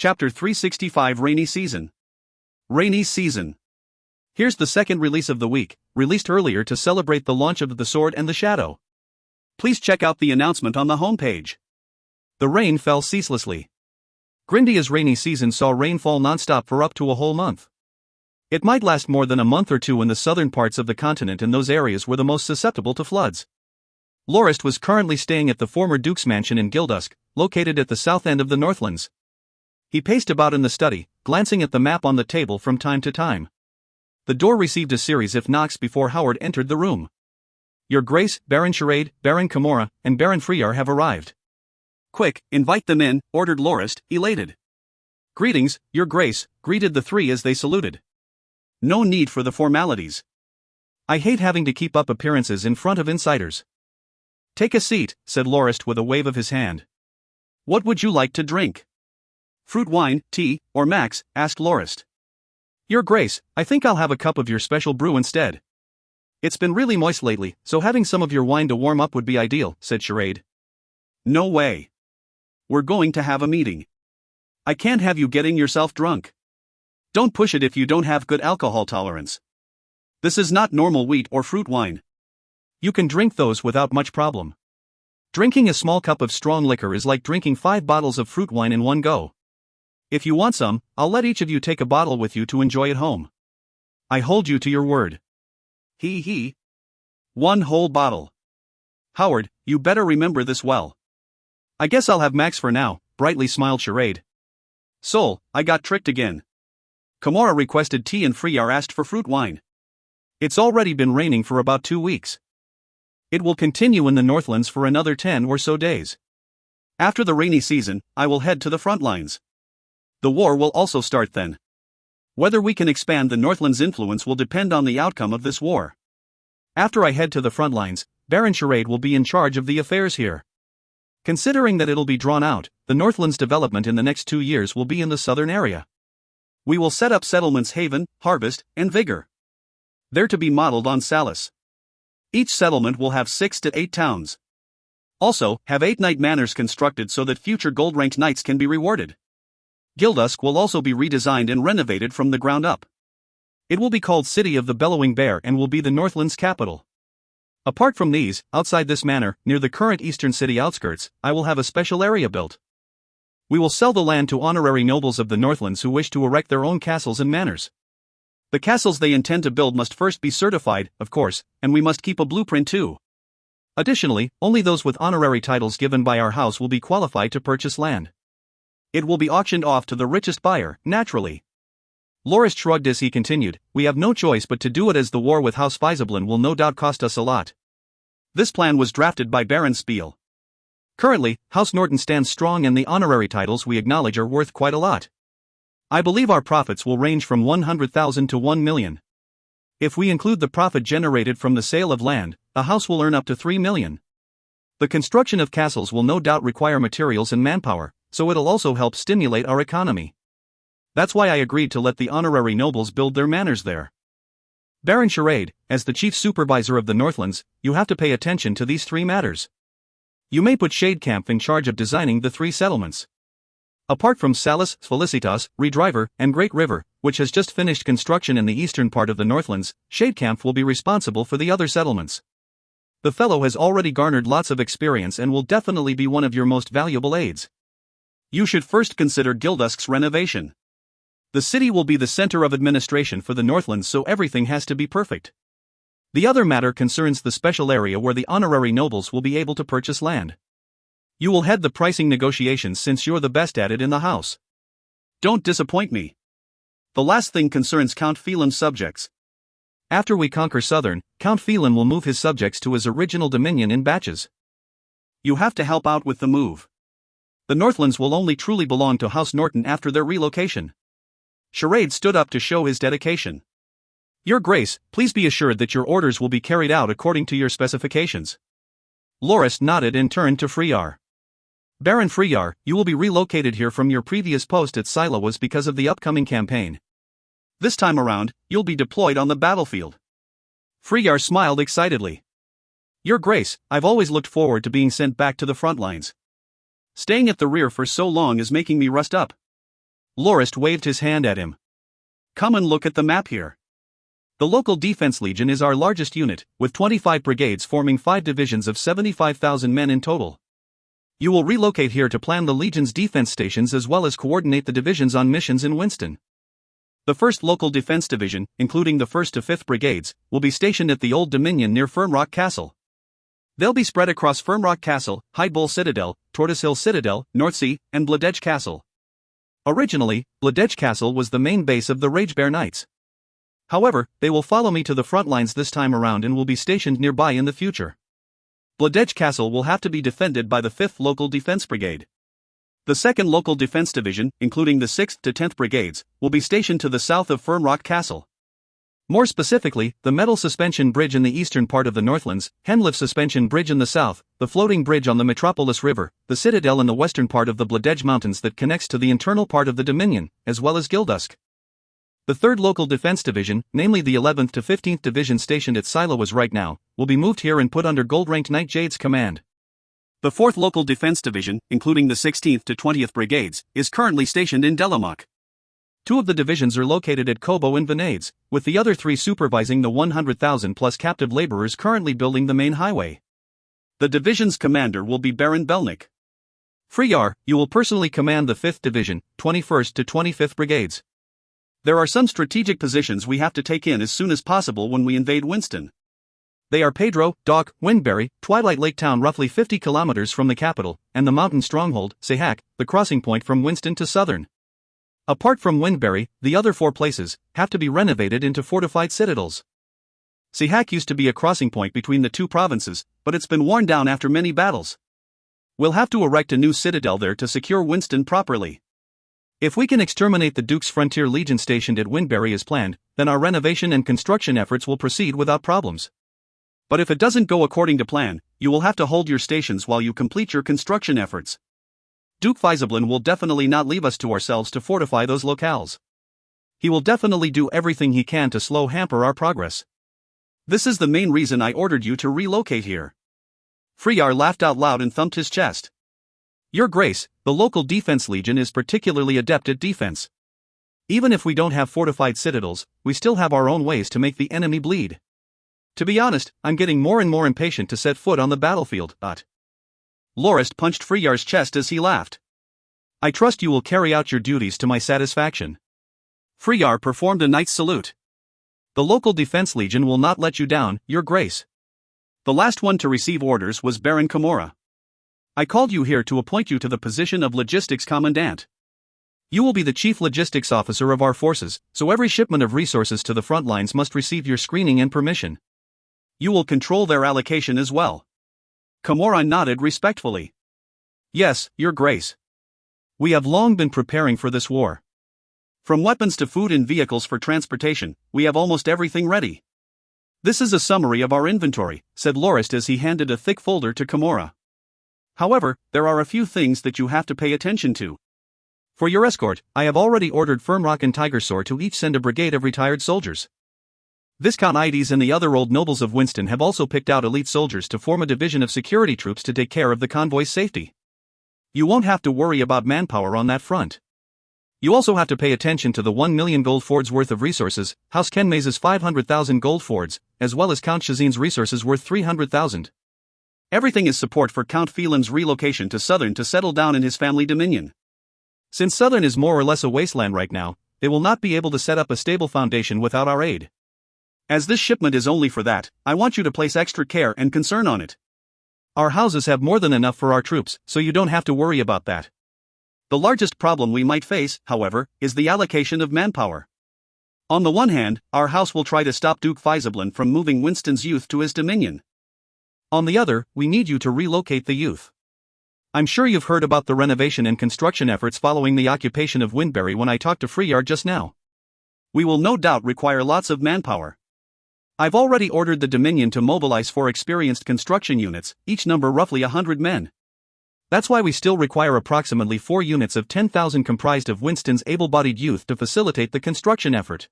Chapter 365 Rainy Season. Rainy Season. Here's the second release of the week, released earlier to celebrate the launch of The Sword and the Shadow. Please check out the announcement on the homepage. The rain fell ceaselessly. Grindia's rainy season saw rainfall nonstop for up to a whole month. It might last more than a month or two in the southern parts of the continent, and those areas were the most susceptible to floods. Lorist was currently staying at the former Duke's mansion in Gildusk, located at the south end of the Northlands. He paced about in the study, glancing at the map on the table from time to time. The door received a series of knocks before Howard entered the room. "Your Grace, Baron Charade, Baron Camorra, and Baron Friar have arrived." "Quick, invite them in," ordered Lorist, elated. "Greetings, Your Grace," greeted the three as they saluted. No need for the formalities. I hate having to keep up appearances in front of insiders. "Take a seat," said Lorist with a wave of his hand. "What would you like to drink?" "Fruit wine, tea, or Max?" asked Lorist. "Your Grace, I think I'll have a cup of your special brew instead. It's been really moist lately, so having some of your wine to warm up would be ideal," said Charade. "No way. We're going to have a meeting. I can't have you getting yourself drunk. Don't push it if you don't have good alcohol tolerance. This is not normal wheat or fruit wine. You can drink those without much problem. Drinking a small cup of strong liquor is like drinking 5 bottles of fruit wine in one go. If you want some, I'll let each of you take a bottle with you to enjoy at home. I hold you to your word." He. 1 whole bottle. "Howard, you better remember this well." "I guess I'll have Max for now," brightly smiled Charade. "Soul, I got tricked again. Camorra requested tea and Friar asked for fruit wine. It's already been raining for about 2 weeks. It will continue in the Northlands for another 10 or so days. After the rainy season, I will head to the front lines. The war will also start then. Whether we can expand the Northlands' influence will depend on the outcome of this war. After I head to the front lines, Baron Charade will be in charge of the affairs here. Considering that it'll be drawn out, the Northlands' development in the next 2 years will be in the southern area. We will set up settlements Haven, Harvest, and Vigor. They're to be modeled on Salus. Each settlement will have 6 to 8 towns. Also, have 8 knight manors constructed so that future gold-ranked knights can be rewarded. Gildusk will also be redesigned and renovated from the ground up. It will be called City of the Bellowing Bear and will be the Northlands' capital. Apart from these, outside this manor, near the current eastern city outskirts, I will have a special area built. We will sell the land to honorary nobles of the Northlands who wish to erect their own castles and manors. The castles they intend to build must first be certified, of course, and we must keep a blueprint too. Additionally, only those with honorary titles given by our house will be qualified to purchase land. It will be auctioned off to the richest buyer, naturally." Lorist shrugged as he continued, "We have no choice but to do it, as the war with House Faisablin will no doubt cost us a lot. This plan was drafted by Baron Spiel. Currently, House Norton stands strong and the honorary titles we acknowledge are worth quite a lot. I believe our profits will range from 100,000 to 1 million. If we include the profit generated from the sale of land, the house will earn up to 3 million. The construction of castles will no doubt require materials and manpower, so it'll also help stimulate our economy. That's why I agreed to let the honorary nobles build their manors there. Baron Charade, as the chief supervisor of the Northlands, you have to pay attention to these 3 matters. You may put Shadecamp in charge of designing the 3 settlements. Apart from Salus, Felicitas, Redriver, and Great River, which has just finished construction in the eastern part of the Northlands, Shadecamp will be responsible for the other settlements. The fellow has already garnered lots of experience and will definitely be one of your most valuable aides. You should first consider Gildusk's renovation. The city will be the center of administration for the Northlands, so everything has to be perfect. The other matter concerns the special area where the honorary nobles will be able to purchase land. You will head the pricing negotiations since you're the best at it in the house. Don't disappoint me. The last thing concerns Count Phelan's subjects. After we conquer Southern, Count Phelan will move his subjects to his original dominion in batches. You have to help out with the move. The Northlands will only truly belong to House Norton after their relocation. Charade stood up to show his dedication. Your Grace, please be assured that your orders will be carried out according to your specifications. Lorist nodded and turned to Friar. Baron Friar, you will be relocated here from your previous post at Silowas because of the upcoming campaign. This time around, you'll be deployed on the battlefield. Friar smiled excitedly. Your Grace, I've always looked forward to being sent back to the front lines. Staying at the rear for so long is making me rust up. Lorist waved his hand at him. Come and look at the map here. The local defense legion is our largest unit, with 25 brigades forming 5 divisions of 75,000 men in total. You will relocate here to plan the legion's defense stations as well as coordinate the divisions on missions in Winston. The 1st Local Defense Division, including the 1st to 5th Brigades, will be stationed at the Old Dominion near Firmrock Castle. They'll be spread across Firmrock Castle, Hydebowl Citadel, Tortoise Hill Citadel, Northsea, and Bladedge Castle. Originally, Bladedge Castle was the main base of the Ragebear Knights. However, they will follow me to the front lines this time around and will be stationed nearby in the future. Bladedge Castle will have to be defended by the 5th Local Defense Brigade. The 2nd Local Defense Division, including the 6th to 10th Brigades, will be stationed to the south of Firmrock Castle. More specifically, the Metal Suspension Bridge in the eastern part of the Northlands, Henliff Suspension Bridge in the south, the Floating Bridge on the Metropolis River, the Citadel in the western part of the Bladedge Mountains that connects to the internal part of the Dominion, as well as Gildusk. The 3rd Local Defense Division, namely the 11th to 15th Division stationed at Silowas right now, will be moved here and put under Gold-ranked Knight Jade's command. The 4th Local Defense Division, including the 16th to 20th Brigades, is currently stationed in Delamock. 2 of the divisions are located at Kobo and Venades, with the other 3 supervising the 100,000 plus captive laborers currently building the main highway. The division's commander will be Baron Belnick. Freyar, you will personally command the 5th Division, 21st to 25th Brigades. There are some strategic positions we have to take in as soon as possible when we invade Winston. They are Pedro, Dock, Windberry, Twilight Lake Town roughly 50 kilometers from the capital, and the mountain stronghold, Sahak, the crossing point from Winston to Southern. Apart from Windberry, the other 4 places have to be renovated into fortified citadels. Sahak used to be a crossing point between the 2 provinces, but it's been worn down after many battles. We'll have to erect a new citadel there to secure Winston properly. If we can exterminate the Duke's Frontier Legion stationed at Windberry as planned, then our renovation and construction efforts will proceed without problems. But if it doesn't go according to plan, you will have to hold your stations while you complete your construction efforts. Duke Faisablin will definitely not leave us to ourselves to fortify those locales. He will definitely do everything he can to hamper our progress. This is the main reason I ordered you to relocate here. Freyar laughed out loud and thumped his chest. Your Grace, the local defense legion is particularly adept at defense. Even if we don't have fortified citadels, we still have our own ways to make the enemy bleed. To be honest, I'm getting more and more impatient to set foot on the battlefield. Lorist punched Freyar's chest as he laughed. I trust you will carry out your duties to my satisfaction. Freyar performed a knight's salute. The local defense legion will not let you down, Your Grace. The last one to receive orders was Baron Kimura. I called you here to appoint you to the position of Logistics Commandant. You will be the chief logistics officer of our forces, so every shipment of resources to the front lines must receive your screening and permission. You will control their allocation as well. Kimura nodded respectfully. Yes, Your Grace. We have long been preparing for this war. From weapons to food and vehicles for transportation, we have almost everything ready. This is a summary of our inventory, said Lorist as he handed a thick folder to Kimura. However, there are a few things that you have to pay attention to. For your escort, I have already ordered Firmrock and Tigersore to each send a brigade of retired soldiers. Viscount Ides and the other old nobles of Winston have also picked out elite soldiers to form a division of security troops to take care of the convoy's safety. You won't have to worry about manpower on that front. You also have to pay attention to the 1 million gold fords worth of resources, House Kenmaze's 500,000 gold fords, as well as Count Shazin's resources worth 300,000. Everything is support for Count Phelan's relocation to Southern to settle down in his family dominion. Since Southern is more or less a wasteland right now, they will not be able to set up a stable foundation without our aid. As this shipment is only for that, I want you to place extra care and concern on it. Our houses have more than enough for our troops, so you don't have to worry about that. The largest problem we might face, however, is the allocation of manpower. On the one hand, our house will try to stop Duke Faisablin from moving Winston's youth to his dominion. On the other, we need you to relocate the youth. I'm sure you've heard about the renovation and construction efforts following the occupation of Windberry when I talked to Freyar just now. We will no doubt require lots of manpower. I've already ordered the Dominion to mobilize 4 experienced construction units, each number roughly 100 men. That's why we still require approximately 4 units of 10,000 comprised of Winston's able-bodied youth to facilitate the construction effort.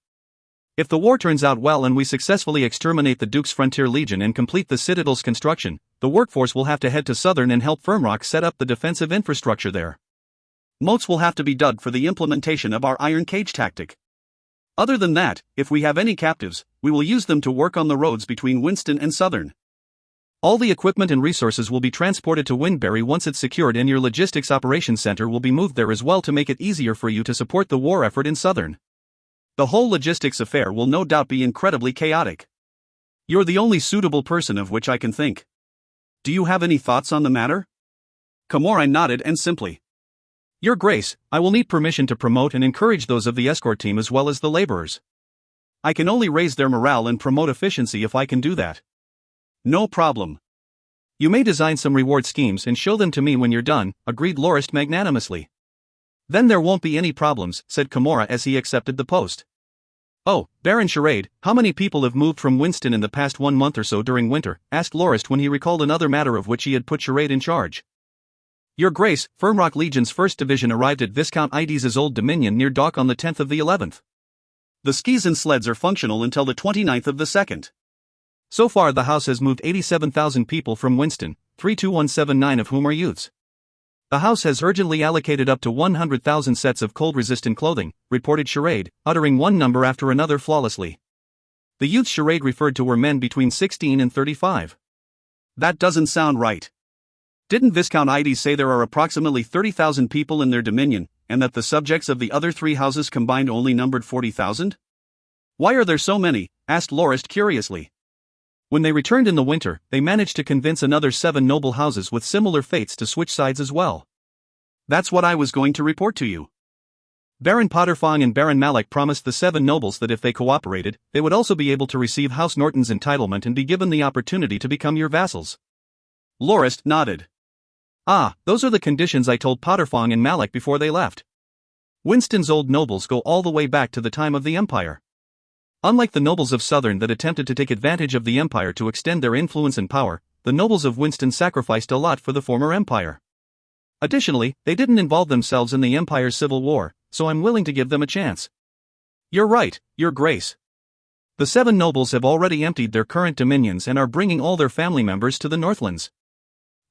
If the war turns out well and we successfully exterminate the Duke's Frontier Legion and complete the Citadel's construction, the workforce will have to head to Southern and help Firmrock set up the defensive infrastructure there. Moats will have to be dug for the implementation of our iron cage tactic. Other than that, if we have any captives, we will use them to work on the roads between Winston and Southern. All the equipment and resources will be transported to Windbury once it's secured, and your logistics operations center will be moved there as well to make it easier for you to support the war effort in Southern. The whole logistics affair will no doubt be incredibly chaotic. You're the only suitable person of which I can think. Do you have any thoughts on the matter? Kimura nodded and simply. Your Grace, I will need permission to promote and encourage those of the escort team as well as the laborers. I can only raise their morale and promote efficiency if I can do that. No problem. You may design some reward schemes and show them to me when you're done, agreed Lorist magnanimously. Then there won't be any problems, said Kimura as he accepted the post. Oh, Baron Charade, how many people have moved from Winston in the past 1 month or so during winter? Asked Lorist when he recalled another matter of which he had put Charade in charge. Your Grace, Firmrock Legion's 1st Division arrived at Viscount Ides's Old Dominion near Dock on the 10th of the 11th. The skis and sleds are functional until the 29th of the 2nd. So far the house has moved 87,000 people from Winston, 32179 of whom are youths. The house has urgently allocated up to 100,000 sets of cold-resistant clothing, reported Charade, uttering one number after another flawlessly. The youths Charade referred to were men between 16 and 35. That doesn't sound right. Didn't Viscount Ides say there are approximately 30,000 people in their dominion, and that the subjects of the other 3 houses combined only numbered 40,000? Why are there so many? Asked Lorist curiously. When they returned in the winter, they managed to convince another 7 noble houses with similar fates to switch sides as well. That's what I was going to report to you. Baron Potterfong and Baron Malak promised the 7 nobles that if they cooperated, they would also be able to receive House Norton's entitlement and be given the opportunity to become your vassals. Lorist nodded. Ah, those are the conditions I told Potterfong and Malak before they left. Winston's old nobles go all the way back to the time of the Empire. Unlike the nobles of Southern that attempted to take advantage of the Empire to extend their influence and power, the nobles of Winston sacrificed a lot for the former Empire. Additionally, they didn't involve themselves in the Empire's civil war, so I'm willing to give them a chance. You're right, Your Grace. The 7 nobles have already emptied their current dominions and are bringing all their family members to the Northlands.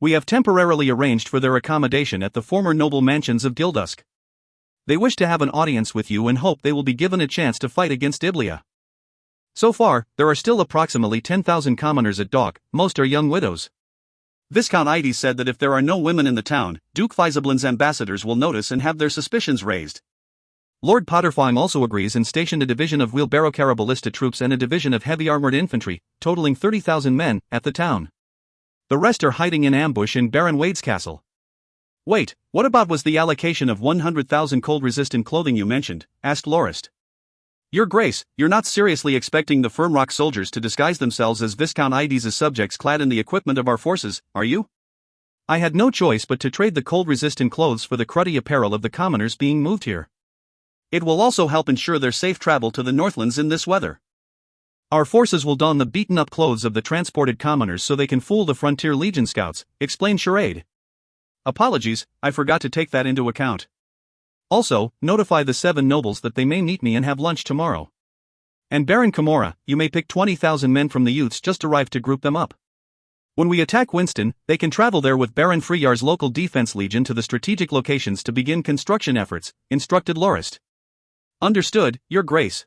We have temporarily arranged for their accommodation at the former noble mansions of Gildusk. They wish to have an audience with you and hope they will be given a chance to fight against Iblia. So far, there are still approximately 10,000 commoners at Dock, most are young widows. Viscount Ides said that if there are no women in the town, Duke Fiesablin's ambassadors will notice and have their suspicions raised. Lord Potterfong also agrees and stationed a division of wheelbarrow caraballista troops and a division of heavy armored infantry, totaling 30,000 men, at the town. The rest are hiding in ambush in Baron Wade's castle. Wait, what about was the allocation of 100,000 cold-resistant clothing you mentioned? Asked Lorist. Your Grace, you're not seriously expecting the Firmrock soldiers to disguise themselves as Viscount Ides's subjects clad in the equipment of our forces, are you? I had no choice but to trade the cold-resistant clothes for the cruddy apparel of the commoners being moved here. It will also help ensure their safe travel to the Northlands in this weather. Our forces will don the beaten-up clothes of the transported commoners so they can fool the Frontier Legion scouts, explained Charade. Apologies, I forgot to take that into account. Also, notify the 7 nobles that they may meet me and have lunch tomorrow. And Baron Kimura, you may pick 20,000 men from the youths just arrived to group them up. When we attack Winston, they can travel there with Baron Freeyar's local defense legion to the strategic locations to begin construction efforts, instructed Lorist. Understood, Your Grace.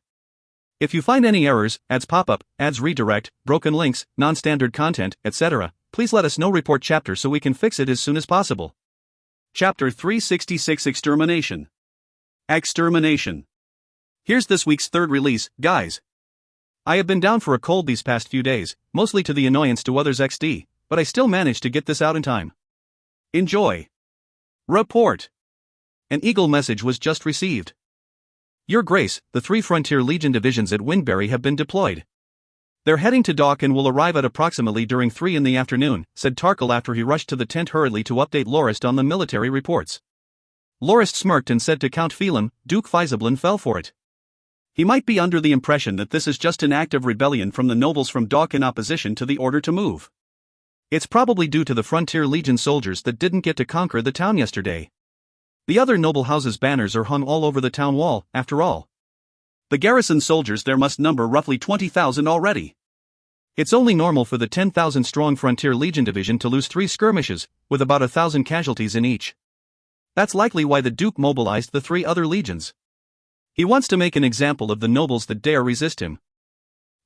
If you find any errors, ads pop up, ads redirect, broken links, non-standard content, etc., please let us know. Report chapter so we can fix it as soon as possible. Chapter 366 Extermination. Extermination. Here's this week's 3rd release, guys. I have been down for a cold these past few days, mostly to the annoyance to others XD, but I still managed to get this out in time. Enjoy. Report. An Eagle message was just received. Your Grace, the 3 Frontier Legion divisions at Windbury have been deployed. They're heading to Dock and will arrive at approximately during 3 in the afternoon, said Tarkle after he rushed to the tent hurriedly to update Lorist on the military reports. Lorist smirked and said to Count Phelim, Duke Fiesablin fell for it. He might be under the impression that this is just an act of rebellion from the nobles from Dock in opposition to the order to move. It's probably due to the Frontier Legion soldiers that didn't get to conquer the town yesterday. The other noble houses' banners are hung all over the town wall, after all. The garrison soldiers there must number roughly 20,000 already. It's only normal for the 10,000-strong Frontier Legion division to lose 3 skirmishes, with about 1,000 casualties in each. That's likely why the Duke mobilized the 3 other legions. He wants to make an example of the nobles that dare resist him.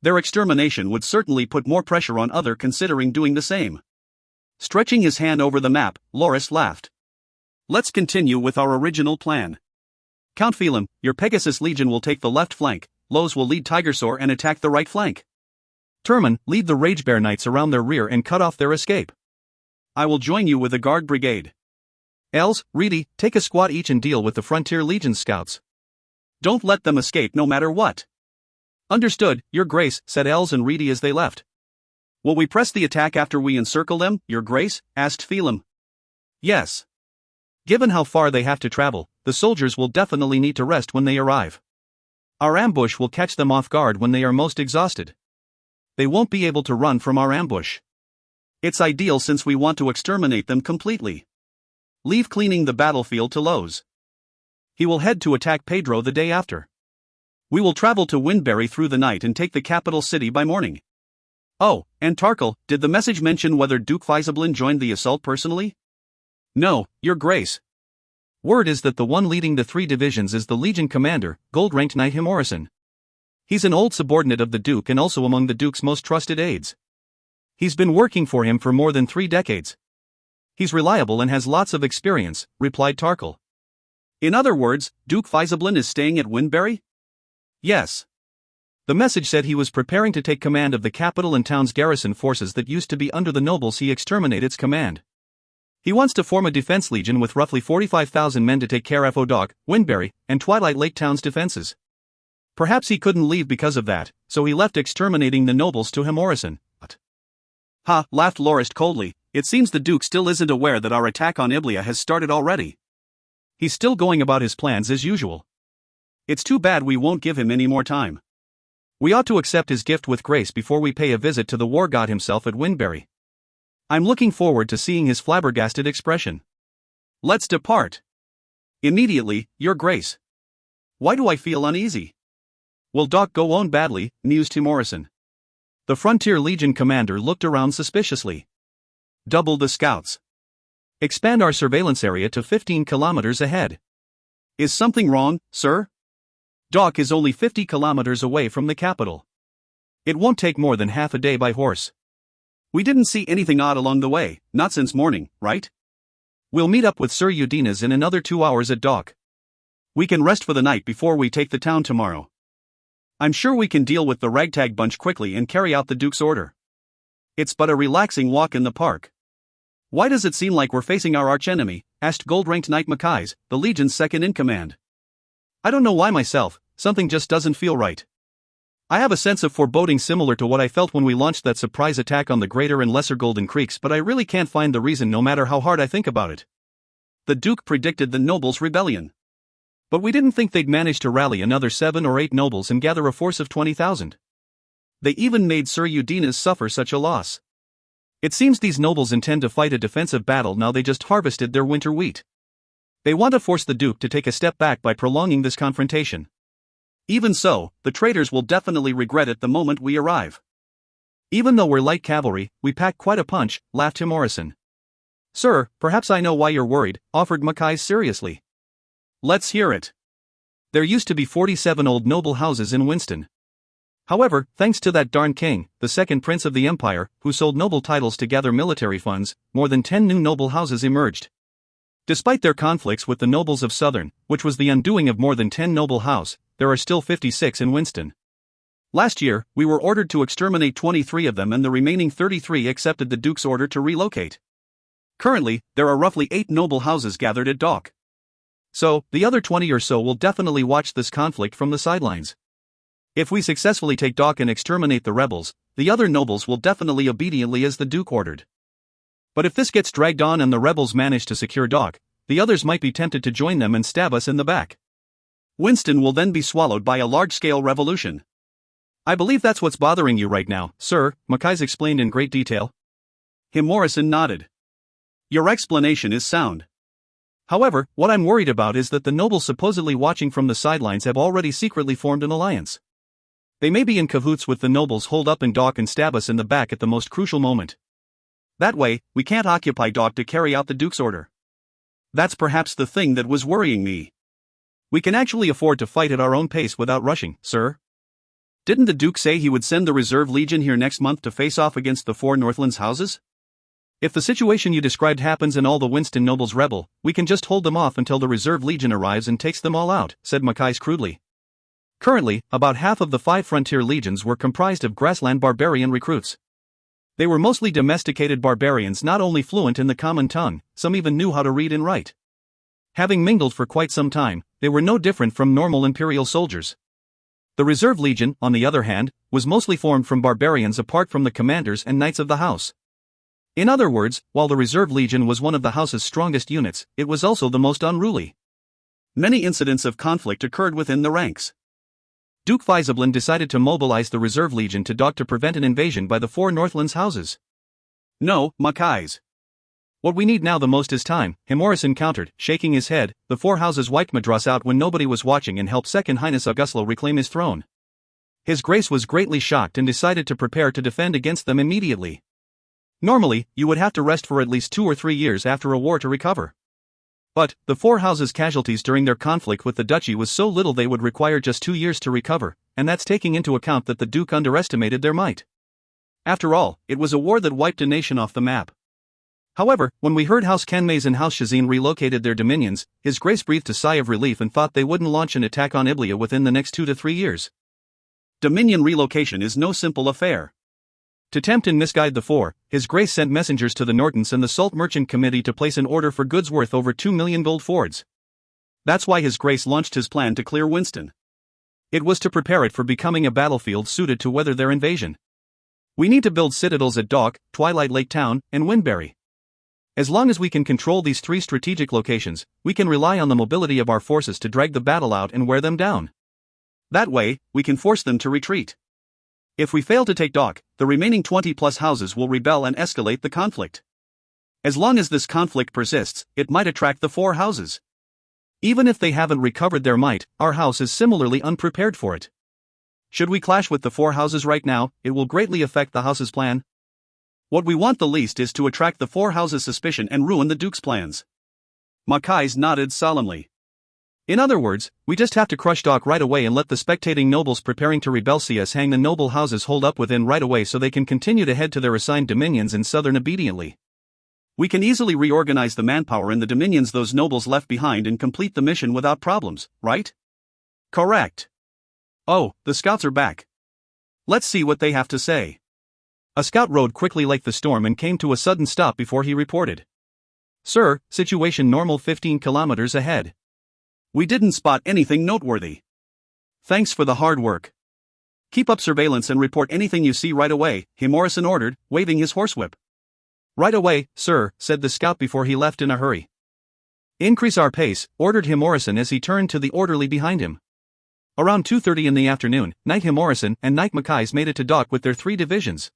Their extermination would certainly put more pressure on others considering doing the same. Stretching his hand over the map, Lorist laughed. Let's continue with our original plan. Count Phelim, your Pegasus Legion will take the left flank, Los will lead Tigersaur and attack the right flank. Turman, lead the Ragebear Knights around their rear and cut off their escape. I will join you with a guard brigade. Els, Reedy, take a squad each and deal with the Frontier Legion scouts. Don't let them escape no matter what. Understood, Your Grace, said Els and Reedy as they left. Will we press the attack after we encircle them, Your Grace? Asked Phelim. Yes. Given how far they have to travel, the soldiers will definitely need to rest when they arrive. Our ambush will catch them off guard when they are most exhausted. They won't be able to run from our ambush. It's ideal since we want to exterminate them completely. Leave cleaning the battlefield to Los. He will head to attack Pedro the day after. We will travel to Windberry through the night and take the capital city by morning. Oh, and Tarkle, did the message mention whether Duke Faisablin joined the assault personally? No, Your Grace. Word is that the one leading the 3 divisions is the Legion commander, gold-ranked Knight Himorison. He's an old subordinate of the Duke and also among the Duke's most trusted aides. He's been working for him for more than 3 decades. He's reliable and has lots of experience, replied Tarkle. In other words, Duke Faisablin is staying at Windberry? Yes. The message said he was preparing to take command of the capital and town's garrison forces that used to be under the nobles he exterminated its command. He wants to form a defense legion with roughly 45,000 men to take care of Odog, Windberry, and Twilight Lake Town's defenses. Perhaps he couldn't leave because of that, so he left exterminating the nobles to Himorison. Ha, laughed Lorist coldly, it seems the Duke still isn't aware that our attack on Iblia has started already. He's still going about his plans as usual. It's too bad we won't give him any more time. We ought to accept his gift with grace before we pay a visit to the war god himself at Windberry. I'm looking forward to seeing his flabbergasted expression. Let's depart. Immediately, Your Grace. Why do I feel uneasy? Will Doc go on badly, mused Himorison. The Frontier Legion commander looked around suspiciously. Double the scouts. Expand our surveillance area to 15 kilometers ahead. Is something wrong, sir? Doc is only 50 kilometers away from the capital. It won't take more than half a day by horse. We didn't see anything odd along the way, not since morning, right? We'll meet up with Sir Udinaz in another 2 hours at Dock. We can rest for the night before we take the town tomorrow. I'm sure we can deal with the ragtag bunch quickly and carry out the Duke's order. It's but a relaxing walk in the park. Why does it seem like we're facing our archenemy? Asked gold-ranked Knight Makais, the Legion's second-in-command. I don't know why myself, something just doesn't feel right. I have a sense of foreboding similar to what I felt when we launched that surprise attack on the Greater and Lesser Golden Creeks, but I really can't find the reason no matter how hard I think about it. The Duke predicted the nobles' rebellion. But we didn't think they'd manage to rally another 7 or 8 nobles and gather a force of 20,000. They even made Sir Udinaz suffer such a loss. It seems these nobles intend to fight a defensive battle now they just harvested their winter wheat. They want to force the Duke to take a step back by prolonging this confrontation. Even so, the traitors will definitely regret it the moment we arrive. Even though we're light cavalry, we pack quite a punch, laughed Himorison. Sir, perhaps I know why you're worried, offered Makais seriously. Let's hear it. There used to be 47 old noble houses in Winston. However, thanks to that darn king, the second prince of the empire, who sold noble titles to gather military funds, more than 10 new noble houses emerged. Despite their conflicts with the nobles of Southern, which was the undoing of more than 10 noble house, there are still 56 in Winston. Last year, we were ordered to exterminate 23 of them and the remaining 33 accepted the Duke's order to relocate. Currently, there are roughly 8 noble houses gathered at Dock. So, the other 20 or so will definitely watch this conflict from the sidelines. If we successfully take Dock and exterminate the rebels, the other nobles will definitely obediently as the Duke ordered. But if this gets dragged on and the rebels manage to secure Dock, the others might be tempted to join them and stab us in the back. Winston will then be swallowed by a large-scale revolution. I believe that's what's bothering you right now, sir, Makais explained in great detail. Himorison nodded. Your explanation is sound. However, what I'm worried about is that the nobles supposedly watching from the sidelines have already secretly formed an alliance. They may be in cahoots with the nobles holed up in Dock and stab us in the back at the most crucial moment. That way, we can't occupy Dock to carry out the Duke's order. That's perhaps the thing that was worrying me. We can actually afford to fight at our own pace without rushing, sir. Didn't the Duke say he would send the Reserve Legion here next month to face off against the 4 Northlands houses? If the situation you described happens and all the Winston nobles rebel, we can just hold them off until the Reserve Legion arrives and takes them all out, said Mackay crudely. Currently, about half of the 5 frontier legions were comprised of grassland barbarian recruits. They were mostly domesticated barbarians not only fluent in the common tongue, some even knew how to read and write. Having mingled for quite some time, they were no different from normal imperial soldiers. The Reserve Legion, on the other hand, was mostly formed from barbarians apart from the commanders and knights of the house. In other words, while the Reserve Legion was one of the house's strongest units, it was also the most unruly. Many incidents of conflict occurred within the ranks. Duke Faizablin decided to mobilize the Reserve Legion to Dok to prevent an invasion by the 4 Northlands houses. No, Mackay's. What we need now the most is time, Himorison countered, shaking his head. The 4 houses wiped Madras out when nobody was watching and helped Second Highness Auguslo reclaim his throne. His Grace was greatly shocked and decided to prepare to defend against them immediately. Normally, you would have to rest for at least 2 or 3 years after a war to recover. But, the 4 houses' casualties during their conflict with the duchy was so little they would require just 2 years to recover, and that's taking into account that the Duke underestimated their might. After all, it was a war that wiped a nation off the map. However, when we heard House Kenmays and House Shazin relocated their dominions, His Grace breathed a sigh of relief and thought they wouldn't launch an attack on Iblia within the next 2 to 3 years. Dominion relocation is no simple affair. To tempt and misguide the 4, His Grace sent messengers to the Nortons and the Salt Merchant Committee to place an order for goods worth over 2 million gold fords. That's why His Grace launched his plan to clear Winston. It was to prepare it for becoming a battlefield suited to weather their invasion. We need to build citadels at Dok, Twilight Lake Town, and Windberry. As long as we can control these 3 strategic locations, we can rely on the mobility of our forces to drag the battle out and wear them down. That way, we can force them to retreat. If we fail to take Dok, the remaining 20-plus houses will rebel and escalate the conflict. As long as this conflict persists, it might attract the 4 houses. Even if they haven't recovered their might, our house is similarly unprepared for it. Should we clash with the 4 houses right now, it will greatly affect the house's plan. What we want the least is to attract the 4 houses' suspicion and ruin the Duke's plans. Mackay nodded solemnly. In other words, we just have to crush Dok right away and let the spectating nobles preparing to rebel see us hang the noble houses hold up within right away so they can continue to head to their assigned dominions in southern obediently. We can easily reorganize the manpower in the dominions those nobles left behind and complete the mission without problems, right? Correct. Oh, the scouts are back. Let's see what they have to say. A scout rode quickly like the storm and came to a sudden stop before he reported. Sir, situation normal 15 kilometers ahead. We didn't spot anything noteworthy. Thanks for the hard work. Keep up surveillance and report anything you see right away, Himorison ordered, waving his horsewhip. Right away, sir, said the scout before he left in a hurry. Increase our pace, ordered Himorison as he turned to the orderly behind him. Around 2:30 in the afternoon, Knight Himorison and Knight Mackay's made it to Dok with their 3 divisions.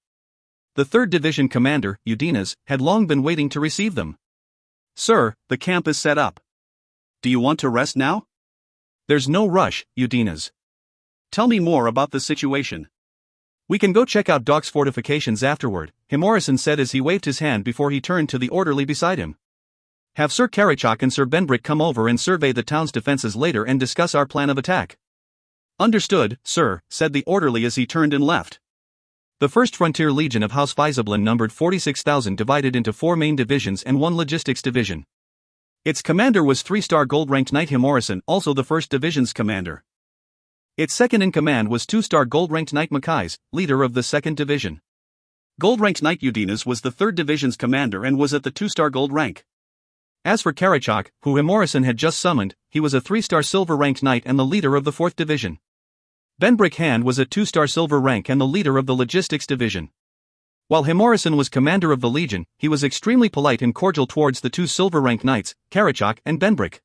The 3rd Division commander, Udinas, had long been waiting to receive them. Sir, the camp is set up. Do you want to rest now? There's no rush, Udinas. Tell me more about the situation. We can go check out Dok's fortifications afterward, Himorison said as he waved his hand before he turned to the orderly beside him. Have Sir Karichak and Sir Benbrick come over and survey the town's defenses later and discuss our plan of attack. Understood, sir, said the orderly as he turned and left. The 1st Frontier Legion of House Faizablin numbered 46,000 divided into 4 main divisions and 1 logistics division. Its commander was 3-star gold-ranked Knight Himorison, also the 1st Division's commander. Its second-in-command was 2-star gold-ranked Knight Mackay's, leader of the 2nd Division. Gold-ranked Knight Udinas was the 3rd Division's commander and was at the 2-star gold rank. As for Karichak, who Himorison had just summoned, he was a 3-star silver-ranked knight and the leader of the 4th Division. Benbrick Hand was a 2-star silver rank and the leader of the logistics division. While Himorison was commander of the Legion, he was extremely polite and cordial towards the 2 silver-ranked knights, Karichak and Benbrick.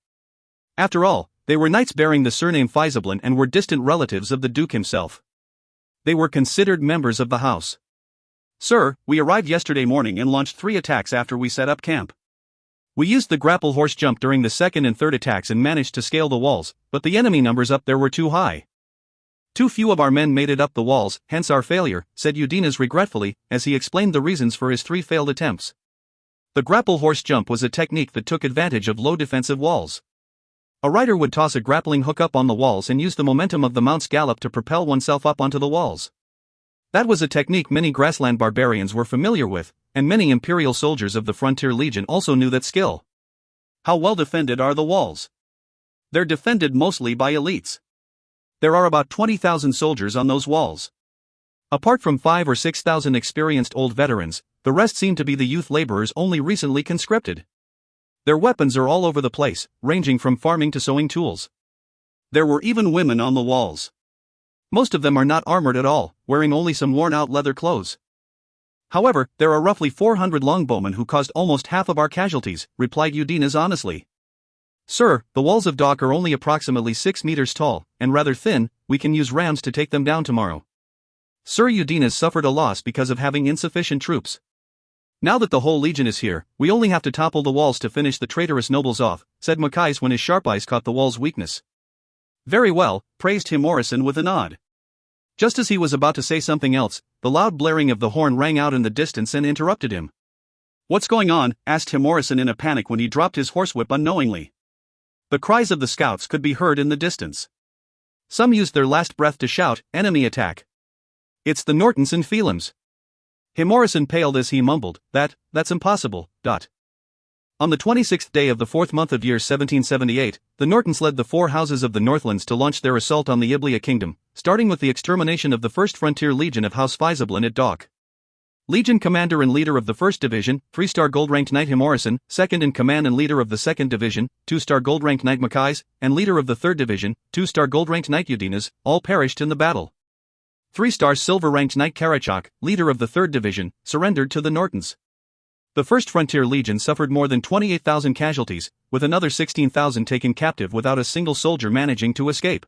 After all, they were knights bearing the surname Faizablin and were distant relatives of the Duke himself. They were considered members of the house. Sir, we arrived yesterday morning and launched 3 attacks after we set up camp. We used the grapple horse jump during the 2nd and 3rd attacks and managed to scale the walls, but the enemy numbers up there were too high. Too few of our men made it up the walls, hence our failure, said Udinas regretfully, as he explained the reasons for his 3 failed attempts. The grapple horse jump was a technique that took advantage of low defensive walls. A rider would toss a grappling hook up on the walls and use the momentum of the mount's gallop to propel oneself up onto the walls. That was a technique many grassland barbarians were familiar with, and many imperial soldiers of the Frontier Legion also knew that skill. How well defended are the walls? They're defended mostly by elites. There are about 20,000 soldiers on those walls. Apart from 5,000 or 6,000 experienced old veterans, the rest seem to be the youth laborers only recently conscripted. Their weapons are all over the place, ranging from farming to sewing tools. There were even women on the walls. Most of them are not armored at all, wearing only some worn-out leather clothes. However, there are roughly 400 longbowmen who caused almost half of our casualties, replied Udinus honestly. Sir, the walls of Dock are only approximately 6 meters tall, and rather thin. We can use rams to take them down tomorrow. Sir Udinus suffered a loss because of having insufficient troops. Now that the whole legion is here, we only have to topple the walls to finish the traitorous nobles off, said Machias when his sharp eyes caught the wall's weakness. Very well, praised Himorison with a nod. Just as he was about to say something else, the loud blaring of the horn rang out in the distance and interrupted him. What's going on? Asked Himorison in a panic when he dropped his horsewhip unknowingly. The cries of the scouts could be heard in the distance. Some used their last breath to shout, enemy attack. It's the Nortons and Phelims. Himorison paled as he mumbled, that's impossible. On the 26th day of the 4th month of year 1778, the Nortons led the 4 houses of the Northlands to launch their assault on the Iblia kingdom, starting with the extermination of the 1st Frontier Legion of House Faisablin at Dock. Legion commander and leader of the 1st Division, 3-star gold-ranked knight Himorison, 2nd in command and leader of the 2nd Division, 2-star gold-ranked knight Machias, and leader of the 3rd Division, 2-star gold-ranked knight Udinus, all perished in the battle. 3-star silver-ranked knight Karachak, leader of the 3rd Division, surrendered to the Nortons. The 1st Frontier Legion suffered more than 28,000 casualties, with another 16,000 taken captive without a single soldier managing to escape.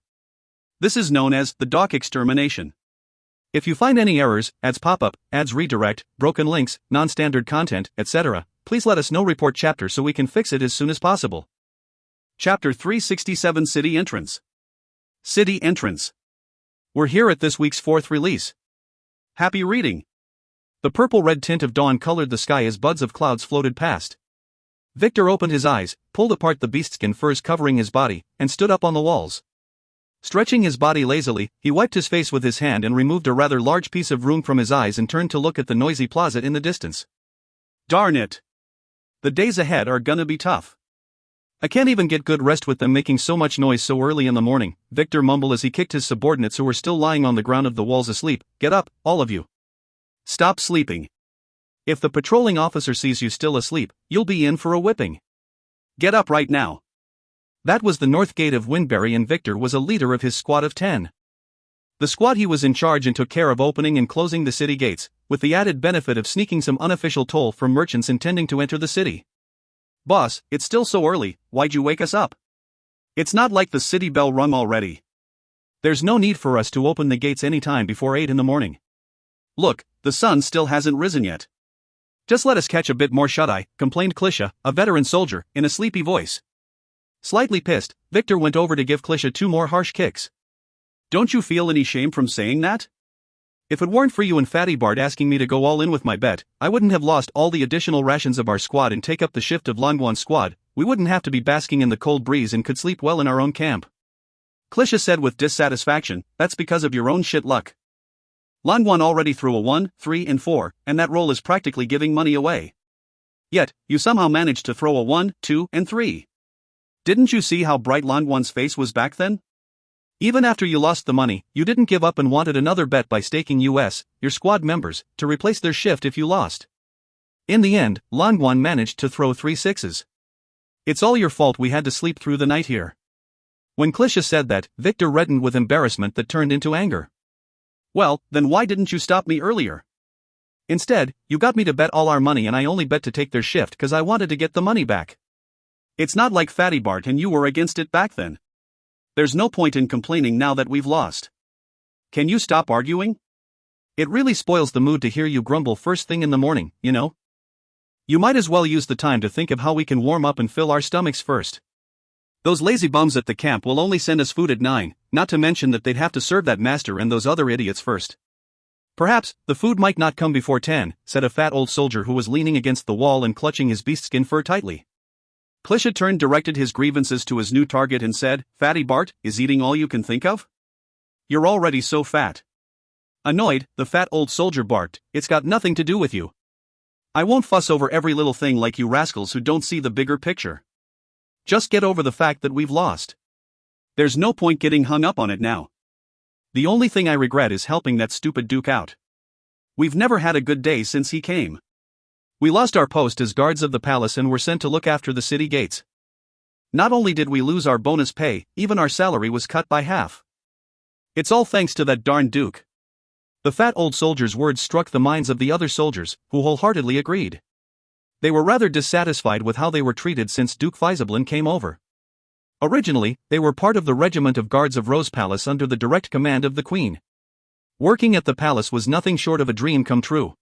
This is known as the Dock extermination. If you find any errors, ads pop up, ads redirect, broken links, non-standard content, etc., please let us know. Report chapter so we can fix it as soon as possible. Chapter 367 City Entrance. City Entrance. We're here at this week's 4th release. Happy reading. The purple-red tint of dawn colored the sky as buds of clouds floated past. Victor opened his eyes, pulled apart the beastskin furs covering his body, and stood up on the walls. Stretching his body lazily, he wiped his face with his hand and removed a rather large piece of rheum from his eyes and turned to look at the noisy plaza in the distance. Darn it! The days ahead are gonna be tough. I can't even get good rest with them making so much noise so early in the morning, Victor mumbled as he kicked his subordinates who were still lying on the ground of the walls asleep. Get up, all of you. Stop sleeping. If the patrolling officer sees you still asleep, you'll be in for a whipping. Get up right now. That was the north gate of Windberry, and Victor was a leader of his squad of 10. The squad he was in charge and took care of opening and closing the city gates, with the added benefit of sneaking some unofficial toll from merchants intending to enter the city. Boss, it's still so early, why'd you wake us up? It's not like the city bell rung already. There's no need for us to open the gates any time before 8 in the morning. Look, the sun still hasn't risen yet. Just let us catch a bit more shut-eye, complained Klisha, a veteran soldier, in a sleepy voice. Slightly pissed, Victor went over to give Klisha 2 more harsh kicks. Don't you feel any shame from saying that? If it weren't for you and Fatty Bart asking me to go all in with my bet, I wouldn't have lost all the additional rations of our squad and take up the shift of Langwan's squad. We wouldn't have to be basking in the cold breeze and could sleep well in our own camp. Klisha said with dissatisfaction, that's because of your own shit luck. Langwan already threw a 1, 3 and 4, and that roll is practically giving money away. Yet, you somehow managed to throw a 1, 2 and 3. Didn't you see how bright Langwan's face was back then? Even after you lost the money, you didn't give up and wanted another bet by staking your squad members, to replace their shift if you lost. In the end, Langwan managed to throw 3 6s. It's all your fault we had to sleep through the night here. When Klisha said that, Victor reddened with embarrassment that turned into anger. Well, then why didn't you stop me earlier? Instead, you got me to bet all our money and I only bet to take their shift because I wanted to get the money back. It's not like Fatty Bart and you were against it back then. There's no point in complaining now that we've lost. Can you stop arguing? It really spoils the mood to hear you grumble first thing in the morning, you know? You might as well use the time to think of how we can warm up and fill our stomachs first. Those lazy bums at the camp will only send us food at 9, not to mention that they'd have to serve that master and those other idiots first. Perhaps, the food might not come before 10, said a fat old soldier who was leaning against the wall and clutching his beastskin fur tightly. Klisha turned directed his grievances to his new target and said, Fatty Bart, is eating all you can think of? You're already so fat. Annoyed, the fat old soldier barked, it's got nothing to do with you. I won't fuss over every little thing like you rascals who don't see the bigger picture. Just get over the fact that we've lost. There's no point getting hung up on it now. The only thing I regret is helping that stupid Duke out. We've never had a good day since he came. We lost our post as guards of the palace and were sent to look after the city gates. Not only did we lose our bonus pay, even our salary was cut by half. It's all thanks to that darn Duke. The fat old soldier's words struck the minds of the other soldiers, who wholeheartedly agreed. They were rather dissatisfied with how they were treated since Duke Faisablin came over. Originally, they were part of the regiment of guards of Rose Palace under the direct command of the Queen. Working at the palace was nothing short of a dream come true.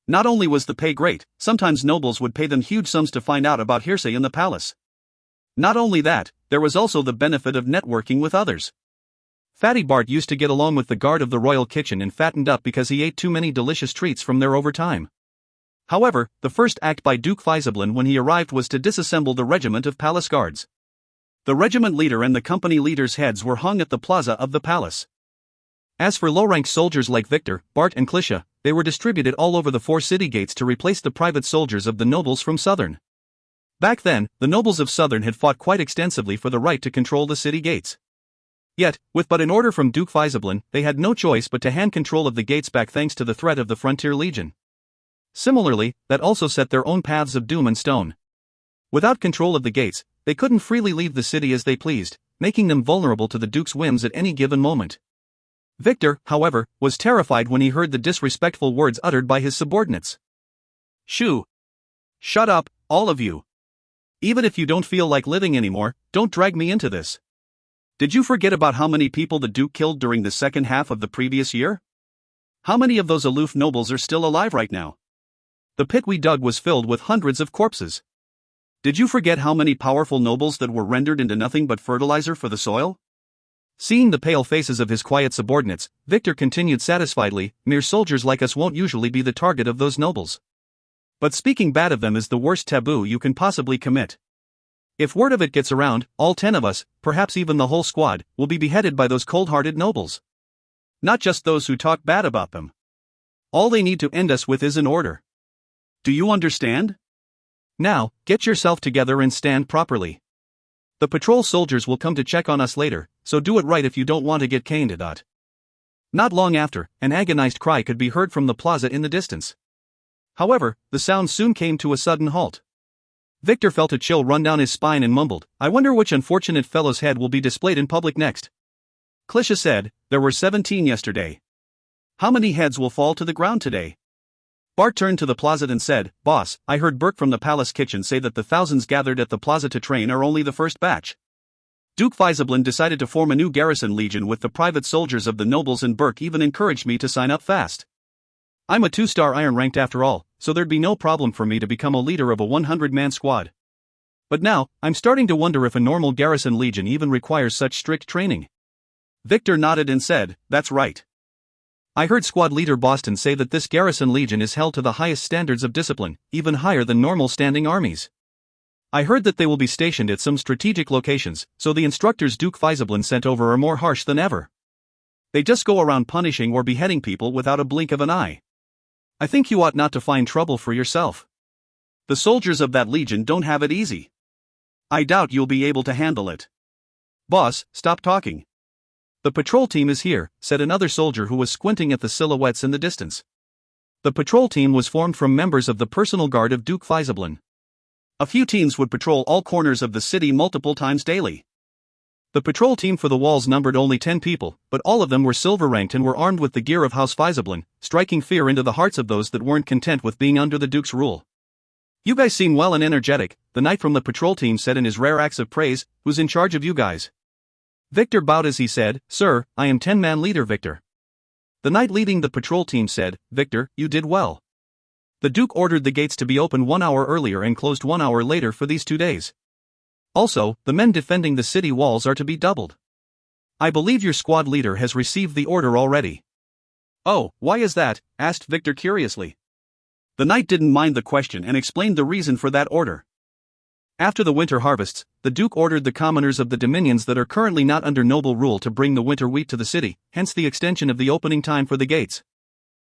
Not only was the pay great, sometimes nobles would pay them huge sums to find out about hearsay in the palace. Not only that, there was also the benefit of networking with others. Fatty Bart used to get along with the guard of the royal kitchen and fattened up because he ate too many delicious treats from there over time. However, the first act by Duke Faisablin when he arrived was to disassemble the regiment of palace guards. The regiment leader and the company leader's heads were hung at the plaza of the palace. As for low-ranked soldiers like Victor, Bart and Klisha, they were distributed all over the 4 city gates to replace the private soldiers of the nobles from Southern. Back then, the nobles of Southern had fought quite extensively for the right to control the city gates. Yet, with but an order from Duke Faisablin, they had no choice but to hand control of the gates back thanks to the threat of the Frontier Legion. Similarly, that also set their own paths of doom in stone. Without control of the gates, they couldn't freely leave the city as they pleased, making them vulnerable to the Duke's whims at any given moment. Victor, however, was terrified when he heard the disrespectful words uttered by his subordinates. Shoo! Shut up, all of you! Even if you don't feel like living anymore, don't drag me into this. Did you forget about how many people the Duke killed during the second half of the previous year? How many of those aloof nobles are still alive right now? The pit we dug was filled with hundreds of corpses. Did you forget how many powerful nobles that were rendered into nothing but fertilizer for the soil? Seeing the pale faces of his quiet subordinates, Victor continued satisfiedly, mere soldiers like us won't usually be the target of those nobles. But speaking bad of them is the worst taboo you can possibly commit. If word of it gets around, all 10 of us, perhaps even the whole squad, will be beheaded by those cold-hearted nobles. Not just those who talk bad about them. All they need to end us with is an order. Do you understand? Now, get yourself together and stand properly. The patrol soldiers will come to check on us later, so do it right if you don't want to get caned. Not long after, an agonized cry could be heard from the plaza in the distance. However, the sound soon came to a sudden halt. Victor felt a chill run down his spine and mumbled, I wonder which unfortunate fellow's head will be displayed in public next. Klisha said, there were 17 yesterday. How many heads will fall to the ground today? Bart turned to the plaza and said, Boss, I heard Burke from the palace kitchen say that the thousands gathered at the plaza to train are only the first batch. Duke Faisablin decided to form a new garrison legion with the private soldiers of the nobles and Burke even encouraged me to sign up fast. I'm a 2-star iron ranked after all, so there'd be no problem for me to become a leader of a 100-man squad. But now, I'm starting to wonder if a normal garrison legion even requires such strict training. Victor nodded and said, that's right. I heard squad leader Boston say that this garrison legion is held to the highest standards of discipline, even higher than normal standing armies. I heard that they will be stationed at some strategic locations, so the instructors Duke Faisablin sent over are more harsh than ever. They just go around punishing or beheading people without a blink of an eye. I think you ought not to find trouble for yourself. The soldiers of that legion don't have it easy. I doubt you'll be able to handle it. Boss, stop talking. The patrol team is here, said another soldier who was squinting at the silhouettes in the distance. The patrol team was formed from members of the personal guard of Duke Faisablin. A few teams would patrol all corners of the city multiple times daily. The patrol team for the walls numbered only 10 people, but all of them were silver-ranked and were armed with the gear of House Faisablin, striking fear into the hearts of those that weren't content with being under the Duke's rule. You guys seem well and energetic, the knight from the patrol team said in his rare acts of praise, who's in charge of you guys? Victor bowed as he said, Sir, I am 10-man leader Victor. The knight leading the patrol team said, Victor, you did well. The Duke ordered the gates to be open 1 hour earlier and closed 1 hour later for these 2 days. Also, the men defending the city walls are to be doubled. I believe your squad leader has received the order already. Oh, why is that? Asked Victor curiously. The knight didn't mind the question and explained the reason for that order. After the winter harvests, the Duke ordered the commoners of the dominions that are currently not under noble rule to bring the winter wheat to the city, hence the extension of the opening time for the gates.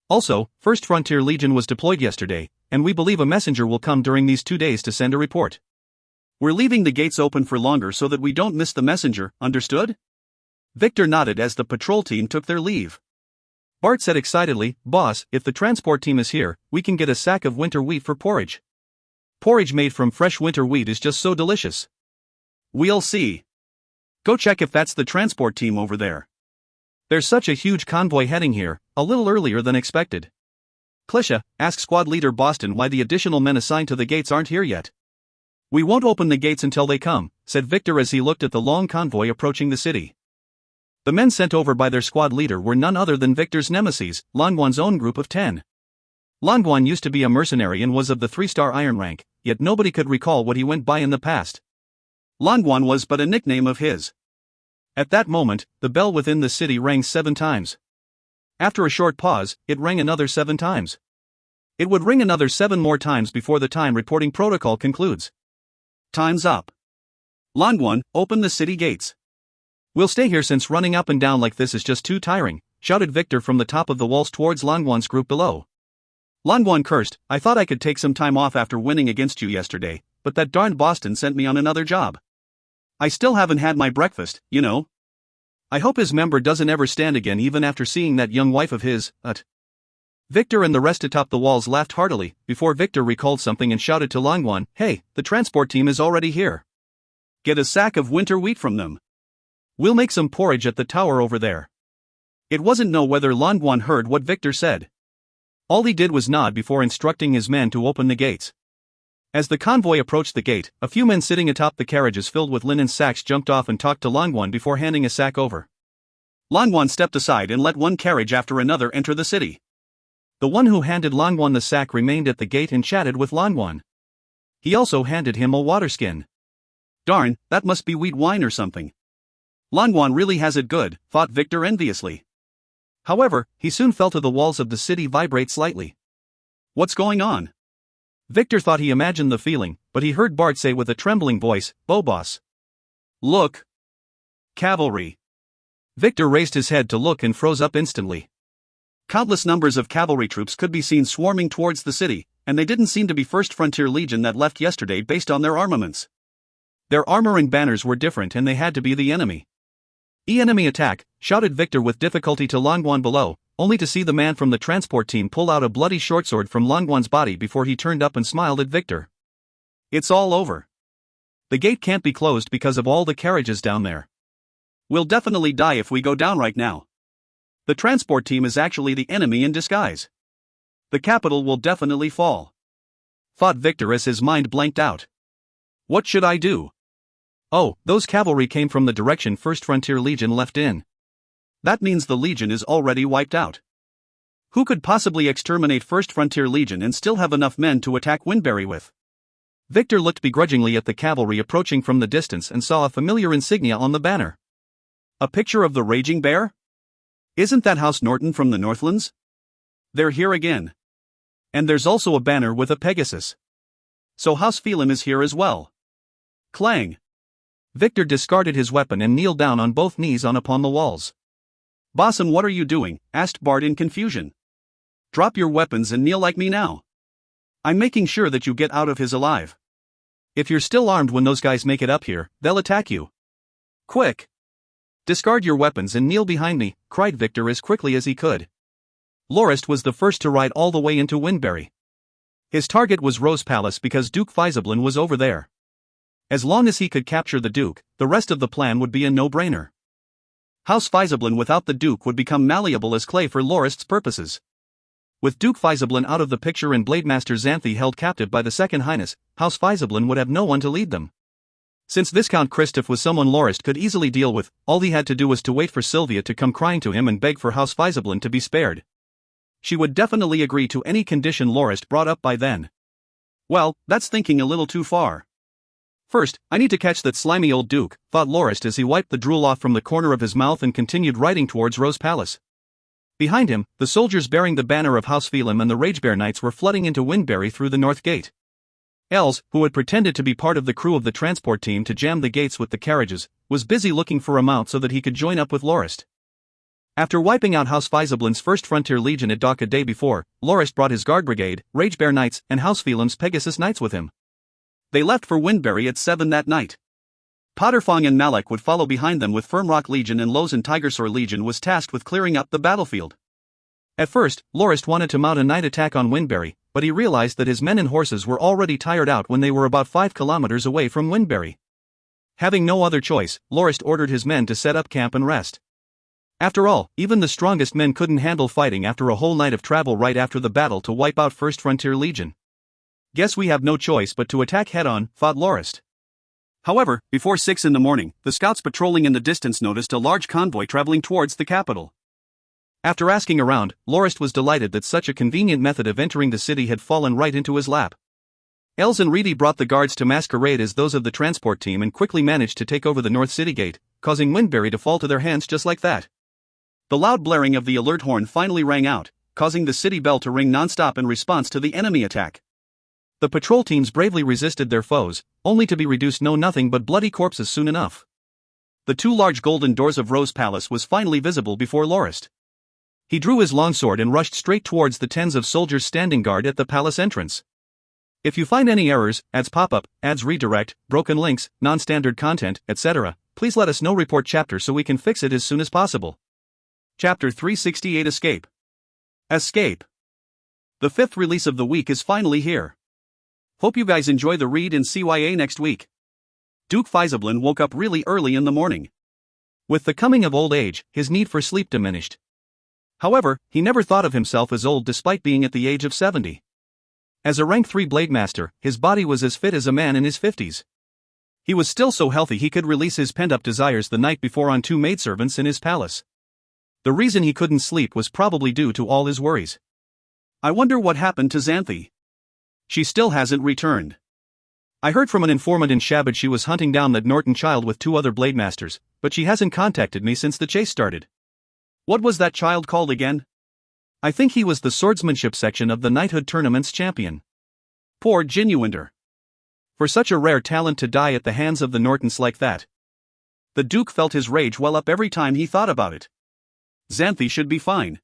Also, 1st Frontier Legion was deployed yesterday, and we believe a messenger will come during these 2 days to send a report. We're leaving the gates open for longer so that we don't miss the messenger, understood? Victor nodded as the patrol team took their leave. Bart said excitedly, "Boss, if the transport team is here, we can get a sack of winter wheat for porridge. Porridge made from fresh winter wheat is just so delicious." "We'll see. Go check if that's the transport team over there. There's such a huge convoy heading here, a little earlier than expected." "Clisha, ask squad leader Boston why the additional men assigned to the gates aren't here yet." "We won't open the gates until they come," said Victor as he looked at the long convoy approaching the city. The men sent over by their squad leader were none other than Victor's nemesis, Langwan's own group of 10. Langwan used to be a mercenary and was of the 3-star iron rank, yet nobody could recall what he went by in the past. Langwan was but a nickname of his. At that moment, the bell within the city rang 7 times. After a short pause, it rang another 7 times. It would ring another 7 more times before the time reporting protocol concludes. "Time's up. Langwan, open the city gates." "We'll stay here since running up and down like this is just too tiring," shouted Victor from the top of the walls towards Langwan's group below. Langwan cursed, "I thought I could take some time off after winning against you yesterday, but that darned Boston sent me on another job. I still haven't had my breakfast, you know. I hope his member doesn't ever stand again even after seeing that young wife of his, Victor and the rest atop the walls laughed heartily, before Victor recalled something and shouted to Langwan, "Hey, the transport team is already here. Get a sack of winter wheat from them. We'll make some porridge at the tower over there." It wasn't know whether Langwan heard what Victor said. All he did was nod before instructing his men to open the gates. As the convoy approached the gate, a few men sitting atop the carriages filled with linen sacks jumped off and talked to Langwan before handing a sack over. Langwan stepped aside and let one carriage after another enter the city. The one who handed Langwan the sack remained at the gate and chatted with Langwan. He also handed him a water skin. "Darn, that must be wheat wine or something. Langwan really has it good," thought Victor enviously. However, he soon felt the walls of the city vibrate slightly. "What's going on?" Victor thought he imagined the feeling, but he heard Bart say with a trembling voice, "Boss. Look. Cavalry." Victor raised his head to look and froze up instantly. Countless numbers of cavalry troops could be seen swarming towards the city, and they didn't seem to be 1st Frontier Legion that left yesterday based on their armaments. Their armor and banners were different and they had to be the enemy. "Enemy attack," shouted Victor with difficulty to Langwan below, only to see the man from the transport team pull out a bloody shortsword from Langwan's body before he turned up and smiled at Victor. "It's all over. The gate can't be closed because of all the carriages down there. We'll definitely die if we go down right now. The transport team is actually the enemy in disguise. The capital will definitely fall," thought Victor as his mind blanked out. "What should I do? Oh, those cavalry came from the direction 1st Frontier Legion left in. That means the Legion is already wiped out. Who could possibly exterminate 1st Frontier Legion and still have enough men to attack Windbury with?" Victor looked begrudgingly at the cavalry approaching from the distance and saw a familiar insignia on the banner. A picture of the Raging Bear? Isn't that House Norton from the Northlands? They're here again. And there's also a banner with a Pegasus. So House Phelan is here as well. Clang. Victor discarded his weapon and kneeled down on both knees upon the walls. "Bosun, what are you doing?" asked Bart in confusion. "Drop your weapons and kneel like me now. I'm making sure that you get out of his alive. If you're still armed when those guys make it up here, they'll attack you. Quick! Discard your weapons and kneel behind me," cried Victor as quickly as he could. Lorist was the first to ride all the way into Windbury. His target was Rose Palace because Duke Faisablin was over there. As long as he could capture the Duke, the rest of the plan would be a no-brainer. House Faisablin without the Duke would become malleable as clay for Lorist's purposes. With Duke Faisablin out of the picture and Blademaster Xanthi held captive by the Second Highness, House Faisablin would have no one to lead them. Since Viscount Christoph was someone Lorist could easily deal with, all he had to do was to wait for Sylvia to come crying to him and beg for House Faisablin to be spared. She would definitely agree to any condition Lorist brought up by then. Well, that's thinking a little too far. First, I need to catch that slimy old Duke, thought Lorist as he wiped the drool off from the corner of his mouth and continued riding towards Rose Palace. Behind him, the soldiers bearing the banner of House Phelim and the Ragebear Knights were flooding into Windbury through the north gate. Els, who had pretended to be part of the crew of the transport team to jam the gates with the carriages, was busy looking for a mount so that he could join up with Lorist. After wiping out House Fizablin's 1st Frontier Legion at Dock a day before, Lorist brought his Guard Brigade, Ragebear Knights, and House Phelim's Pegasus Knights with him. They left for Windbury at 7 that night. Potterfong and Malek would follow behind them with Firmrock Legion, and Lozen Tigersaur Legion was tasked with clearing up the battlefield. At first, Lorist wanted to mount a night attack on Windbury, but he realized that his men and horses were already tired out when they were about 5 kilometers away from Windbury. Having no other choice, Lorist ordered his men to set up camp and rest. After all, even the strongest men couldn't handle fighting after a whole night of travel right after the battle to wipe out 1st Frontier Legion. Guess we have no choice but to attack head-on, thought Lorist. However, before 6 in the morning, the scouts patrolling in the distance noticed a large convoy traveling towards the capital. After asking around, Lorist was delighted that such a convenient method of entering the city had fallen right into his lap. Els and Reedy brought the guards to masquerade as those of the transport team and quickly managed to take over the North City Gate, causing Windbury to fall to their hands just like that. The loud blaring of the alert horn finally rang out, causing the city bell to ring non-stop in response to the enemy attack. The patrol teams bravely resisted their foes, only to be reduced to nothing but bloody corpses soon enough. The 2 large golden doors of Rose Palace was finally visible before Lorist. He drew his longsword and rushed straight towards the tens of soldiers standing guard at the palace entrance. If you find any errors, ads pop up, ads redirect, broken links, non-standard content, etc., please let us know. Report chapter so we can fix it as soon as possible. Chapter 368 Escape. Escape. The 5th release of the week is finally here. Hope you guys enjoy the read and CYA next week. Duke Fizablin woke up really early in the morning. With the coming of old age, his need for sleep diminished. However, he never thought of himself as old despite being at the age of 70. As a rank 3 blade master, his body was as fit as a man in his 50s. He was still so healthy he could release his pent-up desires the night before on 2 maidservants in his palace. The reason he couldn't sleep was probably due to all his worries. I wonder what happened to Xanthi. She still hasn't returned. I heard from an informant in Shabad she was hunting down that Norton child with 2 other blade masters, but she hasn't contacted me since the chase started. What was that child called again? I think he was the swordsmanship section of the knighthood tournament's champion. Poor Genuinder. For such a rare talent to die at the hands of the Nortons like that. The Duke felt his rage well up every time he thought about it. Xanthi should be fine.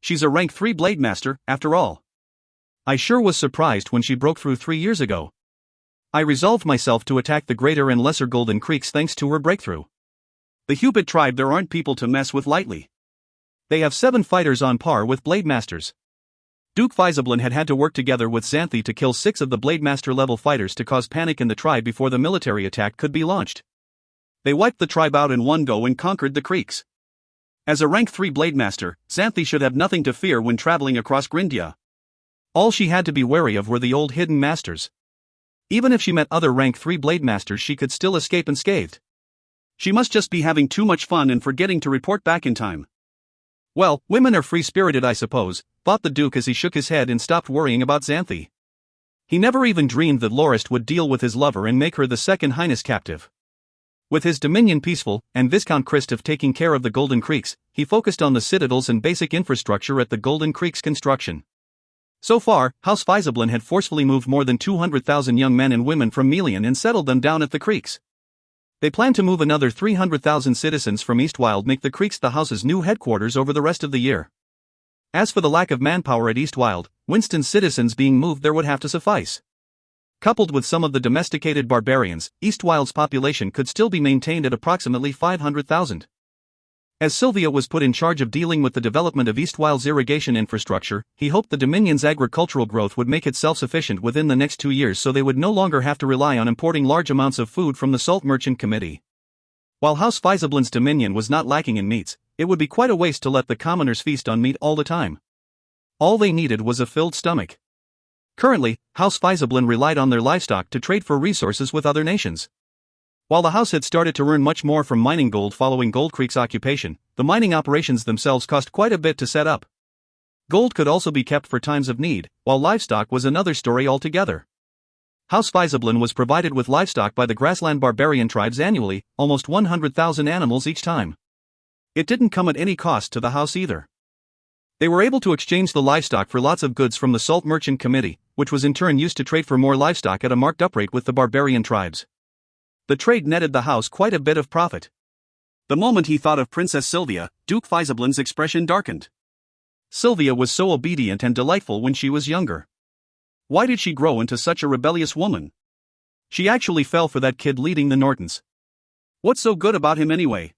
She's a rank 3 blade master, after all. I sure was surprised when she broke through 3 years ago. I resolved myself to attack the greater and lesser Golden Creeks thanks to her breakthrough. The Hubit tribe there aren't people to mess with lightly. They have 7 fighters on par with blade masters. Duke Fizablin had to work together with Xanthi to kill 6 of the blade master level fighters to cause panic in the tribe before the military attack could be launched. They wiped the tribe out in one go and conquered the creeks. As a rank 3 blade master, Xanthi should have nothing to fear when traveling across Grindia. All she had to be wary of were the old hidden masters. Even if she met other rank 3 blade masters she could still escape unscathed. She must just be having too much fun and forgetting to report back in time. Well, women are free-spirited I suppose, thought the Duke as he shook his head and stopped worrying about Xanthi. He never even dreamed that Lorist would deal with his lover and make her the Second Highness captive. With his dominion peaceful, and Viscount Christoph taking care of the Golden Creeks, he focused on the citadels and basic infrastructure at the Golden Creeks construction. So far, House Fizablin had forcefully moved more than 200,000 young men and women from Melian and settled them down at the creeks. They plan to move another 300,000 citizens from Eastwild, make the creeks the house's new headquarters over the rest of the year. As for the lack of manpower at Eastwild, Winston's citizens being moved there would have to suffice. Coupled with some of the domesticated barbarians, Eastwild's population could still be maintained at approximately 500,000. As Sylvia was put in charge of dealing with the development of Eastwild's irrigation infrastructure, he hoped the Dominion's agricultural growth would make it self-sufficient within the next 2 years so they would no longer have to rely on importing large amounts of food from the Salt Merchant Committee. While House Fizablin's Dominion was not lacking in meats, it would be quite a waste to let the commoners feast on meat all the time. All they needed was a filled stomach. Currently, House Fizablin relied on their livestock to trade for resources with other nations. While the house had started to earn much more from mining gold following Gold Creek's occupation, the mining operations themselves cost quite a bit to set up. Gold could also be kept for times of need, while livestock was another story altogether. House Fizablin was provided with livestock by the grassland barbarian tribes annually, almost 100,000 animals each time. It didn't come at any cost to the house either. They were able to exchange the livestock for lots of goods from the Salt Merchant Committee, which was in turn used to trade for more livestock at a marked up rate with the barbarian tribes. The trade netted the house quite a bit of profit. The moment he thought of Princess Sylvia, Duke Fizablin's expression darkened. Sylvia was so obedient and delightful when she was younger. Why did she grow into such a rebellious woman? She actually fell for that kid leading the Nortons. What's so good about him anyway?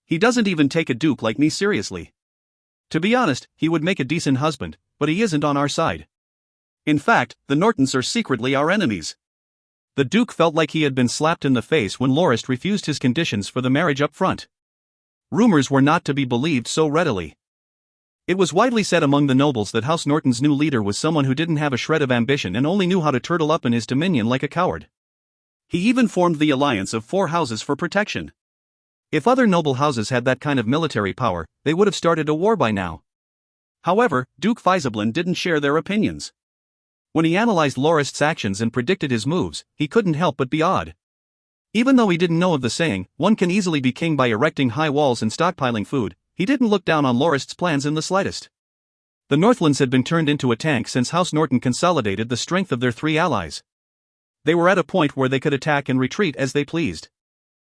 He doesn't even take a duke like me seriously. To be honest, he would make a decent husband, but he isn't on our side. In fact, the Nortons are secretly our enemies. The Duke felt like he had been slapped in the face when Lorist refused his conditions for the marriage up front. Rumors were not to be believed so readily. It was widely said among the nobles that House Norton's new leader was someone who didn't have a shred of ambition and only knew how to turtle up in his dominion like a coward. He even formed the alliance of 4 houses for protection. If other noble houses had that kind of military power, they would have started a war by now. However, Duke Fizablin didn't share their opinions. When he analyzed Lorist's actions and predicted his moves, he couldn't help but be awed. Even though he didn't know of the saying, one can easily be king by erecting high walls and stockpiling food, he didn't look down on Lorist's plans in the slightest. The Northlands had been turned into a tank since House Norton consolidated the strength of their 3 allies. They were at a point where they could attack and retreat as they pleased.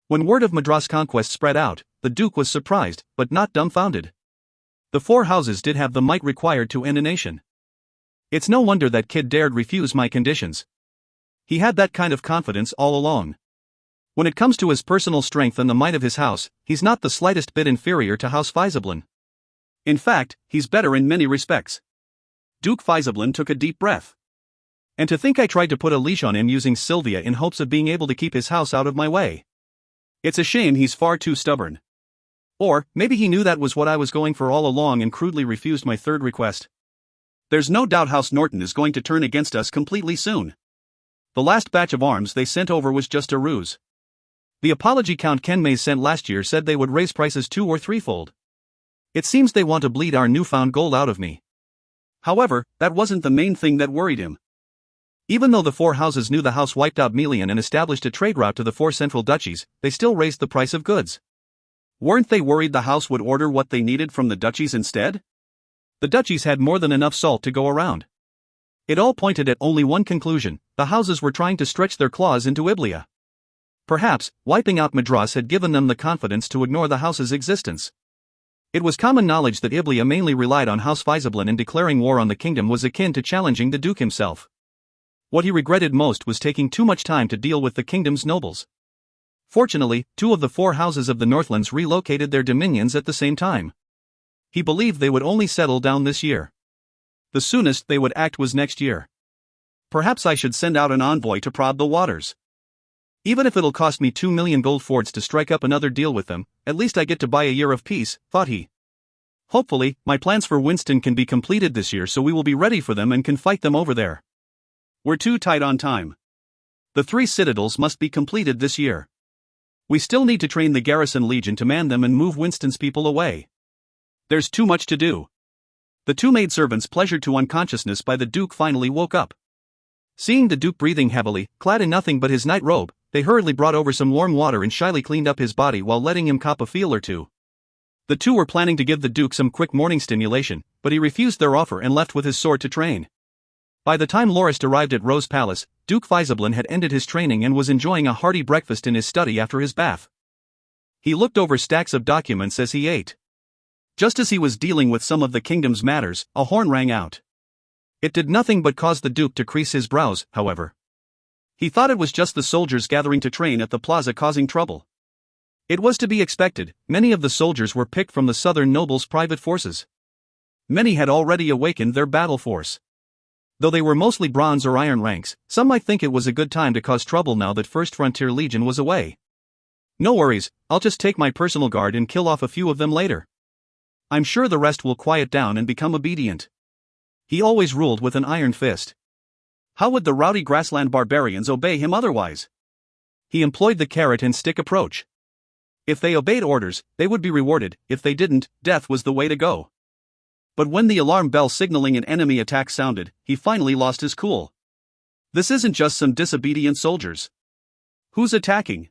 When word of Madras conquest spread out, the Duke was surprised, but not dumbfounded. The 4 houses did have the might required to end a nation. It's no wonder that kid dared refuse my conditions. He had that kind of confidence all along. When it comes to his personal strength and the might of his house, he's not the slightest bit inferior to House Fizablin. In fact, he's better in many respects. Duke Fizablin took a deep breath. And to think I tried to put a leash on him using Sylvia in hopes of being able to keep his house out of my way. It's a shame he's far too stubborn. Or, maybe he knew that was what I was going for all along and crudely refused my 3rd request. There's no doubt House Norton is going to turn against us completely soon. The last batch of arms they sent over was just a ruse. The apology Count Kenmay sent last year said they would raise prices 2- or 3-fold. It seems they want to bleed our newfound gold out of me. However, that wasn't the main thing that worried him. Even though the 4 houses knew the house wiped out Melian and established a trade route to the 4 central duchies, they still raised the price of goods. Weren't they worried the house would order what they needed from the duchies instead? The duchies had more than enough salt to go around. It all pointed at only one conclusion: the houses were trying to stretch their claws into Iblia. Perhaps, wiping out Madras had given them the confidence to ignore the house's existence. It was common knowledge that Iblia mainly relied on House Fizablin, and declaring war on the kingdom was akin to challenging the Duke himself. What he regretted most was taking too much time to deal with the kingdom's nobles. Fortunately, 2 of the 4 houses of the Northlands relocated their dominions at the same time. He believed they would only settle down this year. The soonest they would act was next year. Perhaps I should send out an envoy to prod the waters. Even if it'll cost me 2 million gold fords to strike up another deal with them, at least I get to buy a year of peace, thought he. Hopefully, my plans for Winston can be completed this year so we will be ready for them and can fight them over there. We're too tight on time. The 3 citadels must be completed this year. We still need to train the garrison legion to man them and move Winston's people away. There's too much to do. The 2 maidservants, pleasured to unconsciousness by the Duke, finally woke up. Seeing the Duke breathing heavily, clad in nothing but his night robe, they hurriedly brought over some warm water and shyly cleaned up his body while letting him cop a feel or 2. The 2 were planning to give the Duke some quick morning stimulation, but he refused their offer and left with his sword to train. By the time Lorist arrived at Rose Palace, Duke Fizablin had ended his training and was enjoying a hearty breakfast in his study after his bath. He looked over stacks of documents as he ate. Just as he was dealing with some of the kingdom's matters, a horn rang out. It did nothing but cause the Duke to crease his brows, however. He thought it was just the soldiers gathering to train at the plaza causing trouble. It was to be expected. Many of the soldiers were picked from the southern nobles' private forces. Many had already awakened their battle force. Though they were mostly bronze or iron ranks, some might think it was a good time to cause trouble now that 1st Frontier Legion was away. No worries, I'll just take my personal guard and kill off a few of them later. I'm sure the rest will quiet down and become obedient. He always ruled with an iron fist. How would the rowdy grassland barbarians obey him otherwise? He employed the carrot and stick approach. If they obeyed orders, they would be rewarded; if they didn't, death was the way to go. But when the alarm bell signaling an enemy attack sounded, he finally lost his cool. This isn't just some disobedient soldiers. Who's attacking?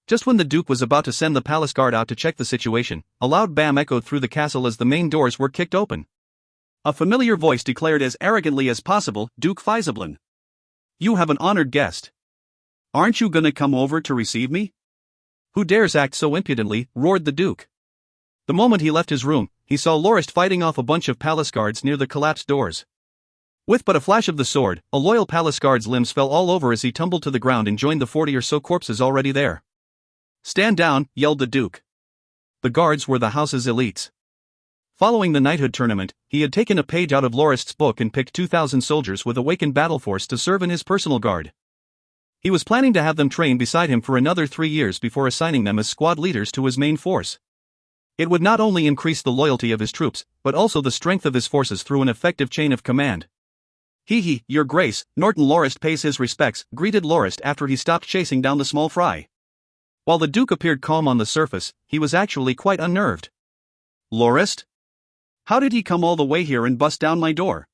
Just when the Duke was about to send the palace guard out to check the situation, a loud bam echoed through the castle as the main doors were kicked open. A familiar voice declared as arrogantly as possible, "Duke Faizablin. You have an honored guest. Aren't you gonna come over to receive me?" "Who dares act so impudently?" roared the Duke. The moment he left his room, he saw Lorist fighting off a bunch of palace guards near the collapsed doors. With but a flash of the sword, a loyal palace guard's limbs fell all over as he tumbled to the ground and joined the 40 or so corpses already there. "Stand down," yelled the Duke. The guards were the house's elites. Following the knighthood tournament, he had taken a page out of Lorist's book and picked 2,000 soldiers with awakened battle force to serve in his personal guard. He was planning to have them train beside him for another 3 years before assigning them as squad leaders to his main force. It would not only increase the loyalty of his troops, but also the strength of his forces through an effective chain of command. Your Grace, Norton Lorist pays his respects," greeted Lorist after he stopped chasing down the small fry. While the Duke appeared calm on the surface, he was actually quite unnerved. "Lorist? How did he come all the way here and bust down my door?"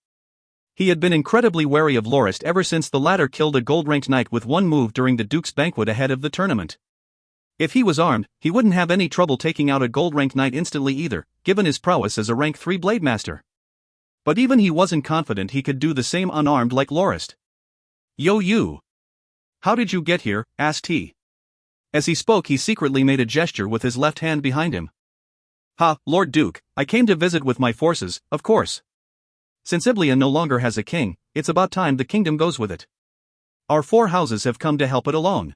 He had been incredibly wary of Lorist ever since the latter killed a gold-ranked knight with one move during the Duke's banquet ahead of the tournament. If he was armed, he wouldn't have any trouble taking out a gold-ranked knight instantly either, given his prowess as a rank 3 blade master. But even he wasn't confident he could do the same unarmed like Lorist. "Yo you! How did you get here?" asked he. As he spoke, he secretly made a gesture with his left hand behind him. "Ha, Lord Duke, I came to visit with my forces, of course. Since Iblia no longer has a king, it's about time the kingdom goes with it. Our 4 houses have come to help it along.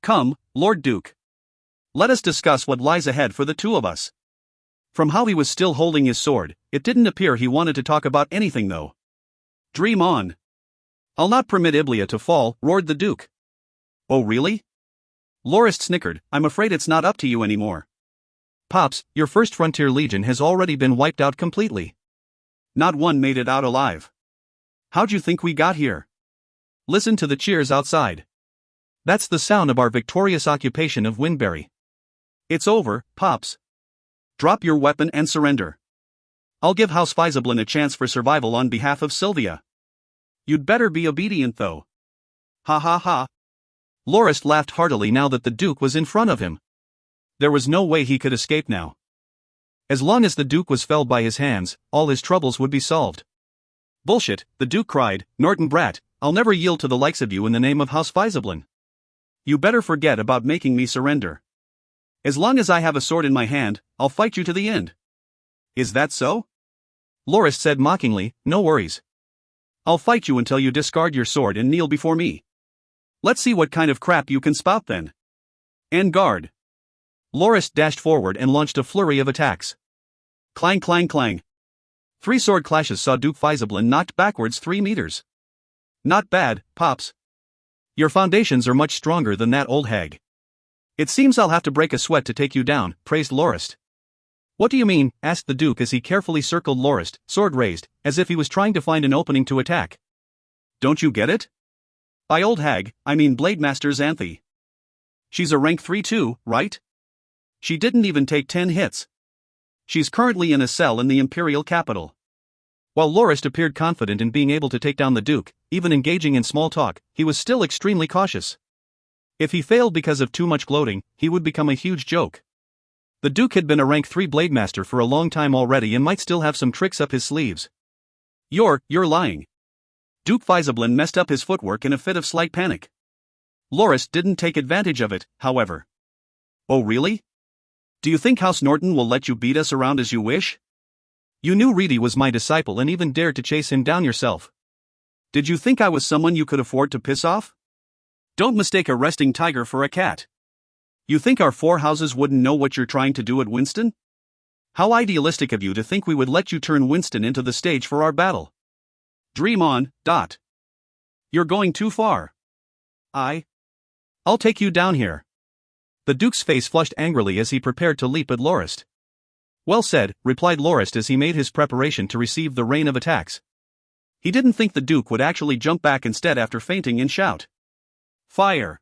Come, Lord Duke. Let us discuss what lies ahead for the 2 of us." From how he was still holding his sword, it didn't appear he wanted to talk about anything though. "Dream on. I'll not permit Iblia to fall," roared the Duke. "Oh really?" Lorist snickered. "I'm afraid it's not up to you anymore. Pops, your first frontier legion has already been wiped out completely. Not one made it out alive. How'd you think we got here? Listen to the cheers outside. That's the sound of our victorious occupation of Windbury. It's over, Pops. Drop your weapon and surrender. I'll give House Faizablin a chance for survival on behalf of Sylvia. You'd better be obedient though." "Ha ha ha." Lorist laughed heartily now that the Duke was in front of him. There was no way he could escape now. As long as the Duke was felled by his hands, all his troubles would be solved. "Bullshit," the Duke cried. "Norton brat, I'll never yield to the likes of you in the name of House Faizablin. You better forget about making me surrender. As long as I have a sword in my hand, I'll fight you to the end." "Is that so?" Lorist said mockingly. "No worries. I'll fight you until you discard your sword and kneel before me. Let's see what kind of crap you can spout then. En garde." Lorist dashed forward and launched a flurry of attacks. Clang clang clang. 3 sword clashes saw Duke Faizablin knocked backwards 3 meters. "Not bad, Pops. Your foundations are much stronger than that old hag." "It seems I'll have to break a sweat to take you down," praised Lorist. "What do you mean?" asked the Duke as he carefully circled Lorist, sword raised, as if he was trying to find an opening to attack. "Don't you get it? By old hag, I mean Blademaster Xanthi. She's a rank 3 too, right? She didn't even take 10 hits. She's currently in a cell in the Imperial capital." While Lorist appeared confident in being able to take down the Duke, even engaging in small talk, he was still extremely cautious. If he failed because of too much gloating, he would become a huge joke. The Duke had been a rank 3 blade master for a long time already and might still have some tricks up his sleeves. You're lying." Duke Faizablin messed up his footwork in a fit of slight panic. Lorist didn't take advantage of it, however. "Oh really? Do you think House Norton will let you beat us around as you wish? You knew Reedy was my disciple and even dared to chase him down yourself. Did you think I was someone you could afford to piss off? Don't mistake a resting tiger for a cat. You think our 4 houses wouldn't know what you're trying to do at Winston? How idealistic of you to think we would let you turn Winston into the stage for our battle. Dream on, Dot. You're going too far. I'll take you down here." The Duke's face flushed angrily as he prepared to leap at Lorist. "Well said," replied Lorist as he made his preparation to receive the rain of attacks. He didn't think the Duke would actually jump back instead after fainting and shout, "Fire!"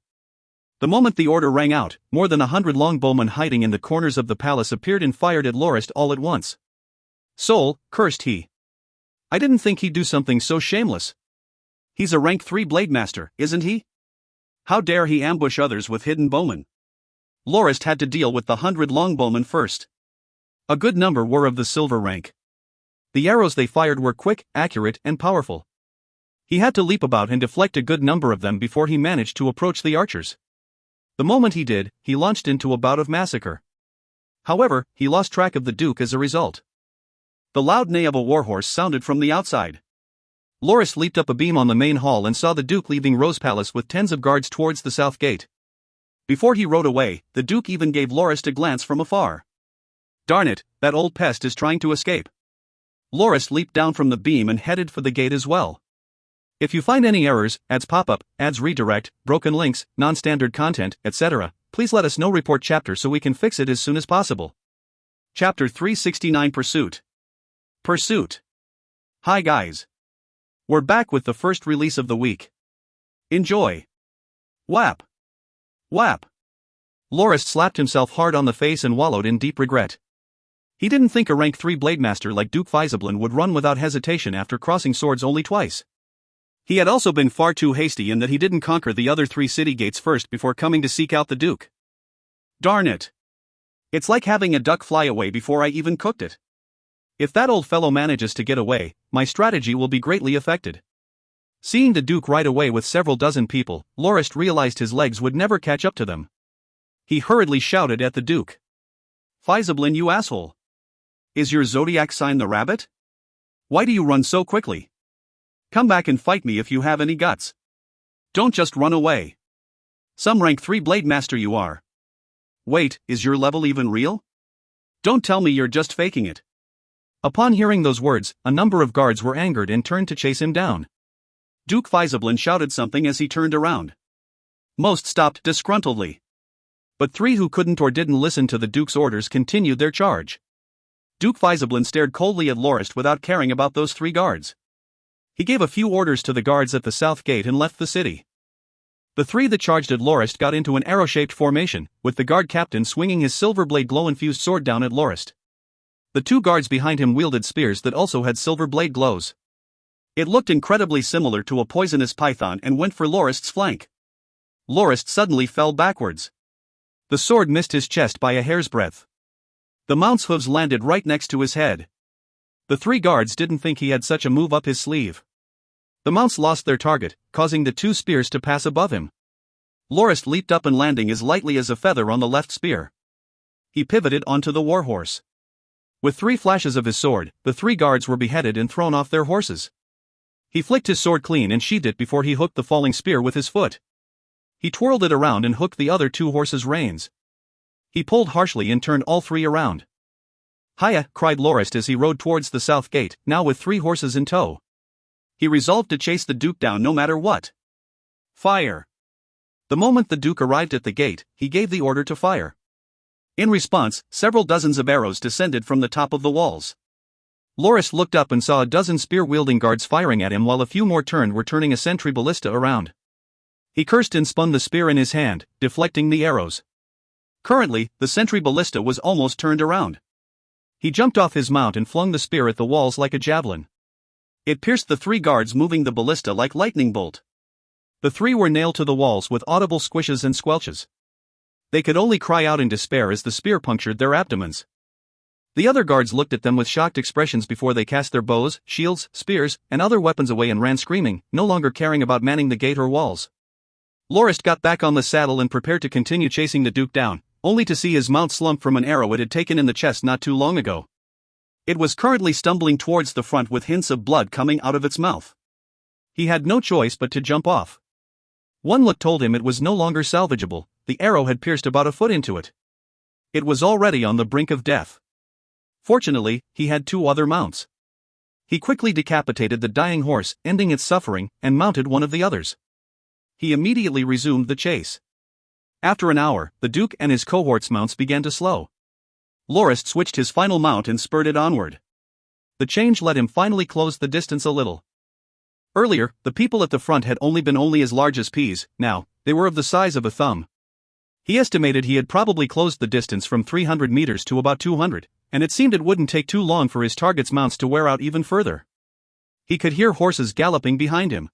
The moment the order rang out, more than 100 longbowmen hiding in the corners of the palace appeared and fired at Lorist all at once. "Soul," cursed he. "I didn't think he'd do something so shameless. He's a rank 3 blade master, isn't he? How dare he ambush others with hidden bowmen? Lorist had to deal with the 100 longbowmen first. A good number were of the silver rank. The arrows they fired were quick, accurate, and powerful. He had to leap about and deflect a good number of them before he managed to approach the archers. The moment he did, he launched into a bout of massacre. However, he lost track of the Duke as a result. The loud neigh of a warhorse sounded from the outside. Lorist leaped up a beam on the main hall and saw the Duke leaving Rose Palace with tens of guards towards the south gate. Before he rode away, the Duke even gave Lorist a glance from afar. "Darn it, that old pest is trying to escape." Lorist leaped down from the beam and headed for the gate as well. If you find any errors, ads pop-up, ads redirect, broken links, non-standard content, etc., please let us know. Report chapter so we can fix it as soon as possible. Chapter 369 Pursuit. Pursuit. Hi guys. We're back with the first release of the week. Enjoy. Whap. Whap. Lorist slapped himself hard on the face and wallowed in deep regret. He didn't think a rank 3 blademaster like Duke Faisablin would run without hesitation after crossing swords only twice. He had also been far too hasty in that he didn't conquer the other 3 city gates first before coming to seek out the Duke. Darn it. It's like having a duck fly away before I even cooked it. If that old fellow manages to get away, my strategy will be greatly affected. Seeing the Duke ride away with several dozen people, Lorist realized his legs would never catch up to them. He hurriedly shouted at the Duke. "Faisablin, you asshole! Is your zodiac sign the rabbit? Why do you run so quickly? Come back and fight me if you have any guts. Don't just run away. Some rank 3 blade master you are. Wait, is your level even real? Don't tell me you're just faking it." Upon hearing those words, a number of guards were angered and turned to chase him down. Duke Faisablin shouted something as he turned around. Most stopped disgruntledly. But 3 who couldn't or didn't listen to the Duke's orders continued their charge. Duke Faisablin stared coldly at Lorist without caring about those 3 guards. He gave a few orders to the guards at the south gate and left the city. The 3 that charged at Lorist got into an arrow-shaped formation, with the guard captain swinging his silver blade glow-infused sword down at Lorist. The 2 guards behind him wielded spears that also had silver blade glows. It looked incredibly similar to a poisonous python and went for Lorist's flank. Lorist suddenly fell backwards. The sword missed his chest by a hair's breadth. The mount's hooves landed right next to his head. The 3 guards didn't think he had such a move up his sleeve. The mounts lost their target, causing the 2 spears to pass above him. Lorist leaped up and landing as lightly as a feather on the left spear. He pivoted onto the warhorse. With 3 flashes of his sword, the 3 guards were beheaded and thrown off their horses. He flicked his sword clean and sheathed it before he hooked the falling spear with his foot. He twirled it around and hooked the other 2 horses' reins. He pulled harshly and turned all 3 around. "Hiya!" cried Lorist as he rode towards the south gate, now with 3 horses in tow. He resolved to chase the Duke down no matter what. Fire! The moment the Duke arrived at the gate, he gave the order to fire. In response, several dozens of arrows descended from the top of the walls. Lorist looked up and saw a dozen spear-wielding guards firing at him while a few more were turning a sentry ballista around. He cursed and spun the spear in his hand, deflecting the arrows. Currently, the sentry ballista was almost turned around. He jumped off his mount and flung the spear at the walls like a javelin. It pierced the 3 guards, moving the ballista like lightning bolt. The 3 were nailed to the walls with audible squishes and squelches. They could only cry out in despair as the spear punctured their abdomens. The other guards looked at them with shocked expressions before they cast their bows, shields, spears, and other weapons away and ran screaming, no longer caring about manning the gate or walls. Lorist got back on the saddle and prepared to continue chasing the Duke down, only to see his mount slump from an arrow it had taken in the chest not too long ago. It was currently stumbling towards the front with hints of blood coming out of its mouth. He had no choice but to jump off. One look told him it was no longer salvageable. The arrow had pierced about a foot into it. It was already on the brink of death. Fortunately, he had 2 other mounts. He quickly decapitated the dying horse, ending its suffering, and mounted one of the others. He immediately resumed the chase. After an hour, the Duke and his cohort's mounts began to slow. Lorist switched his final mount and spurred it onward. The change let him finally close the distance a little. Earlier, the people at the front had only been as large as peas. Now, they were of the size of a thumb. He estimated he had probably closed the distance from 300 meters to about 200, and it seemed it wouldn't take too long for his target's mounts to wear out even further. He could hear horses galloping behind him.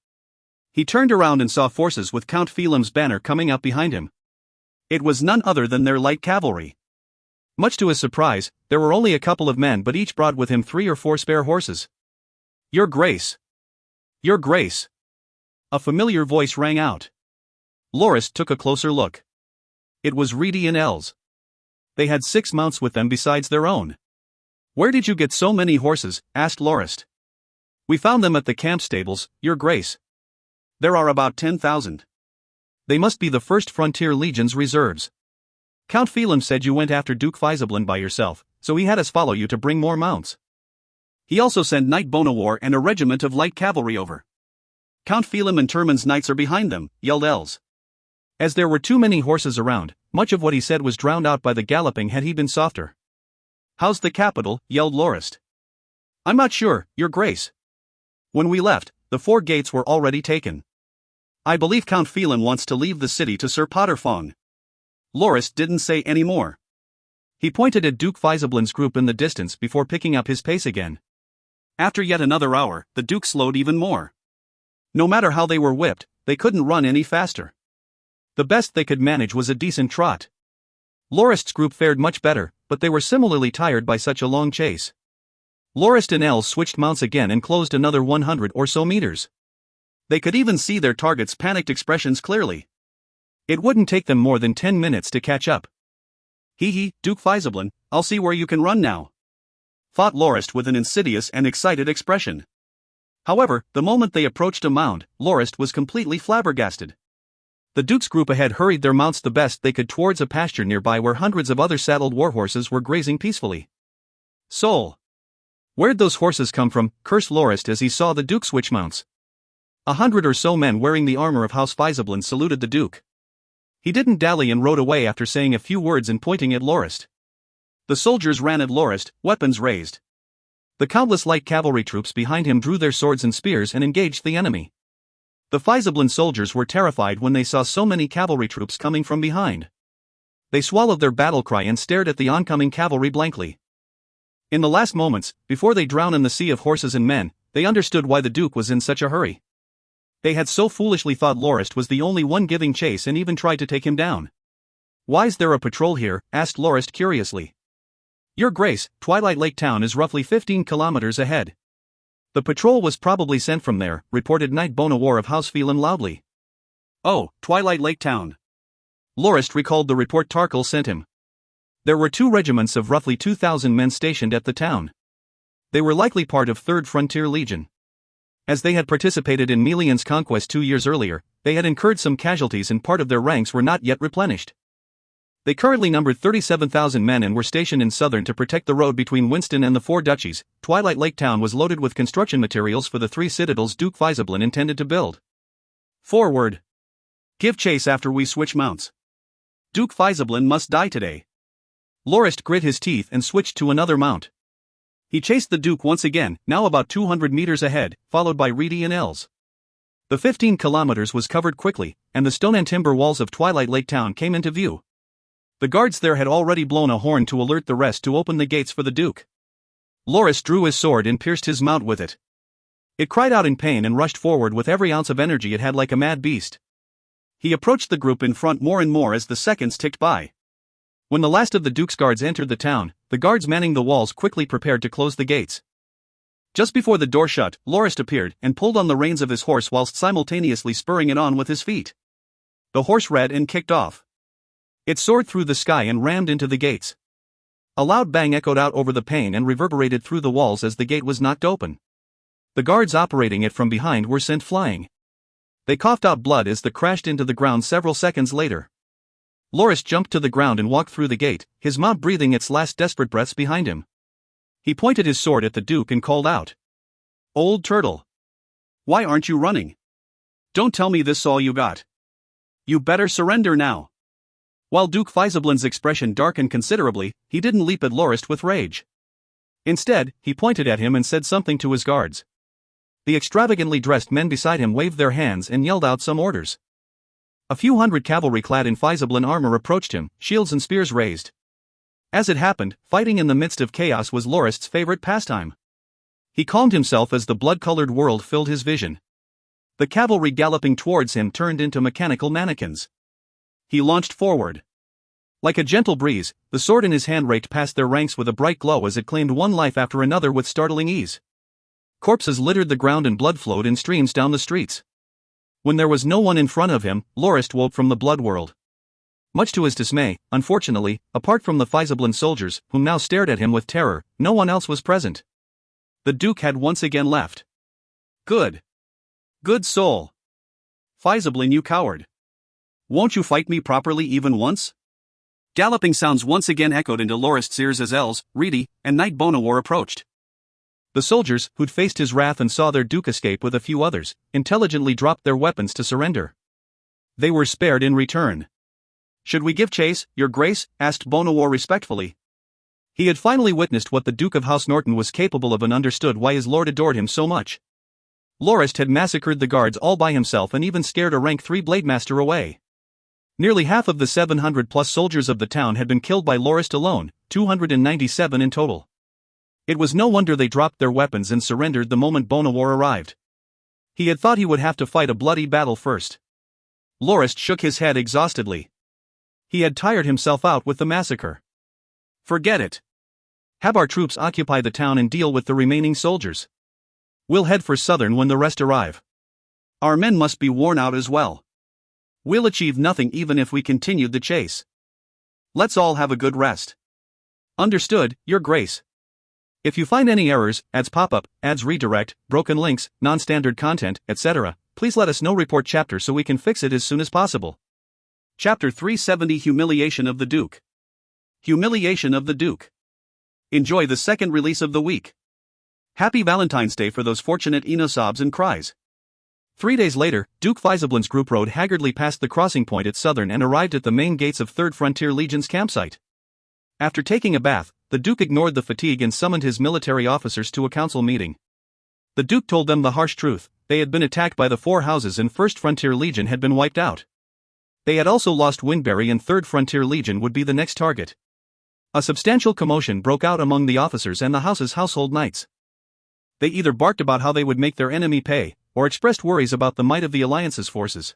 He turned around and saw forces with Count Phelim's banner coming up behind him. It was none other than their light cavalry. Much to his surprise, there were only a couple of men, but each brought with him 3 or 4 spare horses. "Your Grace! Your Grace!" A familiar voice rang out. Lorist took a closer look. It was Reedy and Els. They had 6 mounts with them besides their own. "Where did you get so many horses?" asked Lorist. "We found them at the camp stables, Your Grace. There are about 10,000. They must be the 1st Frontier Legion's reserves. Count Phelim said you went after Duke Faisablin by yourself, so he had us follow you to bring more mounts. He also sent Knight Bonawar and a regiment of light cavalry over. Count Phelim and Turman's knights are behind them," yelled Els. As there were too many horses around, much of what he said was drowned out by the galloping had he been softer. "How's the capital?" yelled Lorist. "I'm not sure, Your Grace. When we left, the 4 gates were already taken. I believe Count Phelim wants to leave the city to Sir Potterfong." Lorist didn't say any more. He pointed at Duke Faisablin's group in the distance before picking up his pace again. After yet another hour, the Duke slowed even more. No matter how they were whipped, they couldn't run any faster. The best they could manage was a decent trot. Lorist's group fared much better, but they were similarly tired by such a long chase. Lorist and Els switched mounts again and closed another 100 or so meters. They could even see their target's panicked expressions clearly. It wouldn't take them more than 10 minutes to catch up. "Hee, Duke Faisablin, I'll see where you can run now," thought Lorist with an insidious and excited expression. However, the moment they approached a mound, Lorist was completely flabbergasted. The Duke's group ahead hurried their mounts the best they could towards a pasture nearby where hundreds of other saddled warhorses were grazing peacefully. "Soul! Where'd those horses come from?" cursed Lorist as he saw the Duke switch mounts. 100 or so men wearing the armor of House Faisablin saluted the Duke. He didn't dally and rode away after saying a few words and pointing at Lorist. The soldiers ran at Lorist, weapons raised. The countless light cavalry troops behind him drew their swords and spears and engaged the enemy. The Faisablin soldiers were terrified when they saw so many cavalry troops coming from behind. They swallowed their battle cry and stared at the oncoming cavalry blankly. In the last moments, before they drowned in the sea of horses and men, they understood why the Duke was in such a hurry. They had so foolishly thought Lorist was the only one giving chase and even tried to take him down. "Why's there a patrol here?" asked Lorist curiously. "Your Grace, Twilight Lake Town is roughly 15 kilometers ahead. The patrol was probably sent from there," reported Knight Bonawar of House Phelim loudly. "Oh, Twilight Lake Town." Lorist recalled the report Tarkle sent him. There were 2 regiments of roughly 2,000 men stationed at the town. They were likely part of 3rd Frontier Legion. As they had participated in Melian's conquest 2 years earlier, they had incurred some casualties and part of their ranks were not yet replenished. They currently numbered 37,000 men and were stationed in Southern to protect the road between Winston and the 4 duchies. Twilight Lake Town was loaded with construction materials for the 3 citadels Duke Faisablin intended to build. "Forward! Give chase after we switch mounts. Duke Faisablin must die today." Lorist grit his teeth and switched to another mount. He chased the Duke once again, now about 200 meters ahead, followed by Reedy and Els. The 15 kilometers was covered quickly, and the stone and timber walls of Twilight Lake Town came into view. The guards there had already blown a horn to alert the rest to open the gates for the Duke. Lorist drew his sword and pierced his mount with it. It cried out in pain and rushed forward with every ounce of energy it had like a mad beast. He approached the group in front more and more as the seconds ticked by. When the last of the Duke's guards entered the town, the guards manning the walls quickly prepared to close the gates. Just before the door shut, Lorist appeared and pulled on the reins of his horse whilst simultaneously spurring it on with his feet. The horse reared and kicked off. It soared through the sky and rammed into the gates. A loud bang echoed out over the pane and reverberated through the walls as the gate was knocked open. The guards operating it from behind were sent flying. They coughed out blood as the crashed into the ground several seconds later. Lorist jumped to the ground and walked through the gate, his mount breathing its last desperate breaths behind him. He pointed his sword at the Duke and called out, "Old turtle! Why aren't you running? Don't tell me this is all you got. You better surrender now." While Duke Faisablin's expression darkened considerably, he didn't leap at Lorist with rage. Instead, he pointed at him and said something to his guards. The extravagantly dressed men beside him waved their hands and yelled out some orders. A few hundred cavalry clad in Faisablin armor approached him, shields and spears raised. As it happened, fighting in the midst of chaos was Lorist's favorite pastime. He calmed himself as the blood-colored world filled his vision. The cavalry galloping towards him turned into mechanical mannequins. He launched forward. Like a gentle breeze, the sword in his hand raked past their ranks with a bright glow as it claimed one life after another with startling ease. Corpses littered the ground and blood flowed in streams down the streets. When there was no one in front of him, Lorist woke from the blood world. Much to his dismay, unfortunately, apart from the Faisablin soldiers, whom now stared at him with terror, no one else was present. The Duke had once again left. Good. Good soul. Faisablin, you coward. Won't you fight me properly even once? Galloping sounds once again echoed into Lorist's ears as Els, Reedy, and Knight Bonawar approached. The soldiers, who'd faced his wrath and saw their Duke escape with a few others, intelligently dropped their weapons to surrender. They were spared in return. Should we give chase, Your Grace? Asked Bonawar respectfully. He had finally witnessed what the Duke of House Norton was capable of and understood why his lord adored him so much. Lorist had massacred the guards all by himself and even scared a rank 3 Blademaster away. Nearly half of the 700-plus soldiers of the town had been killed by Lorist alone, 297 in total. It was no wonder they dropped their weapons and surrendered the moment Bonawar arrived. He had thought he would have to fight a bloody battle first. Lorist shook his head exhaustedly. He had tired himself out with the massacre. Forget it. Have our troops occupy the town and deal with the remaining soldiers. We'll head for Southern when the rest arrive. Our men must be worn out as well. We'll achieve nothing even if we continued the chase. Let's all have a good rest. Understood, Your Grace. If you find any errors, ads pop up, ads redirect, broken links, non-standard content, etc., please let us know. Report chapter so we can fix it as soon as possible. Chapter 370 Humiliation of the Duke. Humiliation of the Duke. Enjoy the second release of the week. Happy Valentine's Day for those fortunate Enosobs and cries. 3 days later, Duke Faisablin's group rode haggardly past the crossing point at Southern and arrived at the main gates of 3rd Frontier Legion's campsite. After taking a bath, the Duke ignored the fatigue and summoned his military officers to a council meeting. The Duke told them the harsh truth: they had been attacked by the 4 houses and 1st Frontier Legion had been wiped out. They had also lost Winbury and 3rd Frontier Legion would be the next target. A substantial commotion broke out among the officers and the house's household knights. They either barked about how they would make their enemy pay, or expressed worries about the might of the Alliance's forces.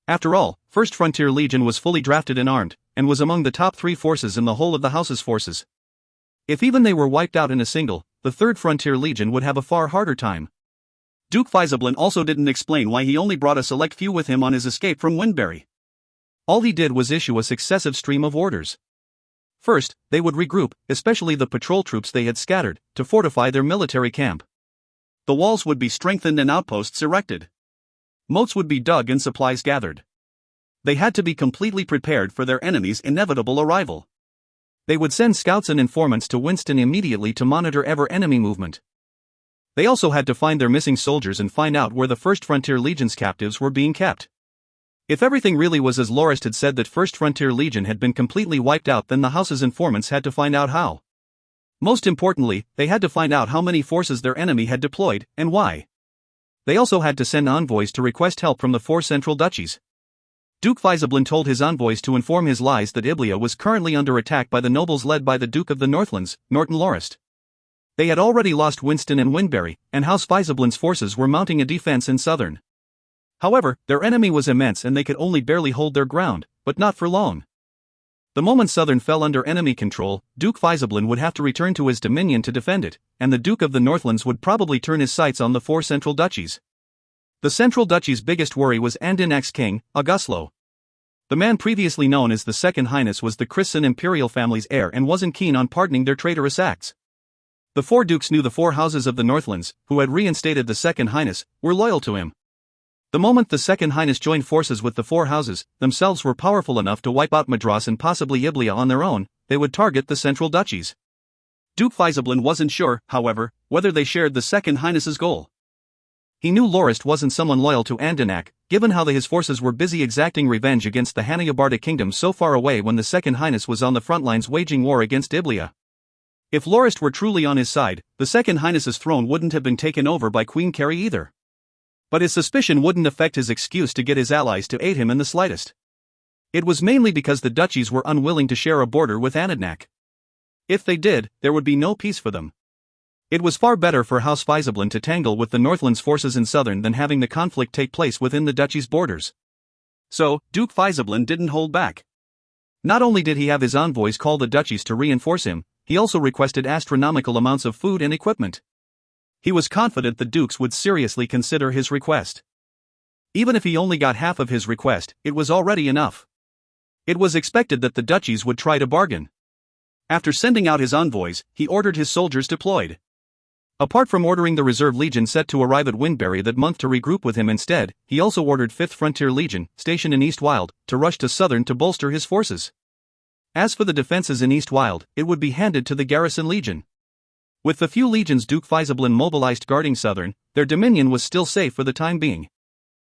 After all, 1st Frontier Legion was fully drafted and armed, and was among the top 3 forces in the whole of the House's forces. If even they were wiped out in a single, the 3rd Frontier Legion would have a far harder time. Duke Faisablin also didn't explain why he only brought a select few with him on his escape from Winbury. All he did was issue a successive stream of orders. First, they would regroup, especially the patrol troops they had scattered, to fortify their military camp. The walls would be strengthened and outposts erected. Moats would be dug and supplies gathered. They had to be completely prepared for their enemy's inevitable arrival. They would send scouts and informants to Winston immediately to monitor ever enemy movement. They also had to find their missing soldiers and find out where the 1st Frontier Legion's captives were being kept. If everything really was as Lorist had said, that 1st Frontier Legion had been completely wiped out, then the House's informants had to find out how. Most importantly, they had to find out how many forces their enemy had deployed, and why. They also had to send envoys to request help from the 4 central duchies. Duke Faisablin told his envoys to inform his lies that Iblia was currently under attack by the nobles led by the Duke of the Northlands, Norton Lorist. They had already lost Winston and Winbury, and House Faisablin's forces were mounting a defense in Southern. However, their enemy was immense and they could only barely hold their ground, but not for long. The moment Southern fell under enemy control, Duke Faisablin would have to return to his dominion to defend it, and the Duke of the Northlands would probably turn his sights on the 4 central duchies. The central duchy's biggest worry was Andinak's king, Auguslo. The man previously known as the Second Highness was the Christian imperial family's heir and wasn't keen on pardoning their traitorous acts. The 4 dukes knew the 4 houses of the Northlands, who had reinstated the Second Highness, were loyal to him. The moment the Second Highness joined forces with the 4 houses, themselves were powerful enough to wipe out Madras and possibly Iblia on their own, they would target the central duchies. Duke Faisablin wasn't sure, however, whether they shared the Second Highness's goal. He knew Lorist wasn't someone loyal to Andinak, given how his forces were busy exacting revenge against the Hanayabarda kingdom so far away when the Second Highness was on the front lines waging war against Iblia. If Lorist were truly on his side, the Second Highness's throne wouldn't have been taken over by Queen Carrie either. But his suspicion wouldn't affect his excuse to get his allies to aid him in the slightest. It was mainly because the duchies were unwilling to share a border with Andinak. If they did, there would be no peace for them. It was far better for House Faisablin to tangle with the Northlands forces in Southern than having the conflict take place within the duchy's borders. So, Duke Faisablin didn't hold back. Not only did he have his envoys call the duchies to reinforce him, he also requested astronomical amounts of food and equipment. He was confident the dukes would seriously consider his request. Even if he only got half of his request, it was already enough. It was expected that the duchies would try to bargain. After sending out his envoys, he ordered his soldiers deployed. Apart from ordering the Reserve Legion set to arrive at Windbury that month to regroup with him instead, he also ordered 5th Frontier Legion, stationed in East Wild, to rush to Southern to bolster his forces. As for the defenses in East Wild, it would be handed to the Garrison Legion. With the few legions Duke Faisablin mobilized guarding Southern, their dominion was still safe for the time being.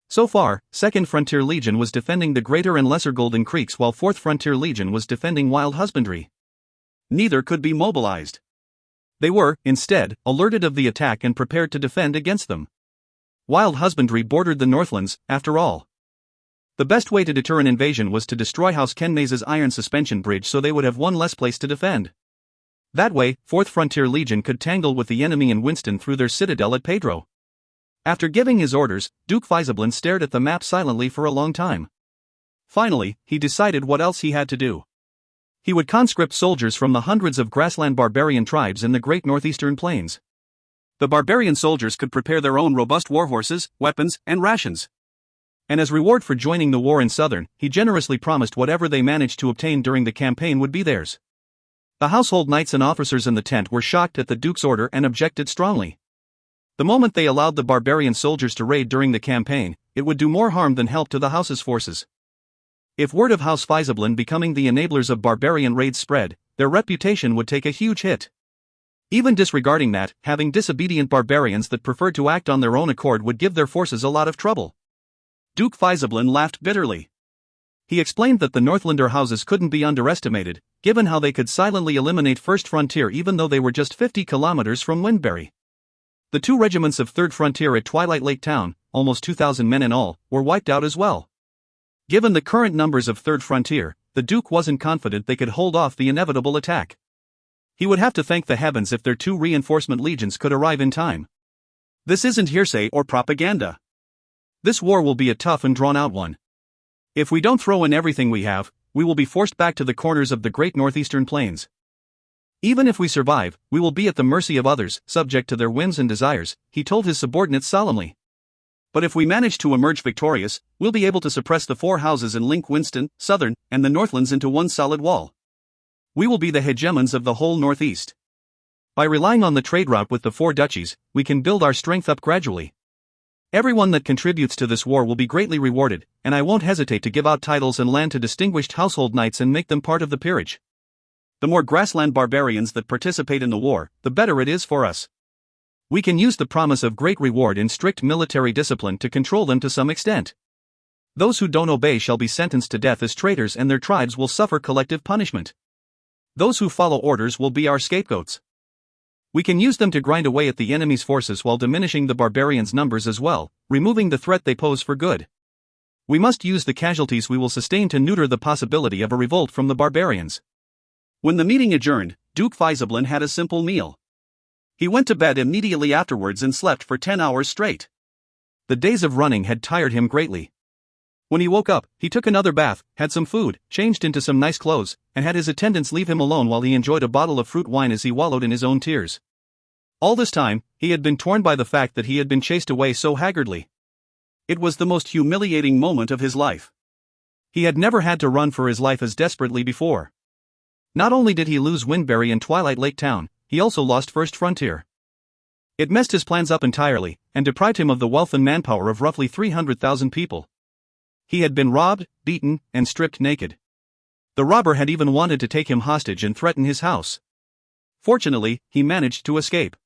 So far, 2nd Frontier Legion was defending the Greater and Lesser Golden Creeks while 4th Frontier Legion was defending Wild Husbandry. Neither could be mobilized. They were, instead, alerted of the attack and prepared to defend against them. Wild Husbandry bordered the Northlands, after all. The best way to deter an invasion was to destroy House Kenmaze's iron suspension bridge so they would have one less place to defend. That way, 4th Frontier Legion could tangle with the enemy in Winston through their citadel at Pedro. After giving his orders, Duke Faisablin stared at the map silently for a long time. Finally, he decided what else he had to do. He would conscript soldiers from the hundreds of grassland barbarian tribes in the great northeastern plains. The barbarian soldiers could prepare their own robust warhorses, weapons, and rations. And as reward for joining the war in Southern, he generously promised whatever they managed to obtain during the campaign would be theirs. The household knights and officers in the tent were shocked at the Duke's order and objected strongly. The moment they allowed the barbarian soldiers to raid during the campaign, it would do more harm than help to the house's forces. If word of House Faisablin becoming the enablers of barbarian raids spread, their reputation would take a huge hit. Even disregarding that, having disobedient barbarians that preferred to act on their own accord would give their forces a lot of trouble. Duke Faisablin laughed bitterly. He explained that the Northlander houses couldn't be underestimated, given how they could silently eliminate 1st Frontier even though they were just 50 kilometers from Windbury. The 2 regiments of 3rd Frontier at Twilight Lake Town, almost 2,000 men in all, were wiped out as well. Given the current numbers of 3rd Frontier, the Duke wasn't confident they could hold off the inevitable attack. He would have to thank the heavens if their 2 reinforcement legions could arrive in time. This isn't hearsay or propaganda. This war will be a tough and drawn-out one. If we don't throw in everything we have, we will be forced back to the corners of the great northeastern plains. Even if we survive, we will be at the mercy of others, subject to their whims and desires, he told his subordinates solemnly. But if we manage to emerge victorious, we'll be able to suppress the 4 houses and link Winston, Southern, and the Northlands into one solid wall. We will be the hegemons of the whole Northeast. By relying on the trade route with the 4 duchies, we can build our strength up gradually. Everyone that contributes to this war will be greatly rewarded, and I won't hesitate to give out titles and land to distinguished household knights and make them part of the peerage. The more grassland barbarians that participate in the war, the better it is for us. We can use the promise of great reward in strict military discipline to control them to some extent. Those who don't obey shall be sentenced to death as traitors and their tribes will suffer collective punishment. Those who follow orders will be our scapegoats. We can use them to grind away at the enemy's forces while diminishing the barbarians' numbers as well, removing the threat they pose for good. We must use the casualties we will sustain to neuter the possibility of a revolt from the barbarians. When the meeting adjourned, Duke Faisablin had a simple meal. He went to bed immediately afterwards and slept for 10 hours straight. The days of running had tired him greatly. When he woke up, he took another bath, had some food, changed into some nice clothes, and had his attendants leave him alone while he enjoyed a bottle of fruit wine as he wallowed in his own tears. All this time, he had been torn by the fact that he had been chased away so haggardly. It was the most humiliating moment of his life. He had never had to run for his life as desperately before. Not only did he lose Windbury and Twilight Lake Town, he also lost 1st Frontier. It messed his plans up entirely, and deprived him of the wealth and manpower of roughly 300,000 people. He had been robbed, beaten, and stripped naked. The robber had even wanted to take him hostage and threaten his house. Fortunately, he managed to escape.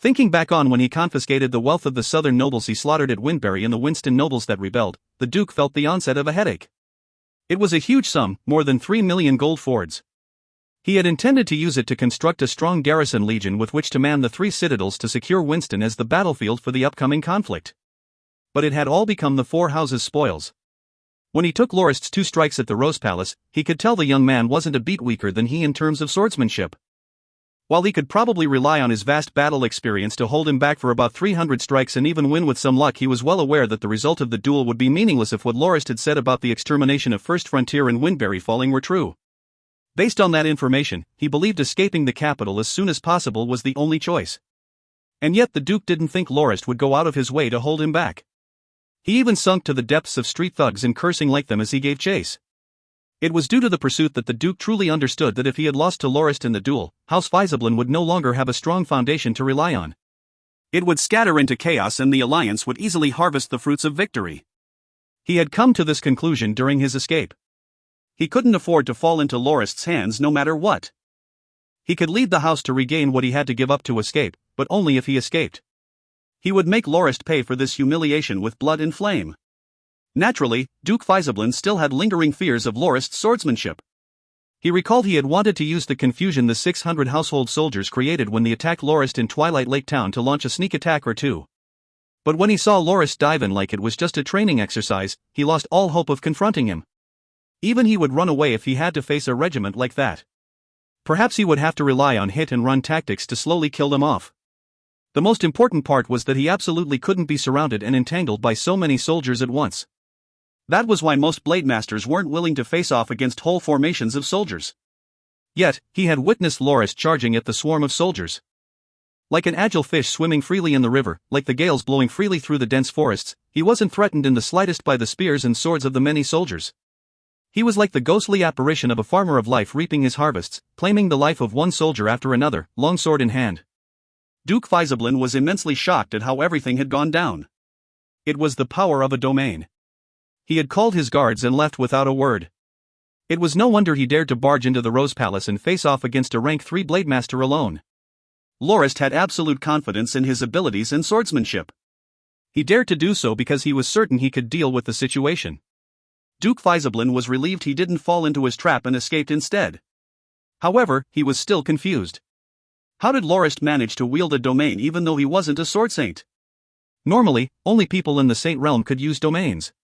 Thinking back on when he confiscated the wealth of the southern nobles he slaughtered at Windbury and the Winston nobles that rebelled, the Duke felt the onset of a headache. It was a huge sum, more than 3 million gold fords. He had intended to use it to construct a strong garrison legion with which to man the 3 citadels to secure Winston as the battlefield for the upcoming conflict. But it had all become the 4 houses' spoils. When he took Lorist's 2 strikes at the Rose Palace, he could tell the young man wasn't a beat weaker than he in terms of swordsmanship. While he could probably rely on his vast battle experience to hold him back for about 300 strikes and even win with some luck, he was well aware that the result of the duel would be meaningless if what Lorist had said about the extermination of First Frontier and Windberry Falling were true. Based on that information, he believed escaping the capital as soon as possible was the only choice. And yet the Duke didn't think Lorist would go out of his way to hold him back. He even sunk to the depths of street thugs in cursing like them as he gave chase. It was due to the pursuit that the Duke truly understood that if he had lost to Lorist in the duel, House Faisablin would no longer have a strong foundation to rely on. It would scatter into chaos and the alliance would easily harvest the fruits of victory. He had come to this conclusion during his escape. He couldn't afford to fall into Lorist's hands no matter what. He could lead the house to regain what he had to give up to escape, but only if he escaped. He would make Lorist pay for this humiliation with blood and flame. Naturally, Duke Faisablin still had lingering fears of Lorist's swordsmanship. He recalled he had wanted to use the confusion the 600 household soldiers created when they attacked Lorist in Twilight Lake Town to launch a sneak attack or two. But when he saw Lorist dive in like it was just a training exercise, he lost all hope of confronting him. Even he would run away if he had to face a regiment like that. Perhaps he would have to rely on hit-and-run tactics to slowly kill them off. The most important part was that he absolutely couldn't be surrounded and entangled by so many soldiers at once. That was why most Blademasters weren't willing to face off against whole formations of soldiers. Yet, he had witnessed Lorist charging at the swarm of soldiers. Like an agile fish swimming freely in the river, like the gales blowing freely through the dense forests, he wasn't threatened in the slightest by the spears and swords of the many soldiers. He was like the ghostly apparition of a farmer of life reaping his harvests, claiming the life of one soldier after another, longsword in hand. Duke Faisablin was immensely shocked at how everything had gone down. It was the power of a domain. He had called his guards and left without a word. It was no wonder he dared to barge into the Rose Palace and face off against a rank 3 Blademaster alone. Lorist had absolute confidence in his abilities and swordsmanship. He dared to do so because he was certain he could deal with the situation. Duke Faisablin was relieved he didn't fall into his trap and escaped instead. However, he was still confused. How did Lorist manage to wield a domain even though he wasn't a sword saint? Normally, only people in the saint realm could use domains.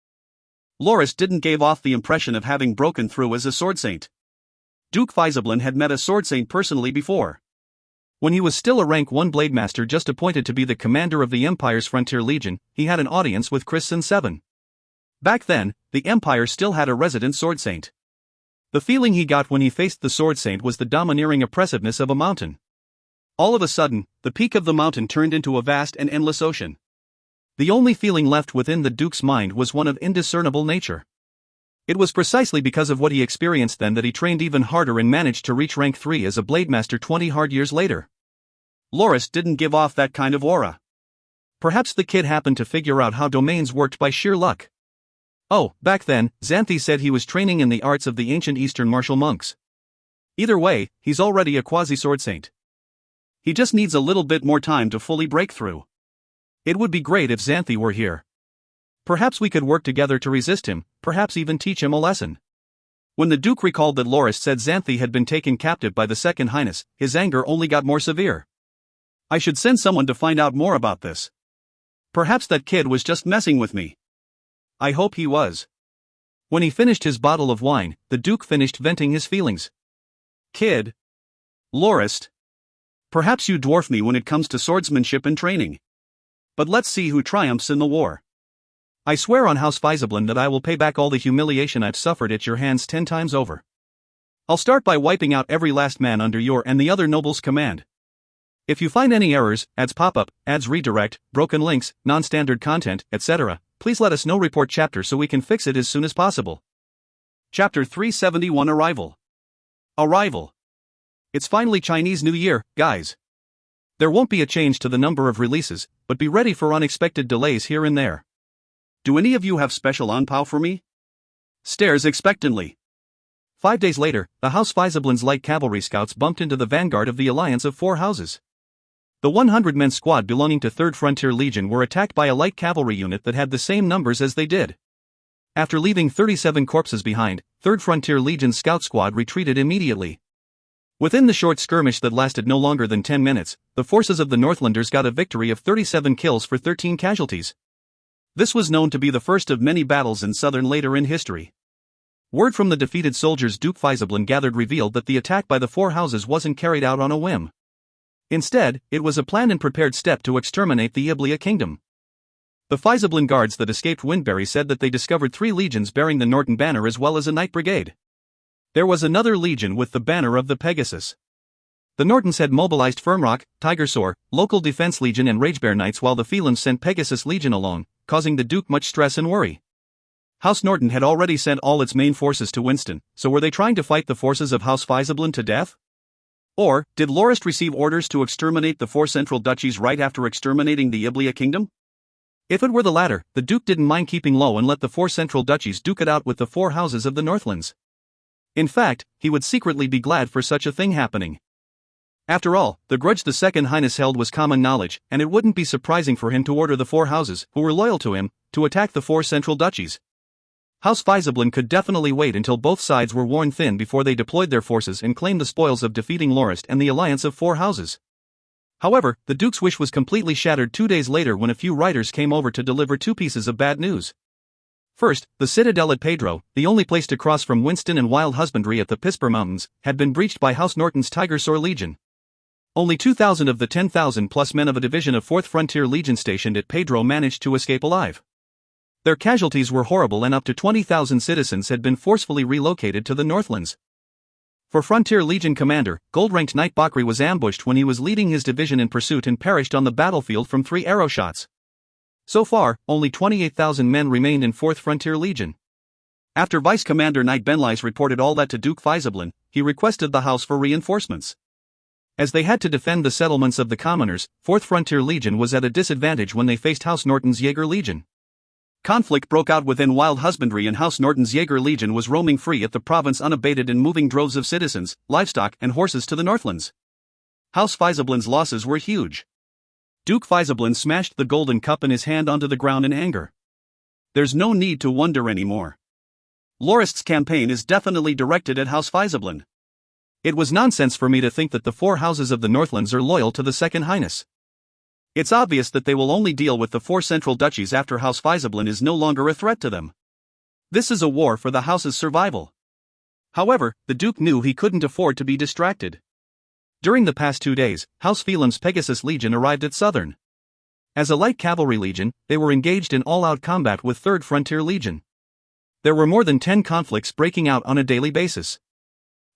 Lorist didn't give off the impression of having broken through as a sword saint. Duke Faisablin had met a sword saint personally before. When he was still a rank 1 Blademaster just appointed to be the commander of the Empire's Frontier Legion, he had an audience with Christen 7. Back then, the Empire still had a resident sword saint. The feeling he got when he faced the sword saint was the domineering oppressiveness of a mountain. All of a sudden, the peak of the mountain turned into a vast and endless ocean. The only feeling left within the Duke's mind was one of indiscernible nature. It was precisely because of what he experienced then that he trained even harder and managed to reach rank 3 as a Blademaster 20 hard years later. Lorist didn't give off that kind of aura. Perhaps the kid happened to figure out how domains worked by sheer luck. Oh, back then, Xanthi said he was training in the arts of the ancient Eastern martial monks. Either way, he's already a quasi-sword saint. He just needs a little bit more time to fully break through. It would be great if Xanthi were here. Perhaps we could work together to resist him, perhaps even teach him a lesson. When the Duke recalled that Lorist said Xanthi had been taken captive by the Second Highness, his anger only got more severe. I should send someone to find out more about this. Perhaps that kid was just messing with me. I hope he was. When he finished his bottle of wine, the Duke finished venting his feelings. Kid. Lorist. Perhaps you dwarf me when it comes to swordsmanship and training. But let's see who triumphs in the war. I swear on House Faisablin that I will pay back all the humiliation I've suffered at your hands 10 times over. I'll start by wiping out every last man under your and the other nobles' command. If you find any errors, ads pop up, ads redirect, broken links, non-standard content, etc., please let us know. Report chapter so we can fix it as soon as possible. Chapter 371 Arrival. Arrival. It's finally Chinese New Year, guys. There won't be a change to the number of releases, but be ready for unexpected delays here and there. Do any of you have special anpao for me? Stares expectantly. 5 days later, the House Faisablin's light cavalry scouts bumped into the vanguard of the alliance of 4 houses. The 100-men squad belonging to 3rd Frontier Legion were attacked by a light cavalry unit that had the same numbers as they did. After leaving 37 corpses behind, 3rd Frontier Legion's scout squad retreated immediately. Within the short skirmish that lasted no longer than 10 minutes, the forces of the Northlanders got a victory of 37 kills for 13 casualties. This was known to be the first of many battles in Southern later in history. Word from the defeated soldiers Duke Faisablin gathered revealed that the attack by the 4 houses wasn't carried out on a whim. Instead, it was a planned and prepared step to exterminate the Iblia kingdom. The Faisablin guards that escaped Windbury said that they discovered 3 legions bearing the Norton banner as well as a knight brigade. There was another legion with the banner of the Pegasus. The Nortons had mobilized Firmrock, Tigersaur, Local Defense Legion and Ragebear Knights, while the Felons sent Pegasus Legion alone, causing the Duke much stress and worry. House Norton had already sent all its main forces to Winston, so were they trying to fight the forces of House Faisablin to death? Or, did Lorist receive orders to exterminate the 4 central duchies right after exterminating the Iblia kingdom? If it were the latter, the Duke didn't mind keeping low and let the 4 central duchies duke it out with the 4 houses of the Northlands. In fact, he would secretly be glad for such a thing happening. After all, the grudge the Second Highness held was common knowledge, and it wouldn't be surprising for him to order the 4 houses, who were loyal to him, to attack the 4 central duchies. House Faisablin could definitely wait until both sides were worn thin before they deployed their forces and claimed the spoils of defeating Lorist and the alliance of 4 houses. However, the Duke's wish was completely shattered 2 days later when a few riders came over to deliver 2 pieces of bad news. First, the citadel at Pedro, the only place to cross from Winston and Wild Husbandry at the Pisper Mountains, had been breached by House Norton's Tigersaur Legion. Only 2,000 of the 10,000 plus men of a division of 4th Frontier Legion stationed at Pedro managed to escape alive. Their casualties were horrible and up to 20,000 citizens had been forcefully relocated to the Northlands. For Frontier Legion commander, gold-ranked Knight Bakri was ambushed when he was leading his division in pursuit and perished on the battlefield from 3 arrow shots. So far, only 28,000 men remained in 4th Frontier Legion. After Vice Commander Knight Benlais reported all that to Duke Faisablin, he requested the house for reinforcements. As they had to defend the settlements of the commoners, 4th Frontier Legion was at a disadvantage when they faced House Norton's Jaeger Legion. Conflict broke out within Wild Husbandry and House Norton's Jaeger Legion was roaming free at the province unabated and moving droves of citizens, livestock and horses to the Northlands. House Faisablin's losses were huge. Duke Faisablin smashed the golden cup in his hand onto the ground in anger. There's no need to wonder anymore. Lorist's campaign is definitely directed at House Faisablin. It was nonsense for me to think that the 4 houses of the Northlands are loyal to the Second Highness. It's obvious that they will only deal with the 4 central duchies after House Faisablin is no longer a threat to them. This is a war for the house's survival. However, the Duke knew he couldn't afford to be distracted. During the past 2 days, House Phelim's Pegasus Legion arrived at Southern. As a light cavalry legion, they were engaged in all-out combat with 3rd Frontier Legion. There were more than 10 conflicts breaking out on a daily basis.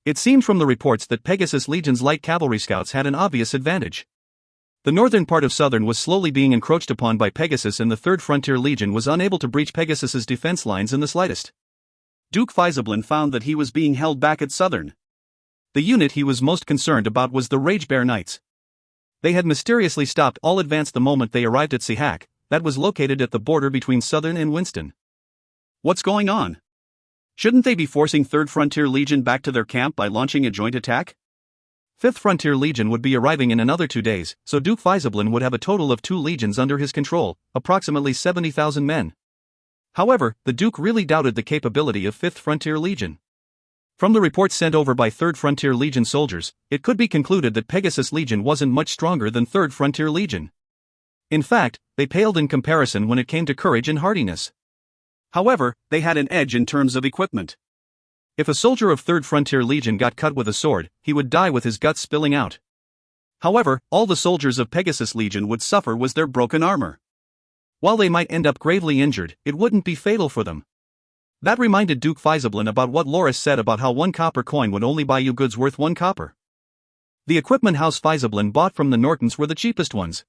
It seemed from the reports that Pegasus Legion's light cavalry scouts had an obvious advantage. The northern part of Southern was slowly being encroached upon by Pegasus and the 3rd Frontier Legion was unable to breach Pegasus's defense lines in the slightest. Duke Faisablin found that he was being held back at Southern. The unit he was most concerned about was the Ragebear Knights. They had mysteriously stopped all advance the moment they arrived at Sihak, that was located at the border between Southern and Winston. What's going on? Shouldn't they be forcing 3rd Frontier Legion back to their camp by launching a joint attack? 5th Frontier Legion would be arriving in another 2 days, so Duke Faisablin would have a total of 2 legions under his control, approximately 70,000 men. However, the Duke really doubted the capability of 5th Frontier Legion. From the reports sent over by 3rd Frontier Legion soldiers, it could be concluded that Pegasus Legion wasn't much stronger than 3rd Frontier Legion. In fact, they paled in comparison when it came to courage and hardiness. However, they had an edge in terms of equipment. If a soldier of 3rd Frontier Legion got cut with a sword, he would die with his guts spilling out. However, all the soldiers of Pegasus Legion would suffer was their broken armor. While they might end up gravely injured, it wouldn't be fatal for them. That reminded Duke Faisablin about what Lorist said about how 1 copper coin would only buy you goods worth 1 copper. The equipment House Faisablin bought from the Nortons were the cheapest ones.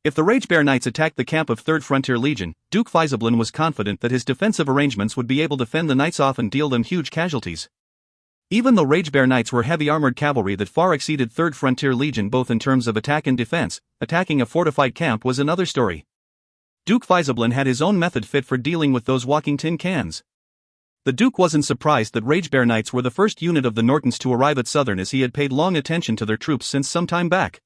If the Ragebear Knights attacked the camp of 3rd Frontier Legion, Duke Faisablin was confident that his defensive arrangements would be able to fend the Knights off and deal them huge casualties. Even though Ragebear Knights were heavy armored cavalry that far exceeded 3rd Frontier Legion both in terms of attack and defense, attacking a fortified camp was another story. Duke Faisablin had his own method fit for dealing with those walking tin cans. The Duke wasn't surprised that Ragebear Knights were the first unit of the Nortons to arrive at Southern, as he had paid long attention to their troops since some time back.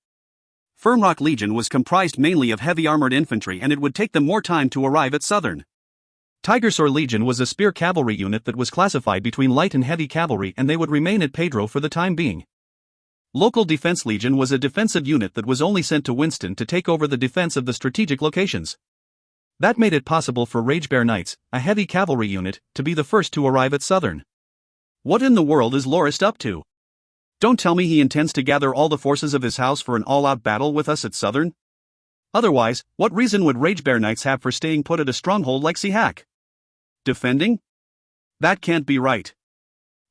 Firmrock Legion was comprised mainly of heavy armored infantry and it would take them more time to arrive at Southern. Tigersaur Legion was a spear cavalry unit that was classified between light and heavy cavalry and they would remain at Pedro for the time being. Local Defense Legion was a defensive unit that was only sent to Winston to take over the defense of the strategic locations. That made it possible for Ragebear Knights, a heavy cavalry unit, to be the first to arrive at Southern. What in the world is Lorist up to? Don't tell me he intends to gather all the forces of his house for an all-out battle with us at Southern? Otherwise, what reason would Ragebear Knights have for staying put at a stronghold like Sihak? Defending? That can't be right.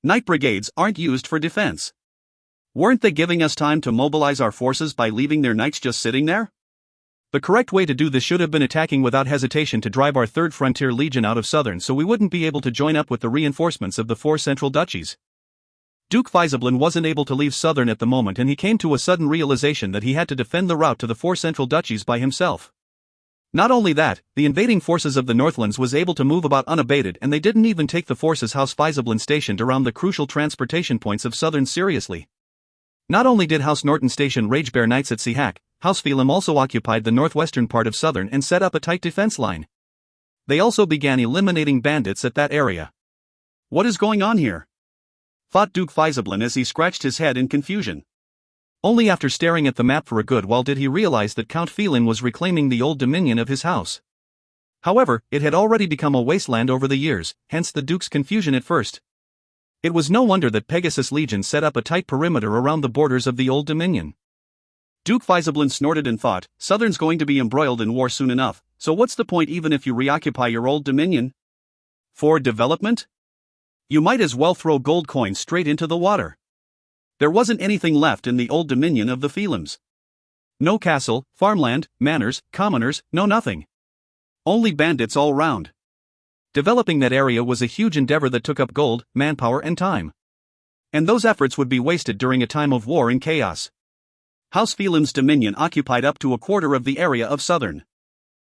Knight brigades aren't used for defense. Weren't they giving us time to mobilize our forces by leaving their knights just sitting there? The correct way to do this should have been attacking without hesitation to drive our 3rd Frontier Legion out of Southern so we wouldn't be able to join up with the reinforcements of the 4 central duchies. Duke Faisablin wasn't able to leave Southern at the moment, and he came to a sudden realization that he had to defend the route to the 4 central duchies by himself. Not only that, the invading forces of the Northlands was able to move about unabated, and they didn't even take the forces House Faisablin stationed around the crucial transportation points of Southern seriously. Not only did House Norton station Ragebear Knights at Sihak, House Phelim also occupied the northwestern part of Southern and set up a tight defense line. They also began eliminating bandits at that area. What is going on here? Thought Duke Faisablin as he scratched his head in confusion. Only after staring at the map for a good while did he realize that Count Phelim was reclaiming the old dominion of his house. However, it had already become a wasteland over the years, hence the Duke's confusion at first. It was no wonder that Pegasus Legion set up a tight perimeter around the borders of the old dominion. Duke Faisablin snorted and thought, Southern's going to be embroiled in war soon enough, so what's the point even if you reoccupy your old dominion? For development? You might as well throw gold coins straight into the water. There wasn't anything left in the old dominion of the Phelims. No castle, farmland, manors, commoners, no nothing. Only bandits all round. Developing that area was a huge endeavor that took up gold, manpower and time. And those efforts would be wasted during a time of war and chaos. House Phelim's dominion occupied up to a quarter of the area of Southern.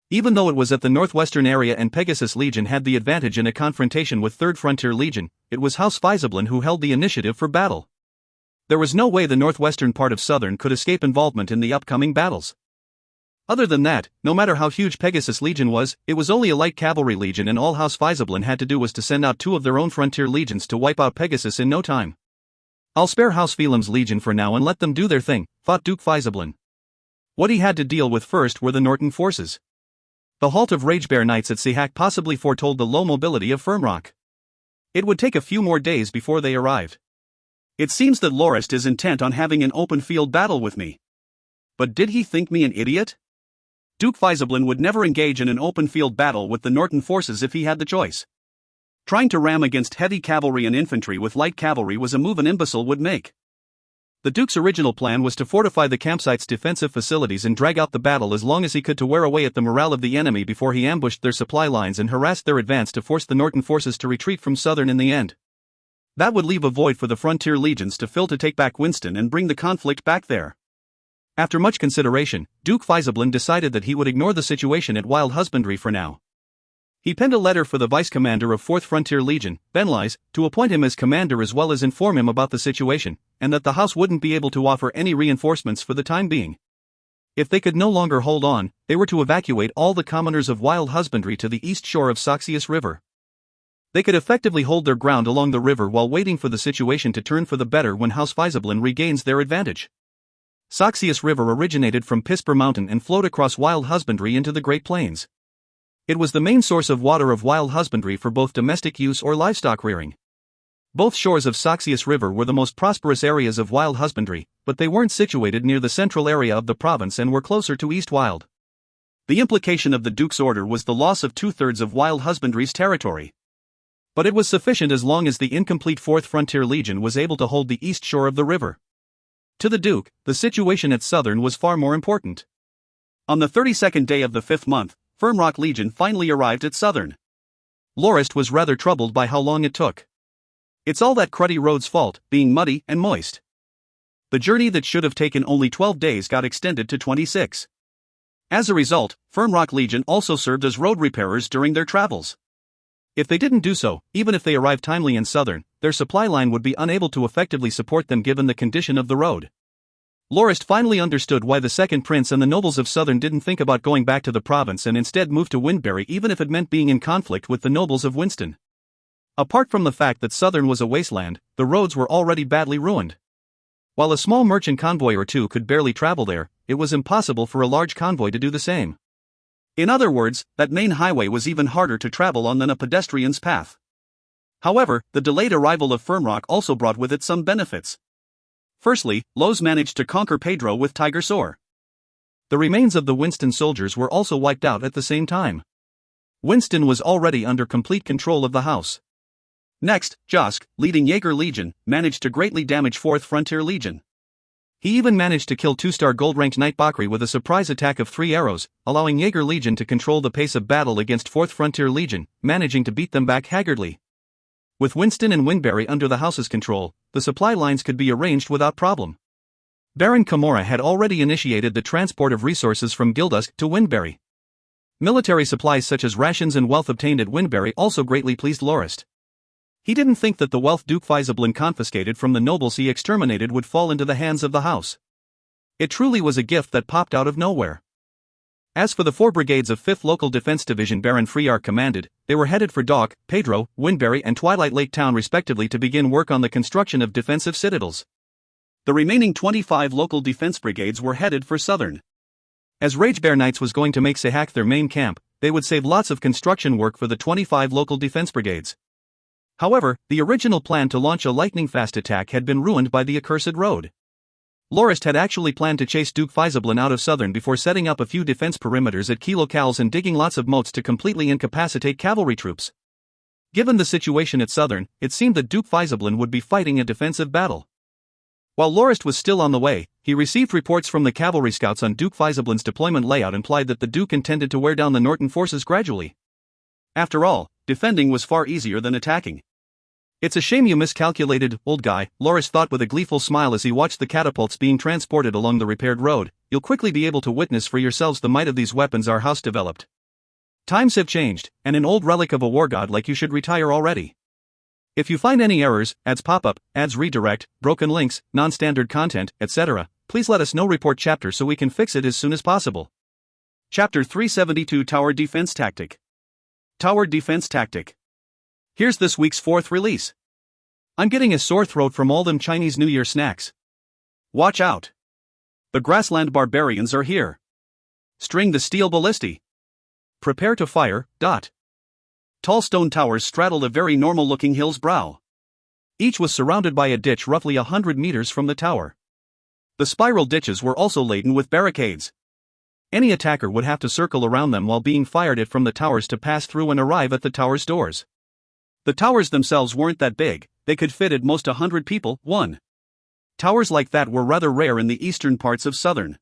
Even though it was at the northwestern area and Pegasus Legion had the advantage in a confrontation with 3rd Frontier Legion, it was House Faisablin who held the initiative for battle. There was no way the northwestern part of Southern could escape involvement in the upcoming battles. Other than that, no matter how huge Pegasus Legion was, it was only a light cavalry legion, and all House Faisablin had to do was to send out 2 of their own frontier legions to wipe out Pegasus in no time. I'll spare House Phelim's legion for now and let them do their thing, thought Duke Faisablin. What he had to deal with first were the Norton forces. The halt of Ragebear Knights at Sihak possibly foretold the low mobility of Firmrock. It would take a few more days before they arrived. It seems that Lorist is intent on having an open field battle with me. But did he think me an idiot? Duke Faisablin would never engage in an open field battle with the Norton forces if he had the choice. Trying to ram against heavy cavalry and infantry with light cavalry was a move an imbecile would make. The Duke's original plan was to fortify the campsite's defensive facilities and drag out the battle as long as he could to wear away at the morale of the enemy before he ambushed their supply lines and harassed their advance to force the Norton forces to retreat from Southern in the end. That would leave a void for the frontier legions to fill to take back Winston and bring the conflict back there. After much consideration, Duke Faisablin decided that he would ignore the situation at Wild Husbandry for now. He penned a letter for the vice commander of 4th Frontier Legion, Benlise, to appoint him as commander as well as inform him about the situation, and that the house wouldn't be able to offer any reinforcements for the time being. If they could no longer hold on, they were to evacuate all the commoners of Wild Husbandry to the east shore of Soxius River. They could effectively hold their ground along the river while waiting for the situation to turn for the better when House Faisablin regains their advantage. Soxius River originated from Pisper Mountain and flowed across Wild Husbandry into the Great Plains. It was the main source of water of Wild Husbandry for both domestic use or livestock rearing. Both shores of Soxius River were the most prosperous areas of Wild Husbandry, but they weren't situated near the central area of the province and were closer to East Wild. The implication of the Duke's order was the loss of 2/3 of Wild Husbandry's territory. But it was sufficient as long as the incomplete 4th Frontier Legion was able to hold the east shore of the river. To the Duke, the situation at Southern was far more important. On the 32nd day of the 5th month, Firmrock Legion finally arrived at Southern. Lorist was rather troubled by how long it took. It's all that cruddy road's fault, being muddy and moist. The journey that should have taken only 12 days got extended to 26. As a result, Firmrock Legion also served as road repairers during their travels. If they didn't do so, even if they arrived timely in Southern, their supply line would be unable to effectively support them given the condition of the road. Lorist finally understood why the second prince and the nobles of Southern didn't think about going back to the province and instead moved to Windbury even if it meant being in conflict with the nobles of Winston. Apart from the fact that Southern was a wasteland, the roads were already badly ruined. While a small merchant convoy or two could barely travel there, it was impossible for a large convoy to do the same. In other words, that main highway was even harder to travel on than a pedestrian's path. However, the delayed arrival of Firmrock also brought with it some benefits. Firstly, Lowe's managed to conquer Pedro with Tiger Sore. The remains of the Winston soldiers were also wiped out at the same time. Winston was already under complete control of the house. Next, Josk, leading Jaeger Legion, managed to greatly damage 4th Frontier Legion. He even managed to kill 2-star gold-ranked Knight Bakri with a surprise attack of 3 arrows, allowing Jaeger Legion to control the pace of battle against 4th Frontier Legion, managing to beat them back haggardly. With Winston and Winberry under the house's control, the supply lines could be arranged without problem. Baron Kimura had already initiated the transport of resources from Gildusk to Winberry. Military supplies such as rations and wealth obtained at Winberry also greatly pleased Lorist. He didn't think that the wealth Duke Faisablin confiscated from the nobles he exterminated would fall into the hands of the house. It truly was a gift that popped out of nowhere. As for the 4 brigades of 5th Local Defense Division Baron Friar commanded, they were headed for Dock, Pedro, Winberry and Twilight Lake Town respectively to begin work on the construction of defensive citadels. The remaining 25 local defense brigades were headed for Southern. As Ragebear Knights was going to make Sehak their main camp, they would save lots of construction work for the 25 local defense brigades. However, the original plan to launch a lightning-fast attack had been ruined by the accursed road. Lorist had actually planned to chase Duke Faisablin out of Southern before setting up a few defense perimeters at key locales and digging lots of moats to completely incapacitate cavalry troops. Given the situation at Southern, it seemed that Duke Faisablin would be fighting a defensive battle. While Lorist was still on the way, he received reports from the cavalry scouts on Duke Faisablin's deployment layout implied that the Duke intended to wear down the Norton forces gradually. After all, defending was far easier than attacking. It's a shame you miscalculated, old guy, Lorist thought with a gleeful smile as he watched the catapults being transported along the repaired road. You'll quickly be able to witness for yourselves the might of these weapons our house developed. Times have changed, and an old relic of a war god like you should retire already. If you find any errors, ads pop-up, ads redirect, broken links, non-standard content, etc., please let us know. Report chapter so we can fix it as soon as possible. Chapter 372 Tower Defense Tactic. Tower Defense Tactic. Here's this week's 4th release. I'm getting a sore throat from all them Chinese New Year snacks. Watch out. The Grassland Barbarians are here. String the steel ballistae. Prepare to fire. Tall stone towers straddled a very normal-looking hill's brow. Each was surrounded by a ditch roughly 100 meters from the tower. The spiral ditches were also laden with barricades. Any attacker would have to circle around them while being fired at from the towers to pass through and arrive at the tower's doors. The towers themselves weren't that big, they could fit at most 100 people. Towers like that were rather rare in the eastern parts of Southern.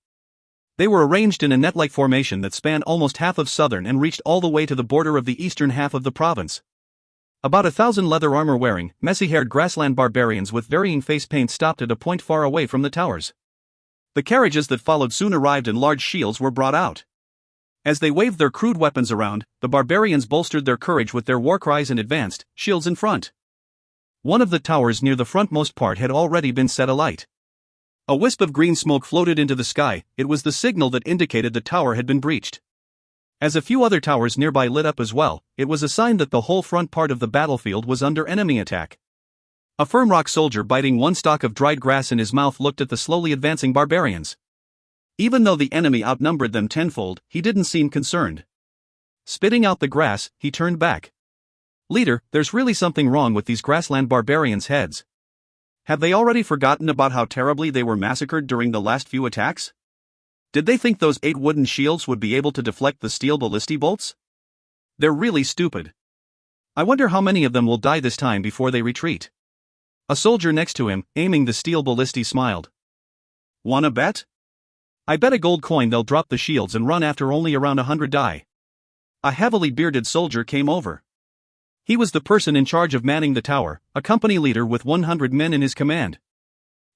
They were arranged in a net-like formation that spanned almost half of Southern and reached all the way to the border of the eastern half of the province. About 1,000 leather armor-wearing, messy-haired grassland barbarians with varying face paint stopped at a point far away from the towers. The carriages that followed soon arrived and large shields were brought out. As they waved their crude weapons around, the barbarians bolstered their courage with their war cries and advanced, shields in front. One of the towers near the frontmost part had already been set alight. A wisp of green smoke floated into the sky. It was the signal that indicated the tower had been breached. As a few other towers nearby lit up as well, it was a sign that the whole front part of the battlefield was under enemy attack. A firm rock soldier biting one stalk of dried grass in his mouth looked at the slowly advancing barbarians. Even though the enemy outnumbered them tenfold, he didn't seem concerned. Spitting out the grass, he turned back. Leader, there's really something wrong with these grassland barbarians' heads. Have they already forgotten about how terribly they were massacred during the last few attacks? Did they think those 8 wooden shields would be able to deflect the steel ballistae bolts? They're really stupid. I wonder how many of them will die this time before they retreat. A soldier next to him, aiming the steel ballistae, smiled. Wanna bet? I bet a gold coin they'll drop the shields and run after only around 100 die. A heavily bearded soldier came over. He was the person in charge of manning the tower, a company leader with 100 men in his command.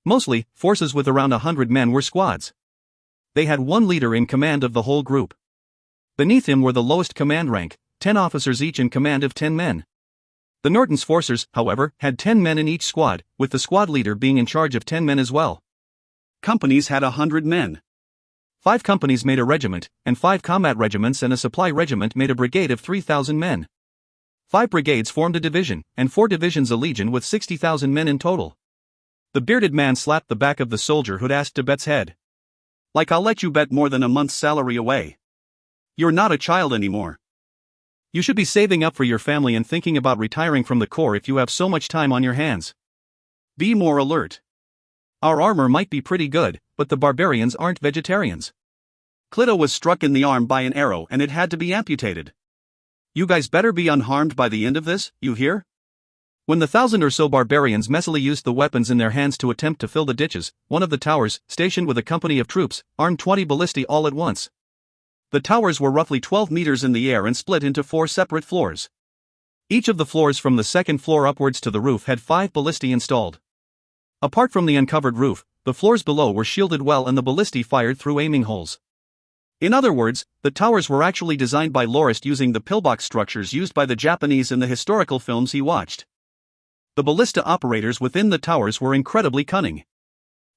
Mostly, forces with around 100 men were squads. They had one leader in command of the whole group. Beneath him were the lowest command rank, 10 officers each in command of 10 men. The Norton's forces, however, had 10 men in each squad, with the squad leader being in charge of 10 men as well. Companies had 100 men. 5 companies made a regiment, and 5 combat regiments and a supply regiment made a brigade of 3,000 men. 5 brigades formed a division, and 4 divisions a legion with 60,000 men in total. The bearded man slapped the back of the soldier who'd asked to bet's head. Like I'll let you bet more than a month's salary away. You're not a child anymore. You should be saving up for your family and thinking about retiring from the Corps if you have so much time on your hands. Be more alert. Our armor might be pretty good, but the barbarians aren't vegetarians. Clito was struck in the arm by an arrow and it had to be amputated. You guys better be unharmed by the end of this, you hear? When the 1,000 or so barbarians messily used the weapons in their hands to attempt to fill the ditches, one of the towers, stationed with a company of troops, armed 20 ballistae all at once. The towers were roughly 12 meters in the air and split into 4 separate floors. Each of the floors from the second floor upwards to the roof had 5 ballistae installed. Apart from the uncovered roof, the floors below were shielded well and the ballistae fired through aiming holes. In other words, the towers were actually designed by Lorist using the pillbox structures used by the Japanese in the historical films he watched. The ballista operators within the towers were incredibly cunning.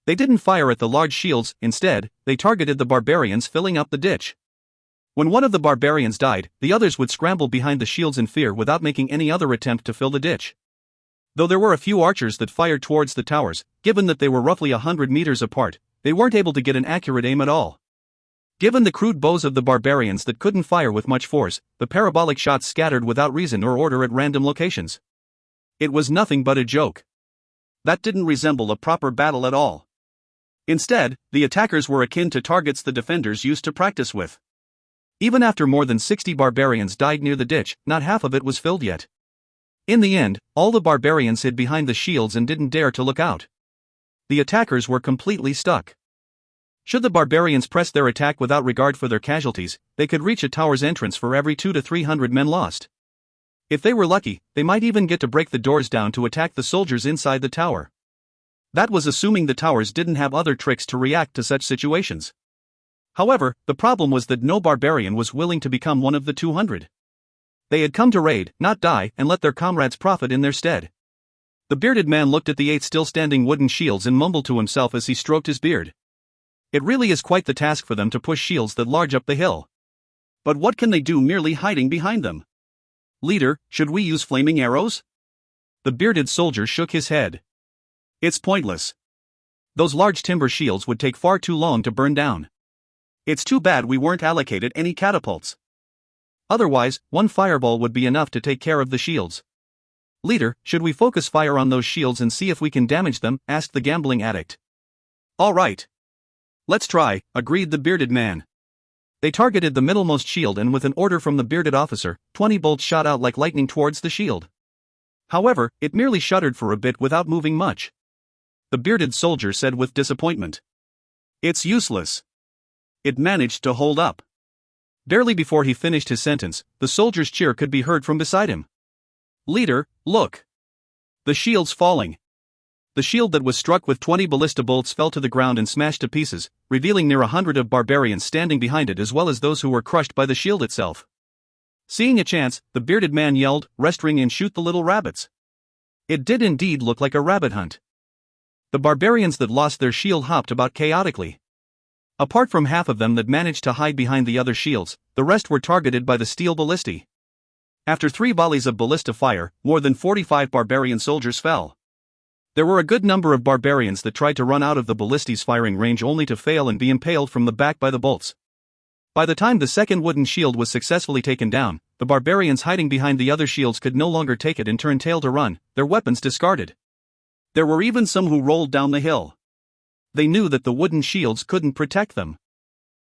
They didn't fire at the large shields, instead, they targeted the barbarians filling up the ditch. When one of the barbarians died, the others would scramble behind the shields in fear without making any other attempt to fill the ditch. Though there were a few archers that fired towards the towers, given that they were roughly 100 meters apart, they weren't able to get an accurate aim at all. Given the crude bows of the barbarians that couldn't fire with much force, the parabolic shots scattered without reason or order at random locations. It was nothing but a joke. That didn't resemble a proper battle at all. Instead, the attackers were akin to targets the defenders used to practice with. Even after more than 60 barbarians died near the ditch, not half of it was filled yet. In the end, all the barbarians hid behind the shields and didn't dare to look out. The attackers were completely stuck. Should the barbarians press their attack without regard for their casualties, they could reach a tower's entrance for every 200 to 300 men lost. If they were lucky, they might even get to break the doors down to attack the soldiers inside the tower. That was assuming the towers didn't have other tricks to react to such situations. However, the problem was that no barbarian was willing to become one of the 200. They had come to raid, not die, and let their comrades profit in their stead. The bearded man looked at the 8 still standing wooden shields and mumbled to himself as he stroked his beard. It really is quite the task for them to push shields that large up the hill. But what can they do merely hiding behind them? Leader, should we use flaming arrows? The bearded soldier shook his head. It's pointless. Those large timber shields would take far too long to burn down. It's too bad we weren't allocated any catapults. Otherwise, one fireball would be enough to take care of the shields. Leader, should we focus fire on those shields and see if we can damage them? Asked the gambling addict. All right. Let's try, agreed the bearded man. They targeted the middlemost shield and with an order from the bearded officer, 20 bolts shot out like lightning towards the shield. However, it merely shuddered for a bit without moving much. The bearded soldier said with disappointment. It's useless. It managed to hold up. Barely before he finished his sentence, the soldier's cheer could be heard from beside him. Leader, look! The shield's falling. The shield that was struck with 20 ballista bolts fell to the ground and smashed to pieces, revealing near 100 of barbarians standing behind it as well as those who were crushed by the shield itself. Seeing a chance, the bearded man yelled, "Rest ring and shoot the little rabbits." It did indeed look like a rabbit hunt. The barbarians that lost their shield hopped about chaotically. Apart from half of them that managed to hide behind the other shields, the rest were targeted by the steel ballistae. After 3 volleys of ballista fire, more than 45 barbarian soldiers fell. There were a good number of barbarians that tried to run out of the ballistae's firing range only to fail and be impaled from the back by the bolts. By the time the second wooden shield was successfully taken down, the barbarians hiding behind the other shields could no longer take it and turned tail to run, their weapons discarded. There were even some who rolled down the hill. They knew that the wooden shields couldn't protect them.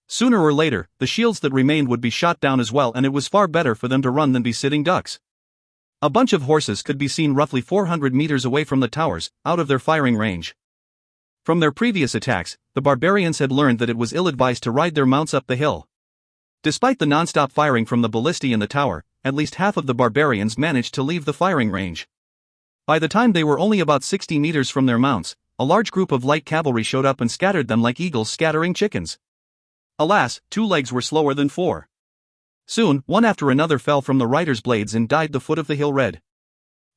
Sooner or later, the shields that remained would be shot down as well, and it was far better for them to run than be sitting ducks. A bunch of horses could be seen roughly 400 meters away from the towers, out of their firing range. From their previous attacks, the barbarians had learned that it was ill-advised to ride their mounts up the hill. Despite the non-stop firing from the ballistae in the tower, at least half of the barbarians managed to leave the firing range. By the time they were only about 60 meters from their mounts, a large group of light cavalry showed up and scattered them like eagles scattering chickens. Alas, 2 legs were slower than 4. Soon, one after another fell from the riders' blades and died the foot of the hill red.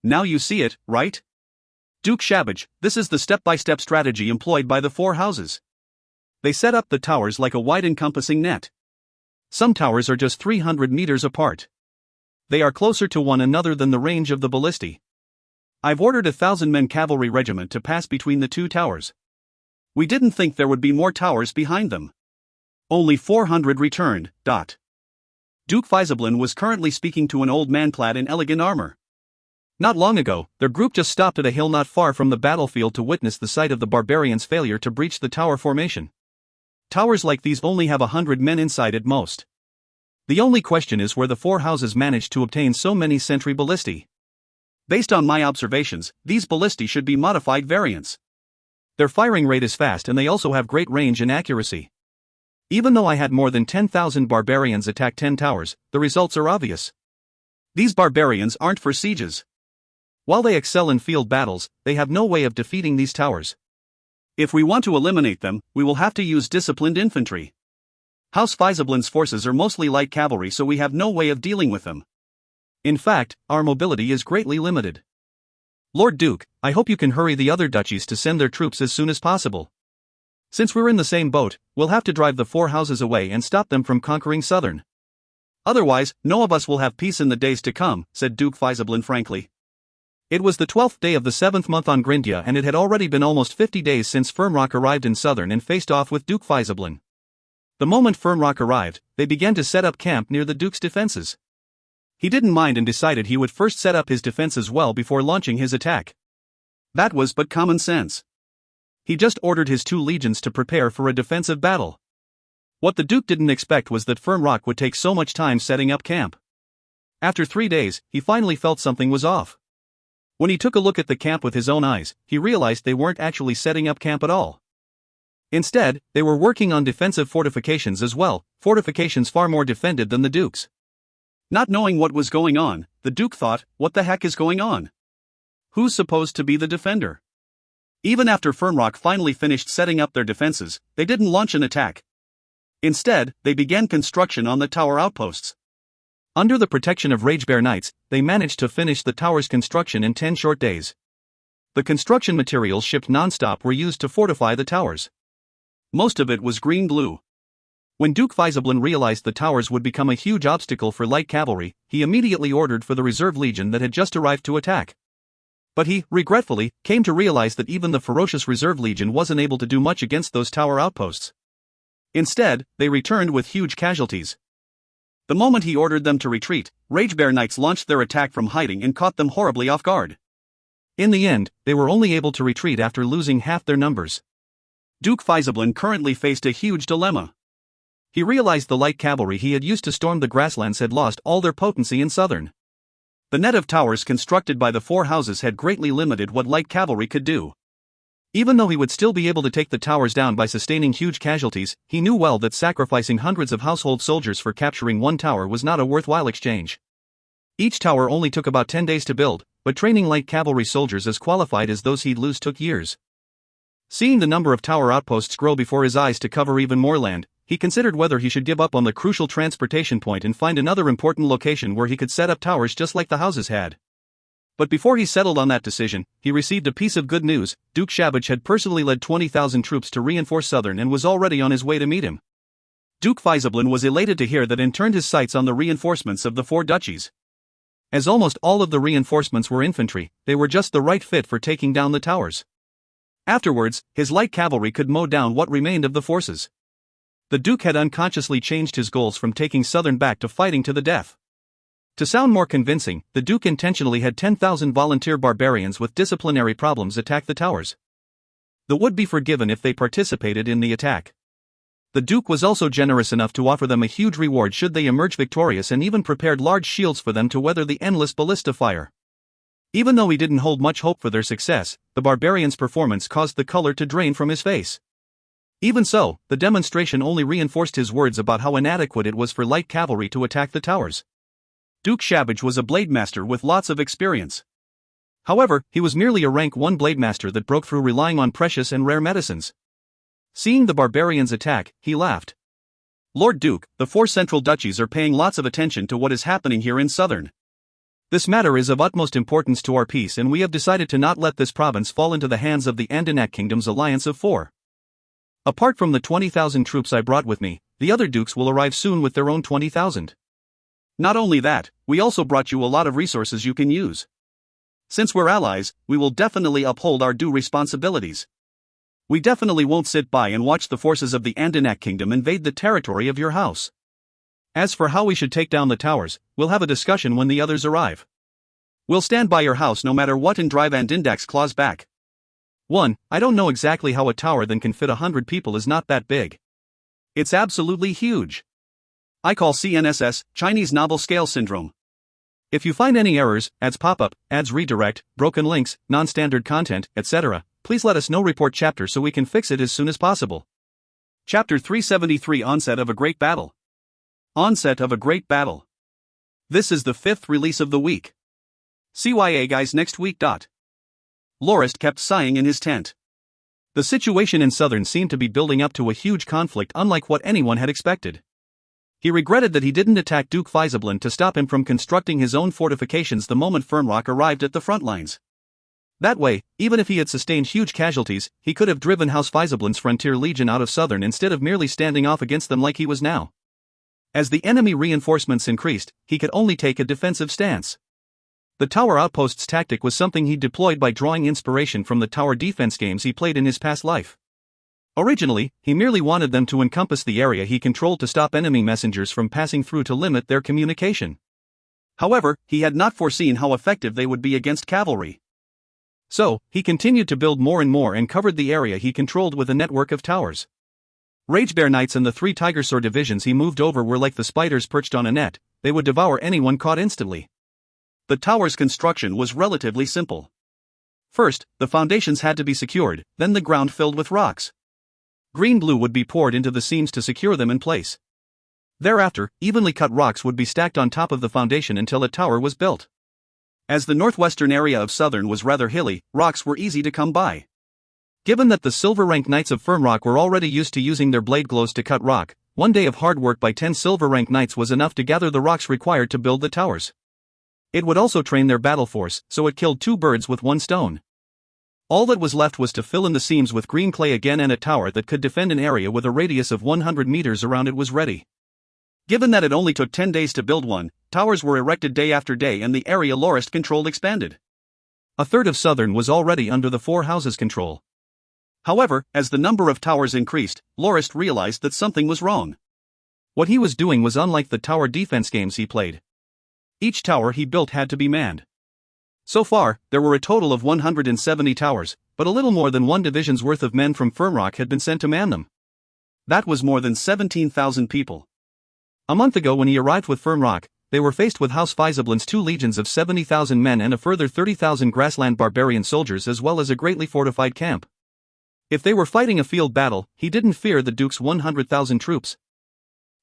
Now you see it, right? Duke Shabbage, this is the step-by-step strategy employed by the 4 houses. They set up the towers like a wide encompassing net. Some towers are just 300 meters apart. They are closer to one another than the range of the ballistae. I've ordered 1,000-men cavalry regiment to pass between the 2 towers. We didn't think there would be more towers behind them. Only 400 returned. Duke Faisablin was currently speaking to an old man clad in elegant armor. Not long ago, their group just stopped at a hill not far from the battlefield to witness the site of the barbarians' failure to breach the tower formation. Towers like these only have 100 men inside at most. The only question is where the four houses managed to obtain so many sentry ballistae. Based on my observations, these ballistae should be modified variants. Their firing rate is fast and they also have great range and accuracy. Even though I had more than 10,000 barbarians attack 10 towers, the results are obvious. These barbarians aren't for sieges. While they excel in field battles, they have no way of defeating these towers. If we want to eliminate them, we will have to use disciplined infantry. House Fiesablin's forces are mostly light cavalry, so we have no way of dealing with them. In fact, our mobility is greatly limited. Lord Duke, I hope you can hurry the other duchies to send their troops as soon as possible. Since we're in the same boat, we'll have to drive the four houses away and stop them from conquering Southern. Otherwise, no of us will have peace in the days to come, said Duke Fiesablin frankly. It was the 12th day of the 7th month on Grindia, and it had already been almost 50 days since Firmrock arrived in Southern and faced off with Duke Fiesablin. The moment Firmrock arrived, they began to set up camp near the Duke's defenses. He didn't mind and decided he would first set up his defenses well before launching his attack. That was but common sense. He just ordered his 2 legions to prepare for a defensive battle. What the Duke didn't expect was that Firmrock would take so much time setting up camp. After 3 days, he finally felt something was off. When he took a look at the camp with his own eyes, he realized they weren't actually setting up camp at all. Instead, they were working on defensive fortifications as well, fortifications far more defended than the Duke's. Not knowing what was going on, the Duke thought, what the heck is going on? Who's supposed to be the defender? Even after Firmrock finally finished setting up their defenses, they didn't launch an attack. Instead, they began construction on the tower outposts. Under the protection of Ragebear Knights, they managed to finish the tower's construction in 10 short days. The construction materials shipped non-stop were used to fortify the towers. Most of it was green glue. When Duke Fiesablin realized the towers would become a huge obstacle for light cavalry, he immediately ordered for the reserve legion that had just arrived to attack. But he, regretfully, came to realize that even the ferocious reserve legion wasn't able to do much against those tower outposts. Instead, they returned with huge casualties. The moment he ordered them to retreat, Ragebear Knights launched their attack from hiding and caught them horribly off guard. In the end, they were only able to retreat after losing half their numbers. Duke Fiesablin currently faced a huge dilemma. He realized the light cavalry he had used to storm the grasslands had lost all their potency in Southern. The net of towers constructed by the four houses had greatly limited what light cavalry could do. Even though he would still be able to take the towers down by sustaining huge casualties, he knew well that sacrificing hundreds of household soldiers for capturing one tower was not a worthwhile exchange. Each tower only took about 10 days to build, but training light cavalry soldiers as qualified as those he'd lose took years. Seeing the number of tower outposts grow before his eyes to cover even more land, he considered whether he should give up on the crucial transportation point and find another important location where he could set up towers just like the houses had. But before he settled on that decision, he received a piece of good news. Duke Shabbage had personally led 20,000 troops to reinforce Southern and was already on his way to meet him. Duke Fiesablin was elated to hear that and turned his sights on the reinforcements of the four duchies. As almost all of the reinforcements were infantry, they were just the right fit for taking down the towers. Afterwards, his light cavalry could mow down what remained of the forces. The Duke had unconsciously changed his goals from taking Southern back to fighting to the death. To sound more convincing, the Duke intentionally had 10,000 volunteer barbarians with disciplinary problems attack the towers. They would be forgiven if they participated in the attack. The Duke was also generous enough to offer them a huge reward should they emerge victorious and even prepared large shields for them to weather the endless ballista fire. Even though he didn't hold much hope for their success, the barbarians' performance caused the color to drain from his face. Even so, the demonstration only reinforced his words about how inadequate it was for light cavalry to attack the towers. Duke Shabbage was a blade master with lots of experience. However, he was merely a rank 1 blade master that broke through relying on precious and rare medicines. Seeing the barbarians attack, he laughed. Lord Duke, the 4 central duchies are paying lots of attention to what is happening here in Southern. This matter is of utmost importance to our peace, and we have decided to not let this province fall into the hands of the Andanak Kingdom's alliance of 4. Apart from the 20,000 troops I brought with me, the other dukes will arrive soon with their own 20,000. Not only that, we also brought you a lot of resources you can use. Since we're allies, we will definitely uphold our due responsibilities. We definitely won't sit by and watch the forces of the Andanak Kingdom invade the territory of your house. As for how we should take down the towers, we'll have a discussion when the others arrive. We'll stand by your house no matter what and drive and Index claws back. 1. I don't know exactly how a tower that can fit 100 people is not that big. It's absolutely huge. I call CNSS, Chinese Novel Scale Syndrome. If you find any errors, ads pop up, ads redirect, broken links, non-standard content, etc., please let us know. Report chapter so we can fix it as soon as possible. Chapter 373 Onset of a Great Battle. Onset of a Great Battle. This is the 5th release of the week. CYA guys next week. Lorist kept sighing in his tent. The situation in Southern seemed to be building up to a huge conflict unlike what anyone had expected. He regretted that he didn't attack Duke Faisablin to stop him from constructing his own fortifications the moment Fernrock arrived at the front lines. That way, even if he had sustained huge casualties, he could have driven House Faisablin's Frontier Legion out of Southern instead of merely standing off against them like he was now. As the enemy reinforcements increased, he could only take a defensive stance. The tower outposts tactic was something he deployed by drawing inspiration from the tower defense games he played in his past life. Originally, he merely wanted them to encompass the area he controlled to stop enemy messengers from passing through to limit their communication. However, he had not foreseen how effective they would be against cavalry. So, he continued to build more and more and covered the area he controlled with a network of towers. Ragebear Knights and the 3 Tigersaur divisions he moved over were like the spiders perched on a net, they would devour anyone caught instantly. The tower's construction was relatively simple. First, the foundations had to be secured, then the ground filled with rocks. Green glue would be poured into the seams to secure them in place. Thereafter, evenly cut rocks would be stacked on top of the foundation until a tower was built. As the northwestern area of Southern was rather hilly, rocks were easy to come by. Given that the silver-rank Knights of Fernrock were already used to using their blade glows to cut rock, one day of hard work by 10 silver-rank Knights was enough to gather the rocks required to build the towers. It would also train their battle force, so it killed 2 birds with 1 stone. All that was left was to fill in the seams with green clay again, and a tower that could defend an area with a radius of 100 meters around it was ready. Given that it only took 10 days to build one, towers were erected day after day and the area Lorist controlled expanded. A third of Southern was already under the 4 houses' control. However, as the number of towers increased, Lorist realized that something was wrong. What he was doing was unlike the tower defense games he played. Each tower he built had to be manned. So far, there were a total of 170 towers, but a little more than 1 division's worth of men from Fernrock had been sent to man them. That was more than 17,000 people. A month ago when he arrived with Fernrock, they were faced with House Faisablin's 2 legions of 70,000 men and a further 30,000 grassland barbarian soldiers, as well as a greatly fortified camp. If they were fighting a field battle, he didn't fear the Duke's 100,000 troops.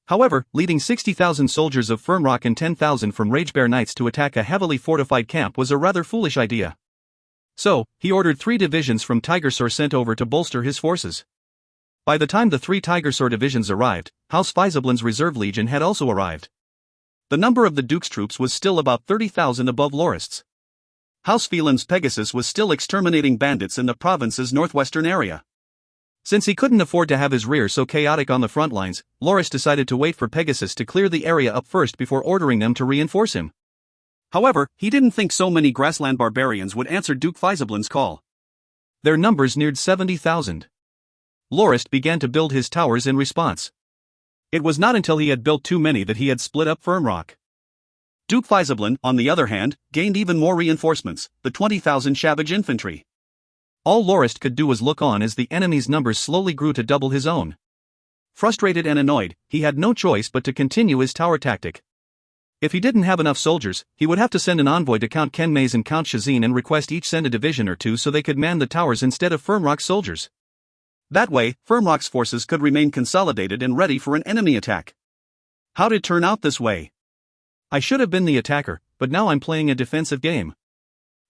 However, leading 60,000 soldiers of Fernrock and 10,000 from Ragebear Knights to attack a heavily fortified camp was a rather foolish idea. So, he ordered 3 divisions from Tigersaur sent over to bolster his forces. By the time the 3 Tigersaur divisions arrived, House Faisablin's reserve legion had also arrived. The number of the Duke's troops was still about 30,000 above Lorist's. House Phelan's Pegasus was still exterminating bandits in the province's northwestern area. Since he couldn't afford to have his rear so chaotic on the front lines, Lorist decided to wait for Pegasus to clear the area up first before ordering them to reinforce him. However, he didn't think so many grassland barbarians would answer Duke Faisablin's call. Their numbers neared 70,000. Lorist began to build his towers in response. It was not until he had built too many that he had split up Fernrock. Duke Faisablin, on the other hand, gained even more reinforcements, the 20,000 Shabbage infantry. All Lorist could do was look on as the enemy's numbers slowly grew to double his own. Frustrated and annoyed, he had no choice but to continue his tower tactic. If he didn't have enough soldiers, he would have to send an envoy to Count Kenmaze and Count Shazin and request each send a division or 2 so they could man the towers instead of Fernrock's soldiers. That way, Fernrock's forces could remain consolidated and ready for an enemy attack. How'd it turn out this way? I should have been the attacker, but now I'm playing a defensive game.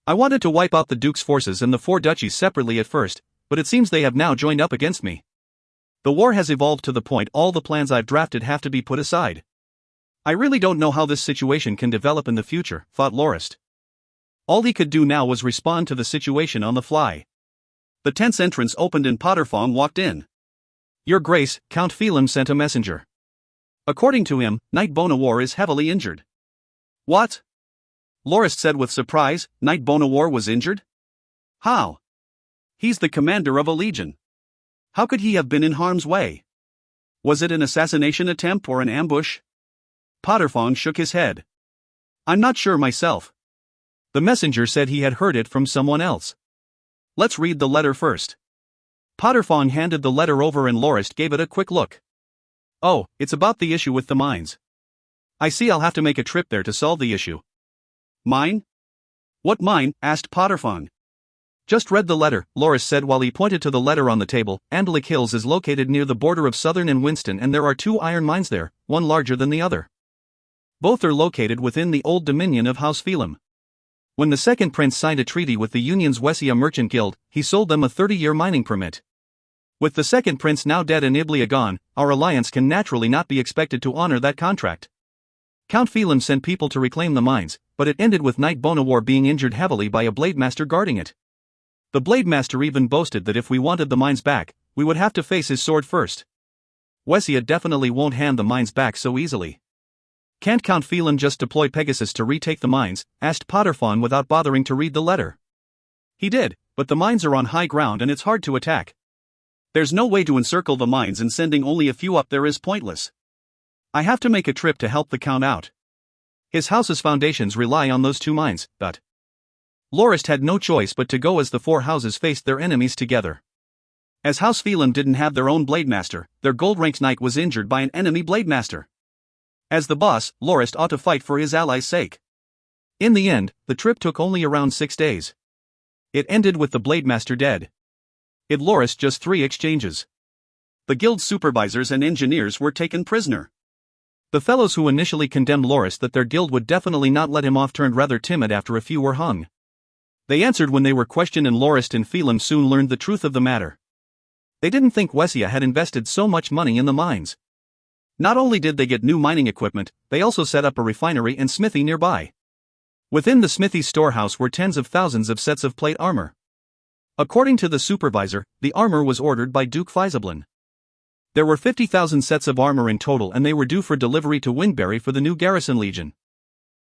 I wanted to wipe out the Duke's forces and the 4 duchies separately at first, but it seems they have now joined up against me. The war has evolved to the point all the plans I've drafted have to be put aside. I really don't know how this situation can develop in the future, thought Lorist. All he could do now was respond to the situation on the fly. The tent's entrance opened and Potterfong walked in. Your Grace, Count Phelan sent a messenger. According to him, Knight Bonawar is heavily injured. What? Lorist said with surprise. Knight Bonawar was injured? How? He's the commander of a legion. How could he have been in harm's way? Was it an assassination attempt or an ambush? Potterfong shook his head. I'm not sure myself. The messenger said he had heard it from someone else. Let's read the letter first. Potterfong handed the letter over and Lorist gave it a quick look. Oh, it's about the issue with the mines. I see I'll have to make a trip there to solve the issue. Mine? What mine? Asked Potterfong. Just read the letter, Lorist said while he pointed to the letter on the table. Andalik Hills is located near the border of Southern and Winston and there are 2 iron mines there, one larger than the other. Both are located within the old dominion of House Phelim. When the second prince signed a treaty with the Union's Wessia Merchant Guild, he sold them a 30-year mining permit. With the second prince now dead and Iblia gone, our alliance can naturally not be expected to honor that contract. Count Phelim sent people to reclaim the mines, but it ended with Knight Bonawar being injured heavily by a blade master guarding it. The blade master even boasted that if we wanted the mines back, we would have to face his sword first. Wessia definitely won't hand the mines back so easily. Can't Count Phelim just deploy Pegasus to retake the mines? Asked Potterfong without bothering to read the letter. He did, but the mines are on high ground and it's hard to attack. There's no way to encircle the mines and sending only a few up there is pointless. I have to make a trip to help the Count out. His house's foundations rely on those 2 mines, but Lorist had no choice but to go as the 4 houses faced their enemies together. As House Phelim didn't have their own blade master, their gold-ranked knight was injured by an enemy blade master. As the boss, Lorist ought to fight for his allies' sake. In the end, the trip took only around 6 days. It ended with the blade master dead. It Lorist just 3 exchanges. The guild's supervisors and engineers were taken prisoner. The fellows who initially condemned Lorist that their guild would definitely not let him off turned rather timid after a few were hung. They answered when they were questioned and Lorist and Phelim soon learned the truth of the matter. They didn't think Wessia had invested so much money in the mines. Not only did they get new mining equipment, they also set up a refinery and smithy nearby. Within the smithy's storehouse were tens of thousands of sets of plate armor. According to the supervisor, the armor was ordered by Duke Faisablin. There were 50,000 sets of armor in total and they were due for delivery to Windberry for the new Garrison Legion.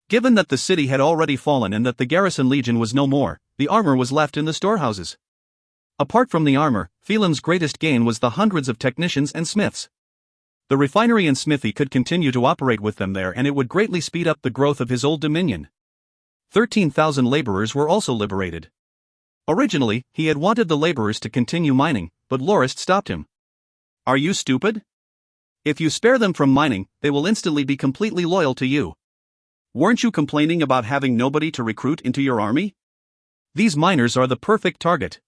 Given that the city had already fallen and that the Garrison Legion was no more, the armor was left in the storehouses. Apart from the armor, Phelim's greatest gain was the hundreds of technicians and smiths. The refinery and smithy could continue to operate with them there and it would greatly speed up the growth of his old dominion. 13,000 laborers were also liberated. Originally, he had wanted the laborers to continue mining, but Lorist stopped him. Are you stupid? If you spare them from mining, they will instantly be completely loyal to you. Weren't you complaining about having nobody to recruit into your army? These miners are the perfect target.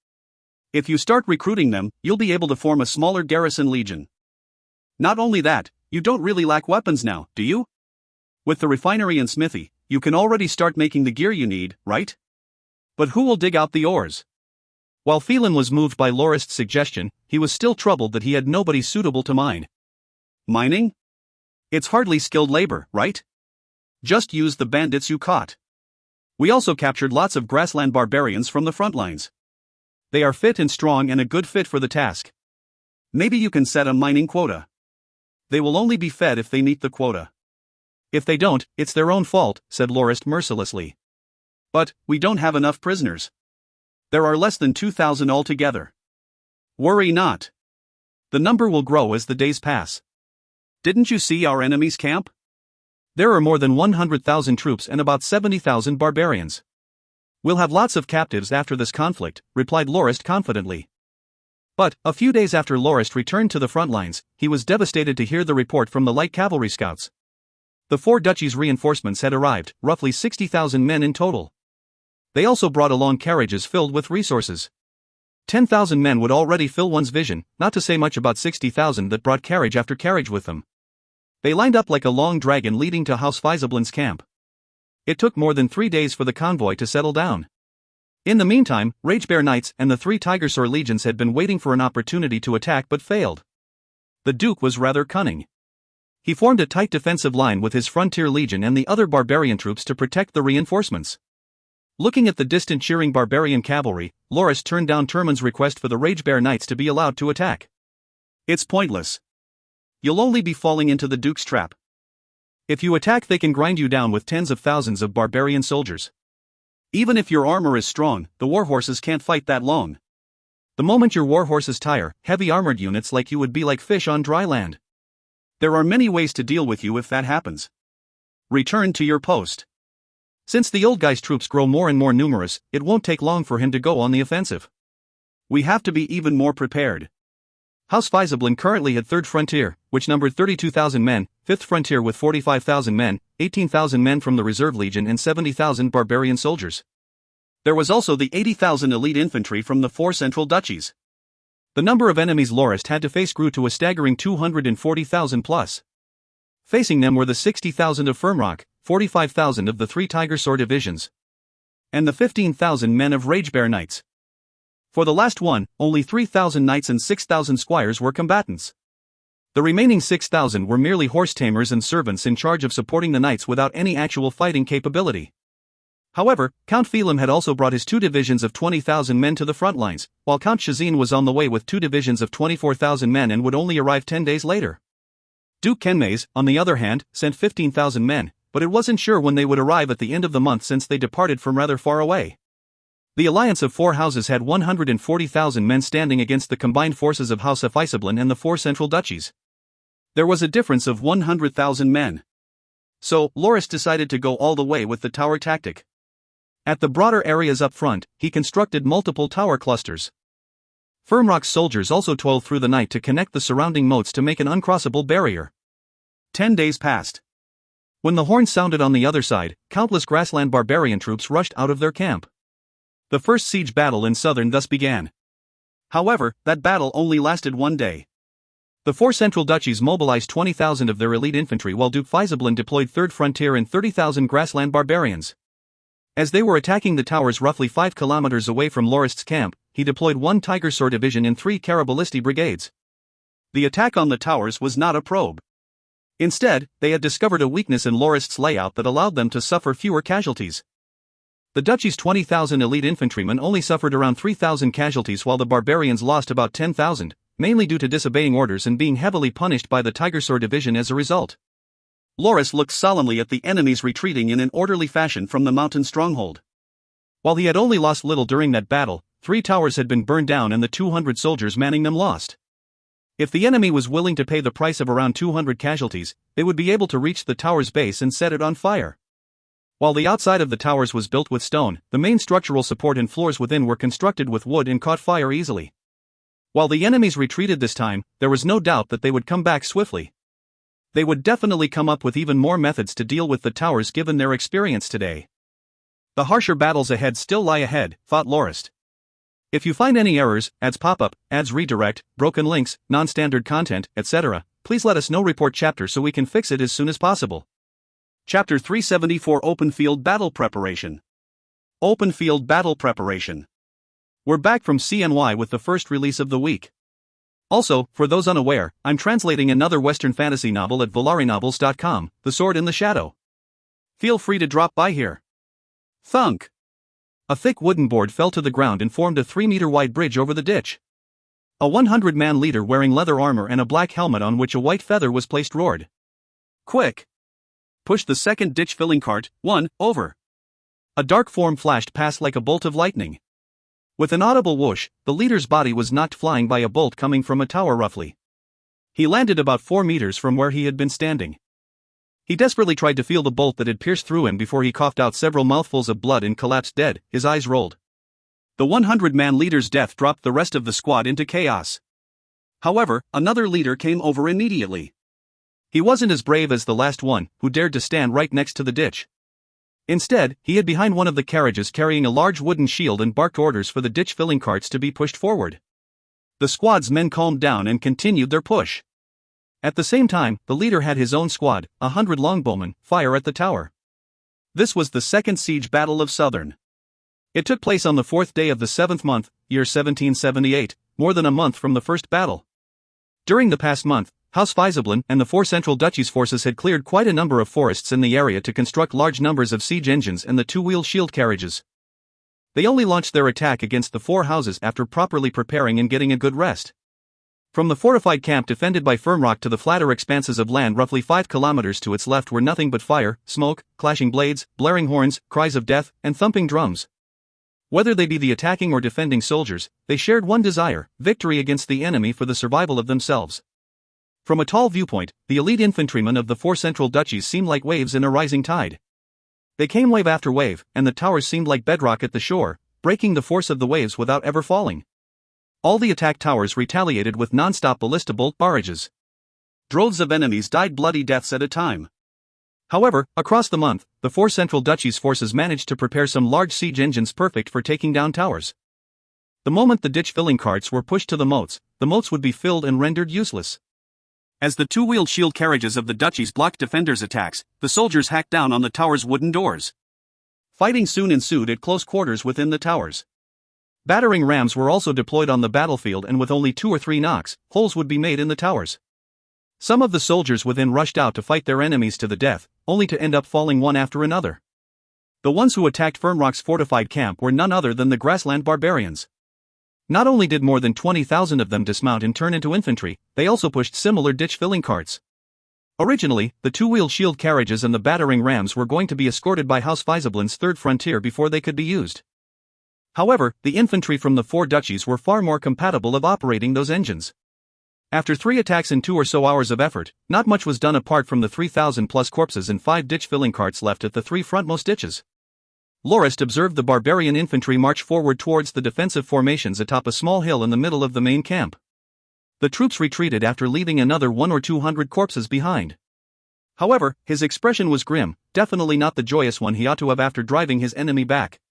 If you start recruiting them, you'll be able to form a smaller Garrison Legion. Not only that, you don't really lack weapons now, do you? With the refinery and smithy, you can already start making the gear you need, right? But who will dig out the ores? While Phelim was moved by Lorist's suggestion, he was still troubled that he had nobody suitable to mine. Mining? It's hardly skilled labor, right? Just use the bandits you caught. We also captured lots of grassland barbarians from the front lines. They are fit and strong and a good fit for the task. Maybe you can set a mining quota. They will only be fed if they meet the quota. If they don't, it's their own fault, said Lorist mercilessly. But, we don't have enough prisoners. There are less than 2,000 altogether. Worry not. The number will grow as the days pass. Didn't you see our enemy's camp? There are more than 100,000 troops and about 70,000 barbarians. We'll have lots of captives after this conflict, replied Lorist confidently. But, a few days after Lorist returned to the front lines, he was devastated to hear the report from the light cavalry scouts. The 4 duchies' reinforcements had arrived, roughly 60,000 men in total. They also brought along carriages filled with resources. 10,000 men would already fill one's vision, not to say much about 60,000 that brought carriage after carriage with them. They lined up like a long dragon leading to House Faisablin's camp. It took more than 3 days for the convoy to settle down. In the meantime, Ragebear Knights and the 3 Tigersore legions had been waiting for an opportunity to attack but failed. The Duke was rather cunning. He formed a tight defensive line with his Frontier Legion and the other barbarian troops to protect the reinforcements. Looking at the distant cheering barbarian cavalry, Lorist turned down Turman's request for the Ragebear Knights to be allowed to attack. It's pointless. You'll only be falling into the Duke's trap. If you attack, they can grind you down with tens of thousands of barbarian soldiers. Even if your armor is strong, the warhorses can't fight that long. The moment your warhorses tire, heavy armored units like you would be like fish on dry land. There are many ways to deal with you if that happens. Return to your post. Since the old guy's troops grow more and more numerous, it won't take long for him to go on the offensive. We have to be even more prepared. House Faisablin currently had 3rd Frontier, which numbered 32,000 men, 5th Frontier with 45,000 men, 18,000 men from the Reserve Legion and 70,000 barbarian soldiers. There was also the 80,000 elite infantry from the 4 central duchies. The number of enemies Lorist had to face grew to a staggering 240,000 plus. Facing them were the 60,000 of Firmrock, 45,000 of the 3 Tiger Sword divisions, and the 15,000 men of Ragebear Knights. For the last one, only 3,000 knights and 6,000 squires were combatants. The remaining 6,000 were merely horse tamers and servants in charge of supporting the knights without any actual fighting capability. However, Count Phelim had also brought his 2 divisions of 20,000 men to the front lines, while Count Shazin was on the way with 2 divisions of 24,000 men and would only arrive 10 days later. Duke Kenmays, on the other hand, sent 15,000 men, but it wasn't sure when they would arrive at the end of the month since they departed from rather far away. The alliance of 4 houses had 140,000 men standing against the combined forces of House Faisablin and the 4 central duchies. There was a difference of 100,000 men. So, Lorist decided to go all the way with the tower tactic. At the broader areas up front, he constructed multiple tower clusters. Firmrock's soldiers also toiled through the night to connect the surrounding moats to make an uncrossable barrier. 10 days passed. When the horn sounded on the other side, countless grassland barbarian troops rushed out of their camp. The first siege battle in Southern thus began. However, that battle only lasted 1 day. The 4 central duchies mobilized 20,000 of their elite infantry while Duke Faisablin deployed 3rd Frontier and 30,000 grassland barbarians. As they were attacking the towers roughly 5 kilometers away from Lorist's camp, he deployed 1 Tiger Sword division and 3 Caraballisti brigades. The attack on the towers was not a probe. Instead, they had discovered a weakness in Lorist's layout that allowed them to suffer fewer casualties. The duchy's 20,000 elite infantrymen only suffered around 3,000 casualties while the barbarians lost about 10,000, mainly due to disobeying orders and being heavily punished by the Tiger Sword division as a result. Lorist looked solemnly at the enemies retreating in an orderly fashion from the mountain stronghold. While he had only lost little during that battle, 3 towers had been burned down and the 200 soldiers manning them lost. If the enemy was willing to pay the price of around 200 casualties, they would be able to reach the tower's base and set it on fire. While the outside of the towers was built with stone, the main structural support and floors within were constructed with wood and caught fire easily. While the enemies retreated this time, there was no doubt that they would come back swiftly. They would definitely come up with even more methods to deal with the towers given their experience today. The harsher battles ahead still lie ahead, thought Lorist. If you find any errors, ads pop up, ads redirect, broken links, non-standard content, etc., please let us know. Report chapter so we can fix it as soon as possible. Chapter 374 Open Field Battle Preparation. Open Field Battle Preparation. We're back from CNY with the first release of the week. Also, for those unaware, I'm translating another Western fantasy novel at VolariNovels.com, The Sword in the Shadow. Feel free to drop by here. Thunk! A thick wooden board fell to the ground and formed a 3-meter-wide bridge over the ditch. A 100-man leader wearing leather armor and a black helmet on which a white feather was placed roared. Quick! Push the second ditch filling cart, 1, over. A dark form flashed past like a bolt of lightning. With an audible whoosh, the leader's body was knocked flying by a bolt coming from a tower roughly. He landed about 4 meters from where he had been standing. He desperately tried to feel the bolt that had pierced through him before he coughed out several mouthfuls of blood and collapsed dead, his eyes rolled. The 100-man leader's death dropped the rest of the squad into chaos. However, another leader came over immediately. He wasn't as brave as the last one, who dared to stand right next to the ditch. Instead, he hid behind one of the carriages carrying a large wooden shield and barked orders for the ditch filling carts to be pushed forward. The squad's men calmed down and continued their push. At the same time, the leader had his own squad, 100 longbowmen, fire at the tower. This was the second siege battle of Southern. It took place on the 4th day of the 7th month, year 1778, more than a month from the first battle. During the past month, House Faisablin and the 4 central duchies forces had cleared quite a number of forests in the area to construct large numbers of siege engines and the 2-wheel shield carriages. They only launched their attack against the 4 houses after properly preparing and getting a good rest. From the fortified camp defended by Firmrock to the flatter expanses of land roughly 5 kilometers to its left were nothing but fire, smoke, clashing blades, blaring horns, cries of death, and thumping drums. Whether they be the attacking or defending soldiers, they shared one desire: victory against the enemy for the survival of themselves. From a tall viewpoint, the elite infantrymen of the 4 central duchies seemed like waves in a rising tide. They came wave after wave, and the towers seemed like bedrock at the shore, breaking the force of the waves without ever falling. All the attack towers retaliated with non-stop ballista bolt barrages. Droves of enemies died bloody deaths at a time. However, across the month, the 4 central duchies' forces managed to prepare some large siege engines perfect for taking down towers. The moment the ditch-filling carts were pushed to the moats would be filled and rendered useless. As the 2-wheeled shield carriages of the duchies blocked defenders' attacks, the soldiers hacked down on the tower's wooden doors. Fighting soon ensued at close quarters within the towers. Battering rams were also deployed on the battlefield, and with only 2 or 3 knocks, holes would be made in the towers. Some of the soldiers within rushed out to fight their enemies to the death, only to end up falling one after another. The ones who attacked Fernrock's fortified camp were none other than the grassland barbarians. Not only did more than 20,000 of them dismount and turn into infantry, they also pushed similar ditch-filling carts. Originally, the 2-wheeled shield carriages and the battering rams were going to be escorted by House Weisablin's third frontier before they could be used. However, the infantry from the 4 duchies were far more compatible of operating those engines. After 3 attacks and 2 or so hours of effort, not much was done apart from the 3,000-plus corpses and 5 ditch-filling carts left at the 3 frontmost ditches. Lorist observed the barbarian infantry march forward towards the defensive formations atop a small hill in the middle of the main camp. The troops retreated after leaving another 100 or 200 corpses behind. However, his expression was grim, definitely not the joyous one he ought to have after driving his enemy back.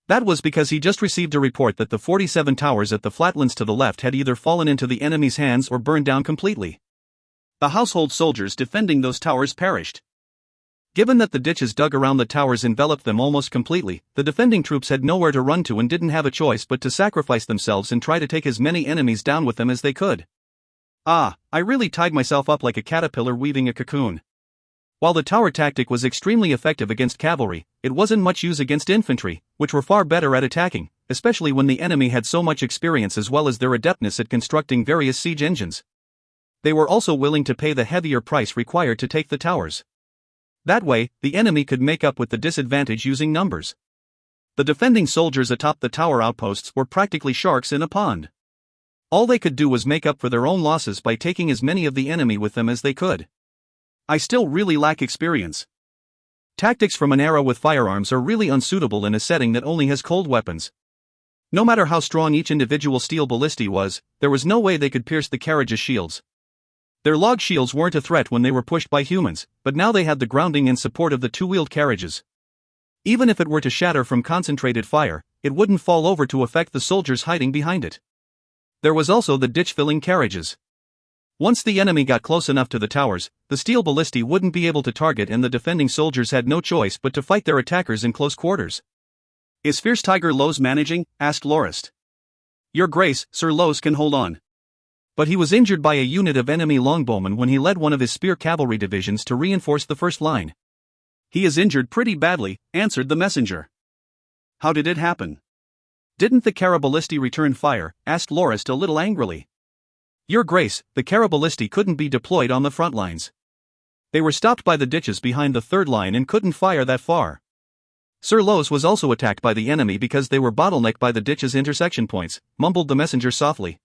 That was because he just received a report that the 47 towers at the flatlands to the left had either fallen into the enemy's hands or burned down completely. The household soldiers defending those towers perished. Given that the ditches dug around the towers enveloped them almost completely, the defending troops had nowhere to run to and didn't have a choice but to sacrifice themselves and try to take as many enemies down with them as they could. I really tied myself up like a caterpillar weaving a cocoon. While the tower tactic was extremely effective against cavalry, it wasn't much use against infantry, which were far better at attacking, especially when the enemy had so much experience as well as their adeptness at constructing various siege engines. They were also willing to pay the heavier price required to take the towers. That way, the enemy could make up with the disadvantage using numbers. The defending soldiers atop the tower outposts were practically sharks in a pond. All they could do was make up for their own losses by taking as many of the enemy with them as they could. I still really lack experience. Tactics from an era with firearms are really unsuitable in a setting that only has cold weapons. No matter how strong each individual steel ballistae was, there was no way they could pierce the carriage's shields. Their log shields weren't a threat when they were pushed by humans, but now they had the grounding and support of the 2-wheeled carriages. Even if it were to shatter from concentrated fire, it wouldn't fall over to affect the soldiers hiding behind it. There was also the ditch-filling carriages. Once the enemy got close enough to the towers, the steel ballistae wouldn't be able to target, and the defending soldiers had no choice but to fight their attackers in close quarters. "Is Fierce Tiger Lowe's managing?" asked Lorist. "Your Grace, Sir Lowe's can hold on. But he was injured by a unit of enemy longbowmen when he led one of his spear cavalry divisions to reinforce the first line." "He is injured pretty badly," answered the messenger. "How did it happen?" "Didn't the Caraballisti return fire?" asked Lorist a little angrily. "Your Grace, the Caraballisti couldn't be deployed on the front lines. They were stopped by the ditches behind the third line and couldn't fire that far. Sir Lowe's was also attacked by the enemy because they were bottlenecked by the ditch's intersection points," mumbled the messenger softly.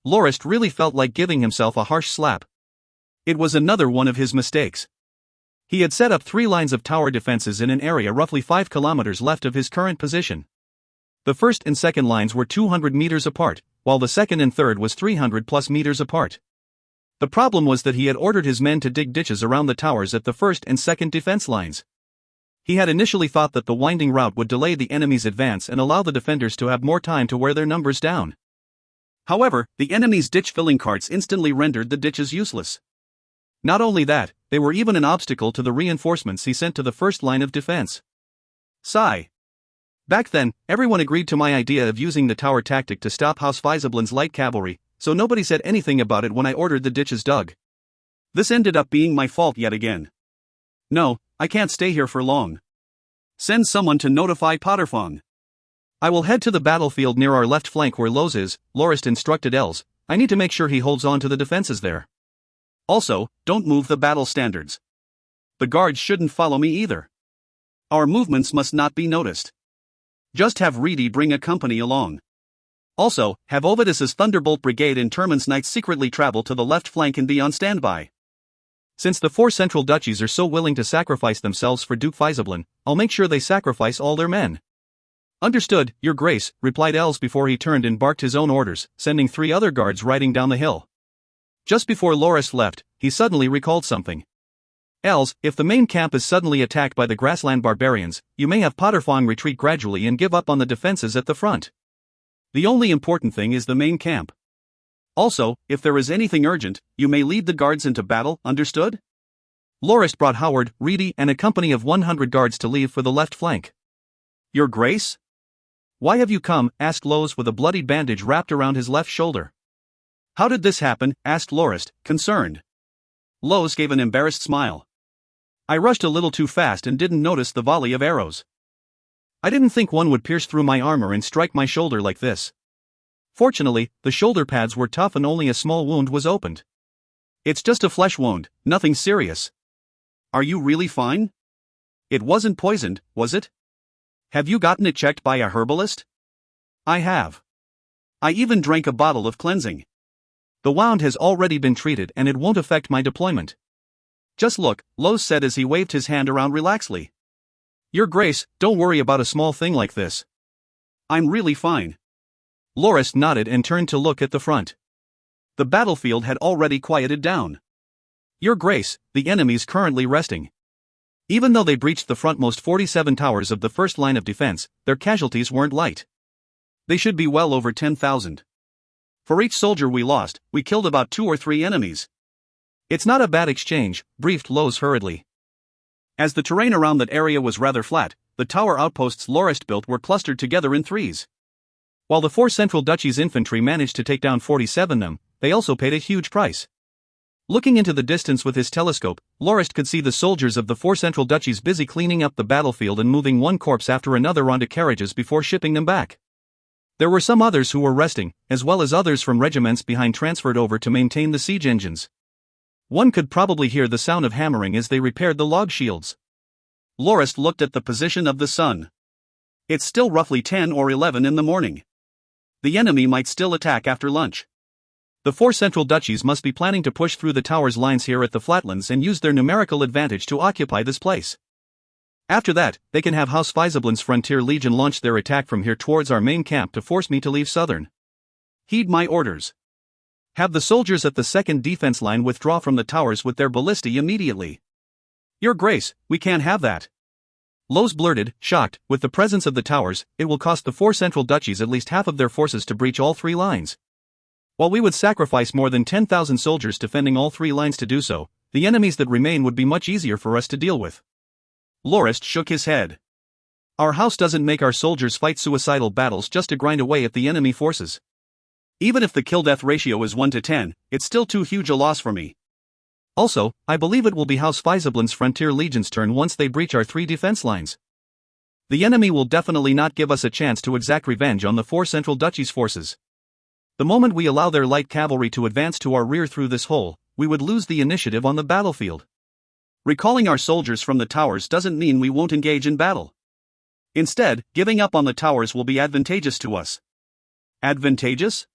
Lorist really felt like giving himself a harsh slap. It was another one of his mistakes. He had set up 3 lines of tower defenses in an area roughly 5 kilometers left of his current position. The first and second lines were 200 meters apart, while the second and third was 300 plus meters apart. The problem was that he had ordered his men to dig ditches around the towers at the first and second defense lines. He had initially thought that the winding route would delay the enemy's advance and allow the defenders to have more time to wear their numbers down. However, the enemy's ditch-filling carts instantly rendered the ditches useless. Not only that, they were even an obstacle to the reinforcements he sent to the first line of defense. Sigh. Back then, everyone agreed to my idea of using the tower tactic to stop House Weisablin's light cavalry, so nobody said anything about it when I ordered the ditches dug. This ended up being my fault yet again. No, I can't stay here for long. Send someone to notify Potterfong. I will head to the battlefield near our left flank where Lowe's is, Lorist instructed Els. I need to make sure he holds on to the defenses there. Also, don't move the battle standards. The guards shouldn't follow me either. Our movements must not be noticed. Just have Reedy bring a company along. Also, have Ovidus's Thunderbolt Brigade and Termin's Knights secretly travel to the left flank and be on standby. Since the four central duchies are so willing to sacrifice themselves for Duke Faisablin, I'll make sure they sacrifice all their men. Understood, Your Grace, replied Els before he turned and barked his own orders, sending 3 other guards riding down the hill. Just before Lorist left, he suddenly recalled something. Els, if the main camp is suddenly attacked by the grassland barbarians, you may have Potterfong retreat gradually and give up on the defenses at the front. The only important thing is the main camp. Also, if there is anything urgent, you may lead the guards into battle, understood? Lorist brought Howard, Reedy, and a company of 100 guards to leave for the left flank. Your Grace? Why have you come? Asked Lowes with a bloodied bandage wrapped around his left shoulder. How did this happen? Asked Lorist, concerned. Lowes gave an embarrassed smile. I rushed a little too fast and didn't notice the volley of arrows. I didn't think one would pierce through my armor and strike my shoulder like this. Fortunately, the shoulder pads were tough and only a small wound was opened. It's just a flesh wound, nothing serious. Are you really fine? It wasn't poisoned, was it? Have you gotten it checked by a herbalist? I have. I even drank a bottle of cleansing. The wound has already been treated and it won't affect my deployment. Just look, Lowes said as he waved his hand around relaxedly. Your Grace, don't worry about a small thing like this. I'm really fine. Lorist nodded and turned to look at the front. The battlefield had already quieted down. Your Grace, the enemy's currently resting. Even though they breached the frontmost 47 towers of the first line of defense, their casualties weren't light. They should be well over 10,000. For each soldier we lost, we killed about 2 or 3 enemies. It's not a bad exchange, briefed Lowes hurriedly. As the terrain around that area was rather flat, the tower outposts Lorist built were clustered together in threes. While the 4 central duchies' infantry managed to take down 47 of them, they also paid a huge price. Looking into the distance with his telescope, Lorist could see the soldiers of the 4 central duchies busy cleaning up the battlefield and moving one corpse after another onto carriages before shipping them back. There were some others who were resting, as well as others from regiments behind transferred over to maintain the siege engines. One could probably hear the sound of hammering as they repaired the log shields. Lorist looked at the position of the sun. It's still roughly 10 or 11 in the morning. The enemy might still attack after lunch. The 4 central duchies must be planning to push through the tower's lines here at the flatlands and use their numerical advantage to occupy this place. After that, they can have House Faisablin's Frontier Legion launch their attack from here towards our main camp to force me to leave southern. Heed my orders. Have the soldiers at the second defense line withdraw from the towers with their ballistae immediately. Your Grace, we can't have that. Lowes blurted, shocked. With the presence of the towers, it will cost the 4 central duchies at least half of their forces to breach all 3 lines. While we would sacrifice more than 10,000 soldiers defending all 3 lines to do so, the enemies that remain would be much easier for us to deal with. Lorist shook his head. Our house doesn't make our soldiers fight suicidal battles just to grind away at the enemy forces. Even if the kill-death ratio is 1 to 10, it's still too huge a loss for me. Also, I believe it will be House Faisablin's Frontier Legion's turn once they breach our 3 defense lines. The enemy will definitely not give us a chance to exact revenge on the 4 central duchies' forces. The moment we allow their light cavalry to advance to our rear through this hole, we would lose the initiative on the battlefield. Recalling our soldiers from the towers doesn't mean we won't engage in battle. Instead, giving up on the towers will be advantageous to us. Advantageous?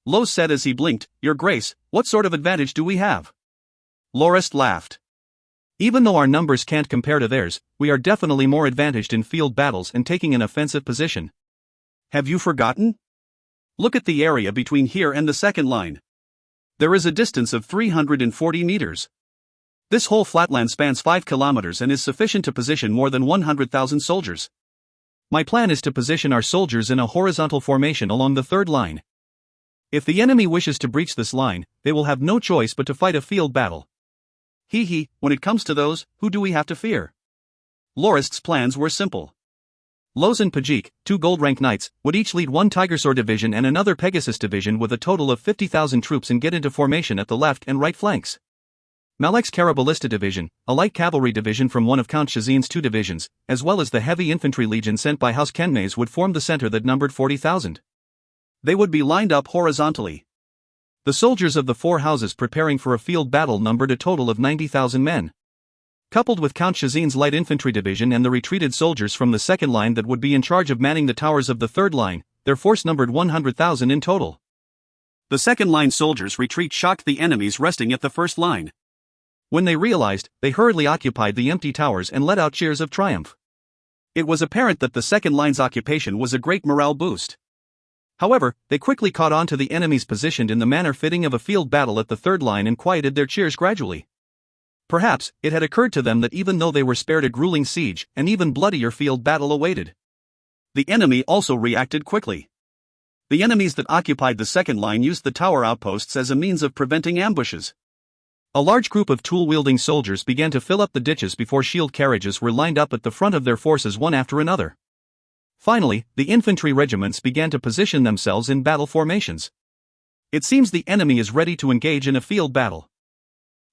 Lowes said as he blinked, Your Grace, what sort of advantage do we have? Lorist laughed. Even though our numbers can't compare to theirs, we are definitely more advantaged in field battles and taking an offensive position. Have you forgotten? Look at the area between here and the second line. There is a distance of 340 meters. This whole flatland spans 5 kilometers and is sufficient to position more than 100,000 soldiers. My plan is to position our soldiers in a horizontal formation along the third line. If the enemy wishes to breach this line, they will have no choice but to fight a field battle. When it comes to those, who do we have to fear? Lorist's plans were simple. Lowes and Pajik, 2 gold-rank knights, would each lead 1 Tigersword division and another Pegasus division with a total of 50,000 troops and get into formation at the left and right flanks. Malek's Karaballista division, a light cavalry division from one of Count Shazin's 2 divisions, as well as the heavy infantry legion sent by House Kenmays would form the center that numbered 40,000. They would be lined up horizontally. The soldiers of the 4 houses preparing for a field battle numbered a total of 90,000 men. Coupled with Count Shazin's light infantry division and the retreated soldiers from the second line that would be in charge of manning the towers of the third line, their force numbered 100,000 in total. The second line soldiers' retreat shocked the enemies resting at the first line. When they realized, they hurriedly occupied the empty towers and let out cheers of triumph. It was apparent that the second line's occupation was a great morale boost. However, they quickly caught on to the enemies positioned in the manner fitting of a field battle at the third line and quieted their cheers gradually. Perhaps, it had occurred to them that even though they were spared a grueling siege, an even bloodier field battle awaited. The enemy also reacted quickly. The enemies that occupied the second line used the tower outposts as a means of preventing ambushes. A large group of tool-wielding soldiers began to fill up the ditches before shield carriages were lined up at the front of their forces one after another. Finally, the infantry regiments began to position themselves in battle formations. It seems the enemy is ready to engage in a field battle.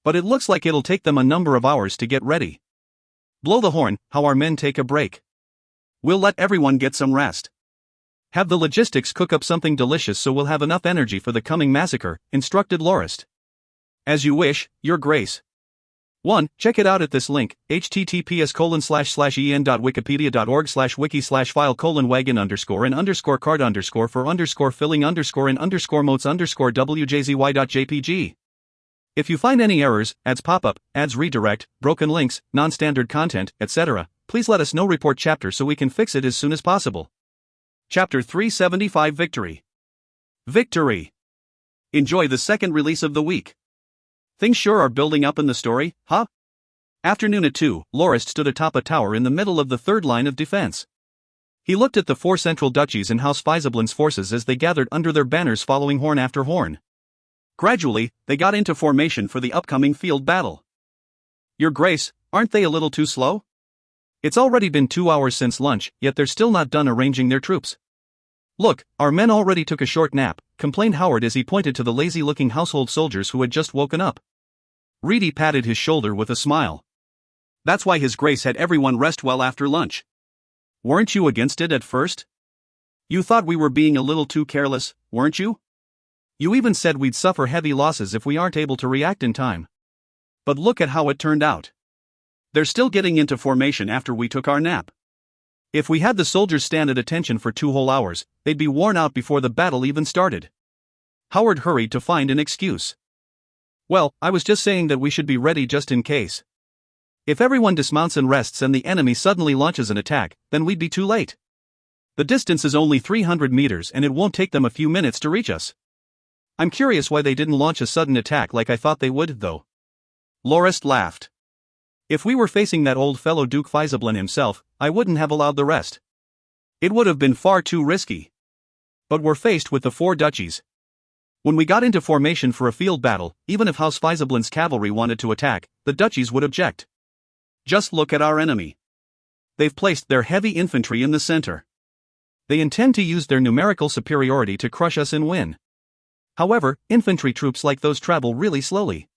But it looks like it'll take them a number of hours to get ready. Blow the horn, how our men take a break. We'll let everyone get some rest. Have the logistics cook up something delicious so we'll have enough energy for the coming massacre, instructed Lorist. As you wish, Your Grace. 1. Check it out at this link, https://en.wikipedia.org/wiki/file:/wagon_and_for_motes_wjzy.jpg. If you find any errors, ads pop up, ads redirect, broken links, non-standard content, etc., please let us know. Report chapter so we can fix it as soon as possible. Chapter 375 Victory. Victory! Enjoy the second release of the week. Things sure are building up in the story, huh? Afternoon at 2, Lorist stood atop a tower in the middle of the third line of defense. He looked at the four central duchies and House Feisablen's forces as they gathered under their banners following horn after horn. Gradually, they got into formation for the upcoming field battle. Your Grace, aren't they a little too slow? It's already been 2 hours since lunch, yet they're still not done arranging their troops. Look, our men already took a short nap, complained Howard as he pointed to the lazy-looking household soldiers who had just woken up. Reedy patted his shoulder with a smile. That's why His Grace had everyone rest well after lunch. Weren't you against it at first? You thought we were being a little too careless, weren't you? You even said we'd suffer heavy losses if we aren't able to react in time. But look at how it turned out. They're still getting into formation after we took our nap. If we had the soldiers stand at attention for 2 whole hours, they'd be worn out before the battle even started. Howard hurried to find an excuse. Well, I was just saying that we should be ready just in case. If everyone dismounts and rests and the enemy suddenly launches an attack, then we'd be too late. The distance is only 300 meters and it won't take them a few minutes to reach us. I'm curious why they didn't launch a sudden attack like I thought they would, though. Lorist laughed. If we were facing that old fellow Duke Feisablen himself, I wouldn't have allowed the rest. It would have been far too risky. But we're faced with the 4 duchies. When we got into formation for a field battle, even if House Feisablen's cavalry wanted to attack, the duchies would object. Just look at our enemy. They've placed their heavy infantry in the center. They intend to use their numerical superiority to crush us and win. However, infantry troops like those travel really slowly.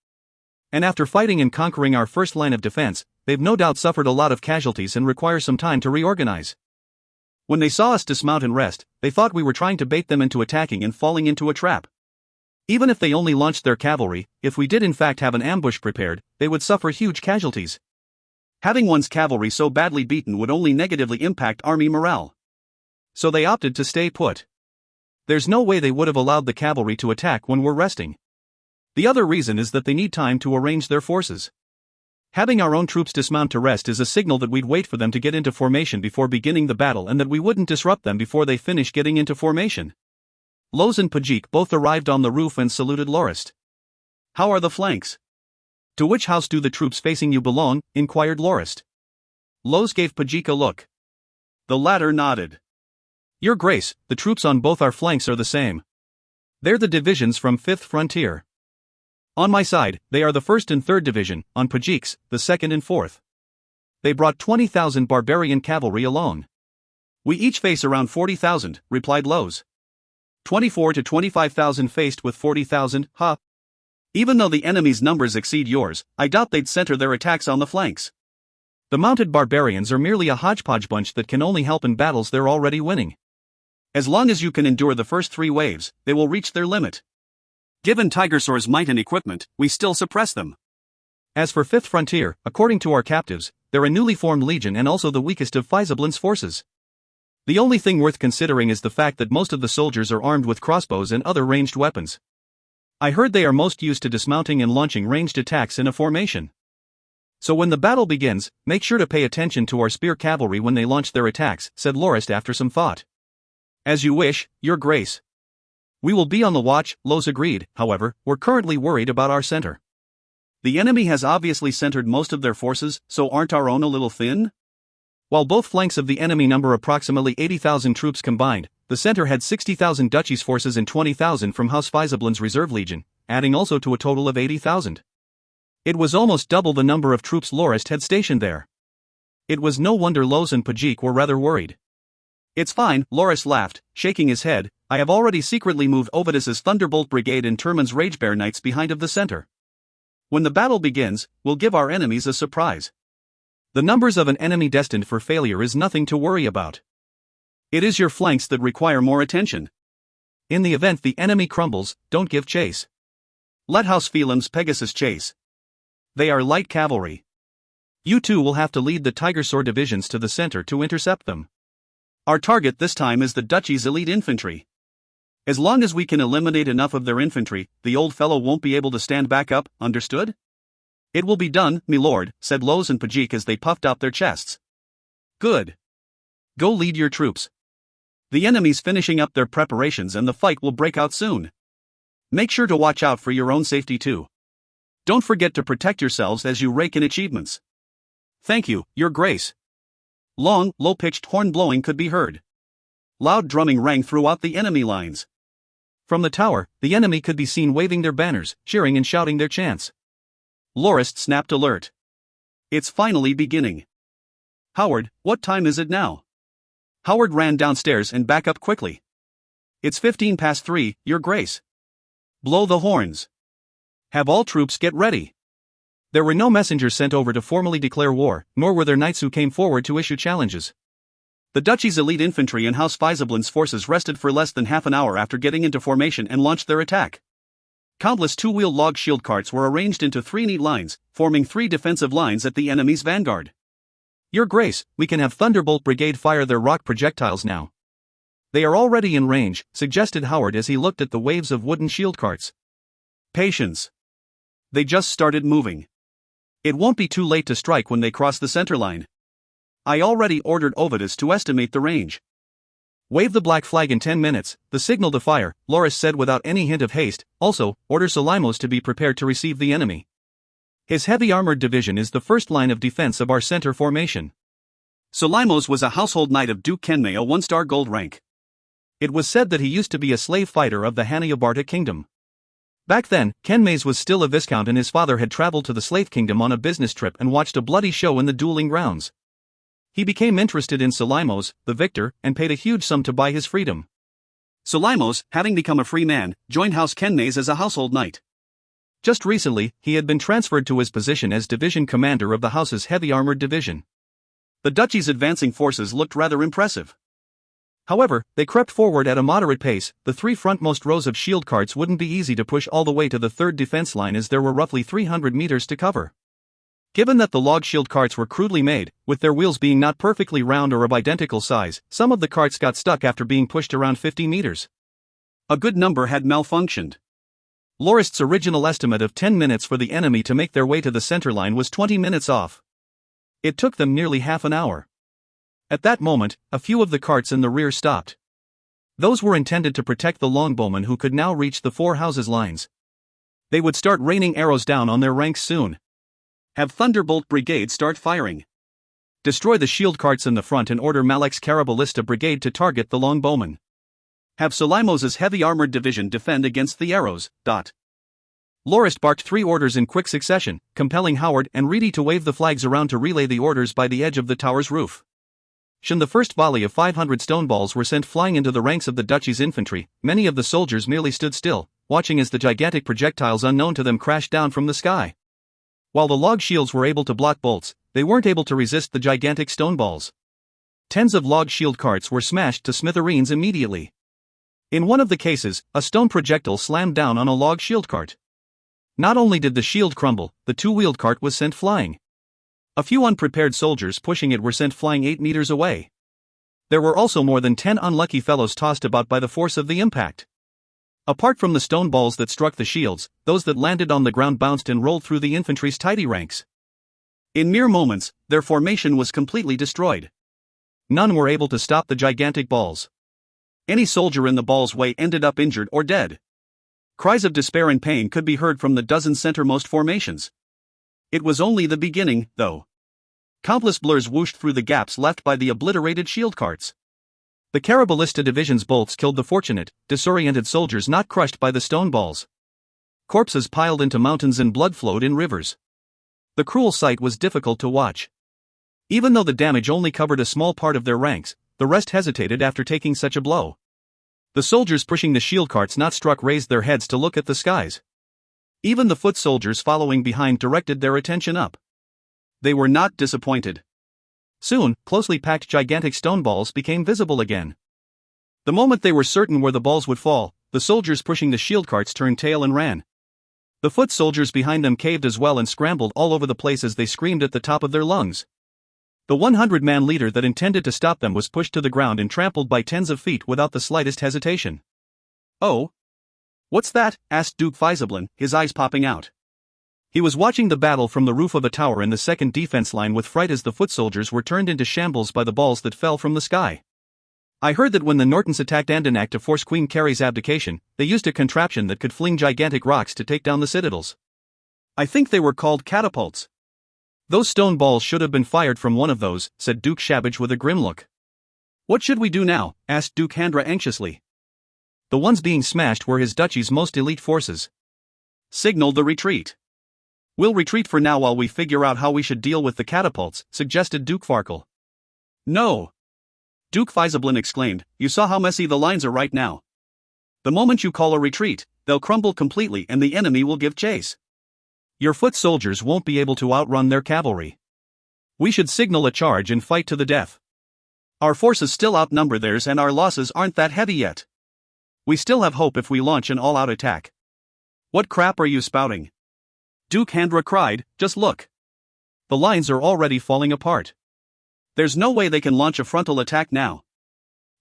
And after fighting and conquering our first line of defense, they've no doubt suffered a lot of casualties and require some time to reorganize. When they saw us dismount and rest, they thought we were trying to bait them into attacking and falling into a trap. Even if they only launched their cavalry, if we did in fact have an ambush prepared, they would suffer huge casualties. Having one's cavalry so badly beaten would only negatively impact army morale. So they opted to stay put. There's no way they would have allowed the cavalry to attack when we're resting. The other reason is that they need time to arrange their forces. Having our own troops dismount to rest is a signal that we'd wait for them to get into formation before beginning the battle and that we wouldn't disrupt them before they finish getting into formation. Loz and Pajik both arrived on the roof and saluted Lorist. How are the flanks? To which house do the troops facing you belong? Inquired Lorist. Loz gave Pajik a look. The latter nodded. Your Grace, the troops on both our flanks are the same. They're the divisions from 5th Frontier. On my side, they are the 1st and 3rd Division, on Pajik's, the 2nd and 4th. They brought 20,000 barbarian cavalry along. We each face around 40,000, replied Loz. 24 to 25,000 faced with 40,000, huh? Even though the enemy's numbers exceed yours, I doubt they'd center their attacks on the flanks. The mounted barbarians are merely a hodgepodge bunch that can only help in battles they're already winning. As long as you can endure the first 3 waves, they will reach their limit. Given Tigersor's might and equipment, we still suppress them. As for 5th Frontier, according to our captives, they're a newly formed legion and also the weakest of Feisablen's forces. The only thing worth considering is the fact that most of the soldiers are armed with crossbows and other ranged weapons. I heard they are most used to dismounting and launching ranged attacks in a formation. So when the battle begins, make sure to pay attention to our spear cavalry when they launch their attacks, said Lorist after some thought. As you wish, Your Grace. We will be on the watch, Los agreed. However, we're currently worried about our center. The enemy has obviously centered most of their forces, so aren't our own a little thin? While both flanks of the enemy number approximately 80,000 troops combined, the center had 60,000 Duchy's forces and 20,000 from House Faisalblin's reserve legion, adding also to a total of 80,000. It was almost double the number of troops Lorist had stationed there. It was no wonder Los and Pajik were rather worried. It's fine, Lorist laughed, shaking his head. I have already secretly moved Ovidus's Thunderbolt Brigade and Turman's Ragebear Knights behind of the center. When the battle begins, we'll give our enemies a surprise. The numbers of an enemy destined for failure is nothing to worry about. It is your flanks that require more attention. In the event the enemy crumbles, don't give chase. Let House Phelim's Pegasus chase. They are light cavalry. You two will have to lead the Tiger Sword divisions to the center to intercept them. Our target this time is the Duchy's elite infantry. As long as we can eliminate enough of their infantry, the old fellow won't be able to stand back up, understood? It will be done, milord, said Los and Pajik as they puffed out their chests. Good. Go lead your troops. The enemy's finishing up their preparations and the fight will break out soon. Make sure to watch out for your own safety too. Don't forget to protect yourselves as you rake in achievements. Thank you, Your Grace. Long, low-pitched horn blowing could be heard. Loud drumming rang throughout the enemy lines. From the tower, the enemy could be seen waving their banners, cheering and shouting their chants. Lorist snapped alert. It's finally beginning. Howard, what time is it now? Howard ran downstairs and back up quickly. It's 3:15, Your Grace. Blow the horns. Have all troops get ready. There were no messengers sent over to formally declare war, nor were there knights who came forward to issue challenges. The Duchy's elite infantry and House Faisalblin's forces rested for less than half an hour after getting into formation and launched their attack. Countless two-wheeled log shield carts were arranged into 3 neat lines, forming 3 defensive lines at the enemy's vanguard. Your Grace, we can have Thunderbolt Brigade fire their rock projectiles now. They are already in range, suggested Howard as he looked at the waves of wooden shield carts. Patience. They just started moving. It won't be too late to strike when they cross the center line. I already ordered Ovidus to estimate the range. Wave the black flag in 10 minutes, the signal to fire, Lorist said without any hint of haste. Also, order Solimos to be prepared to receive the enemy. His heavy armored division is the first line of defense of our center formation. Solimos was a household knight of Duke Kenmei, a 1-star gold rank. It was said that he used to be a slave fighter of the Hanyabarta kingdom. Back then, Kenmei was still a viscount and his father had traveled to the slave kingdom on a business trip and watched a bloody show in the dueling grounds. He became interested in Solimos, the victor, and paid a huge sum to buy his freedom. Solimos, having become a free man, joined House Kenmei as a household knight. Just recently, he had been transferred to his position as division commander of the house's heavy armored division. The Duchy's advancing forces looked rather impressive. However, they crept forward at a moderate pace. The 3 frontmost rows of shield carts wouldn't be easy to push all the way to the 3rd defense line as there were roughly 300 meters to cover. Given that the log shield carts were crudely made, with their wheels being not perfectly round or of identical size, some of the carts got stuck after being pushed around 50 meters. A good number had malfunctioned. Lorist's original estimate of 10 minutes for the enemy to make their way to the center line was 20 minutes off. It took them nearly half an hour. At that moment, a few of the carts in the rear stopped. Those were intended to protect the longbowmen who could now reach the 4 houses' lines. They would start raining arrows down on their ranks soon. Have Thunderbolt Brigade start firing. Destroy the shield carts in the front and order Malek's Carabalista Brigade to target the longbowmen. Have Solimos' heavy armored division defend against the arrows. Lorist barked 3 orders in quick succession, compelling Howard and Reedy to wave the flags around to relay the orders by the edge of the tower's roof. The first volley of 500 stone balls were sent flying into the ranks of the Duchy's infantry. Many of the soldiers merely stood still, watching as the gigantic projectiles unknown to them crashed down from the sky. While the log shields were able to block bolts, they weren't able to resist the gigantic stone balls. Tens of log shield carts were smashed to smithereens immediately. In one of the cases, a stone projectile slammed down on a log shield cart. Not only did the shield crumble, the 2-wheeled cart was sent flying. A few unprepared soldiers pushing it were sent flying 8 meters away. There were also more than 10 unlucky fellows tossed about by the force of the impact. Apart from the stone balls that struck the shields, those that landed on the ground bounced and rolled through the infantry's tidy ranks. In mere moments, their formation was completely destroyed. None were able to stop the gigantic balls. Any soldier in the ball's way ended up injured or dead. Cries of despair and pain could be heard from the dozen centermost formations. It was only the beginning, though. Countless blurs whooshed through the gaps left by the obliterated shield carts. The Caraballista division's bolts killed the fortunate, disoriented soldiers not crushed by the stone balls. Corpses piled into mountains and blood flowed in rivers. The cruel sight was difficult to watch. Even though the damage only covered a small part of their ranks, the rest hesitated after taking such a blow. The soldiers pushing the shield carts not struck raised their heads to look at the skies. Even the foot soldiers following behind directed their attention up. They were not disappointed. Soon, closely packed gigantic stone balls became visible again. The moment they were certain where the balls would fall, the soldiers pushing the shield carts turned tail and ran. The foot soldiers behind them caved as well and scrambled all over the place as they screamed at the top of their lungs. The 100-man leader that intended to stop them was pushed to the ground and trampled by tens of feet without the slightest hesitation. "Oh? What's that?" asked Duke Faisablin, his eyes popping out. He was watching the battle from the roof of a tower in the second defense line with fright as the foot soldiers were turned into shambles by the balls that fell from the sky. "I heard that when the Nortons attacked Andernach to force Queen Carrie's abdication, they used a contraption that could fling gigantic rocks to take down the citadels. I think they were called catapults." "Those stone balls should have been fired from one of those," said Duke Shabbage with a grim look. "What should we do now?" asked Duke Handra anxiously. The ones being smashed were his duchy's most elite forces. "Signal the retreat." "We'll retreat for now while we figure out how we should deal with the catapults," suggested Duke Farkle. "No!" Duke Faisablin exclaimed, "You saw how messy the lines are right now. The moment you call a retreat, they'll crumble completely and the enemy will give chase. Your foot soldiers won't be able to outrun their cavalry. We should signal a charge and fight to the death. Our forces still outnumber theirs and our losses aren't that heavy yet. We still have hope if we launch an all-out attack." "What crap are you spouting?" Duke Handra cried, "Just look. The lines are already falling apart. There's no way they can launch a frontal attack now.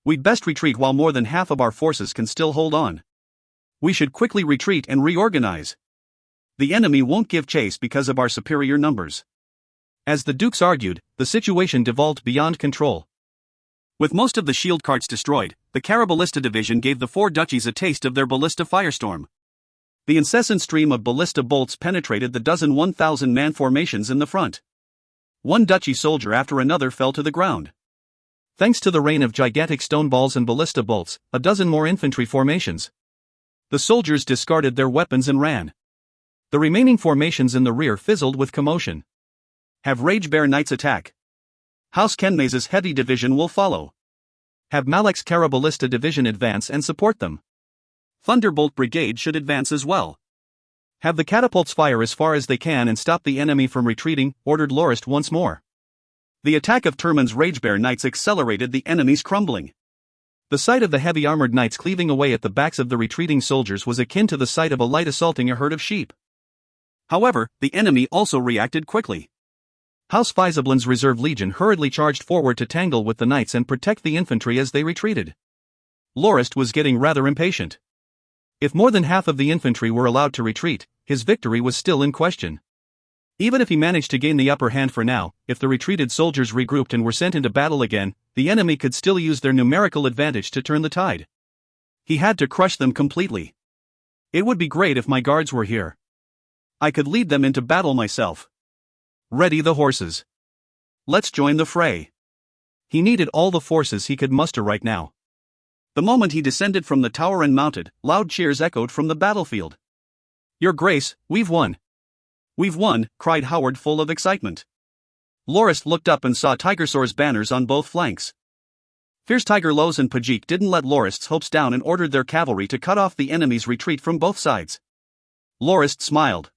We'd best retreat while more than half of our forces can still hold on. We should quickly retreat and reorganize. The enemy won't give chase because of our superior numbers." As the dukes argued, the situation devolved beyond control. With most of the shield carts destroyed, the Caraballista division gave the four duchies a taste of their ballista firestorm. The incessant stream of ballista bolts penetrated the dozen 1,000-man formations in the front. One duchy soldier after another fell to the ground. Thanks to the rain of gigantic stone balls and ballista bolts, a dozen more infantry formations. The soldiers discarded their weapons and ran. The remaining formations in the rear fizzled with commotion. Have Ragebear Knights attack. House Kenmaze's heavy division will follow. Have Malek's Caraballista division advance and support them. Thunderbolt Brigade should advance as well. Have the catapults fire as far as they can and stop the enemy from retreating, ordered Lorist once more. The attack of Turman's Ragebear Knights accelerated the enemy's crumbling. The sight of the heavy armored knights cleaving away at the backs of the retreating soldiers was akin to the sight of a light assaulting a herd of sheep. However, the enemy also reacted quickly. House Faisablin's reserve legion hurriedly charged forward to tangle with the knights and protect the infantry as they retreated. Lorist was getting rather impatient. If more than half of the infantry were allowed to retreat, his victory was still in question. Even if he managed to gain the upper hand for now, if the retreated soldiers regrouped and were sent into battle again, the enemy could still use their numerical advantage to turn the tide. He had to crush them completely. It would be great if my guards were here. I could lead them into battle myself. Ready the horses. Let's join the fray. He needed all the forces he could muster right now. The moment he descended from the tower and mounted, loud cheers echoed from the battlefield. "Your Grace, we've won." "We've won," cried Howard full of excitement. Lorist looked up and saw Tigersor's banners on both flanks. Fierce Tiger Lows and Pajik didn't let Lorist's hopes down and ordered their cavalry to cut off the enemy's retreat from both sides. Lorist smiled.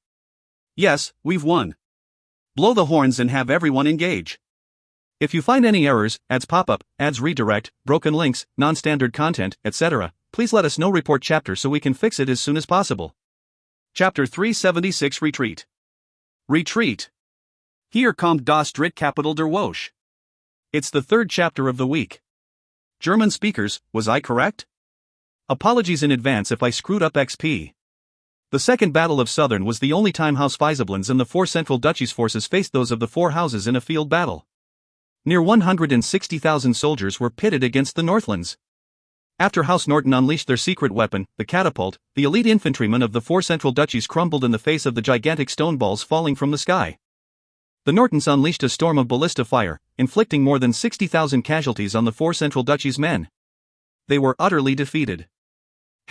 "Yes, we've won. Blow the horns and have everyone engage. If you find any errors, ads pop-up, ads redirect, broken links, non-standard content, etc., please let us know. Report chapter so we can fix it as soon as possible." Chapter 376 Retreat. Retreat. Hier kommt das Drittkapitel der Woche. It's the third chapter of the week. German speakers, was I correct? Apologies in advance if I screwed up XP. The Second Battle of Southern was the only time House Faisalblin's and the four Central Duchies forces faced those of the four houses in a field battle. Near 160,000 soldiers were pitted against the Northlands. After House Norton unleashed their secret weapon, the catapult, the elite infantrymen of the four Central Duchies crumbled in the face of the gigantic stone balls falling from the sky. The Nortons unleashed a storm of ballista fire, inflicting more than 60,000 casualties on the four Central Duchies' men. They were utterly defeated.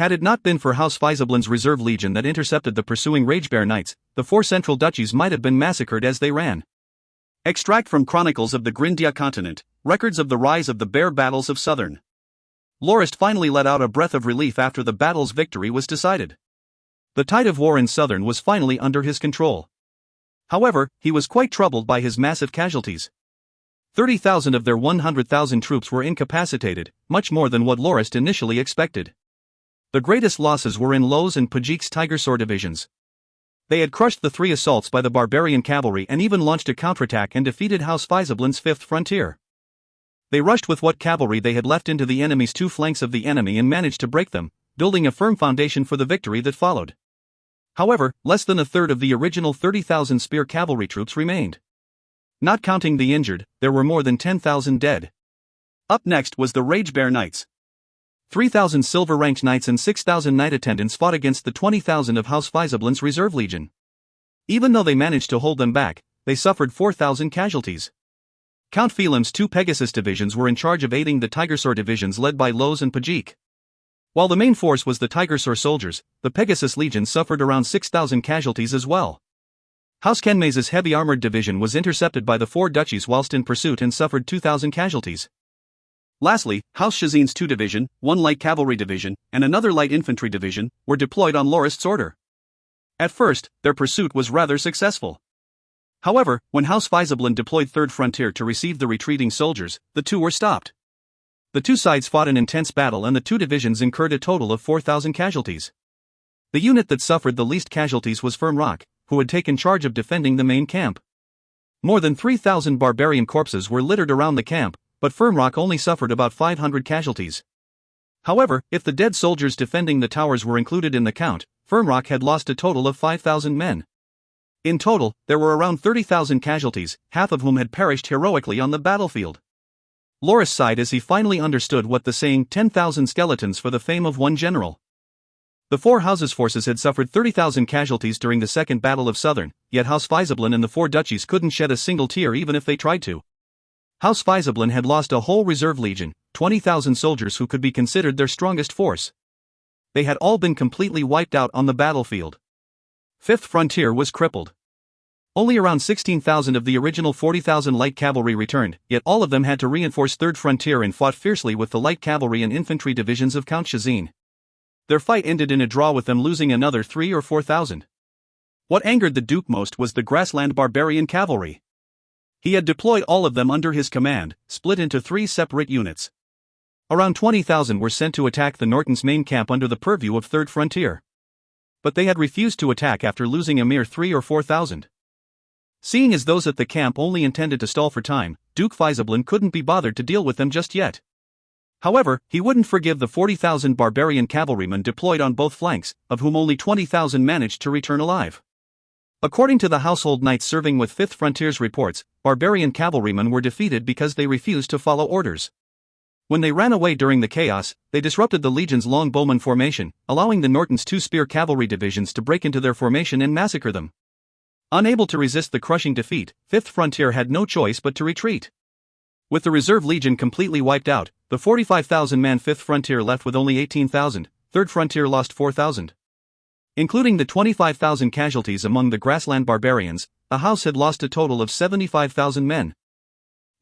Had it not been for House Faisalblin's reserve legion that intercepted the pursuing Ragebear Knights, the four Central Duchies might have been massacred as they ran. Extract from Chronicles of the Grindia continent, records of the rise of the Bear Battles of Southern. Lorist finally let out a breath of relief after the battle's victory was decided. The tide of war in Southern was finally under his control. However, he was quite troubled by his massive casualties. 30,000 of their 100,000 troops were incapacitated, much more than what Lorist initially expected. The greatest losses were in Low's and Pajik's Tigersor divisions. They had crushed the three assaults by the barbarian cavalry and even launched a counterattack and defeated House Faisalblin's fifth frontier. They rushed with what cavalry they had left into the enemy's two flanks of the enemy and managed to break them, building a firm foundation for the victory that followed. However, less than a third of the original 30,000 spear cavalry troops remained. Not counting the injured, there were more than 10,000 dead. Up next was the Ragebear Knights. 3,000 silver-ranked knights and 6,000 knight attendants fought against the 20,000 of House Faisalblin's reserve legion. Even though they managed to hold them back, they suffered 4,000 casualties. Count Phelim's two Pegasus divisions were in charge of aiding the Tigersor divisions led by Low's and Pajik. While the main force was the Tigersor soldiers, the Pegasus Legion suffered around 6,000 casualties as well. House Kenmaze's heavy armored division was intercepted by the four duchies whilst in pursuit and suffered 2,000 casualties. Lastly, House Shazin's two division, one light cavalry division, and another light infantry division, were deployed on Lorist's order. At first, their pursuit was rather successful. However, when House Faisalblin deployed Third Frontier to receive the retreating soldiers, the two were stopped. The two sides fought an intense battle and the two divisions incurred a total of 4,000 casualties. The unit that suffered the least casualties was Firm Rock, who had taken charge of defending the main camp. More than 3,000 barbarian corpses were littered around the camp, but Firm Rock only suffered about 500 casualties. However, if the dead soldiers defending the towers were included in the count, Firm Rock had lost a total of 5,000 men. In total, there were around 30,000 casualties, half of whom had perished heroically on the battlefield. Lorist sighed as he finally understood what the saying 10,000 skeletons for the fame of one general. The four houses' forces had suffered 30,000 casualties during the Second Battle of Southern, yet House Faisalblin and the four duchies couldn't shed a single tear even if they tried to. House Faisalblin had lost a whole reserve legion, 20,000 soldiers who could be considered their strongest force. They had all been completely wiped out on the battlefield. Fifth Frontier was crippled. Only around 16,000 of the original 40,000 light cavalry returned, yet all of them had to reinforce Third Frontier and fought fiercely with the light cavalry and infantry divisions of Count Shazin. Their fight ended in a draw with them losing another 3,000 or 4,000. What angered the Duke most was the grassland barbarian cavalry. He had deployed all of them under his command, split into three separate units. Around 20,000 were sent to attack the Norton's main camp under the purview of Third Frontier. But they had refused to attack after losing a mere 3,000 or 4,000. Seeing as those at the camp only intended to stall for time, Duke Faisalblin couldn't be bothered to deal with them just yet. However, he wouldn't forgive the 40,000 barbarian cavalrymen deployed on both flanks, of whom only 20,000 managed to return alive. According to the household knights serving with 5th Frontier's reports, barbarian cavalrymen were defeated because they refused to follow orders. When they ran away during the chaos, they disrupted the Legion's long bowman formation, allowing the Norton's two spear cavalry divisions to break into their formation and massacre them. Unable to resist the crushing defeat, 5th Frontier had no choice but to retreat. With the reserve legion completely wiped out, the 45,000-man 5th Frontier left with only 18,000, 3rd Frontier lost 4,000. Including the 25,000 casualties among the grassland barbarians, the house had lost a total of 75,000 men.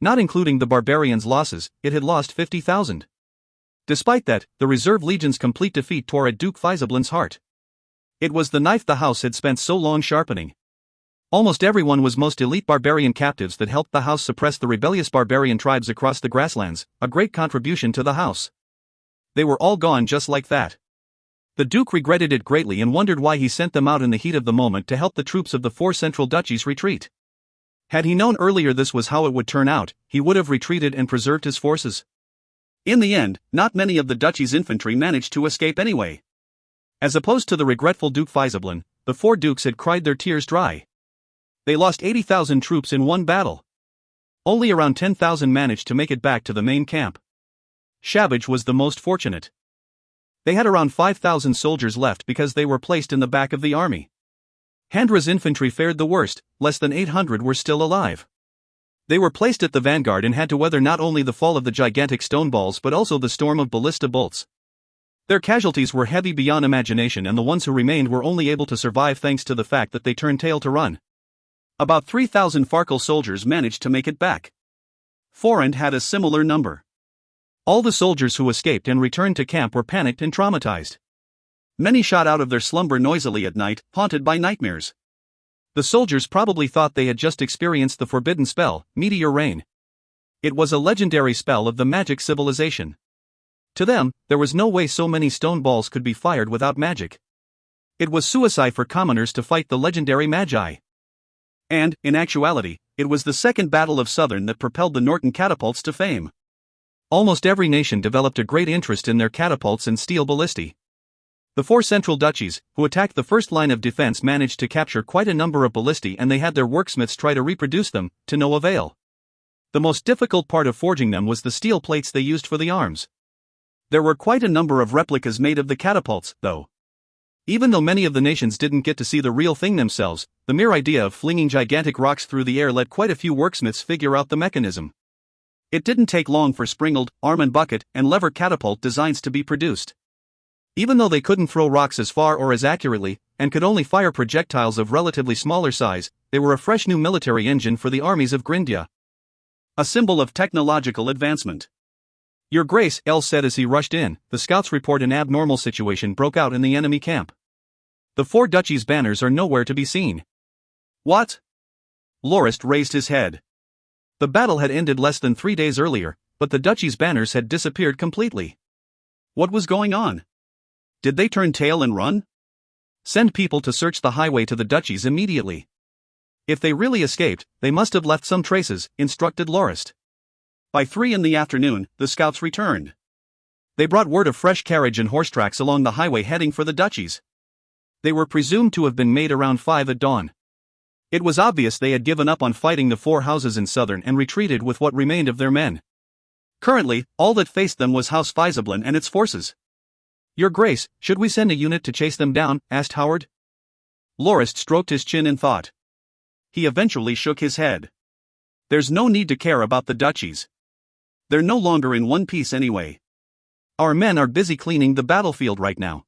Not including the barbarians' losses, it had lost 50,000. Despite that, the reserve legion's complete defeat tore at Duke Faisalblin's heart. It was the knife the house had spent so long sharpening. Almost everyone was most elite barbarian captives that helped the house suppress the rebellious barbarian tribes across the grasslands, a great contribution to the house. They were all gone just like that. The Duke regretted it greatly and wondered why he sent them out in the heat of the moment to help the troops of the four central duchies retreat. Had he known earlier this was how it would turn out, he would have retreated and preserved his forces. In the end, not many of the duchy's infantry managed to escape anyway. As opposed to the regretful Duke Faisablin, the four dukes had cried their tears dry. They lost 80,000 troops in one battle. Only around 10,000 managed to make it back to the main camp. Shabbage was the most fortunate. They had around 5,000 soldiers left because they were placed in the back of the army. Handra's infantry fared the worst, less than 800 were still alive. They were placed at the vanguard and had to weather not only the fall of the gigantic stone balls but also the storm of ballista bolts. Their casualties were heavy beyond imagination, and the ones who remained were only able to survive thanks to the fact that they turned tail to run. About 3,000 Farkle soldiers managed to make it back. Forand had a similar number. All the soldiers who escaped and returned to camp were panicked and traumatized. Many shot out of their slumber noisily at night, haunted by nightmares. The soldiers probably thought they had just experienced the forbidden spell, meteor rain. It was a legendary spell of the magic civilization. To them, there was no way so many stone balls could be fired without magic. It was suicide for commoners to fight the legendary magi. And, in actuality, it was the Second Battle of Southern that propelled the Norton catapults to fame. Almost every nation developed a great interest in their catapults and steel ballistae. The four central duchies, who attacked the first line of defense, managed to capture quite a number of ballistae, and they had their worksmiths try to reproduce them, to no avail. The most difficult part of forging them was the steel plates they used for the arms. There were quite a number of replicas made of the catapults, though. Even though many of the nations didn't get to see the real thing themselves, the mere idea of flinging gigantic rocks through the air let quite a few worksmiths figure out the mechanism. It didn't take long for springled, arm and bucket, and lever catapult designs to be produced. Even though they couldn't throw rocks as far or as accurately, and could only fire projectiles of relatively smaller size, they were a fresh new military engine for the armies of Grindia. A symbol of technological advancement. "Your Grace," El said as he rushed in, the scouts report an abnormal situation broke out in the enemy camp. The four duchies' banners are nowhere to be seen. What? Lorist raised his head. The battle had ended less than 3 days earlier, but the duchies' banners had disappeared completely. What was going on? Did they turn tail and run? Send people to search the highway to the duchies immediately. If they really escaped, they must have left some traces, instructed Lorist. By 3 in the afternoon, the scouts returned. They brought word of fresh carriage and horse tracks along the highway heading for the duchies. They were presumed to have been made around 5 at dawn. It was obvious they had given up on fighting the four houses in Southern and retreated with what remained of their men. Currently, all that faced them was House Faisablin and its forces. "Your Grace, should we send a unit to chase them down?" asked Howard. Lorist stroked his chin in thought. He eventually shook his head. "There's no need to care about the duchies. They're no longer in one piece anyway. Our men are busy cleaning the battlefield right now.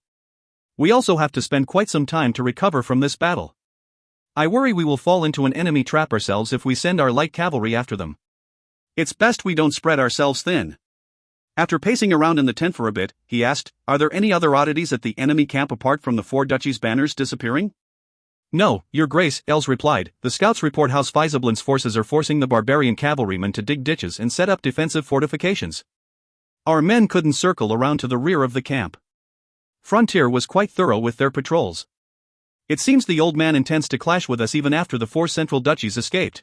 We also have to spend quite some time to recover from this battle. I worry we will fall into an enemy trap ourselves if we send our light cavalry after them. It's best we don't spread ourselves thin." After pacing around in the tent for a bit, he asked, "Are there any other oddities at the enemy camp apart from the four duchies' banners disappearing?" "No, Your Grace," Els replied. "The scouts report House Faisablin's forces are forcing the barbarian cavalrymen to dig ditches and set up defensive fortifications. Our men couldn't circle around to the rear of the camp. Frontier was quite thorough with their patrols. It seems the old man intends to clash with us even after the four central duchies escaped."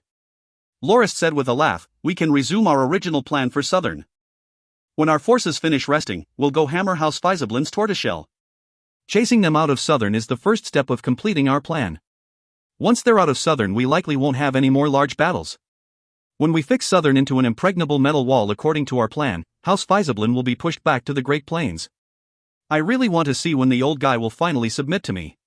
Lorist said with a laugh, "We can resume our original plan for Southern. When our forces finish resting, we'll go hammer House Faisablin's tortoiseshell. Chasing them out of Southern is the first step of completing our plan. Once they're out of Southern, we likely won't have any more large battles. When we fix Southern into an impregnable metal wall according to our plan, House Faisablin will be pushed back to the Great Plains. I really want to see when the old guy will finally submit to me."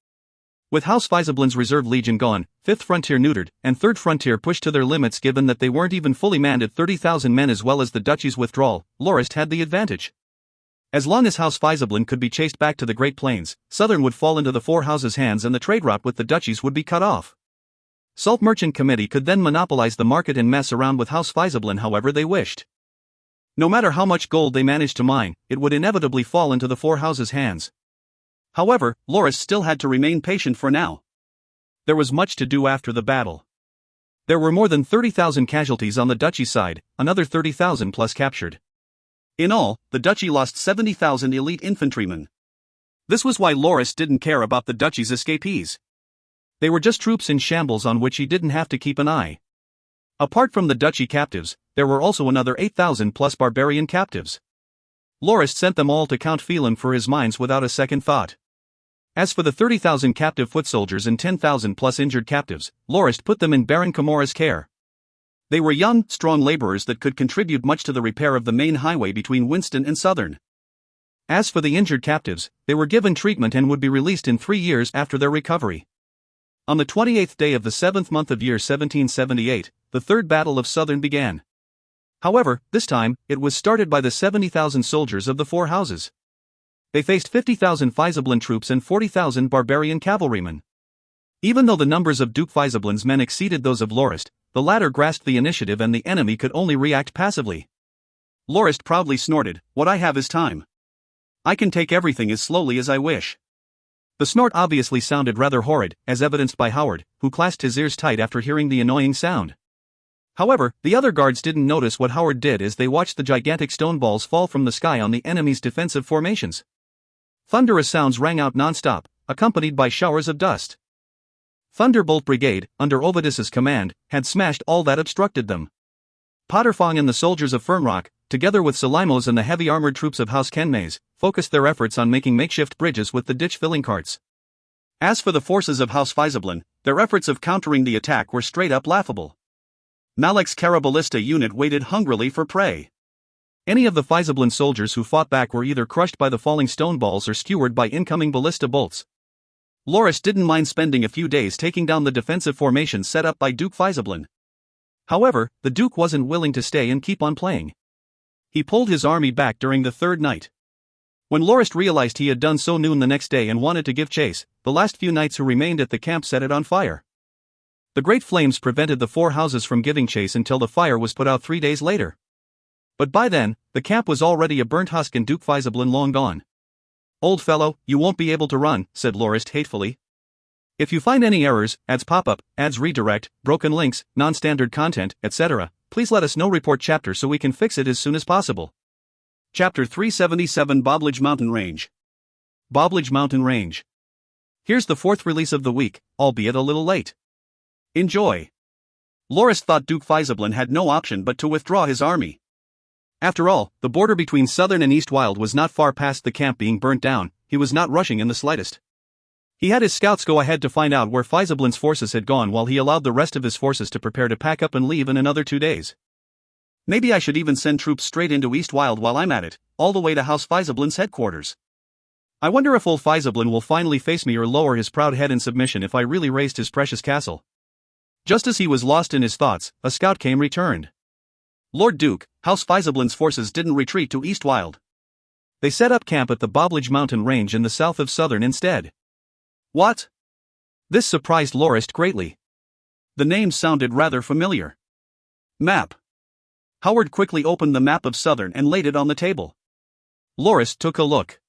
With House Faisablin's reserve legion gone, 5th Frontier neutered, and 3rd Frontier pushed to their limits given that they weren't even fully manned at 30,000 men as well as the duchy's withdrawal, Lorist had the advantage. As long as House Faisablin could be chased back to the Great Plains, Southern would fall into the four houses' hands and the trade route with the duchies would be cut off. Salt Merchant Committee could then monopolize the market and mess around with House Faisablin however they wished. No matter how much gold they managed to mine, it would inevitably fall into the four houses' hands. However, Lorist still had to remain patient for now. There was much to do after the battle. There were more than 30,000 casualties on the duchy side, another 30,000 plus captured. In all, the duchy lost 70,000 elite infantrymen. This was why Lorist didn't care about the duchy's escapees. They were just troops in shambles on which he didn't have to keep an eye. Apart from the duchy captives, there were also another 8,000 plus barbarian captives. Lorist sent them all to Count Phelim for his mines without a second thought. As for the 30,000 captive foot soldiers and 10,000 plus injured captives, Lorist put them in Baron Comora's care. They were young, strong laborers that could contribute much to the repair of the main highway between Winston and Southern. As for the injured captives, they were given treatment and would be released in 3 years after their recovery. On the 28th day of the 7th month of year 1778, the Third Battle of Southern began. However, this time, it was started by the 70,000 soldiers of the Four Houses. They faced 50,000 Faisablin troops and 40,000 barbarian cavalrymen. Even though the numbers of Duke Faisablin's men exceeded those of Lorist, the latter grasped the initiative and the enemy could only react passively. Lorist proudly snorted, "What I have is time. I can take everything as slowly as I wish." The snort obviously sounded rather horrid, as evidenced by Howard, who clasped his ears tight after hearing the annoying sound. However, the other guards didn't notice what Howard did as they watched the gigantic stone balls fall from the sky on the enemy's defensive formations. Thunderous sounds rang out non-stop, accompanied by showers of dust. Thunderbolt Brigade, under Ovidus's command, had smashed all that obstructed them. Potterfong and the soldiers of Fernrock, together with Solimos and the heavy armored troops of House Kenmays, focused their efforts on making makeshift bridges with the ditch-filling carts. As for the forces of House Faisablin, their efforts of countering the attack were straight-up laughable. Malek's Carabalista unit waited hungrily for prey. Any of the Faisablin soldiers who fought back were either crushed by the falling stone balls or skewered by incoming ballista bolts. Lorist didn't mind spending a few days taking down the defensive formation set up by Duke Faisablin. However, the Duke wasn't willing to stay and keep on playing. He pulled his army back during the third night. When Lorist realized he had done so noon the next day and wanted to give chase, the last few knights who remained at the camp set it on fire. The great flames prevented the Four Houses from giving chase until the fire was put out 3 days later. But by then, the camp was already a burnt husk and Duke Faisablin long gone. "Old fellow, you won't be able to run," said Lorist hatefully. "If you find any errors, ads pop-up, ads redirect, broken links, non-standard content, etc., please let us know. Report chapter so we can fix it as soon as possible." Chapter 377 Boblige Mountain Range. Boblige Mountain Range. Here's the fourth release of the week, albeit a little late. Enjoy. Lorist thought Duke Faisablin had no option but to withdraw his army. After all, the border between Southern and East Wild was not far past the camp being burnt down. He was not rushing in the slightest. He had his scouts go ahead to find out where Faisablin's forces had gone while he allowed the rest of his forces to prepare to pack up and leave in another 2 days. Maybe I should even send troops straight into East Wild while I'm at it, all the way to House Faisablin's headquarters. I wonder if old Faisablin will finally face me or lower his proud head in submission if I really razed his precious castle. Just as he was lost in his thoughts, a scout came returned. "Lord Duke, House Faisablin's forces didn't retreat to East Wild. They set up camp at the Boblige Mountain Range in the south of Southern instead." "What?" This surprised Lorist greatly. The name sounded rather familiar. Map. Howard quickly opened the map of Southern and laid it on the table. Lorist took a look.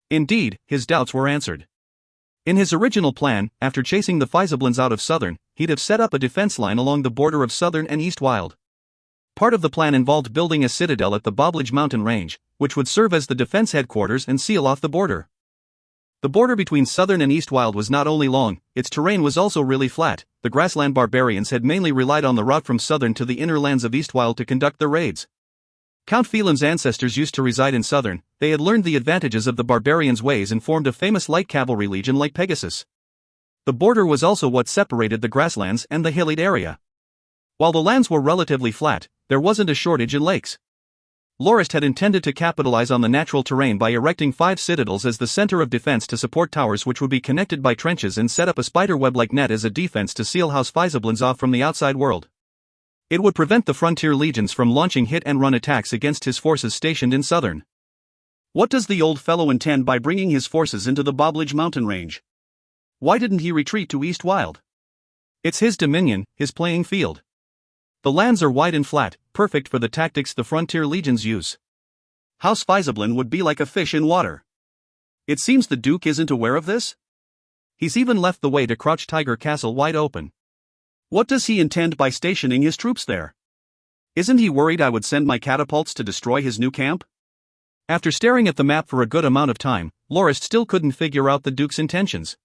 Indeed, his doubts were answered. In his original plan, after chasing the Faisablins out of Southern, he'd have set up a defense line along the border of Southern and East Wild. Part of the plan involved building a citadel at the Boblige Mountain Range, which would serve as the defense headquarters and seal off the border. The border between Southern and East Wild was not only long, its terrain was also really flat. The grassland barbarians had mainly relied on the route from Southern to the inner lands of East Wild to conduct their raids. Count Phelim's ancestors used to reside in Southern. They had learned the advantages of the barbarians' ways and formed a famous light cavalry legion like Pegasus. The border was also what separated the grasslands and the hillied area. While the lands were relatively flat, there wasn't a shortage in lakes. Lorist had intended to capitalize on the natural terrain by erecting 5 citadels as the center of defense to support towers which would be connected by trenches and set up a spiderweb-like net as a defense to seal House Faisablins off from the outside world. It would prevent the frontier legions from launching hit-and-run attacks against his forces stationed in Southern. What does the old fellow intend by bringing his forces into the Boblige Mountain Range? Why didn't he retreat to East Wild? It's his dominion, his playing field. The lands are wide and flat, perfect for the tactics the frontier legions use. House Faisablin would be like a fish in water. It seems the Duke isn't aware of this. He's even left the way to Crouch Tiger Castle wide open. What does he intend by stationing his troops there? Isn't he worried I would send my catapults to destroy his new camp? After staring at the map for a good amount of time, Lorist still couldn't figure out the Duke's intentions.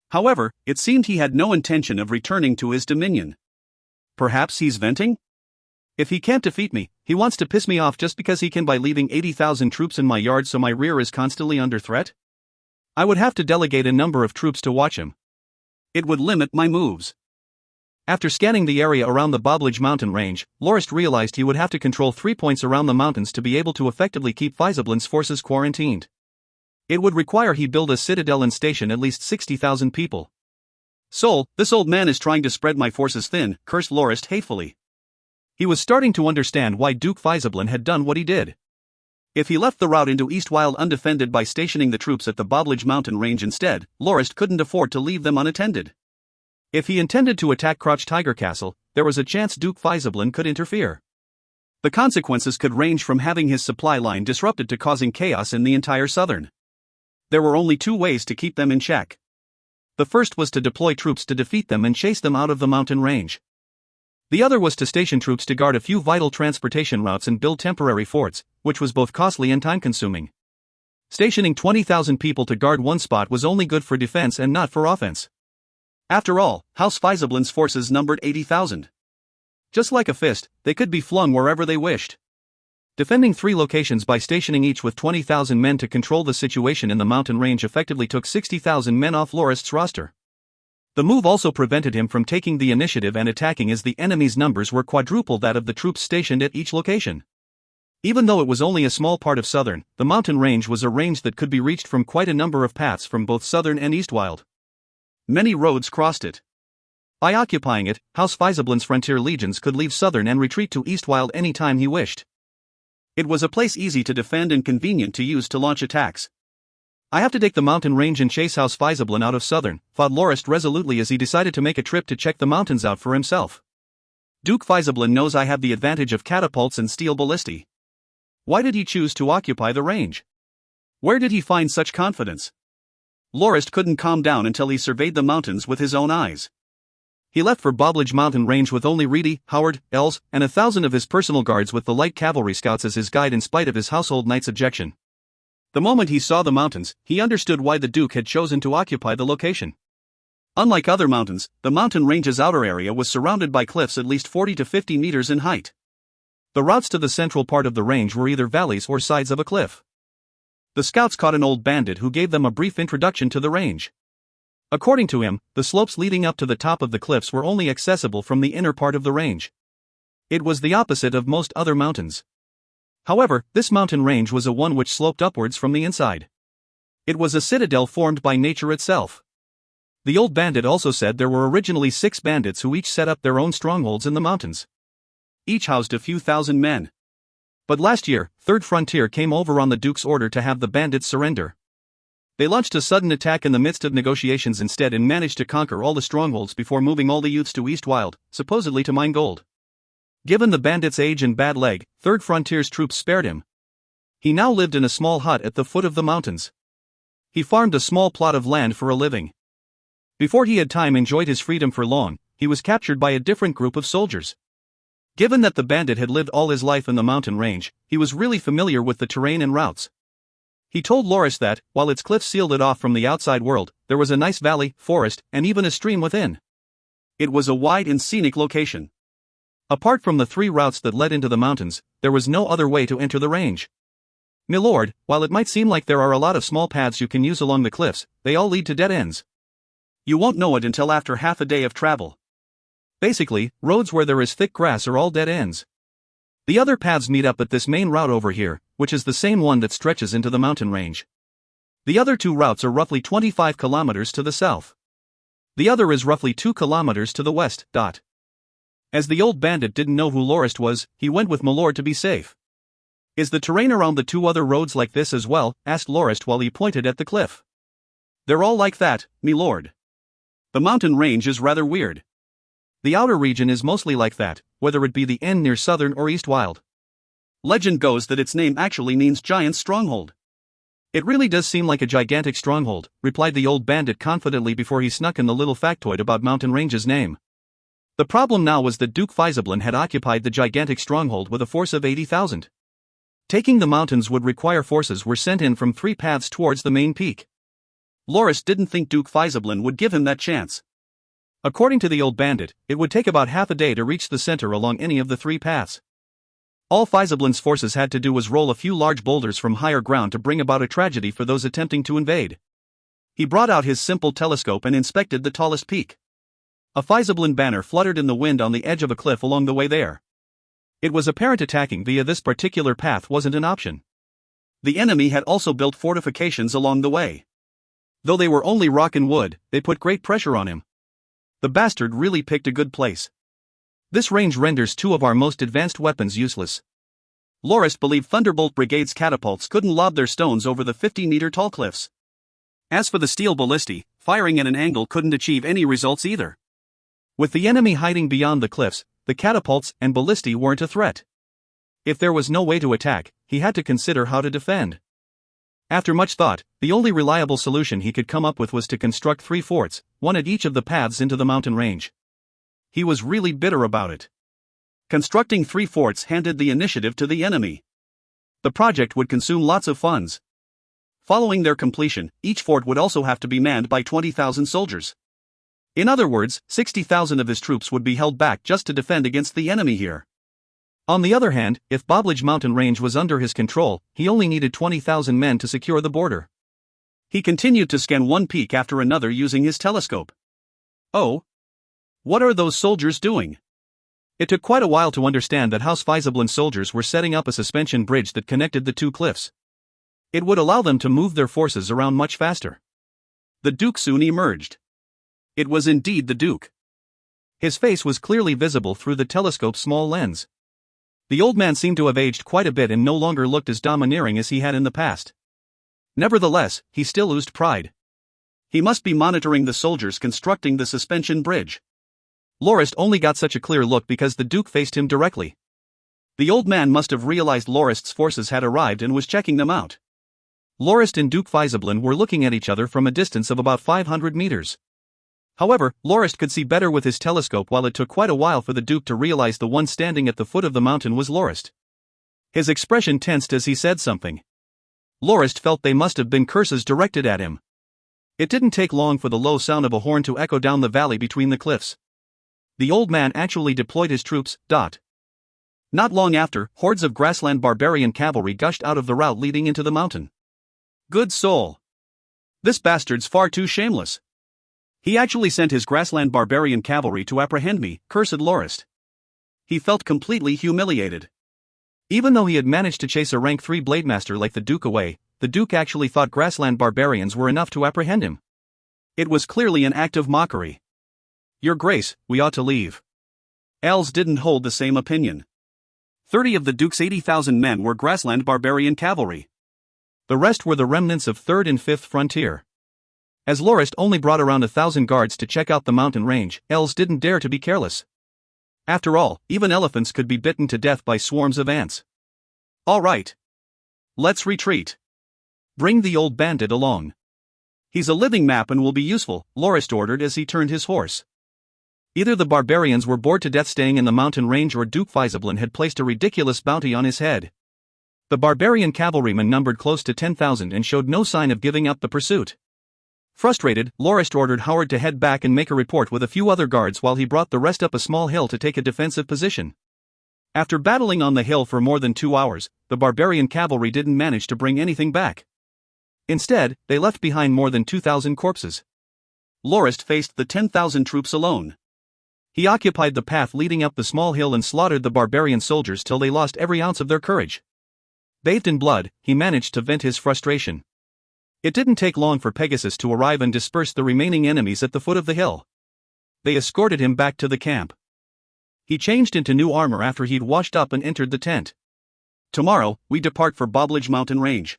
However, it seemed he had no intention of returning to his dominion. Perhaps he's venting? If he can't defeat me, he wants to piss me off just because he can by leaving 80,000 troops in my yard so my rear is constantly under threat? I would have to delegate a number of troops to watch him. It would limit my moves. After scanning the area around the Boblage mountain range, Lorist realized he would have to control 3 points around the mountains to be able to effectively keep Faisablin's forces quarantined. It would require he build a citadel and station at least 60,000 people. Sol, this old man is trying to spread my forces thin, cursed Lorist hatefully. He was starting to understand why Duke Faisablin had done what he did. If he left the route into Eastwild undefended by stationing the troops at the Boblage mountain range instead, Lorist couldn't afford to leave them unattended. If he intended to attack Crouch Tiger Castle, there was a chance Duke Faisablin could interfere. The consequences could range from having his supply line disrupted to causing chaos in the entire southern. There were only 2 ways to keep them in check. The first was to deploy troops to defeat them and chase them out of the mountain range. The other was to station troops to guard a few vital transportation routes and build temporary forts, which was both costly and time-consuming. Stationing 20,000 people to guard one spot was only good for defense and not for offense. After all, House Faisablin's forces numbered 80,000. Just like a fist, they could be flung wherever they wished. Defending 3 locations by stationing each with 20,000 men to control the situation in the mountain range effectively took 60,000 men off Lorist's roster. The move also prevented him from taking the initiative and attacking as the enemy's numbers were quadruple that of the troops stationed at each location. Even though it was only a small part of southern, the mountain range was a range that could be reached from quite a number of paths from both southern and Eastwild. Many roads crossed it. By occupying it, House Faisablin's frontier legions could leave southern and retreat to Eastwild any time he wished. It was a place easy to defend and convenient to use to launch attacks. I have to take the mountain range and chase House Faisablin out of southern, thought Lorist resolutely as he decided to make a trip to check the mountains out for himself. Duke Faisablin knows I have the advantage of catapults and steel ballistae. Why did he choose to occupy the range? Where did he find such confidence? Lorist couldn't calm down until he surveyed the mountains with his own eyes. He left for Boblage mountain range with only Reedy, Howard, Els, and 1,000 of his personal guards with the light cavalry scouts as his guide in spite of his household knight's objection. The moment he saw the mountains, he understood why the Duke had chosen to occupy the location. Unlike other mountains, the mountain range's outer area was surrounded by cliffs at least 40 to 50 meters in height. The routes to the central part of the range were either valleys or sides of a cliff. The scouts caught an old bandit who gave them a brief introduction to the range. According to him, the slopes leading up to the top of the cliffs were only accessible from the inner part of the range. It was the opposite of most other mountains. However, this mountain range was one which sloped upwards from the inside. It was a citadel formed by nature itself. The old bandit also said there were originally 6 bandits who each set up their own strongholds in the mountains. Each housed a few thousand men. But last year, Third Frontier came over on the Duke's order to have the bandits surrender. They launched a sudden attack in the midst of negotiations instead and managed to conquer all the strongholds before moving all the youths to Eastwild, supposedly to mine gold. Given the bandit's age and bad leg, Third Frontier's troops spared him. He now lived in a small hut at the foot of the mountains. He farmed a small plot of land for a living. Before he had time enjoyed his freedom for long, he was captured by a different group of soldiers. Given that the bandit had lived all his life in the mountain range, he was really familiar with the terrain and routes. He told Lorist that, while its cliffs sealed it off from the outside world, there was a nice valley, forest, and even a stream within. It was a wide and scenic location. Apart from the 3 routes that led into the mountains, there was no other way to enter the range. Milord, while it might seem like there are a lot of small paths you can use along the cliffs, they all lead to dead ends. You won't know it until after half a day of travel. Basically, roads where there is thick grass are all dead ends. The other paths meet up at this main route over here, which is the same one that stretches into the mountain range. The other 2 routes are roughly 25 kilometers to the south. The other is roughly 2 kilometers to the west. As the old bandit didn't know who Lorist was, he went with Milord to be safe. Is the terrain around the 2 other roads like this as well? Asked Lorist while he pointed at the cliff. They're all like that, Milord. The mountain range is rather weird. The outer region is mostly like that, whether it be the end near southern or Eastwild. Legend goes that its name actually means giant stronghold. It really does seem like a gigantic stronghold, replied the old bandit confidently before he snuck in the little factoid about mountain range's name. The problem now was that Duke Faisablin had occupied the gigantic stronghold with a force of 80,000. Taking the mountains would require forces were sent in from 3 paths towards the main peak. Lorist didn't think Duke Faisablin would give him that chance. According to the old bandit, it would take about half a day to reach the center along any of the 3 paths. All Fizablin's forces had to do was roll a few large boulders from higher ground to bring about a tragedy for those attempting to invade. He brought out his simple telescope and inspected the tallest peak. A Fizablin banner fluttered in the wind on the edge of a cliff along the way there. It was apparent attacking via this particular path wasn't an option. The enemy had also built fortifications along the way. Though they were only rock and wood, they put great pressure on him. The bastard really picked a good place. This range renders two of our most advanced weapons useless. Lorist believed Thunderbolt Brigade's catapults couldn't lob their stones over the 50-meter tall cliffs. As for the steel ballistae, firing at an angle couldn't achieve any results either. With the enemy hiding beyond the cliffs, the catapults and ballistae weren't a threat. If there was no way to attack, he had to consider how to defend. After much thought, the only reliable solution he could come up with was to construct 3 forts, one at each of the paths into the mountain range. He was really bitter about it. Constructing 3 forts handed the initiative to the enemy. The project would consume lots of funds. Following their completion, each fort would also have to be manned by 20,000 soldiers. In other words, 60,000 of his troops would be held back just to defend against the enemy here. On the other hand, if Boblage mountain range was under his control, he only needed 20,000 men to secure the border. He continued to scan one peak after another using his telescope. Oh! What are those soldiers doing? It took quite a while to understand that House Fizablin soldiers were setting up a suspension bridge that connected the two cliffs. It would allow them to move their forces around much faster. The Duke soon emerged. It was indeed the Duke. His face was clearly visible through the telescope's small lens. The old man seemed to have aged quite a bit and no longer looked as domineering as he had in the past. Nevertheless, he still oozed pride. He must be monitoring the soldiers constructing the suspension bridge. Lorist only got such a clear look because the Duke faced him directly. The old man must have realized Lorist's forces had arrived and was checking them out. Lorist and Duke Fizablin were looking at each other from a distance of about 500 meters. However, Lorist could see better with his telescope while it took quite a while for the Duke to realize the one standing at the foot of the mountain was Lorist. His expression tensed as he said something. Lorist felt they must have been curses directed at him. It didn't take long for the low sound of a horn to echo down the valley between the cliffs. The old man actually deployed his troops. Not long after, hordes of grassland barbarian cavalry gushed out of the route leading into the mountain. Good soul! This bastard's far too shameless. He actually sent his grassland barbarian cavalry to apprehend me, cursed Lorist. He felt completely humiliated. Even though he had managed to chase a rank 3 blademaster like the Duke away, the Duke actually thought grassland barbarians were enough to apprehend him. It was clearly an act of mockery. Your Grace, we ought to leave. Els didn't hold the same opinion. 30 of the Duke's 80,000 men were grassland barbarian cavalry. The rest were the remnants of 3rd and 5th Frontier. As Lorist only brought around 1,000 guards to check out the mountain range, Els didn't dare to be careless. After all, even elephants could be bitten to death by swarms of ants. All right. Let's retreat. Bring the old bandit along. He's a living map and will be useful, Lorist ordered as he turned his horse. Either the barbarians were bored to death staying in the mountain range or Duke Fizablin had placed a ridiculous bounty on his head. The barbarian cavalrymen numbered close to 10,000 and showed no sign of giving up the pursuit. Frustrated, Lorist ordered Howard to head back and make a report with a few other guards while he brought the rest up a small hill to take a defensive position. After battling on the hill for more than 2 hours, the barbarian cavalry didn't manage to bring anything back. Instead, they left behind more than 2,000 corpses. Lorist faced the 10,000 troops alone. He occupied the path leading up the small hill and slaughtered the barbarian soldiers till they lost every ounce of their courage. Bathed in blood, he managed to vent his frustration. It didn't take long for Pegasus to arrive and disperse the remaining enemies at the foot of the hill. They escorted him back to the camp. He changed into new armor after he'd washed up and entered the tent. Tomorrow, we depart for Boblage Mountain Range.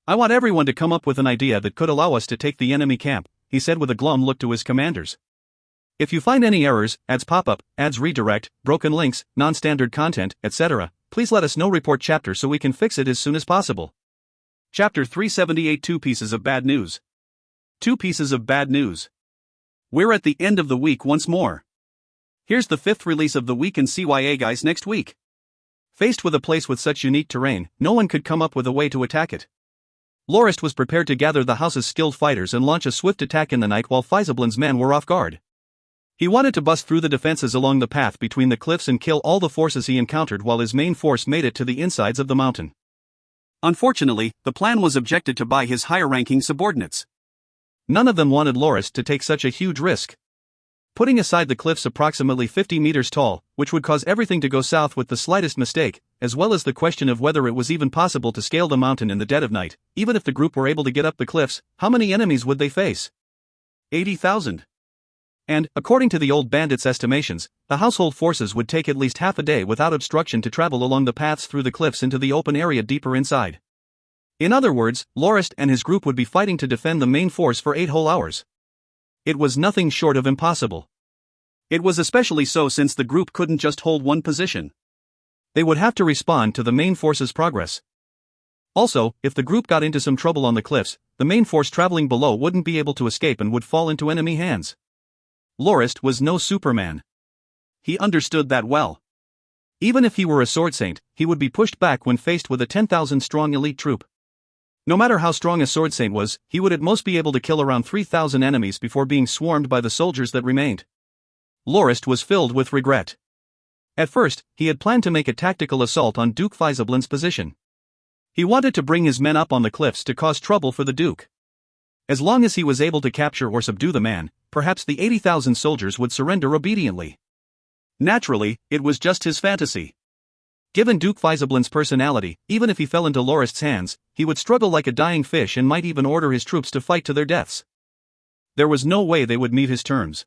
I want everyone to come up with an idea that could allow us to take the enemy camp, he said with a glum look to his commanders. If you find any errors, ads pop-up, ads redirect, broken links, non-standard content, etc., please let us know. Report chapter so we can fix it as soon as possible. Chapter 378 2 Pieces of Bad News. 2 pieces of bad news. We're at the end of the week once more. Here's the 5th release of the week in CYA guys next week. Faced with a place with such unique terrain, no one could come up with a way to attack it. Lorist was prepared to gather the house's skilled fighters and launch a swift attack in the night while Fizablin's men were off guard. He wanted to bust through the defenses along the path between the cliffs and kill all the forces he encountered while his main force made it to the insides of the mountain. Unfortunately, the plan was objected to by his higher-ranking subordinates. None of them wanted Lorist to take such a huge risk. Putting aside the cliffs approximately 50 meters tall, which would cause everything to go south with the slightest mistake, as well as the question of whether it was even possible to scale the mountain in the dead of night, even if the group were able to get up the cliffs, how many enemies would they face? 80,000. And, according to the old bandits' estimations, the household forces would take at least half a day without obstruction to travel along the paths through the cliffs into the open area deeper inside. In other words, Lorist and his group would be fighting to defend the main force for 8 whole hours. It was nothing short of impossible. It was especially so since the group couldn't just hold one position. They would have to respond to the main force's progress. Also, if the group got into some trouble on the cliffs, the main force traveling below wouldn't be able to escape and would fall into enemy hands. Lorist was no Superman. He understood that well. Even if he were a sword saint, he would be pushed back when faced with a 10,000-strong elite troop. No matter how strong a sword saint was, he would at most be able to kill around 3,000 enemies before being swarmed by the soldiers that remained. Lorist was filled with regret. At first, he had planned to make a tactical assault on Duke Fizablin's position. He wanted to bring his men up on the cliffs to cause trouble for the Duke. As long as he was able to capture or subdue the man, perhaps the 80,000 soldiers would surrender obediently. Naturally, it was just his fantasy. Given Duke Fizablin's personality, even if he fell into Lorist's hands, he would struggle like a dying fish and might even order his troops to fight to their deaths. There was no way they would meet his terms.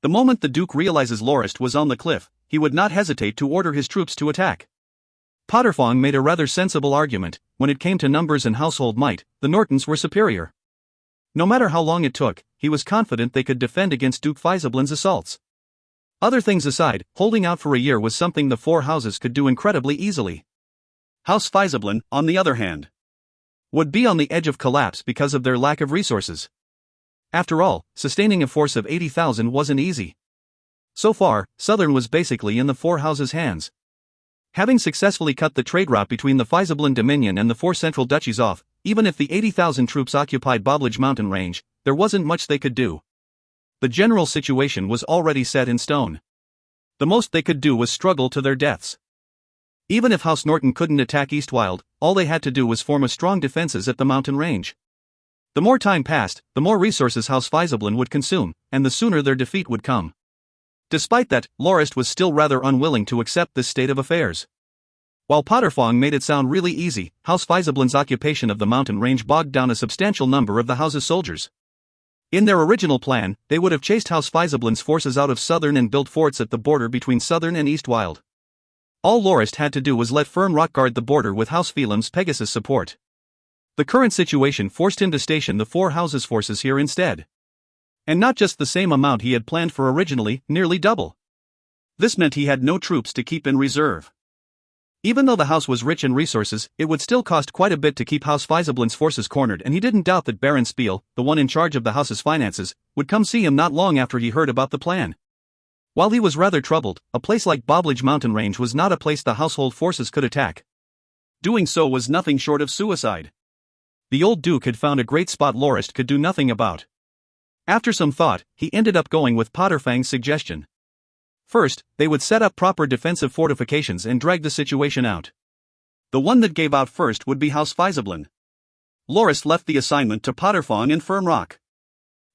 The moment the Duke realizes Lorist was on the cliff, he would not hesitate to order his troops to attack. Potterfong made a rather sensible argument: when it came to numbers and household might, the Nortons were superior. No matter how long it took, he was confident they could defend against Duke Fizablin's assaults. Other things aside, holding out for a year was something the 4 houses could do incredibly easily. House Fizablin, on the other hand, would be on the edge of collapse because of their lack of resources. After all, sustaining a force of 80,000 wasn't easy. So far, Southern was basically in the 4 houses' hands. Having successfully cut the trade route between the Fizablin Dominion and the 4 central duchies off, even if the 80,000 troops occupied Boblage Mountain Range, there wasn't much they could do. The general situation was already set in stone. The most they could do was struggle to their deaths. Even if House Norton couldn't attack Eastwild, all they had to do was form a strong defenses at the mountain range. The more time passed, the more resources House Fizablin would consume, and the sooner their defeat would come. Despite that, Lorist was still rather unwilling to accept this state of affairs. While Potterfong made it sound really easy, House Fizablin's occupation of the mountain range bogged down a substantial number of the house's soldiers. In their original plan, they would have chased House Fizablin's forces out of Southern and built forts at the border between Southern and Eastwild. All Lorist had to do was let Fern Rock guard the border with House Phelim's Pegasus support. The current situation forced him to station the 4 houses' forces here instead. And not just the same amount he had planned for originally, nearly double. This meant he had no troops to keep in reserve. Even though the house was rich in resources, it would still cost quite a bit to keep House Fizablin's forces cornered, and he didn't doubt that Baron Spiel, the one in charge of the house's finances, would come see him not long after he heard about the plan. While he was rather troubled, a place like Boblage Mountain Range was not a place the household forces could attack. Doing so was nothing short of suicide. The old Duke had found a great spot Lorist could do nothing about. After some thought, he ended up going with Potterfang's suggestion. First, they would set up proper defensive fortifications and drag the situation out. The one that gave out first would be House Fizablin. Lorist left the assignment to Potterfong and Firm Rock.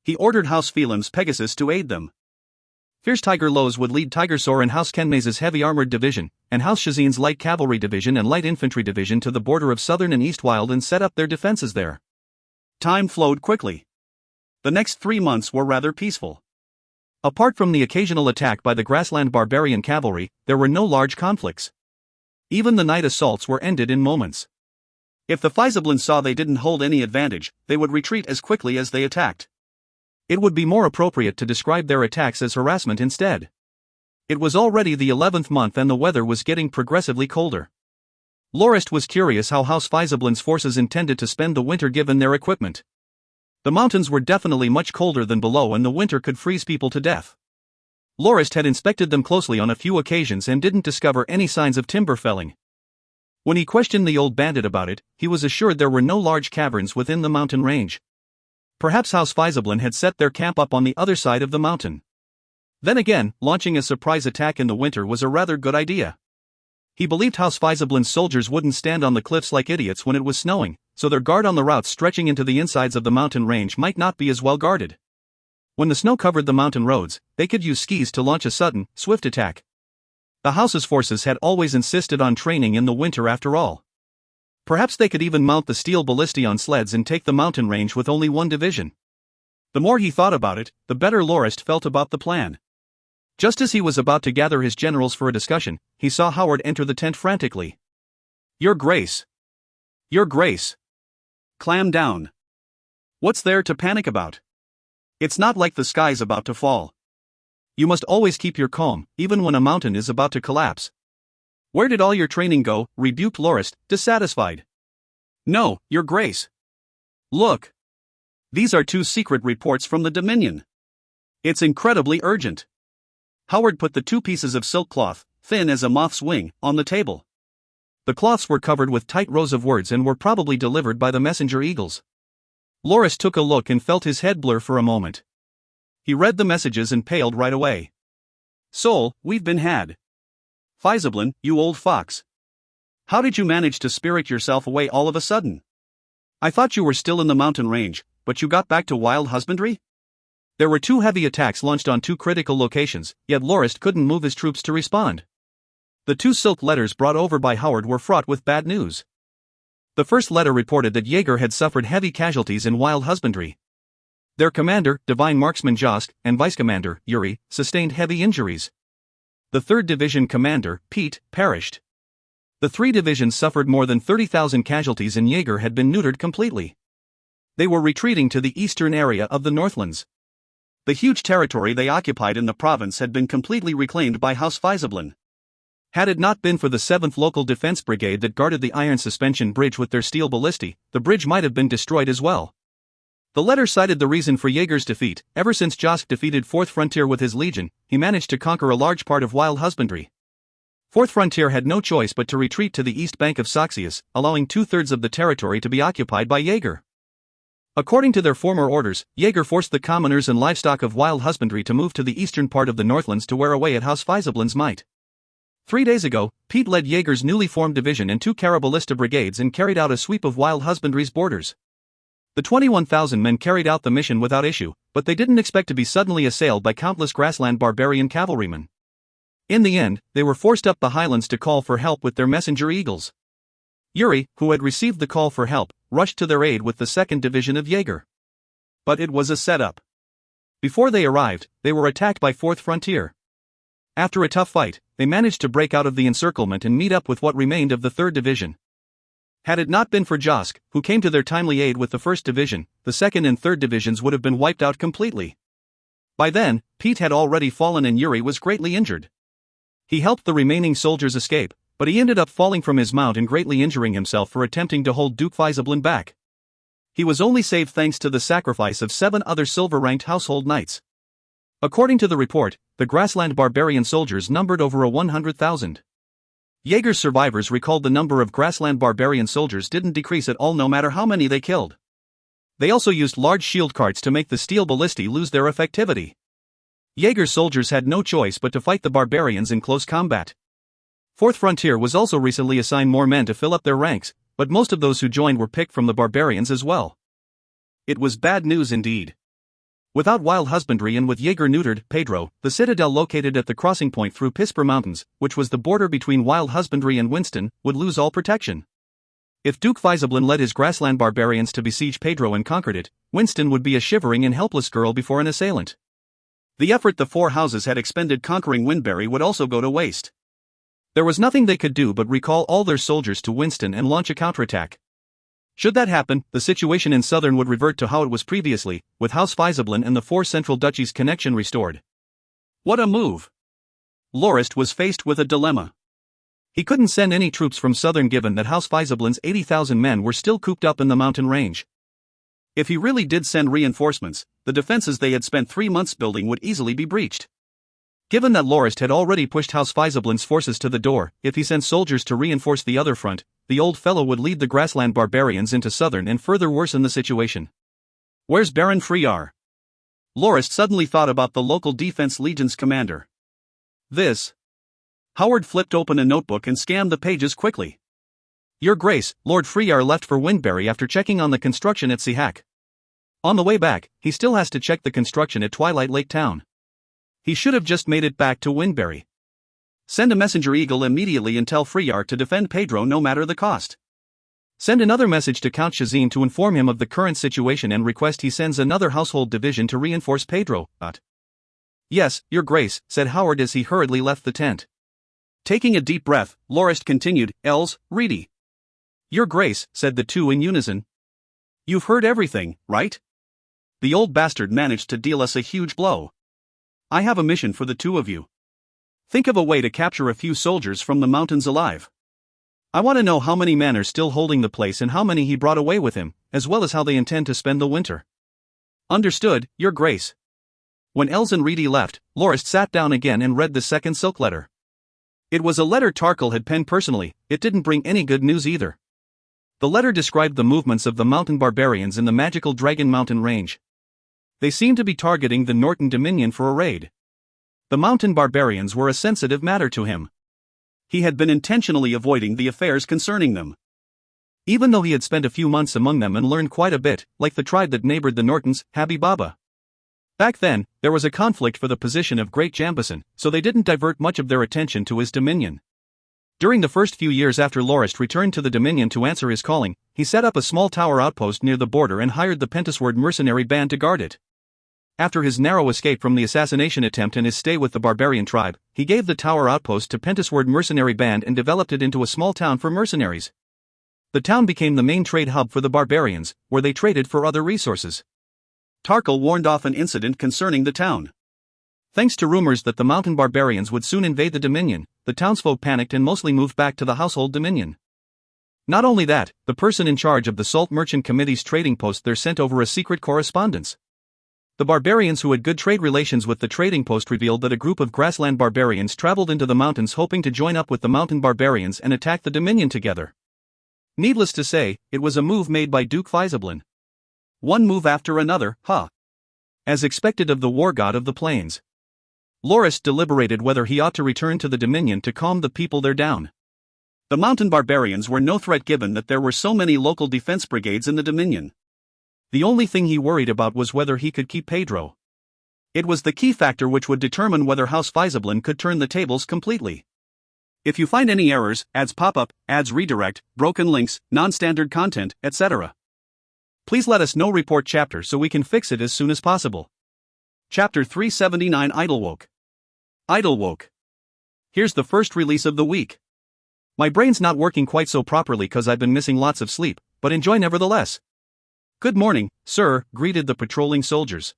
He ordered House Phelim's Pegasus to aid them. Fierce Tiger Lowe's would lead Tigersor and House Kenmaze's heavy armored division, and House Shazin's light cavalry division and light infantry division to the border of Southern and Eastwild and set up their defenses there. Time flowed quickly. The next 3 months were rather peaceful. Apart from the occasional attack by the Grassland Barbarian Cavalry, there were no large conflicts. Even the night assaults were ended in moments. If the Fizablins saw they didn't hold any advantage, they would retreat as quickly as they attacked. It would be more appropriate to describe their attacks as harassment instead. It was already the 11th month and the weather was getting progressively colder. Lorist was curious how House Fizablin's forces intended to spend the winter given their equipment. The mountains were definitely much colder than below and the winter could freeze people to death. Lorist had inspected them closely on a few occasions and didn't discover any signs of timber felling. When he questioned the old bandit about it, he was assured there were no large caverns within the mountain range. Perhaps House Fizablin had set their camp up on the other side of the mountain. Then again, launching a surprise attack in the winter was a rather good idea. He believed House Fizablin's soldiers wouldn't stand on the cliffs like idiots when it was snowing, so their guard on the routes stretching into the insides of the mountain range might not be as well guarded. When the snow covered the mountain roads, they could use skis to launch a sudden, swift attack. The House's forces had always insisted on training in the winter after all. Perhaps they could even mount the steel ballistae on sleds and take the mountain range with only one division. The more he thought about it, the better Lorist felt about the plan. Just as he was about to gather his generals for a discussion, he saw Howard enter the tent frantically. "Your Grace! Your Grace! Clam down. What's there to panic about? It's not like the sky's about to fall. You must always keep your calm, even when a mountain is about to collapse." "Where did all your training go?" rebuked Lorist, dissatisfied. "No, Your Grace. Look. These are 2 secret reports from the Dominion. It's incredibly urgent." Howard put the 2 pieces of silk cloth, thin as a moth's wing, on the table. The cloths were covered with tight rows of words and were probably delivered by the messenger eagles. Lorist took a look and felt his head blur for a moment. He read the messages and paled right away. "Sol, we've been had. Fizablin, you old fox. How did you manage to spirit yourself away all of a sudden? I thought you were still in the mountain range, but you got back to wild husbandry?" There were 2 heavy attacks launched on 2 critical locations, yet Lorist couldn't move his troops to respond. The 2 silk letters brought over by Howard were fraught with bad news. The first letter reported that Jaeger had suffered heavy casualties in wild husbandry. Their commander, Divine Marksman Josk, and vice-commander, Yuri, sustained heavy injuries. The 3rd Division commander, Pete, perished. The 3 divisions suffered more than 30,000 casualties and Jaeger had been neutered completely. They were retreating to the eastern area of the Northlands. The huge territory they occupied in the province had been completely reclaimed by House Fizablin. Had it not been for the 7th Local Defense Brigade that guarded the iron suspension bridge with their steel ballistae, the bridge might have been destroyed as well. The letter cited the reason for Jaeger's defeat. Ever since Josk defeated 4th Frontier with his legion, he managed to conquer a large part of wild husbandry. 4th Frontier had no choice but to retreat to the east bank of Soxius, allowing 2/3 of the territory to be occupied by Jaeger. According to their former orders, Jaeger forced the commoners and livestock of wild husbandry to move to the eastern part of the Northlands to wear away at House Fizablin's might. 3 days ago, Pete led Jaeger's newly formed division and 2 Caraballista brigades and carried out a sweep of wild husbandry's borders. The 21,000 men carried out the mission without issue, but they didn't expect to be suddenly assailed by countless grassland barbarian cavalrymen. In the end, they were forced up the highlands to call for help with their messenger eagles. Yuri, who had received the call for help, rushed to their aid with the 2nd Division of Jaeger. But it was a setup. Before they arrived, they were attacked by 4th Frontier. After a tough fight, they managed to break out of the encirclement and meet up with what remained of the 3rd Division. Had it not been for Josk, who came to their timely aid with the 1st Division, the 2nd and 3rd Divisions would have been wiped out completely. By then, Pete had already fallen and Yuri was greatly injured. He helped the remaining soldiers escape, but he ended up falling from his mount and greatly injuring himself for attempting to hold Duke Fizablin back. He was only saved thanks to the sacrifice of 7 other silver-ranked household knights. According to the report, the grassland barbarian soldiers numbered over 100,000. Jaeger's survivors recalled the number of grassland barbarian soldiers didn't decrease at all no matter how many they killed. They also used large shield carts to make the steel ballistae lose their effectivity. Jaeger's soldiers had no choice but to fight the barbarians in close combat. 4th Frontier was also recently assigned more men to fill up their ranks, but most of those who joined were picked from the barbarians as well. It was bad news indeed. Without wild husbandry and with Jaeger neutered, Pedro, the citadel located at the crossing point through Pisper Mountains, which was the border between wild husbandry and Winston, would lose all protection. If Duke Fizablin led his grassland barbarians to besiege Pedro and conquered it, Winston would be a shivering and helpless girl before an assailant. The effort the 4 houses had expended conquering Windbury would also go to waste. There was nothing they could do but recall all their soldiers to Winston and launch a counterattack. Should that happen, the situation in Southern would revert to how it was previously, with House Fizablin and the 4 central duchies' connection restored. What a move! Lorist was faced with a dilemma. He couldn't send any troops from Southern given that House Fizablin's 80,000 men were still cooped up in the mountain range. If he really did send reinforcements, the defenses they had spent 3 months building would easily be breached. Given that Lorist had already pushed House Fizablin's forces to the door, if he sent soldiers to reinforce the other front, the old fellow would lead the grassland barbarians into Southern and further worsen the situation. "Where's Baron Friar?" Lorist suddenly thought about the local defense legion's commander. Howard flipped open a notebook and scanned the pages quickly. Your Grace, Lord Freyar left for Windbury after checking on the construction at Seahack. On the way back, he still has to check the construction at Twilight Lake Town. He should have just made it back to Windbury. Send a messenger eagle immediately and tell Freyar to defend Pedro no matter the cost. Send another message to Count Shazin to inform him of the current situation and request he sends another household division to reinforce Pedro. Yes, Your Grace, said Howard as he hurriedly left the tent. Taking a deep breath, Lorist continued, Els, Reedy. Your Grace, said the two in unison. You've heard everything, right? The old bastard managed to deal us a huge blow. I have a mission for the two of you. Think of a way to capture a few soldiers from the mountains alive. I want to know how many men are still holding the place and how many he brought away with him, as well as how they intend to spend the winter. Understood, Your Grace. When Els and Reedy left, Lorist sat down again and read the second silk letter. It was a letter Tarkle had penned personally. It didn't bring any good news either. The letter described the movements of the mountain barbarians in the magical Dragon Mountain range. They seemed to be targeting the Norton Dominion for a raid. The mountain barbarians were a sensitive matter to him. He had been intentionally avoiding the affairs concerning them. Even though he had spent a few months among them and learned quite a bit, like the tribe that neighbored the Nortons, Habbi Baba. Back then, there was a conflict for the position of Great Jambeson, so they didn't divert much of their attention to his dominion. During the first few years after Lorist returned to the Dominion to answer his calling, he set up a small tower outpost near the border and hired the Pentasword mercenary band to guard it. After his narrow escape from the assassination attempt and his stay with the barbarian tribe, he gave the tower outpost to Pentasword mercenary band and developed it into a small town for mercenaries. The town became the main trade hub for the barbarians, where they traded for other resources. Tarkle warned off an incident concerning the town. Thanks to rumors that the mountain barbarians would soon invade the Dominion, the townsfolk panicked and mostly moved back to the household Dominion. Not only that, the person in charge of the Salt Merchant Committee's trading post there sent over a secret correspondence. The barbarians who had good trade relations with the trading post revealed that a group of grassland barbarians traveled into the mountains hoping to join up with the mountain barbarians and attack the Dominion together. Needless to say, it was a move made by Duke Fisablin. One move after another, as expected of the war god of the plains. Lorist deliberated whether he ought to return to the Dominion to calm the people there down. The mountain barbarians were no threat given that there were so many local defense brigades in the Dominion. The only thing he worried about was whether he could keep Pedro. It was the key factor which would determine whether House Fisablin could turn the tables completely. If you find any errors, ads pop up, ads redirect, broken links, non-standard content, etc., please let us know. Report chapter so we can fix it as soon as possible. Chapter 379 Idlewoke. Idlewoke. Here's the first release of the week. My brain's not working quite so properly cause I've been missing lots of sleep, but enjoy nevertheless. Good morning, sir, greeted the patrolling soldiers.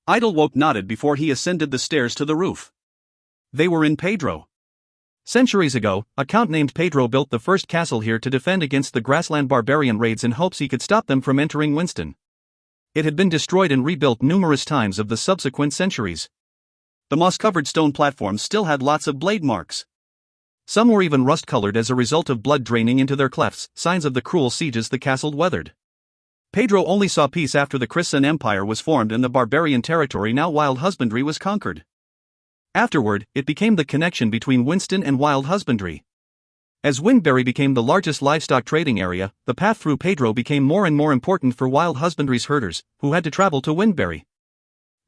Idlewoke nodded before he ascended the stairs to the roof. They were in Pedro. Centuries ago, a count named Pedro built the first castle here to defend against the grassland barbarian raids in hopes he could stop them from entering Winston. It had been destroyed and rebuilt numerous times of the subsequent centuries. The moss-covered stone platforms still had lots of blade marks. Some were even rust-colored as a result of blood draining into their clefts, signs of the cruel sieges the castle weathered. Pedro only saw peace after the Christian Empire was formed and the barbarian territory now wild husbandry was conquered. Afterward, it became the connection between Winston and wild husbandry. As Windbury became the largest livestock trading area, the path through Pedro became more and more important for wild husbandry's herders, who had to travel to Windbury.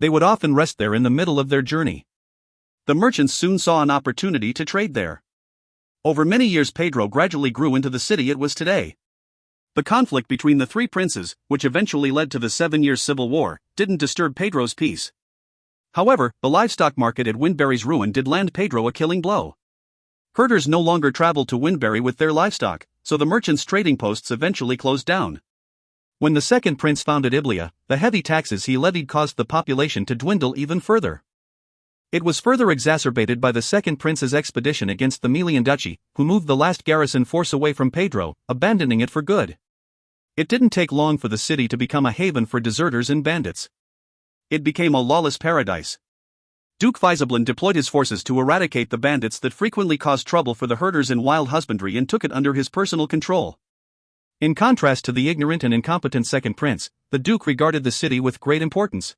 They would often rest there in the middle of their journey. The merchants soon saw an opportunity to trade there. Over many years Pedro gradually grew into the city it was today. The conflict between the three princes, which eventually led to the 7-year civil war, didn't disturb Pedro's peace. However, the livestock market at Windbury's ruin did land Pedro a killing blow. Herders no longer traveled to Windbury with their livestock, so the merchants' trading posts eventually closed down. When the second prince founded Iblia, the heavy taxes he levied caused the population to dwindle even further. It was further exacerbated by the second prince's expedition against the Melian Duchy, who moved the last garrison force away from Pedro, abandoning it for good. It didn't take long for the city to become a haven for deserters and bandits. It became a lawless paradise. Duke Fisablin deployed his forces to eradicate the bandits that frequently caused trouble for the herders in wild husbandry and took it under his personal control. In contrast to the ignorant and incompetent second prince, the Duke regarded the city with great importance.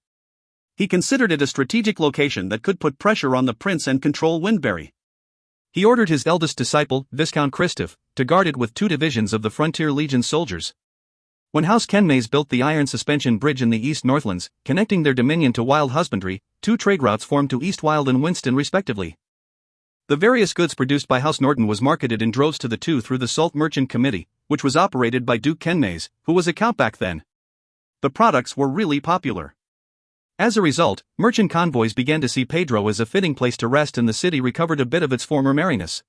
He considered it a strategic location that could put pressure on the prince and control Windbury. He ordered his eldest disciple, Viscount Christophe, to guard it with 2 divisions of the Frontier Legion soldiers. When House Kenmays built the iron suspension bridge in the East Northlands, connecting their dominion to Wild Husbandry, 2 trade routes formed to East Wild and Winston respectively. The various goods produced by House Norton was marketed in droves to the 2 through the Salt Merchant Committee, which was operated by Duke Kenmays, who was a count back then. The products were really popular. As a result, merchant convoys began to see Pedro as a fitting place to rest, and the city recovered a bit of its former merriness.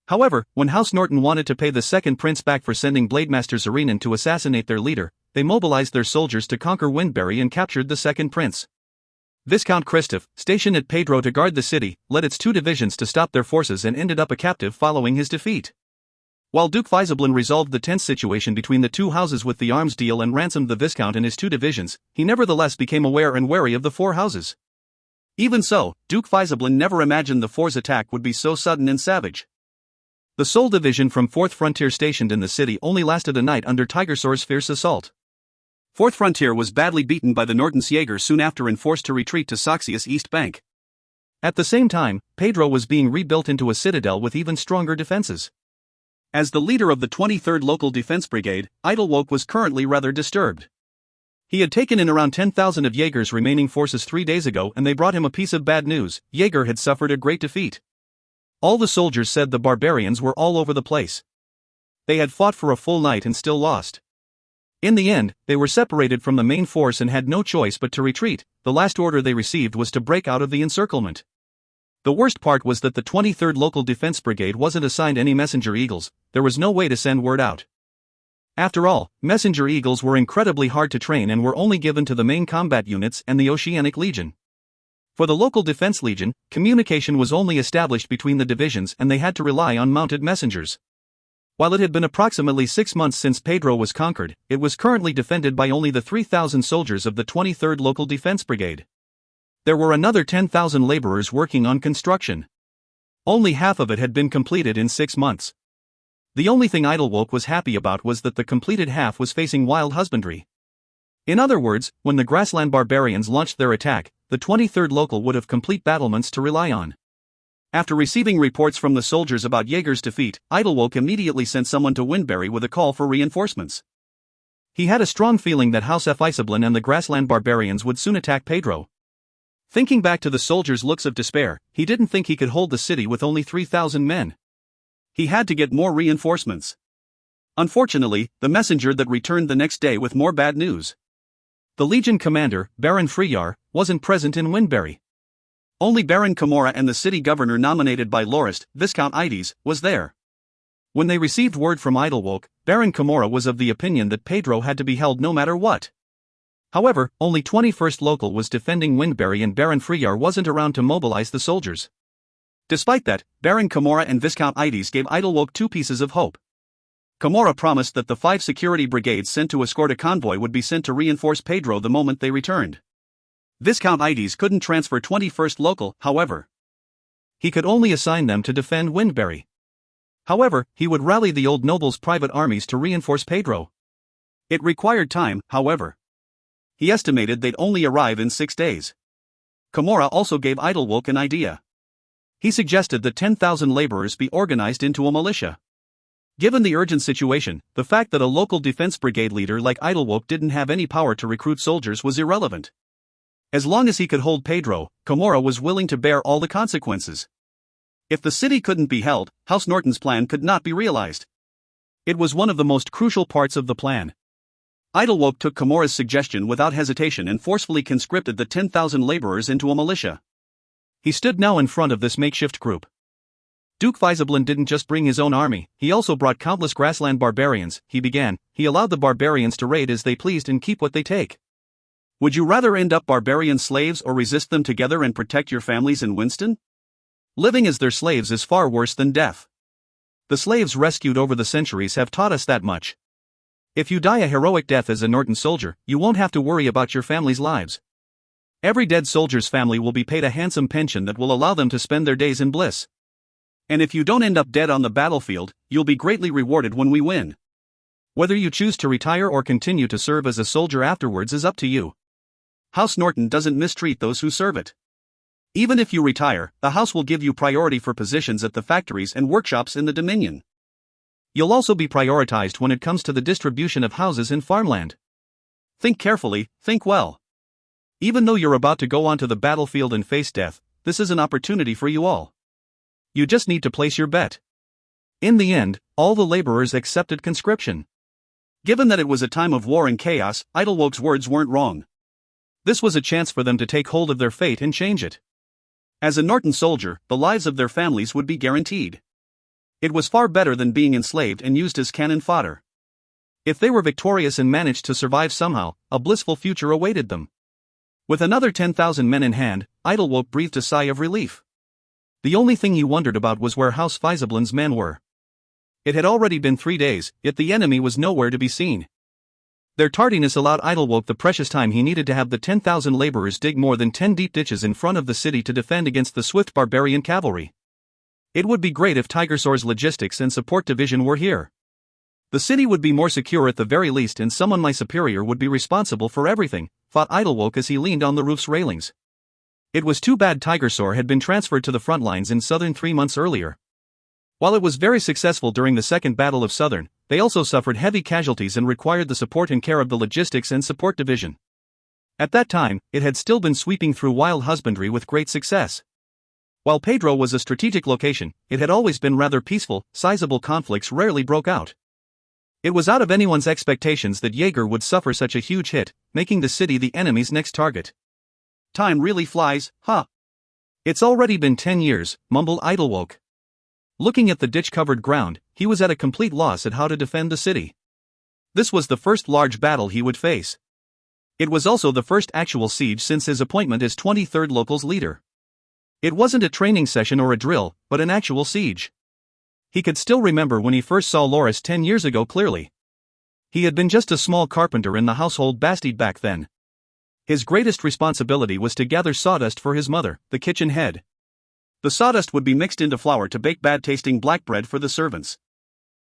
However, when House Norton wanted to pay the second prince back for sending Blademaster Zerinen to assassinate their leader, they mobilized their soldiers to conquer Windbury and captured the second prince. Viscount Christophe, stationed at Pedro to guard the city, led its 2 divisions to stop their forces and ended up a captive following his defeat. While Duke Faisablin resolved the tense situation between the 2 houses with the arms deal and ransomed the Viscount and his 2 divisions, he nevertheless became aware and wary of the 4 houses. Even so, Duke Faisablin never imagined the 4's attack would be so sudden and savage. The sole division from 4th Frontier stationed in the city only lasted a night under Tigersor's fierce assault. 4th Frontier was badly beaten by the Nortensjäger soon after and forced to retreat to Saxia's east bank. At the same time, Pedro was being rebuilt into a citadel with even stronger defenses. As the leader of the 23rd Local Defense Brigade, Idlewoke was currently rather disturbed. He had taken in around 10,000 of Jaeger's remaining forces 3 days ago, and they brought him a piece of bad news: Jaeger had suffered a great defeat. All the soldiers said the barbarians were all over the place. They had fought for a full night and still lost. In the end, they were separated from the main force and had no choice but to retreat. The last order they received was to break out of the encirclement. The worst part was that the 23rd Local Defense Brigade wasn't assigned any messenger eagles. There was no way to send word out. After all, messenger eagles were incredibly hard to train and were only given to the main combat units and the Oceanic Legion. For the Local Defense Legion, communication was only established between the divisions and they had to rely on mounted messengers. While it had been approximately 6 months since Pedro was conquered, it was currently defended by only the 3,000 soldiers of the 23rd Local Defense Brigade. There were another 10,000 laborers working on construction. Only half of it had been completed in 6 months. The only thing Idlewoke was happy about was that the completed half was facing Wild Husbandry. In other words, when the grassland barbarians launched their attack, the 23rd Local would have complete battlements to rely on. After receiving reports from the soldiers about Jaeger's defeat, Idlewoke immediately sent someone to Windbury with a call for reinforcements. He had a strong feeling that House Faisablin and the grassland barbarians would soon attack Pedro. Thinking back to the soldiers' looks of despair, he didn't think he could hold the city with only 3,000 men. He had to get more reinforcements. Unfortunately, the messenger that returned the next day with more bad news. The Legion commander, Baron Freyar, wasn't present in Windbury. Only Baron Camorra and the city governor nominated by Lorist, Viscount Ides, was there. When they received word from Idlewoke, Baron Camorra was of the opinion that Pedro had to be held no matter what. However, only 21st Local was defending Windbury and Baron Freyar wasn't around to mobilize the soldiers. Despite that, Baron Camorra and Viscount Ides gave Idlewoke 2 pieces of hope. Camorra promised that the 5 security brigades sent to escort a convoy would be sent to reinforce Pedro the moment they returned. Viscount Ides couldn't transfer 21st Local, however. He could only assign them to defend Windbury. However, he would rally the old nobles' private armies to reinforce Pedro. It required time, however. He estimated they'd only arrive in 6 days. Camorra also gave Idlewoke an idea. He suggested that 10,000 laborers be organized into a militia. Given the urgent situation, the fact that a local defense brigade leader like Idlewoke didn't have any power to recruit soldiers was irrelevant. As long as he could hold Pedro, Camorra was willing to bear all the consequences. If the city couldn't be held, House Norton's plan could not be realized. It was one of the most crucial parts of the plan. Idlewoke took Camorra's suggestion without hesitation and forcefully conscripted the 10,000 laborers into a militia. He stood now in front of this makeshift group. Duke Faisablin didn't just bring his own army, he also brought countless grassland barbarians. He allowed the barbarians to raid as they pleased and keep what they take. Would you rather end up barbarian slaves or resist them together and protect your families in Winston? Living as their slaves is far worse than death. The slaves rescued over the centuries have taught us that much. If you die a heroic death as a Norton soldier, you won't have to worry about your family's lives. Every dead soldier's family will be paid a handsome pension that will allow them to spend their days in bliss. And if you don't end up dead on the battlefield, you'll be greatly rewarded when we win. Whether you choose to retire or continue to serve as a soldier afterwards is up to you. House Norton doesn't mistreat those who serve it. Even if you retire, the house will give you priority for positions at the factories and workshops in the Dominion. You'll also be prioritized when it comes to the distribution of houses in farmland. Think carefully, think well. Even though you're about to go onto the battlefield and face death, this is an opportunity for you all. You just need to place your bet. In the end, all the laborers accepted conscription. Given that it was a time of war and chaos, Idlewoke's words weren't wrong. This was a chance for them to take hold of their fate and change it. As a Norton soldier, the lives of their families would be guaranteed. It was far better than being enslaved and used as cannon fodder. If they were victorious and managed to survive somehow, a blissful future awaited them. With another 10,000 men in hand, Idlewoke breathed a sigh of relief. The only thing he wondered about was where House Fiesablin's men were. It had already been 3 days, yet the enemy was nowhere to be seen. Their tardiness allowed Idlewoke the precious time he needed to have the 10,000 laborers dig more than 10 deep ditches in front of the city to defend against the swift barbarian cavalry. It would be great if Tigersore's logistics and support division were here. The city would be more secure at the very least, and someone my superior would be responsible for everything, thought Idlewoke as he leaned on the roof's railings. It was too bad Tigersore had been transferred to the front lines in Southern 3 months earlier. While it was very successful during the Second Battle of Southern, they also suffered heavy casualties and required the support and care of the Logistics and Support Division. At that time, it had still been sweeping through wild husbandry with great success. While Pedro was a strategic location, it had always been rather peaceful, sizable conflicts rarely broke out. It was out of anyone's expectations that Jaeger would suffer such a huge hit, making the city the enemy's next target. Time really flies, huh? It's already been 10 years, mumbled Idlewoke. Looking at the ditch-covered ground, he was at a complete loss at how to defend the city. This was the first large battle he would face. It was also the first actual siege since his appointment as 23rd Local's leader. It wasn't a training session or a drill, but an actual siege. He could still remember when he first saw Lorist 10 years ago clearly. He had been just a small carpenter in the household Bastide back then. His greatest responsibility was to gather sawdust for his mother, the kitchen head. The sawdust would be mixed into flour to bake bad-tasting black bread for the servants.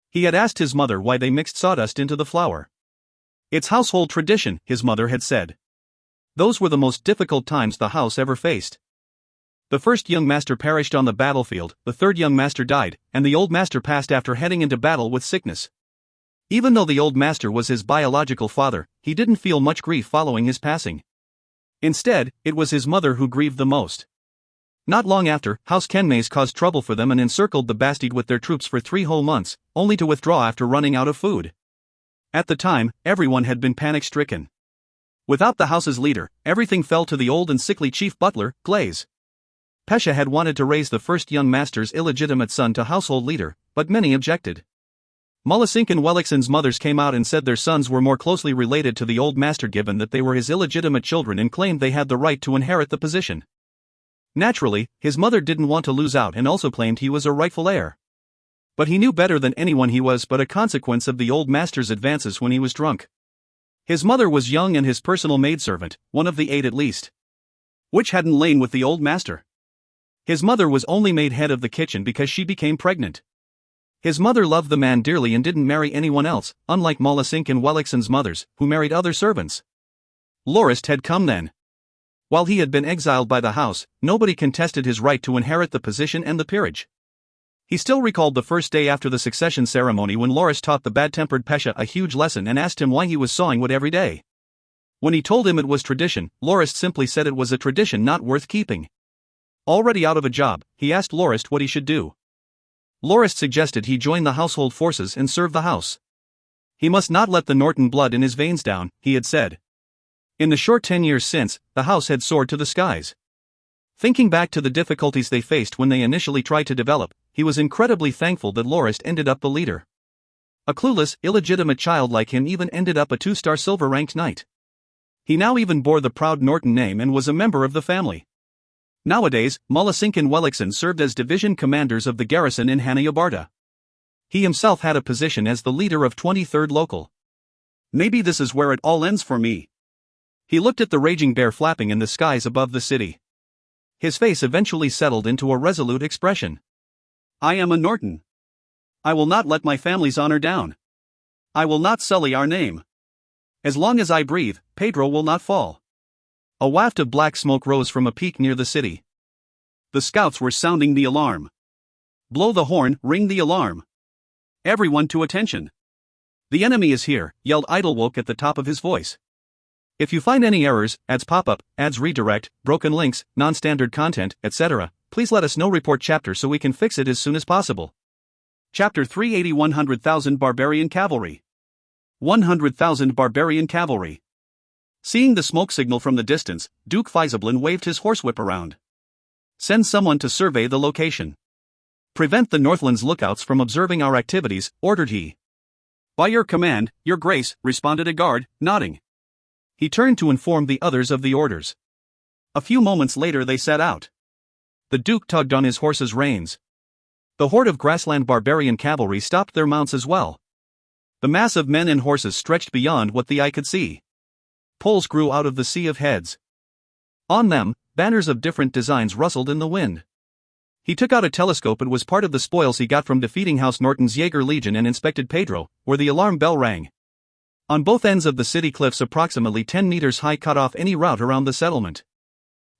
He had asked his mother why they mixed sawdust into the flour. It's household tradition, his mother had said. Those were the most difficult times the house ever faced. The first young master perished on the battlefield, the third young master died, and the old master passed after heading into battle with sickness. Even though the old master was his biological father, he didn't feel much grief following his passing. Instead, it was his mother who grieved the most. Not long after, House Kenmays caused trouble for them and encircled the Bastide with their troops for 3 whole months, only to withdraw after running out of food. At the time, everyone had been panic-stricken. Without the house's leader, everything fell to the old and sickly chief butler, Glaze. Pesha had wanted to raise the first young master's illegitimate son to household leader, but many objected. Mullesink and Wellickson's mothers came out and said their sons were more closely related to the old master given that they were his illegitimate children and claimed they had the right to inherit the position. Naturally, his mother didn't want to lose out and also claimed he was a rightful heir. But he knew better than anyone he was but a consequence of the old master's advances when he was drunk. His mother was young and his personal maidservant, one of the 8 at least. Which hadn't lain with the old master. His mother was only made head of the kitchen because she became pregnant. His mother loved the man dearly and didn't marry anyone else, unlike Mullesink and Wellickson's mothers, who married other servants. Lorist had come then. While he had been exiled by the house, nobody contested his right to inherit the position and the peerage. He still recalled the first day after the succession ceremony when Lorist taught the bad-tempered Pesha a huge lesson and asked him why he was sawing wood every day. When he told him it was tradition, Lorist simply said it was a tradition not worth keeping. Already out of a job, he asked Lorist what he should do. Lorist suggested he join the household forces and serve the house. He must not let the Norton blood in his veins down, he had said. In the short 10 years since, the house had soared to the skies. Thinking back to the difficulties they faced when they initially tried to develop, he was incredibly thankful that Lorist ended up the leader. A clueless, illegitimate child like him even ended up a 2-star silver-ranked knight. He now even bore the proud Norton name and was a member of the family. Nowadays, Mullesink and Wellickson served as division commanders of the garrison in Hanna-Yabarta. He himself had a position as the leader of 23rd Local. Maybe this is where it all ends for me. He looked at the raging bear flapping in the skies above the city. His face eventually settled into a resolute expression. I am a Norton. I will not let my family's honor down. I will not sully our name. As long as I breathe, Pedro will not fall. A waft of black smoke rose from a peak near the city. The scouts were sounding the alarm. "Blow the horn, ring the alarm. Everyone to attention. The enemy is here," yelled Idlewoke at the top of his voice. "If you find any errors, ads pop up, ads redirect, broken links, non-standard content, etc., please let us know. Report chapter so we can fix it as soon as possible." Chapter 380. 100,000 Barbarian Cavalry. 100,000 Barbarian Cavalry. Seeing the smoke signal from the distance, Duke Faisablin waved his horsewhip around. "Send someone to survey the location. Prevent the Northland's lookouts from observing our activities," ordered he. "By your command, Your Grace," responded a guard, nodding. He turned to inform the others of the orders. A few moments later they set out. The Duke tugged on his horse's reins. The horde of grassland barbarian cavalry stopped their mounts as well. The mass of men and horses stretched beyond what the eye could see. Poles grew out of the sea of heads. On them, banners of different designs rustled in the wind. He took out a telescope. It was part of the spoils he got from defeating House Norton's Jaeger Legion, and inspected Pedro, where the alarm bell rang. On both ends of the city, cliffs approximately 10 meters high cut off any route around the settlement.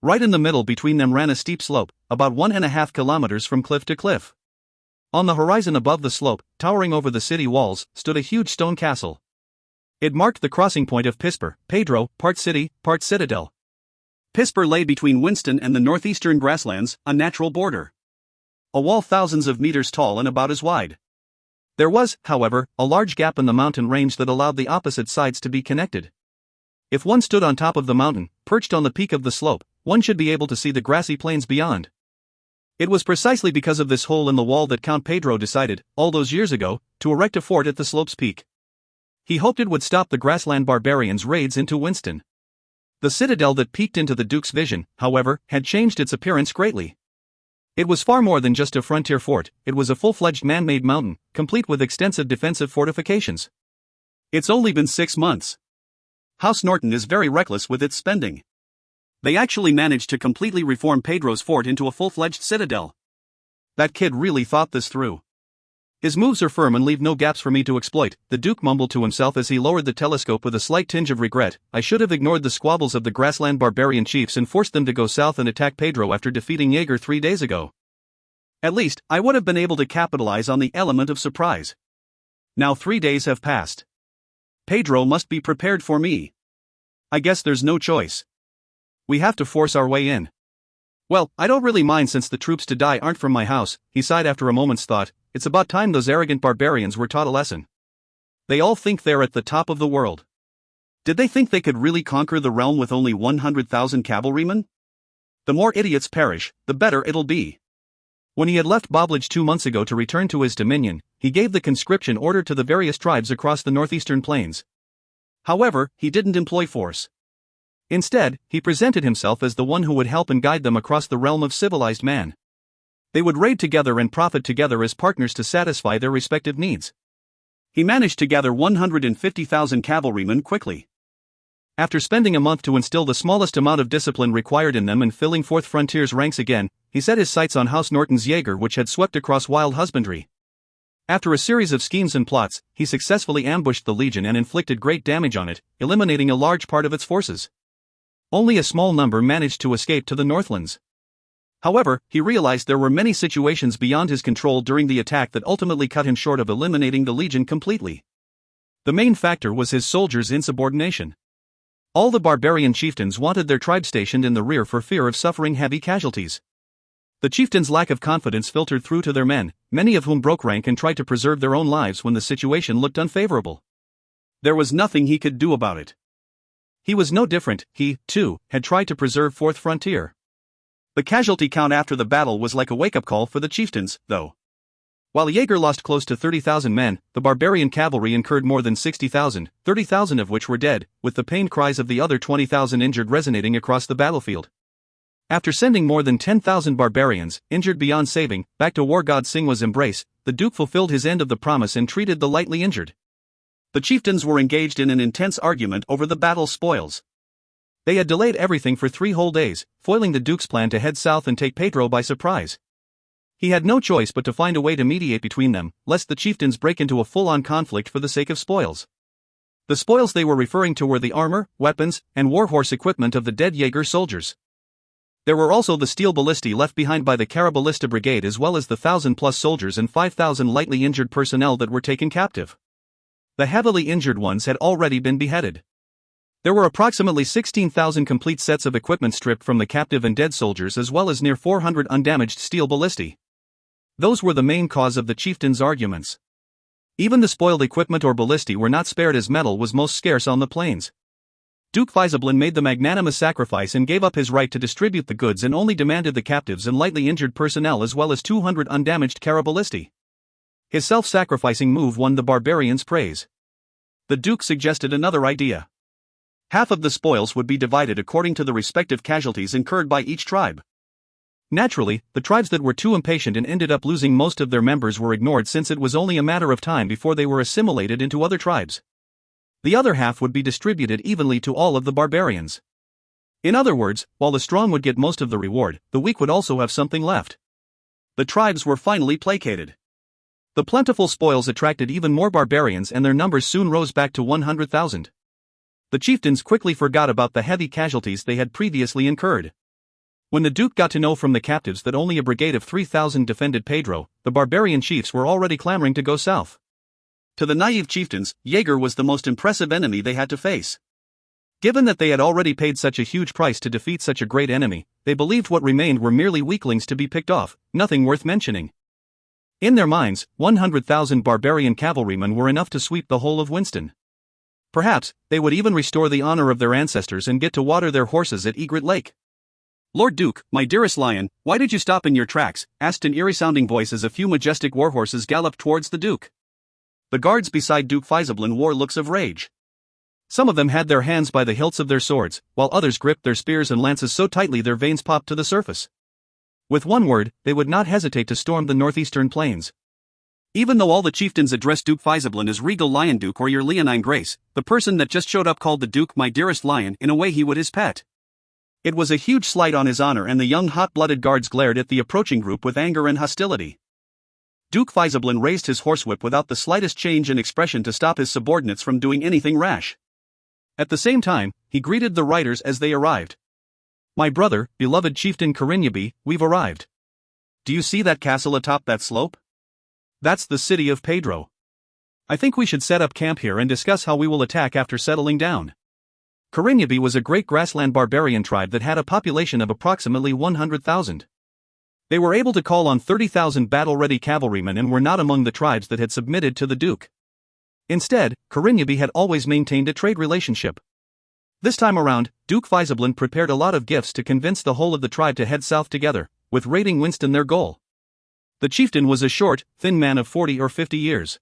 Right in the middle between them ran a steep slope, about 1.5 kilometers from cliff to cliff. On the horizon above the slope, towering over the city walls, stood a huge stone castle. It marked the crossing point of Pisper, Pedro, part city, part citadel. Pisper lay between Winston and the northeastern grasslands, a natural border. A wall thousands of meters tall and about as wide. There was, however, a large gap in the mountain range that allowed the opposite sides to be connected. If one stood on top of the mountain, perched on the peak of the slope, one should be able to see the grassy plains beyond. It was precisely because of this hole in the wall that Count Pedro decided, all those years ago, to erect a fort at the slope's peak. He hoped it would stop the grassland barbarians' raids into Winston. The citadel that peeked into the Duke's vision, however, had changed its appearance greatly. It was far more than just a frontier fort. It was a full-fledged man-made mountain, complete with extensive defensive fortifications. It's only been 6 months. House Norton is very reckless with its spending. They actually managed to completely reform Pedro's fort into a full-fledged citadel. That kid really thought this through. His moves are firm and leave no gaps for me to exploit, the Duke mumbled to himself as he lowered the telescope with a slight tinge of regret. I should have ignored the squabbles of the grassland barbarian chiefs and forced them to go south and attack Pedro after defeating Jaeger 3 days ago. At least, I would have been able to capitalize on the element of surprise. Now 3 days have passed. Pedro must be prepared for me. I guess there's no choice. We have to force our way in. Well, I don't really mind since the troops to die aren't from my house, he sighed after a moment's thought. It's about time those arrogant barbarians were taught a lesson. They all think they're at the top of the world. Did they think they could really conquer the realm with only 100,000 cavalrymen? The more idiots perish, the better it'll be. When he had left Boblage 2 months ago to return to his dominion, he gave the conscription order to the various tribes across the northeastern plains. However, he didn't employ force. Instead, he presented himself as the one who would help and guide them across the realm of civilized man. They would raid together and profit together as partners to satisfy their respective needs. He managed to gather 150,000 cavalrymen quickly. After spending a month to instill the smallest amount of discipline required in them and filling Fourth Frontier's ranks again, he set his sights on House Norton's Jaeger, which had swept across wild husbandry. After a series of schemes and plots, he successfully ambushed the Legion and inflicted great damage on it, eliminating a large part of its forces. Only a small number managed to escape to the Northlands. However, he realized there were many situations beyond his control during the attack that ultimately cut him short of eliminating the Legion completely. The main factor was his soldiers' insubordination. All the barbarian chieftains wanted their tribe stationed in the rear for fear of suffering heavy casualties. The chieftains' lack of confidence filtered through to their men, many of whom broke rank and tried to preserve their own lives when the situation looked unfavorable. There was nothing he could do about it. He was no different. He, too, had tried to preserve Fourth Frontier. The casualty count after the battle was like a wake-up call for the chieftains, though. While Jaeger lost close to 30,000 men, the barbarian cavalry incurred more than 60,000, 30,000 of which were dead, with the pained cries of the other 20,000 injured resonating across the battlefield. After sending more than 10,000 barbarians, injured beyond saving, back to War God Singwa's embrace, the Duke fulfilled his end of the promise and treated the lightly injured. The chieftains were engaged in an intense argument over the battle spoils. They had delayed everything for 3 whole days, foiling the Duke's plan to head south and take Pedro by surprise. He had no choice but to find a way to mediate between them, lest the chieftains break into a full-on conflict for the sake of spoils. The spoils they were referring to were the armor, weapons, and warhorse equipment of the dead Jaeger soldiers. There were also the steel ballistae left behind by the Karaballista Brigade, as well as the 1,000-plus soldiers and 5,000 lightly injured personnel that were taken captive. The heavily injured ones had already been beheaded. There were approximately 16,000 complete sets of equipment stripped from the captive and dead soldiers, as well as near 400 undamaged steel ballistae. Those were the main cause of the chieftain's arguments. Even the spoiled equipment or ballistae were not spared, as metal was most scarce on the plains. Duke Faisablin made the magnanimous sacrifice and gave up his right to distribute the goods and only demanded the captives and lightly injured personnel as well as 200 undamaged Karaballista. His self-sacrificing move won the barbarians' praise. The Duke suggested another idea. Half of the spoils would be divided according to the respective casualties incurred by each tribe. Naturally, the tribes that were too impatient and ended up losing most of their members were ignored, since it was only a matter of time before they were assimilated into other tribes. The other half would be distributed evenly to all of the barbarians. In other words, while the strong would get most of the reward, the weak would also have something left. The tribes were finally placated. The plentiful spoils attracted even more barbarians, and their numbers soon rose back to 100,000. The chieftains quickly forgot about the heavy casualties they had previously incurred. When the Duke got to know from the captives that only a brigade of 3,000 defended Pedro, the barbarian chiefs were already clamoring to go south. To the naive chieftains, Jaeger was the most impressive enemy they had to face. Given that they had already paid such a huge price to defeat such a great enemy, they believed what remained were merely weaklings to be picked off, nothing worth mentioning. In their minds, 100,000 barbarian cavalrymen were enough to sweep the whole of Winston. Perhaps, they would even restore the honor of their ancestors and get to water their horses at Egret Lake. "Lord Duke, my dearest lion, why did you stop in your tracks?" asked an eerie-sounding voice as a few majestic warhorses galloped towards the Duke. The guards beside Duke Faisablin wore looks of rage. Some of them had their hands by the hilts of their swords, while others gripped their spears and lances so tightly their veins popped to the surface. With one word, they would not hesitate to storm the northeastern plains. Even though all the chieftains addressed Duke Faisablin as Regal Lion Duke or Your Leonine Grace, the person that just showed up called the Duke my dearest lion in a way he would his pet. It was a huge slight on his honor, and the young hot-blooded guards glared at the approaching group with anger and hostility. Duke Faisablin raised his horsewhip without the slightest change in expression to stop his subordinates from doing anything rash. At the same time, he greeted the riders as they arrived. "My brother, beloved chieftain Grindia, we've arrived. Do you see that castle atop that slope? That's the city of Pedro. I think we should set up camp here and discuss how we will attack after settling down." Grindia was a great grassland barbarian tribe that had a population of approximately 100,000. They were able to call on 30,000 battle-ready cavalrymen and were not among the tribes that had submitted to the Duke. Instead, Grindia had always maintained a trade relationship. This time around, Duke Faisablin prepared a lot of gifts to convince the whole of the tribe to head south together, with raiding Winston their goal. The chieftain was a short, thin man of 40 or 50 years.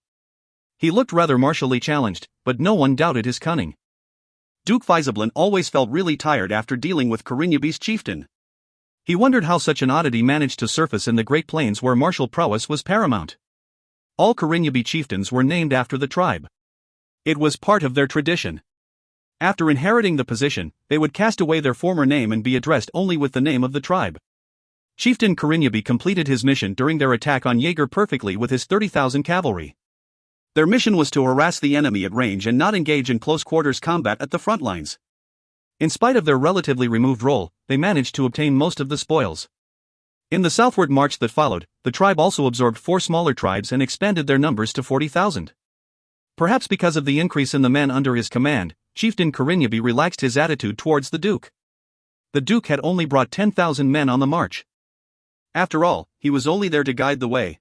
He looked rather martially challenged, but no one doubted his cunning. Duke Faisablin always felt really tired after dealing with Grindia's chieftain. He wondered how such an oddity managed to surface in the Great Plains where martial prowess was paramount. All Grindia chieftains were named after the tribe. It was part of their tradition. After inheriting the position, they would cast away their former name and be addressed only with the name of the tribe. Chieftain Grindia completed his mission during their attack on Jaeger perfectly with his 30,000 cavalry. Their mission was to harass the enemy at range and not engage in close-quarters combat at the front lines. In spite of their relatively removed role, they managed to obtain most of the spoils. In the southward march that followed, the tribe also absorbed 4 smaller tribes and expanded their numbers to 40,000. Perhaps because of the increase in the men under his command, Chieftain Grindia relaxed his attitude towards the Duke. The Duke had only brought 10,000 men on the march. After all, he was only there to guide the way.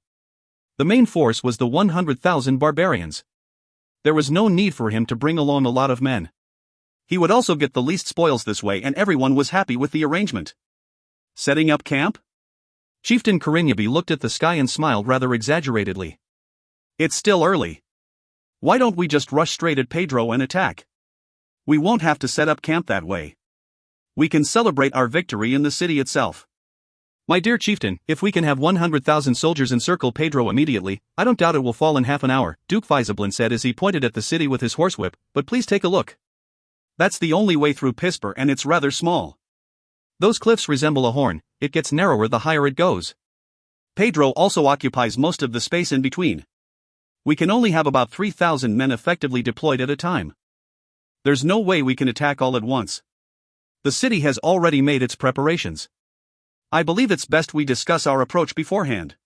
The main force was the 100,000 barbarians. There was no need for him to bring along a lot of men. He would also get the least spoils this way, and everyone was happy with the arrangement. Setting up camp? Chieftain Grindia looked at the sky and smiled rather exaggeratedly. "It's still early. Why don't we just rush straight at Pedro and attack? We won't have to set up camp that way. We can celebrate our victory in the city itself." "My dear chieftain, if we can have 100,000 soldiers encircle Pedro immediately, I don't doubt it will fall in half an hour," Duke Faisablin said as he pointed at the city with his horsewhip, "but please take a look. That's the only way through Pisper, and it's rather small. Those cliffs resemble a horn, it gets narrower the higher it goes. Pedro also occupies most of the space in between. We can only have about 3,000 men effectively deployed at a time. There's no way we can attack all at once. The city has already made its preparations. I believe it's best we discuss our approach beforehand.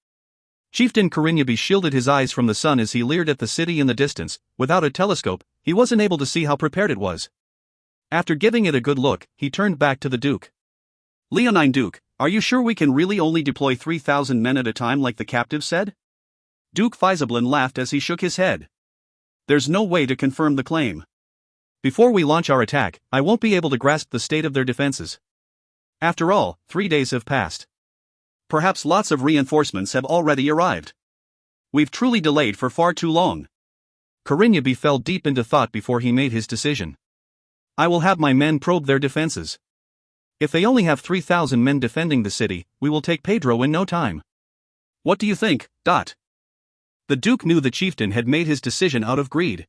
Chieftain Grindia shielded his eyes from the sun as he leered at the city in the distance. Without a telescope, he wasn't able to see how prepared it was. After giving it a good look, he turned back to the Duke. Leonine Duke, are you sure we can really only deploy 3,000 men at a time like the captive said? Duke Faisablin laughed as he shook his head. There's no way to confirm the claim. Before we launch our attack, I won't be able to grasp the state of their defenses. After all, 3 days have passed. Perhaps lots of reinforcements have already arrived. We've truly delayed for far too long. Grindia fell deep into thought before he made his decision. I will have my men probe their defenses. If they only have 3,000 men defending the city, we will take Pedro in no time. What do you think, Dot? The Duke knew the chieftain had made his decision out of greed.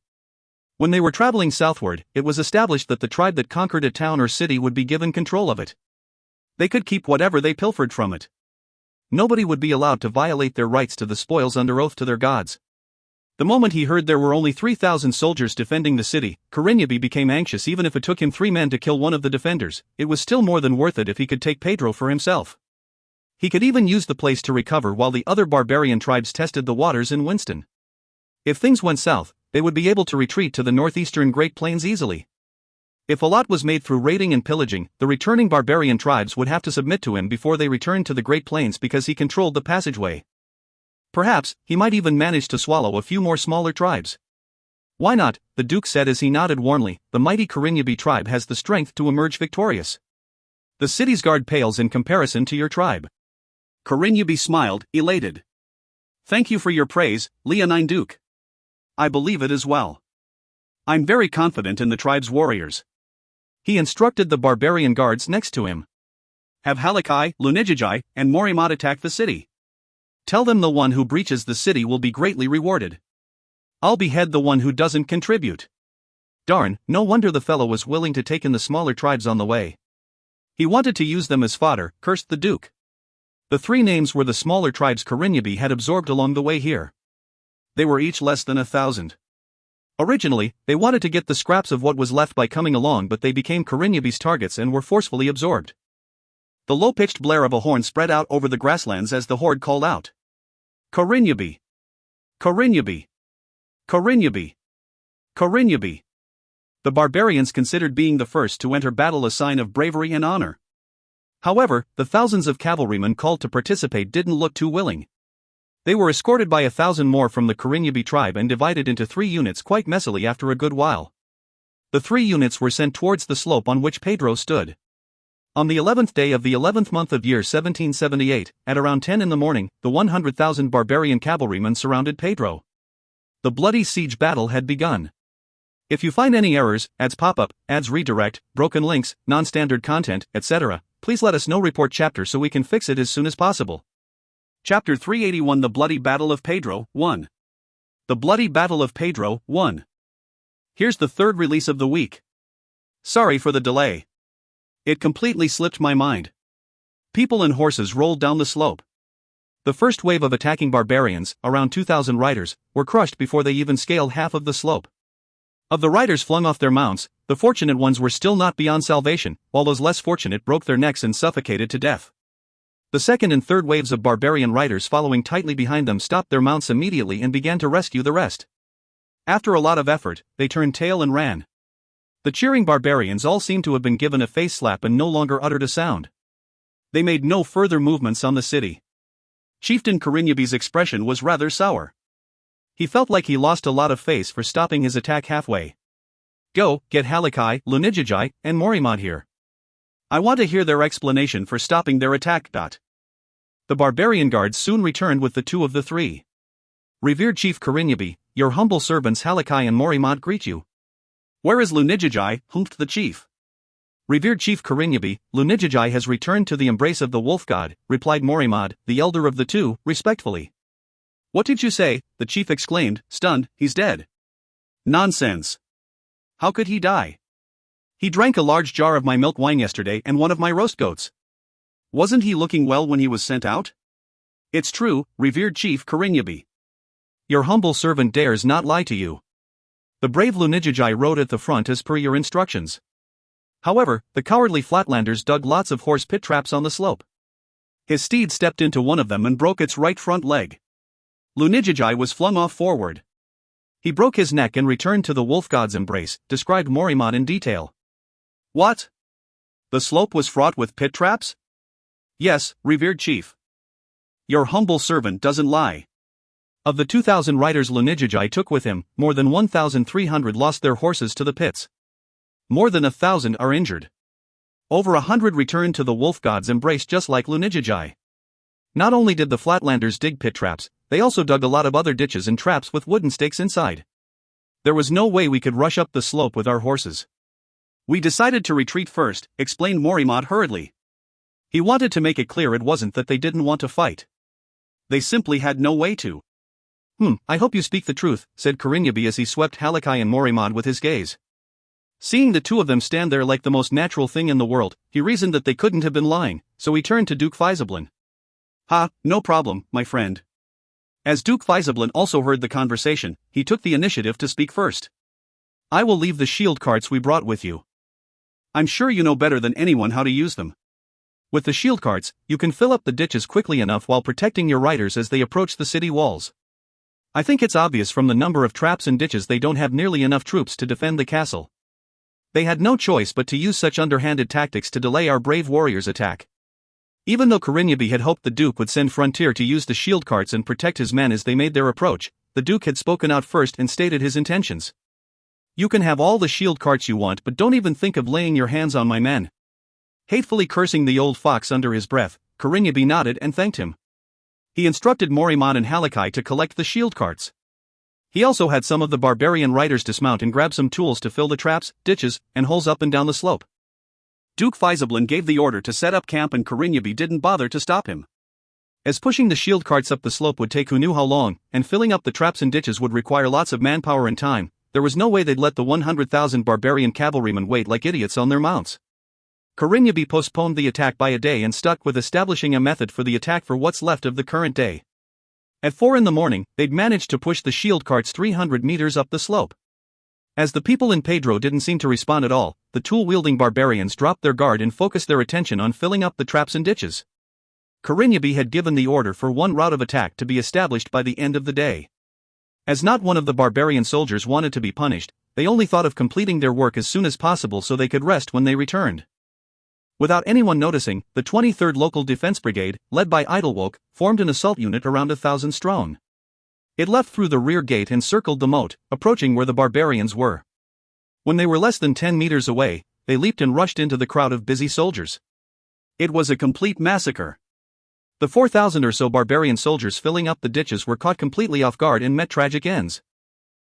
When they were traveling southward, it was established that the tribe that conquered a town or city would be given control of it. They could keep whatever they pilfered from it. Nobody would be allowed to violate their rights to the spoils under oath to their gods. The moment he heard there were only 3,000 soldiers defending the city, Grindia became anxious. Even if it took him 3 men to kill one of the defenders, it was still more than worth it if he could take Pedro for himself. He could even use the place to recover while the other barbarian tribes tested the waters in Winston. If things went south, they would be able to retreat to the northeastern Great Plains easily. If a lot was made through raiding and pillaging, the returning barbarian tribes would have to submit to him before they returned to the Great Plains because he controlled the passageway. Perhaps, he might even manage to swallow a few more smaller tribes. Why not, the Duke said as he nodded warmly. The mighty Grindia tribe has the strength to emerge victorious. The city's guard pales in comparison to your tribe. Grindia smiled, elated. Thank you for your praise, Leonine Duke. I believe it as well. I'm very confident in the tribe's warriors. He instructed the barbarian guards next to him. Have Halakai, Lunijijai, and Morimot attack the city. Tell them the one who breaches the city will be greatly rewarded. I'll behead the one who doesn't contribute. Darn, no wonder the fellow was willing to take in the smaller tribes on the way. He wanted to use them as fodder, cursed the Duke. The 3 names were the smaller tribes Grindia had absorbed along the way here. They were each less than 1,000. Originally, they wanted to get the scraps of what was left by coming along, but they became Grindia's targets and were forcefully absorbed. The low-pitched blare of a horn spread out over the grasslands as the horde called out. Grindia! Grindia! Grindia! Grindia! The barbarians considered being the first to enter battle a sign of bravery and honor. However, the thousands of cavalrymen called to participate didn't look too willing. They were escorted by 1,000 more from the Grindia tribe and divided into 3 units quite messily after a good while. The 3 units were sent towards the slope on which Pedro stood. On the 11th day of the 11th month of year 1778, at around 10 in the morning, the 100,000 barbarian cavalrymen surrounded Pedro. The bloody siege battle had begun. If you find any errors, ads pop-up, ads redirect, broken links, non-standard content, etc., please let us know. Report chapter so we can fix it as soon as possible. Chapter 381 The Bloody Battle of Pedro, 1. The Bloody Battle of Pedro, 1. Here's the 3rd release of the week. Sorry for the delay. It completely slipped my mind. People and horses rolled down the slope. The first wave of attacking barbarians, around 2,000 riders, were crushed before they even scaled half of the slope. Of the riders flung off their mounts, the fortunate ones were still not beyond salvation, while those less fortunate broke their necks and suffocated to death. The second and third waves of barbarian riders following tightly behind them stopped their mounts immediately and began to rescue the rest. After a lot of effort, they turned tail and ran. The cheering barbarians all seemed to have been given a face slap and no longer uttered a sound. They made no further movements on the city. Chieftain Grindia's expression was rather sour. He felt like he lost a lot of face for stopping his attack halfway. Go, get Halakai, Lunijijai, and Morimot here. I want to hear their explanation for stopping their attack. The barbarian guards soon returned with the 2 of the 3. Revered Chief Grindia, your humble servants Halakai and Morimot greet you. Where is Lunijijai? Humphed the chief. Revered Chief Grindia, Lunijijai has returned to the embrace of the wolf god, replied Morimot, the elder of the 2, respectfully. What did you say? The chief exclaimed, stunned. He's dead. Nonsense. How could he die? He drank a large jar of my milk wine yesterday and one of my roast goats. Wasn't he looking well when he was sent out? It's true, revered Chief Grindia. Your humble servant dares not lie to you. The brave Lunijiji rode at the front as per your instructions. However, the cowardly Flatlanders dug lots of horse pit traps on the slope. His steed stepped into one of them and broke its right front leg. Lunijiji was flung off forward. He broke his neck and returned to the wolf god's embrace, described Morimod in detail. What? The slope was fraught with pit traps? Yes, revered chief. Your humble servant doesn't lie. Of the 2,000 riders Lunijiji took with him, more than 1,300 lost their horses to the pits. More than 1,000 are injured. Over 100 returned to the wolf god's embrace just like Lunijiji. Not only did the Flatlanders dig pit traps, they also dug a lot of other ditches and traps with wooden stakes inside. There was no way we could rush up the slope with our horses. We decided to retreat first, explained Morimod hurriedly. He wanted to make it clear it wasn't that they didn't want to fight. They simply had no way to. I hope you speak the truth, said Grindia as he swept Halakai and Morimod with his gaze. Seeing the two of them stand there like the most natural thing in the world, he reasoned that they couldn't have been lying, so he turned to Duke Faisablin. No problem, my friend. As Duke Faisablin also heard the conversation, he took the initiative to speak first. I will leave the shield carts we brought with you. I'm sure you know better than anyone how to use them. With the shield carts, you can fill up the ditches quickly enough while protecting your riders as they approach the city walls. I think it's obvious from the number of traps and ditches they don't have nearly enough troops to defend the castle. They had no choice but to use such underhanded tactics to delay our brave warriors' attack. Even though Grindia had hoped the Duke would send Frontier to use the shield carts and protect his men as they made their approach, the Duke had spoken out first and stated his intentions. You can have all the shield carts you want, but don't even think of laying your hands on my men. Hatefully cursing the old fox under his breath, Grindia nodded and thanked him. He instructed Morimod and Halakai to collect the shield carts. He also had some of the barbarian riders dismount and grab some tools to fill the traps, ditches, and holes up and down the slope. Duke Faisablin gave the order to set up camp and Grindia didn't bother to stop him. As pushing the shield carts up the slope would take who knew how long, and filling up the traps and ditches would require lots of manpower and time, there was no way they'd let the 100,000 barbarian cavalrymen wait like idiots on their mounts. Grindia postponed the attack by a day and stuck with establishing a method for the attack for what's left of the current day. At 4 in the morning, they'd managed to push the shield carts 300 meters up the slope. As the people in Pedro didn't seem to respond at all, the tool-wielding barbarians dropped their guard and focused their attention on filling up the traps and ditches. Grindia had given the order for one route of attack to be established by the end of the day. As not one of the barbarian soldiers wanted to be punished, they only thought of completing their work as soon as possible so they could rest when they returned. Without anyone noticing, the 23rd Local Defense Brigade, led by Idlewoke, formed an assault unit around 1,000 strong. It left through the rear gate and circled the moat, approaching where the barbarians were. When they were less than 10 meters away, they leaped and rushed into the crowd of busy soldiers. It was a complete massacre. The 4,000 or so barbarian soldiers filling up the ditches were caught completely off guard and met tragic ends.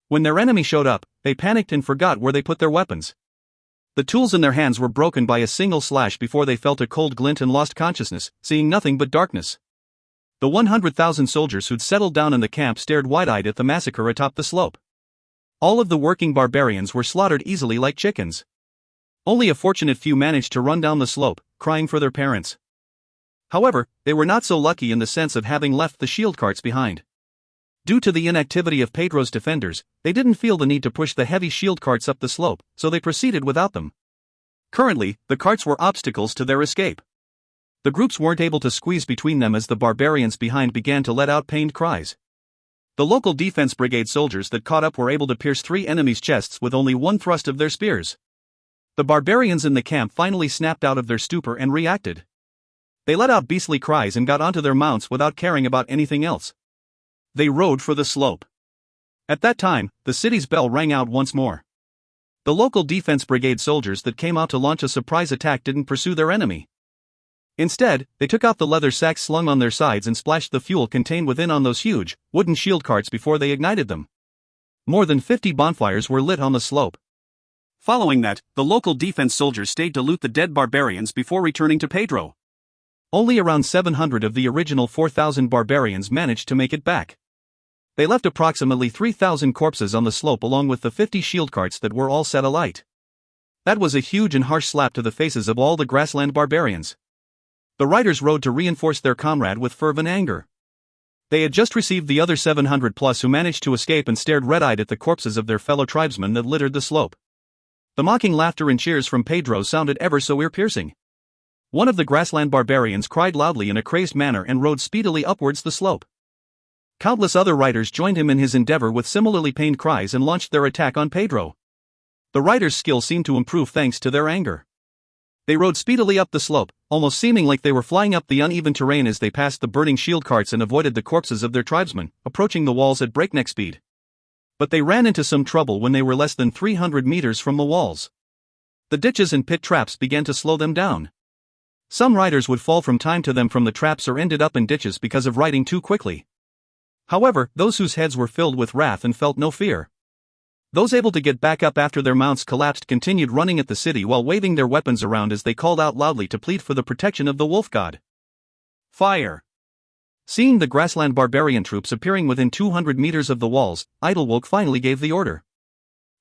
When their enemy showed up, they panicked and forgot where they put their weapons. The tools in their hands were broken by a single slash before they felt a cold glint and lost consciousness, seeing nothing but darkness. The 100,000 soldiers who'd settled down in the camp stared wide-eyed at the massacre atop the slope. All of the working barbarians were slaughtered easily like chickens. Only a fortunate few managed to run down the slope, crying for their parents. However, they were not so lucky in the sense of having left the shield carts behind. Due to the inactivity of Pedro's defenders, they didn't feel the need to push the heavy shield carts up the slope, so they proceeded without them. Currently, the carts were obstacles to their escape. The groups weren't able to squeeze between them as the barbarians behind began to let out pained cries. The local defense brigade soldiers that caught up were able to pierce 3 enemies' chests with only one thrust of their spears. The barbarians in the camp finally snapped out of their stupor and reacted. They let out beastly cries and got onto their mounts without caring about anything else. They rode for the slope. At that time, the city's bell rang out once more. The local defense brigade soldiers that came out to launch a surprise attack didn't pursue their enemy. Instead, they took out the leather sacks slung on their sides and splashed the fuel contained within on those huge, wooden shield carts before they ignited them. More than 50 bonfires were lit on the slope. Following that, the local defense soldiers stayed to loot the dead barbarians before returning to Pedro. Only around 700 of the original 4,000 barbarians managed to make it back. They left approximately 3,000 corpses on the slope along with the 50 shield carts that were all set alight. That was a huge and harsh slap to the faces of all the grassland barbarians. The riders rode to reinforce their comrade with fervent anger. They had just received the other 700 plus who managed to escape and stared red-eyed at the corpses of their fellow tribesmen that littered the slope. The mocking laughter and cheers from Pedro sounded ever so ear-piercing. One of the grassland barbarians cried loudly in a crazed manner and rode speedily upwards the slope. Countless other riders joined him in his endeavor with similarly pained cries and launched their attack on Pedro. The riders' skill seemed to improve thanks to their anger. They rode speedily up the slope, almost seeming like they were flying up the uneven terrain as they passed the burning shield carts and avoided the corpses of their tribesmen, approaching the walls at breakneck speed. But they ran into some trouble when they were less than 300 meters from the walls. The ditches and pit traps began to slow them down. Some riders would fall from time to them from the traps or ended up in ditches because of riding too quickly. However, those whose heads were filled with wrath and felt no fear. Those able to get back up after their mounts collapsed continued running at the city while waving their weapons around as they called out loudly to plead for the protection of the wolf god. Fire! Seeing the grassland barbarian troops appearing within 200 meters of the walls, Audiobook finally gave the order.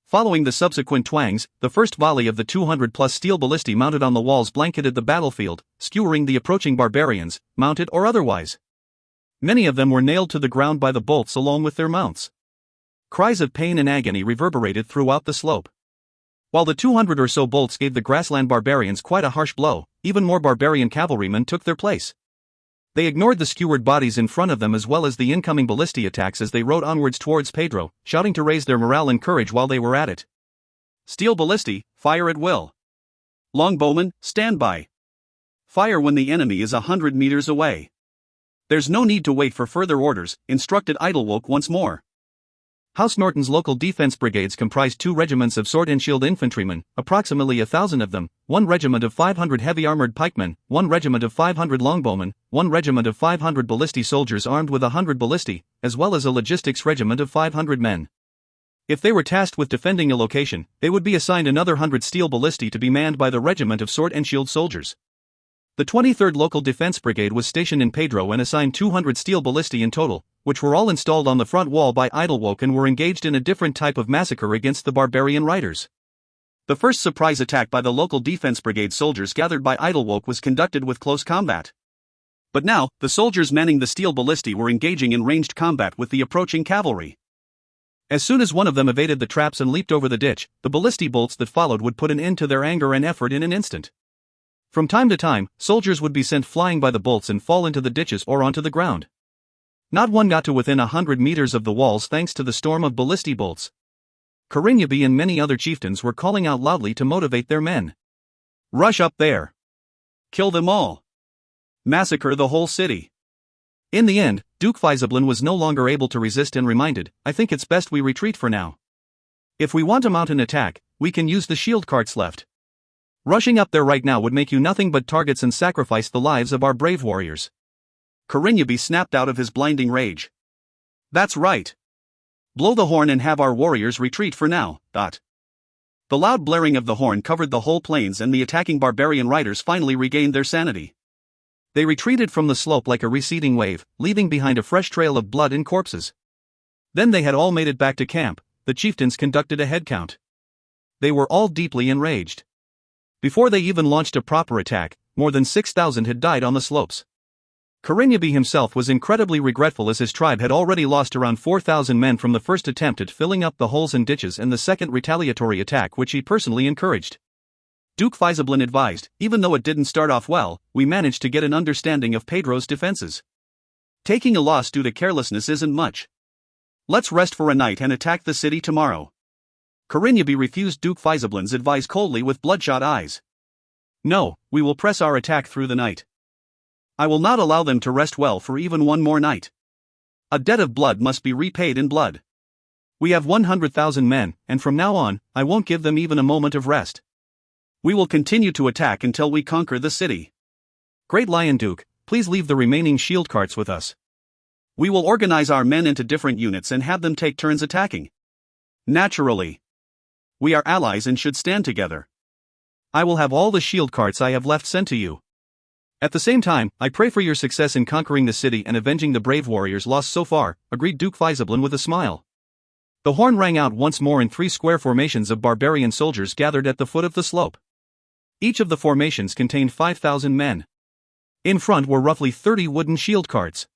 Following the subsequent twangs, the first volley of the 200-plus steel ballistae mounted on the walls blanketed the battlefield, skewering the approaching barbarians, mounted or otherwise. Many of them were nailed to the ground by the bolts along with their mounts. Cries of pain and agony reverberated throughout the slope. While the 200 or so bolts gave the grassland barbarians quite a harsh blow, even more barbarian cavalrymen took their place. They ignored the skewered bodies in front of them as well as the incoming ballistae attacks as they rode onwards towards Pedro, shouting to raise their morale and courage while they were at it. Steel ballistae, fire at will. Longbowmen, stand by. Fire when the enemy is 100 meters away. There's no need to wait for further orders, instructed Audiobook once more. House Norton's local defense brigades comprised 2 regiments of sword and shield infantrymen, approximately 1,000 of them, 1 regiment of 500 heavy armored pikemen, 1 regiment of 500 longbowmen, 1 regiment of 500 ballistae soldiers armed with 100 ballistae, as well as a logistics regiment of 500 men. If they were tasked with defending a location, they would be assigned another 100 steel ballistae to be manned by the regiment of sword and shield soldiers. The 23rd Local Defense Brigade was stationed in Pedro and assigned 200 steel ballistae in total, which were all installed on the front wall by Audiobook and were engaged in a different type of massacre against the barbarian riders. The first surprise attack by the Local Defense Brigade soldiers gathered by Audiobook was conducted with close combat. But now, the soldiers manning the steel ballistae were engaging in ranged combat with the approaching cavalry. As soon as one of them evaded the traps and leaped over the ditch, the ballistae bolts that followed would put an end to their anger and effort in an instant. From time to time, soldiers would be sent flying by the bolts and fall into the ditches or onto the ground. Not one got to within 100 meters of the walls thanks to the storm of ballistae bolts. Grindia and many other chieftains were calling out loudly to motivate their men. Rush up there. Kill them all. Massacre the whole city. In the end, Duke Faisablin was no longer able to resist and reminded, I think it's best we retreat for now. If we want to mount an attack, we can use the shield carts left. Rushing up there right now would make you nothing but targets and sacrifice the lives of our brave warriors. Grindia snapped out of his blinding rage. That's right. Blow the horn and have our warriors retreat for now. The loud blaring of the horn covered the whole plains and the attacking barbarian riders finally regained their sanity. They retreated from the slope like a receding wave, leaving behind a fresh trail of blood and corpses. Then they had all made it back to camp. The chieftains conducted a head count. They were all deeply enraged. Before they even launched a proper attack, more than 6,000 had died on the slopes. Grindia himself was incredibly regretful as his tribe had already lost around 4,000 men from the first attempt at filling up the holes and ditches and the second retaliatory attack which he personally encouraged. Duke Faisablin advised, even though it didn't start off well, we managed to get an understanding of Pedro's defenses. Taking a loss due to carelessness isn't much. Let's rest for a night and attack the city tomorrow. Grindia refused Duke Faisablin's advice coldly with bloodshot eyes. No, we will press our attack through the night. I will not allow them to rest well for even one more night. A debt of blood must be repaid in blood. We have 100,000 men, and from now on, I won't give them even a moment of rest. We will continue to attack until we conquer the city. Great Lion Duke, please leave the remaining shield carts with us. We will organize our men into different units and have them take turns attacking. Naturally. We are allies and should stand together. I will have all the shield carts I have left sent to you. At the same time, I pray for your success in conquering the city and avenging the brave warriors lost so far, agreed Duke Faisablin with a smile. The horn rang out once more and 3 square formations of barbarian soldiers gathered at the foot of the slope. Each of the formations contained 5,000 men. In front were roughly 30 wooden shield carts.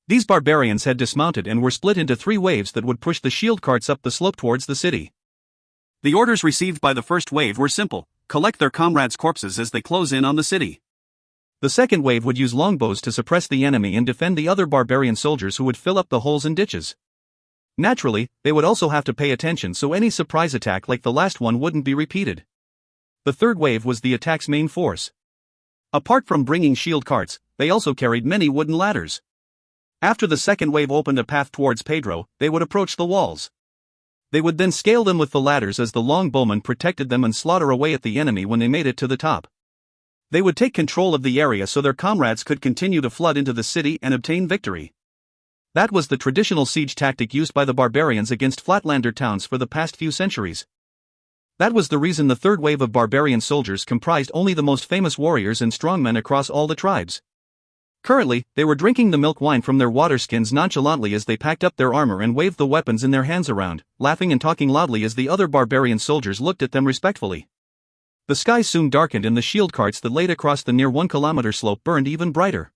These barbarians had dismounted and were split into 3 waves that would push the shield carts up the slope towards the city. The orders received by the first wave were simple: collect their comrades' corpses as they close in on the city. The second wave would use longbows to suppress the enemy and defend the other barbarian soldiers who would fill up the holes and ditches. Naturally, they would also have to pay attention so any surprise attack like the last one wouldn't be repeated. The third wave was the attack's main force. Apart from bringing shield carts, they also carried many wooden ladders. After the second wave opened a path towards Pedro, they would approach the walls. They would then scale them with the ladders as the longbowmen protected them and slaughter away at the enemy when they made it to the top. They would take control of the area so their comrades could continue to flood into the city and obtain victory. That was the traditional siege tactic used by the barbarians against flatlander towns for the past few centuries. That was the reason the third wave of barbarian soldiers comprised only the most famous warriors and strongmen across all the tribes. Currently, they were drinking the milk wine from their waterskins nonchalantly as they packed up their armor and waved the weapons in their hands around, laughing and talking loudly as the other barbarian soldiers looked at them respectfully. The sky soon darkened and the shield carts that laid across the near 1-kilometer slope burned even brighter.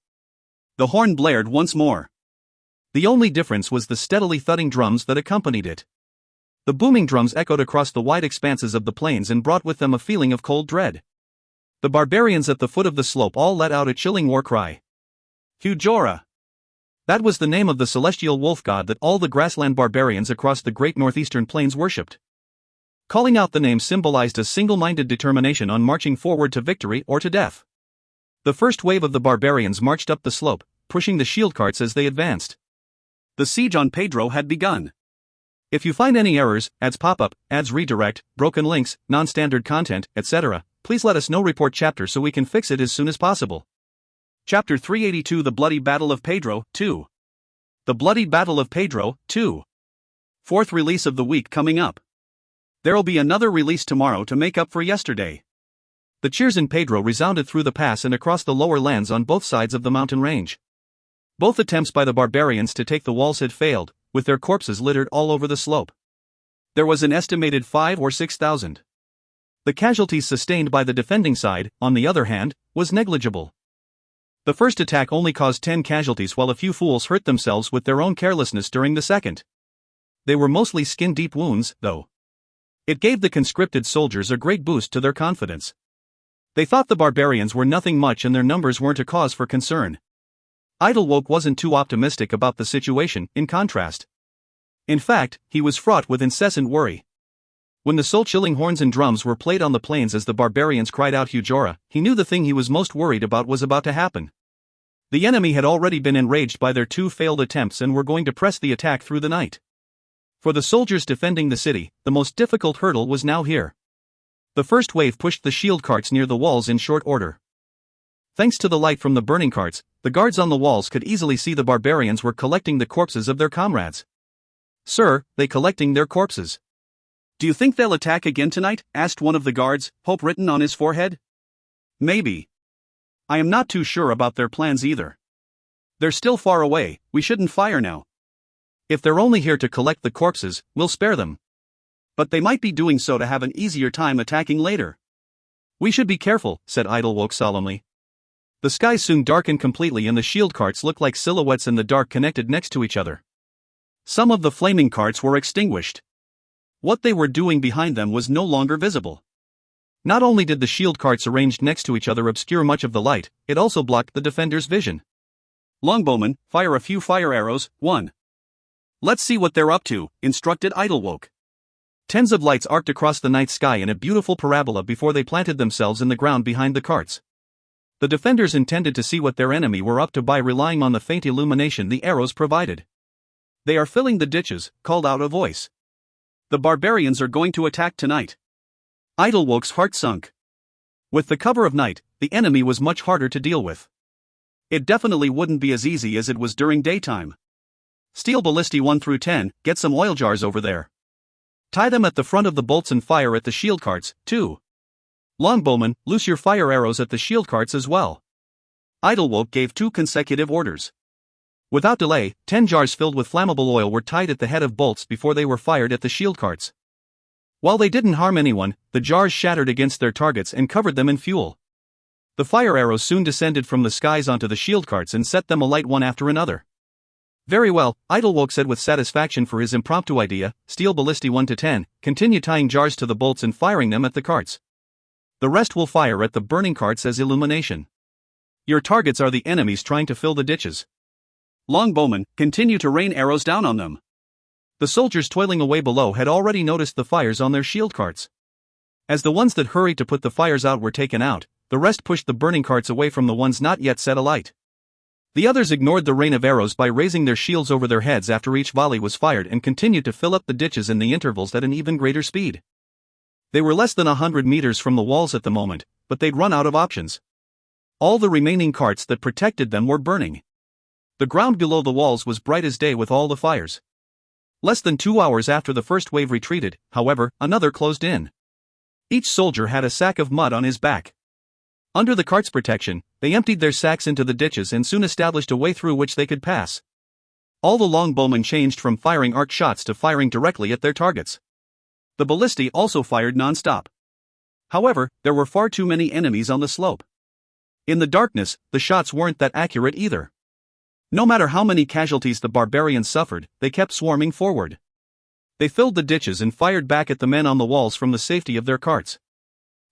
The horn blared once more. The only difference was the steadily thudding drums that accompanied it. The booming drums echoed across the wide expanses of the plains and brought with them a feeling of cold dread. The barbarians at the foot of the slope all let out a chilling war cry. Hujora! That was the name of the celestial wolf god that all the grassland barbarians across the great northeastern plains worshipped. Calling out the name symbolized a single-minded determination on marching forward to victory or to death. The first wave of the barbarians marched up the slope, pushing the shield carts as they advanced. The siege on Pedro had begun. If you find any errors, ads pop up, ads redirect, broken links, non-standard content, etc., please let us know. Report chapter so we can fix it as soon as possible. Chapter 382: The Bloody Battle of Pedro, 2. The Bloody Battle of Pedro, 2. Fourth release of the week coming up. There'll be another release tomorrow to make up for yesterday. The cheers in Pedro resounded through the pass and across the lower lands on both sides of the mountain range. Both attempts by the barbarians to take the walls had failed, with their corpses littered all over the slope. There was an estimated 5,000 or 6,000. The casualties sustained by the defending side, on the other hand, was negligible. The first attack only caused 10 casualties while a few fools hurt themselves with their own carelessness during the second. They were mostly skin-deep wounds, though. It gave the conscripted soldiers a great boost to their confidence. They thought the barbarians were nothing much and their numbers weren't a cause for concern. Audiobook wasn't too optimistic about the situation, in contrast. In fact, he was fraught with incessant worry. When the soul-chilling horns and drums were played on the plains as the barbarians cried out Hujora, he knew the thing he was most worried about was about to happen. The enemy had already been enraged by their 2 failed attempts and were going to press the attack through the night. For the soldiers defending the city, the most difficult hurdle was now here. The first wave pushed the shield carts near the walls in short order. Thanks to the light from the burning carts, the guards on the walls could easily see the barbarians were collecting the corpses of their comrades. "Sir, they collecting their corpses." "Do you think they'll attack again tonight?" asked one of the guards, hope written on his forehead. "Maybe. I am not too sure about their plans either. They're still far away, we shouldn't fire now. If they're only here to collect the corpses, we'll spare them. But they might be doing so to have an easier time attacking later." "We should be careful," said Audiobook solemnly. The sky soon darkened completely and the shield carts looked like silhouettes in the dark connected next to each other. Some of the flaming carts were extinguished. What they were doing behind them was no longer visible. Not only did the shield carts arranged next to each other obscure much of the light, it also blocked the defenders' vision. "Longbowmen, fire a few fire arrows, 1. Let's see what they're up to," instructed Audiobook. Tens of lights arced across the night sky in a beautiful parabola before they planted themselves in the ground behind the carts. The defenders intended to see what their enemy were up to by relying on the faint illumination the arrows provided. "They are filling the ditches," called out a voice. "The barbarians are going to attack tonight." Audiobook's heart sunk. With the cover of night, the enemy was much harder to deal with. It definitely wouldn't be as easy as it was during daytime. "Steel ballisti 1 through 10, get some oil jars over there. Tie them at the front of the bolts and fire at the shield carts, too. Longbowmen, loose your fire arrows at the shield carts as well." Audiobook gave 2 consecutive orders. Without delay, 10 jars filled with flammable oil were tied at the head of bolts before they were fired at the shield carts. While they didn't harm anyone, the jars shattered against their targets and covered them in fuel. The fire arrows soon descended from the skies onto the shield carts and set them alight one after another. Very well, Idlewoke said with satisfaction for his impromptu idea. Steel ballisti 1 to 10, continue tying jars to the bolts and firing them at the carts. The rest will fire at the burning carts as illumination. Your targets are the enemies trying to fill the ditches. Longbowmen, continue to rain arrows down on them. The soldiers toiling away below had already noticed the fires on their shield carts. As the ones that hurried to put the fires out were taken out, the rest pushed the burning carts away from the ones not yet set alight. The others ignored the rain of arrows by raising their shields over their heads after each volley was fired and continued to fill up the ditches in the intervals at an even greater speed. They were less than 100 meters from the walls at the moment, but they'd run out of options. All the remaining carts that protected them were burning. The ground below the walls was bright as day with all the fires. Less than 2 hours after the first wave retreated, however, another closed in. Each soldier had a sack of mud on his back. Under the cart's protection, they emptied their sacks into the ditches and soon established a way through which they could pass. All the longbowmen changed from firing arc shots to firing directly at their targets. The ballistae also fired non-stop. However, there were far too many enemies on the slope. In the darkness, the shots weren't that accurate either. No matter how many casualties the barbarians suffered, they kept swarming forward. They filled the ditches and fired back at the men on the walls from the safety of their carts.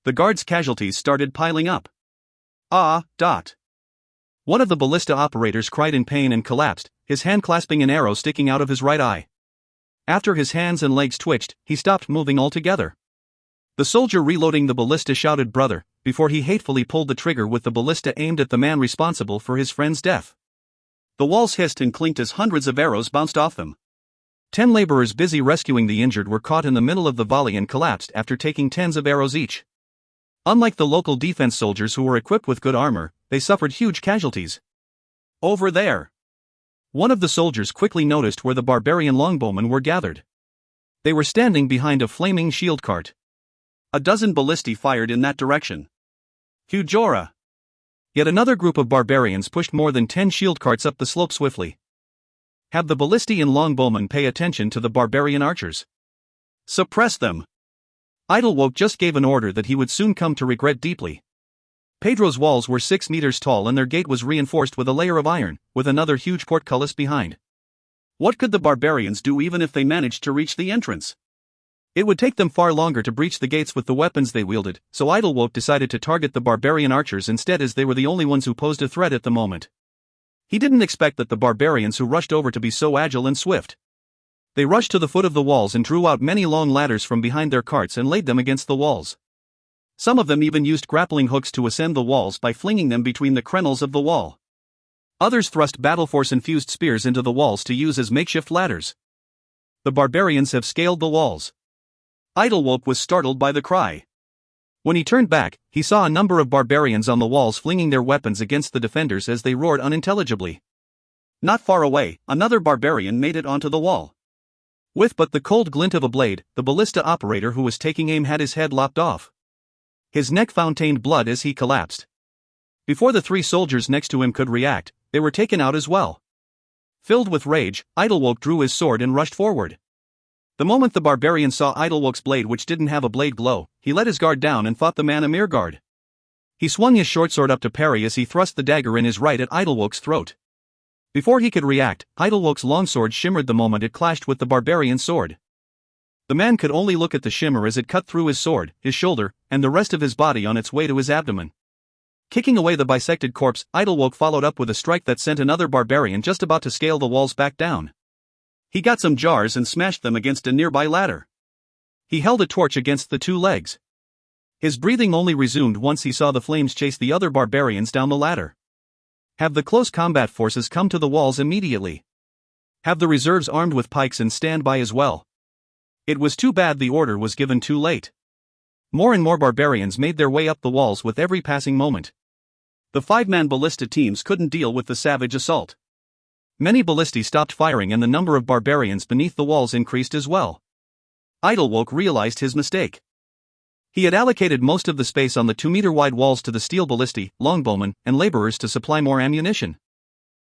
The guards' casualties started piling up. One of the ballista operators cried in pain and collapsed, his hand clasping an arrow sticking out of his right eye. After his hands and legs twitched, he stopped moving altogether. The soldier reloading the ballista shouted "brother," before he hatefully pulled the trigger with the ballista aimed at the man responsible for his friend's death. The walls hissed and clinked as hundreds of arrows bounced off them. 10 laborers busy rescuing the injured were caught in the middle of the volley and collapsed after taking tens of arrows each. Unlike the local defense soldiers who were equipped with good armor, they suffered huge casualties. Over there! One of the soldiers quickly noticed where the barbarian longbowmen were gathered. They were standing behind a flaming shield cart. A dozen ballistae fired in that direction. Hujora! Yet another group of barbarians pushed more than 10 shield carts up the slope swiftly. Have the ballistae and longbowmen pay attention to the barbarian archers. Suppress them! Idlewoke just gave an order that he would soon come to regret deeply. Pedro's walls were 6 meters tall and their gate was reinforced with a layer of iron, with another huge portcullis behind. What could the barbarians do even if they managed to reach the entrance? It would take them far longer to breach the gates with the weapons they wielded, so Idlewoke decided to target the barbarian archers instead, as they were the only ones who posed a threat at the moment. He didn't expect that the barbarians who rushed over to be so agile and swift. They rushed to the foot of the walls and drew out many long ladders from behind their carts and laid them against the walls. Some of them even used grappling hooks to ascend the walls by flinging them between the crenels of the wall. Others thrust battle-force-infused spears into the walls to use as makeshift ladders. The barbarians have scaled the walls. Idlewoke was startled by the cry. When he turned back, he saw a number of barbarians on the walls flinging their weapons against the defenders as they roared unintelligibly. Not far away, another barbarian made it onto the wall. With but the cold glint of a blade, the ballista operator who was taking aim had his head lopped off. His neck fountained blood as he collapsed. Before the 3 soldiers next to him could react, they were taken out as well. Filled with rage, Idlewoke drew his sword and rushed forward. The moment the barbarian saw Idlewoke's blade, which didn't have a blade glow, he let his guard down and fought the man a mere guard. He swung his short sword up to parry as he thrust the dagger in his right at Idlewoke's throat. Before he could react, Idlewoke's longsword shimmered the moment it clashed with the barbarian's sword. The man could only look at the shimmer as it cut through his sword, his shoulder, and the rest of his body on its way to his abdomen. Kicking away the bisected corpse, Idlewoke followed up with a strike that sent another barbarian just about to scale the walls back down. He got some jars and smashed them against a nearby ladder. He held a torch against the 2 legs. His breathing only resumed once he saw the flames chase the other barbarians down the ladder. Have the close combat forces come to the walls immediately. Have the reserves armed with pikes and stand by as well. It was too bad the order was given too late. More and more barbarians made their way up the walls with every passing moment. The 5-man ballista teams couldn't deal with the savage assault. Many ballistae stopped firing and the number of barbarians beneath the walls increased as well. Idlewoke realized his mistake. He had allocated most of the space on the 2-meter-wide walls to the steel ballistae, longbowmen, and laborers to supply more ammunition.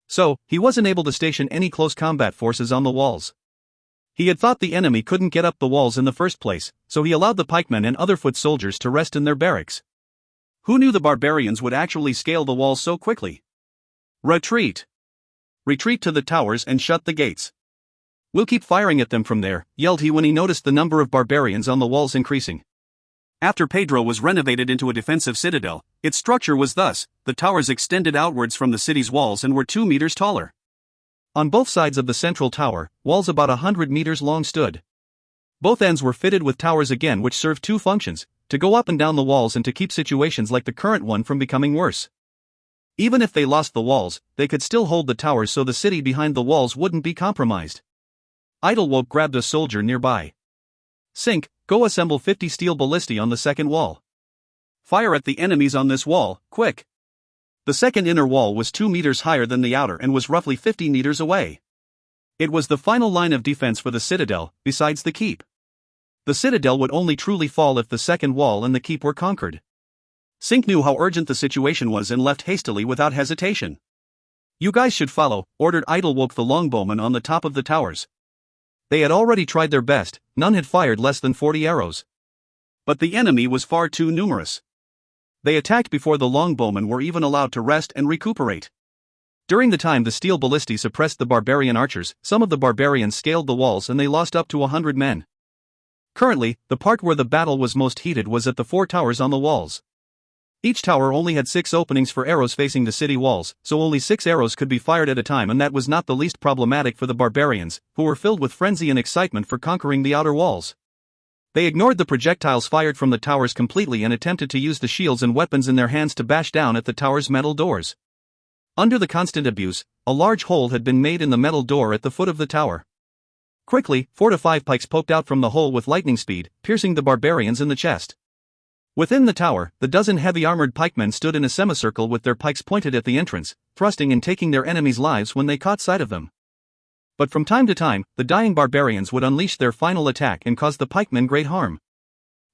So, he wasn't able to station any close combat forces on the walls. He had thought the enemy couldn't get up the walls in the first place, so he allowed the pikemen and other foot soldiers to rest in their barracks. Who knew the barbarians would actually scale the walls so quickly? Retreat! retreat to the towers and shut the gates. We'll keep firing at them from there, yelled he when he noticed the number of barbarians on the walls increasing. After Pedro was renovated into a defensive citadel, its structure was thus: the towers extended outwards from the city's walls and were 2 meters taller. On both sides of the central tower, walls about 100 meters long stood. Both ends were fitted with towers again, which served two functions: to go up and down the walls and to keep situations like the current one from becoming worse. Even if they lost the walls, they could still hold the towers so the city behind the walls wouldn't be compromised. Idlewoke grabbed a soldier nearby. Sink, go assemble 50 steel ballistae on the second wall. Fire at the enemies on this wall, quick. The second inner wall was 2 meters higher than the outer and was roughly 50 meters away. It was the final line of defense for the citadel, besides the keep. The citadel would only truly fall if the second wall and the keep were conquered. Sink knew how urgent the situation was and left hastily without hesitation. You guys should follow, ordered Idlewoke the longbowman on the top of the towers. They had already tried their best, none had fired less than 40 arrows. But the enemy was far too numerous. They attacked before the longbowmen were even allowed to rest and recuperate. During the time the steel ballistae suppressed the barbarian archers, some of the barbarians scaled the walls and they lost up to 100 men. Currently, the part where the battle was most heated was at the 4 towers on the walls. Each tower only had 6 openings for arrows facing the city walls, so only 6 arrows could be fired at a time, and that was not the least problematic for the barbarians, who were filled with frenzy and excitement for conquering the outer walls. They ignored the projectiles fired from the towers completely and attempted to use the shields and weapons in their hands to bash down at the tower's metal doors. Under the constant abuse, a large hole had been made in the metal door at the foot of the tower. Quickly, 4 to 5 pikes poked out from the hole with lightning speed, piercing the barbarians in the chest. Within the tower, the dozen heavy-armored pikemen stood in a semicircle with their pikes pointed at the entrance, thrusting and taking their enemies' lives when they caught sight of them. But from time to time, the dying barbarians would unleash their final attack and cause the pikemen great harm.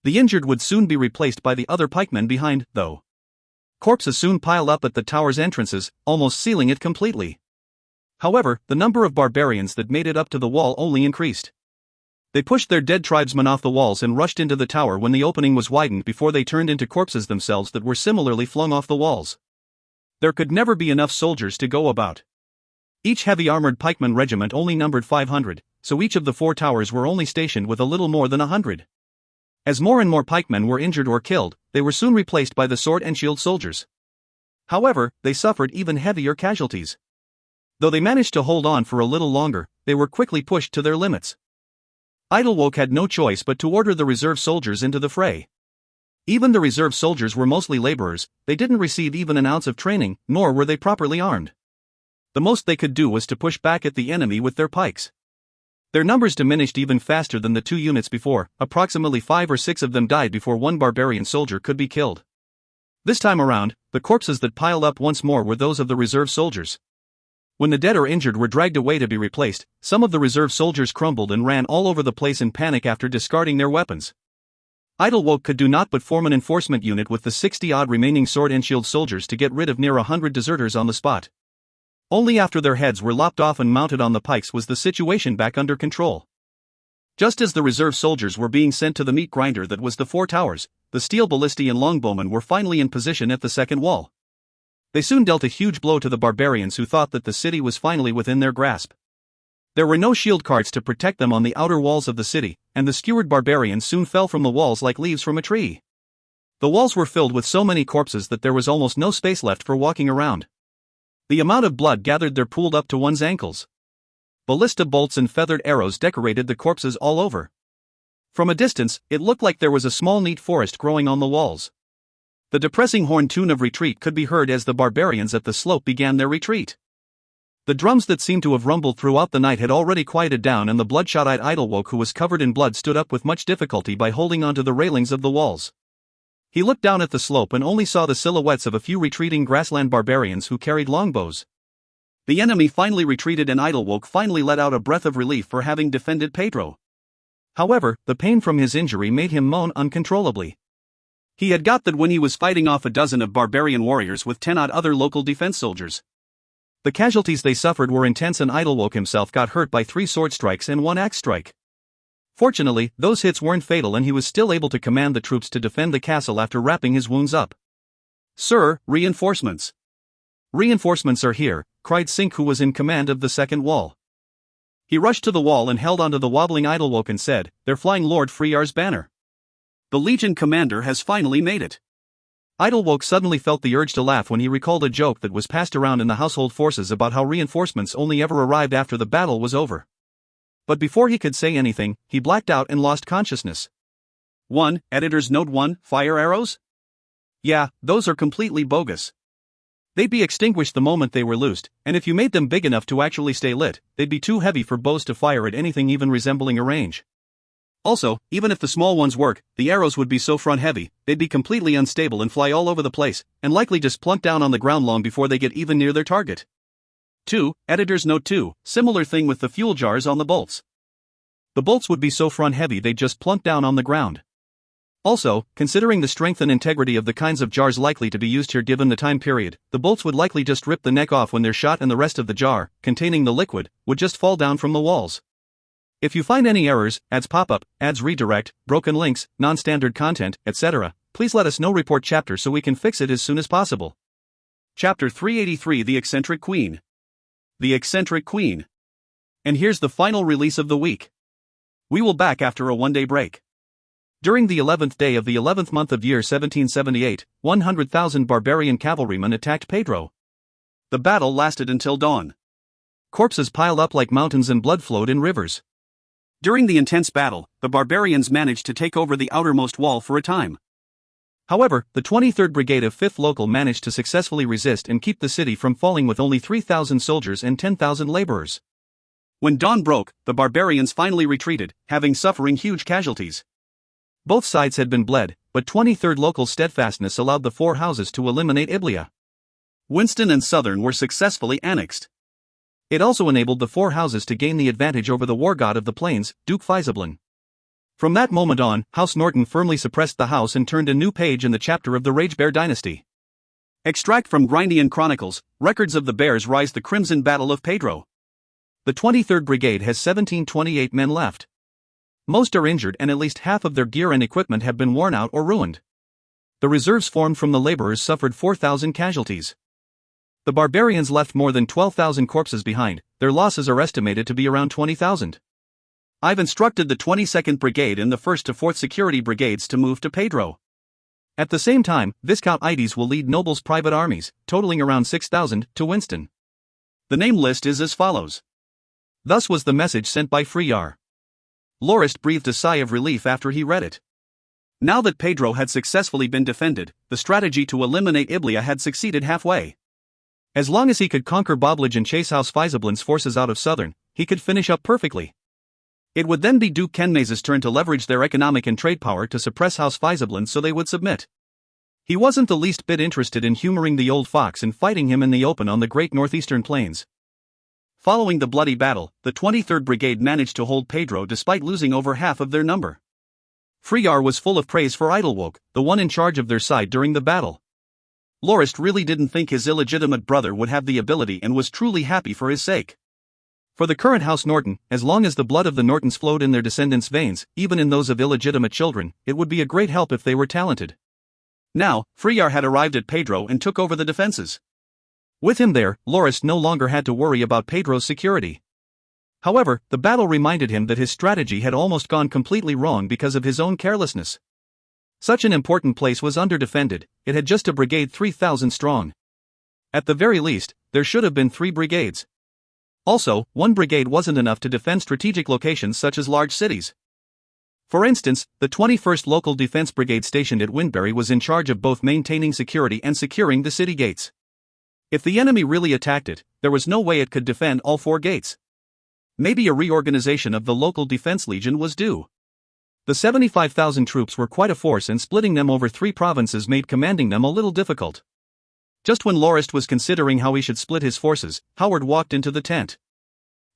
The injured would soon be replaced by the other pikemen behind, though. Corpses soon piled up at the tower's entrances, almost sealing it completely. However, the number of barbarians that made it up to the wall only increased. They pushed their dead tribesmen off the walls and rushed into the tower when the opening was widened before they turned into corpses themselves that were similarly flung off the walls. There could never be enough soldiers to go about. Each heavy-armored pikeman regiment only numbered 500, so each of the 4 towers were only stationed with a little more than 100. As more and more pikemen were injured or killed, they were soon replaced by the sword and shield soldiers. However, they suffered even heavier casualties. Though they managed to hold on for a little longer, they were quickly pushed to their limits. Idlewoke had no choice but to order the reserve soldiers into the fray. Even the reserve soldiers were mostly laborers, they didn't receive even an ounce of training, nor were they properly armed. The most they could do was to push back at the enemy with their pikes. Their numbers diminished even faster than the 2 units before, approximately 5 or 6 of them died before one barbarian soldier could be killed. This time around, the corpses that piled up once more were those of the reserve soldiers. When the dead or injured were dragged away to be replaced, some of the reserve soldiers crumbled and ran all over the place in panic after discarding their weapons. Idlewoke could do naught but form an enforcement unit with the 60-odd remaining sword and shield soldiers to get rid of near 100 deserters on the spot. Only after their heads were lopped off and mounted on the pikes was the situation back under control. Just as the reserve soldiers were being sent to the meat grinder that was the 4 towers, the steel ballistae and longbowmen were finally in position at the second wall. They soon dealt a huge blow to the barbarians who thought that the city was finally within their grasp. There were no shield carts to protect them on the outer walls of the city, and the skewered barbarians soon fell from the walls like leaves from a tree. The walls were filled with so many corpses that there was almost no space left for walking around. The amount of blood gathered there pooled up to one's ankles. Ballista bolts and feathered arrows decorated the corpses all over. From a distance, it looked like there was a small neat forest growing on the walls. The depressing horn tune of retreat could be heard as the barbarians at the slope began their retreat. The drums that seemed to have rumbled throughout the night had already quieted down, and the bloodshot-eyed Idlewoke, who was covered in blood, stood up with much difficulty by holding onto the railings of the walls. He looked down at the slope and only saw the silhouettes of a few retreating grassland barbarians who carried longbows. The enemy finally retreated, and Idlewoke finally let out a breath of relief for having defended Pedro. However, the pain from his injury made him moan uncontrollably. He had got that when he was fighting off a dozen of barbarian warriors with 10-odd other local defense soldiers. The casualties they suffered were intense, and Idlewoke himself got hurt by 3 sword strikes and 1 axe strike. Fortunately, those hits weren't fatal, and he was still able to command the troops to defend the castle after wrapping his wounds up. "Sir, reinforcements." "Reinforcements are here," cried Sink, who was in command of the second wall. He rushed to the wall and held onto the wobbling Idlewoke and said, "They're flying Lord Frear's banner. The Legion commander has finally made it." Idlewoke suddenly felt the urge to laugh when he recalled a joke that was passed around in the household forces about how reinforcements only ever arrived after the battle was over. But before he could say anything, he blacked out and lost consciousness. 1. Editor's Note 1. Fire arrows? Yeah, those are completely bogus. They'd be extinguished the moment they were loosed, and if you made them big enough to actually stay lit, they'd be too heavy for bows to fire at anything even resembling a range. Also, even if the small ones work, the arrows would be so front-heavy, they'd be completely unstable and fly all over the place, and likely just plunk down on the ground long before they get even near their target. 2. Editor's Note 2. Similar thing with the fuel jars on the bolts. The bolts would be so front-heavy they'd just plunk down on the ground. Also, considering the strength and integrity of the kinds of jars likely to be used here given the time period, the bolts would likely just rip the neck off when they're shot, and the rest of the jar, containing the liquid, would just fall down from the walls. If you find any errors, ads pop up, ads redirect, broken links, non-standard content, etc., please let us know. Report chapter so we can fix it as soon as possible. Chapter 383: The Eccentric Queen. The Eccentric Queen. And here's the final release of the week. We will back after a one-day break. During the 11th day of the 11th month of year 1778, 100,000 barbarian cavalrymen attacked Pedro. The battle lasted until dawn. Corpses piled up like mountains and blood flowed in rivers. During the intense battle, the barbarians managed to take over the outermost wall for a time. However, the 23rd Brigade of 5th Local managed to successfully resist and keep the city from falling with only 3,000 soldiers and 10,000 laborers. When dawn broke, the barbarians finally retreated, suffering huge casualties. Both sides had been bled, but 23rd Local steadfastness allowed the four houses to eliminate Iblia. Winston and Southern were successfully annexed. It also enabled the four houses to gain the advantage over the war god of the plains, Duke Faisablin. From that moment on, House Norton firmly suppressed the house and turned a new page in the chapter of the Ragebear dynasty. Extract from Grindia Chronicles, records of the Bears rise. The Crimson Battle of Pedro. The 23rd Brigade has 1728 men left. Most are injured and at least half of their gear and equipment have been worn out or ruined. The reserves formed from the laborers suffered 4,000 casualties. The barbarians left more than 12,000 corpses behind. Their losses are estimated to be around 20,000. I've instructed the 22nd Brigade and the 1st to 4th Security Brigades to move to Pedro. At the same time, Viscount Ides will lead nobles' private armies, totaling around 6,000, to Winston. The name list is as follows. Thus was the message sent by Frear. Lorist breathed a sigh of relief after he read it. Now that Pedro had successfully been defended, the strategy to eliminate Iblia had succeeded halfway. As long as he could conquer Boblage and chase House Faisablin's forces out of Southern, he could finish up perfectly. It would then be Duke Kenmaze's turn to leverage their economic and trade power to suppress House Faisablin so they would submit. He wasn't the least bit interested in humoring the old fox and fighting him in the open on the great northeastern plains. Following the bloody battle, the 23rd Brigade managed to hold Pedro despite losing over half of their number. Frear was full of praise for Idlewoke, the one in charge of their side during the battle. Lorist really didn't think his illegitimate brother would have the ability and was truly happy for his sake. For the current House Norton, as long as the blood of the Nortons flowed in their descendants' veins, even in those of illegitimate children, it would be a great help if they were talented. Now, Frear had arrived at Pedro and took over the defenses. With him there, Lorist no longer had to worry about Pedro's security. However, the battle reminded him that his strategy had almost gone completely wrong because of his own carelessness. Such an important place was underdefended, it had just a brigade 3,000 strong. At the very least, there should have been 3 brigades. Also, 1 brigade wasn't enough to defend strategic locations such as large cities. For instance, the 21st Local Defense Brigade stationed at Windbury was in charge of both maintaining security and securing the city gates. If the enemy really attacked it, there was no way it could defend all 4 gates. Maybe a reorganization of the local defense legion was due. The 75,000 troops were quite a force, and splitting them over 3 provinces made commanding them a little difficult. Just when Lorist was considering how he should split his forces, Howard walked into the tent.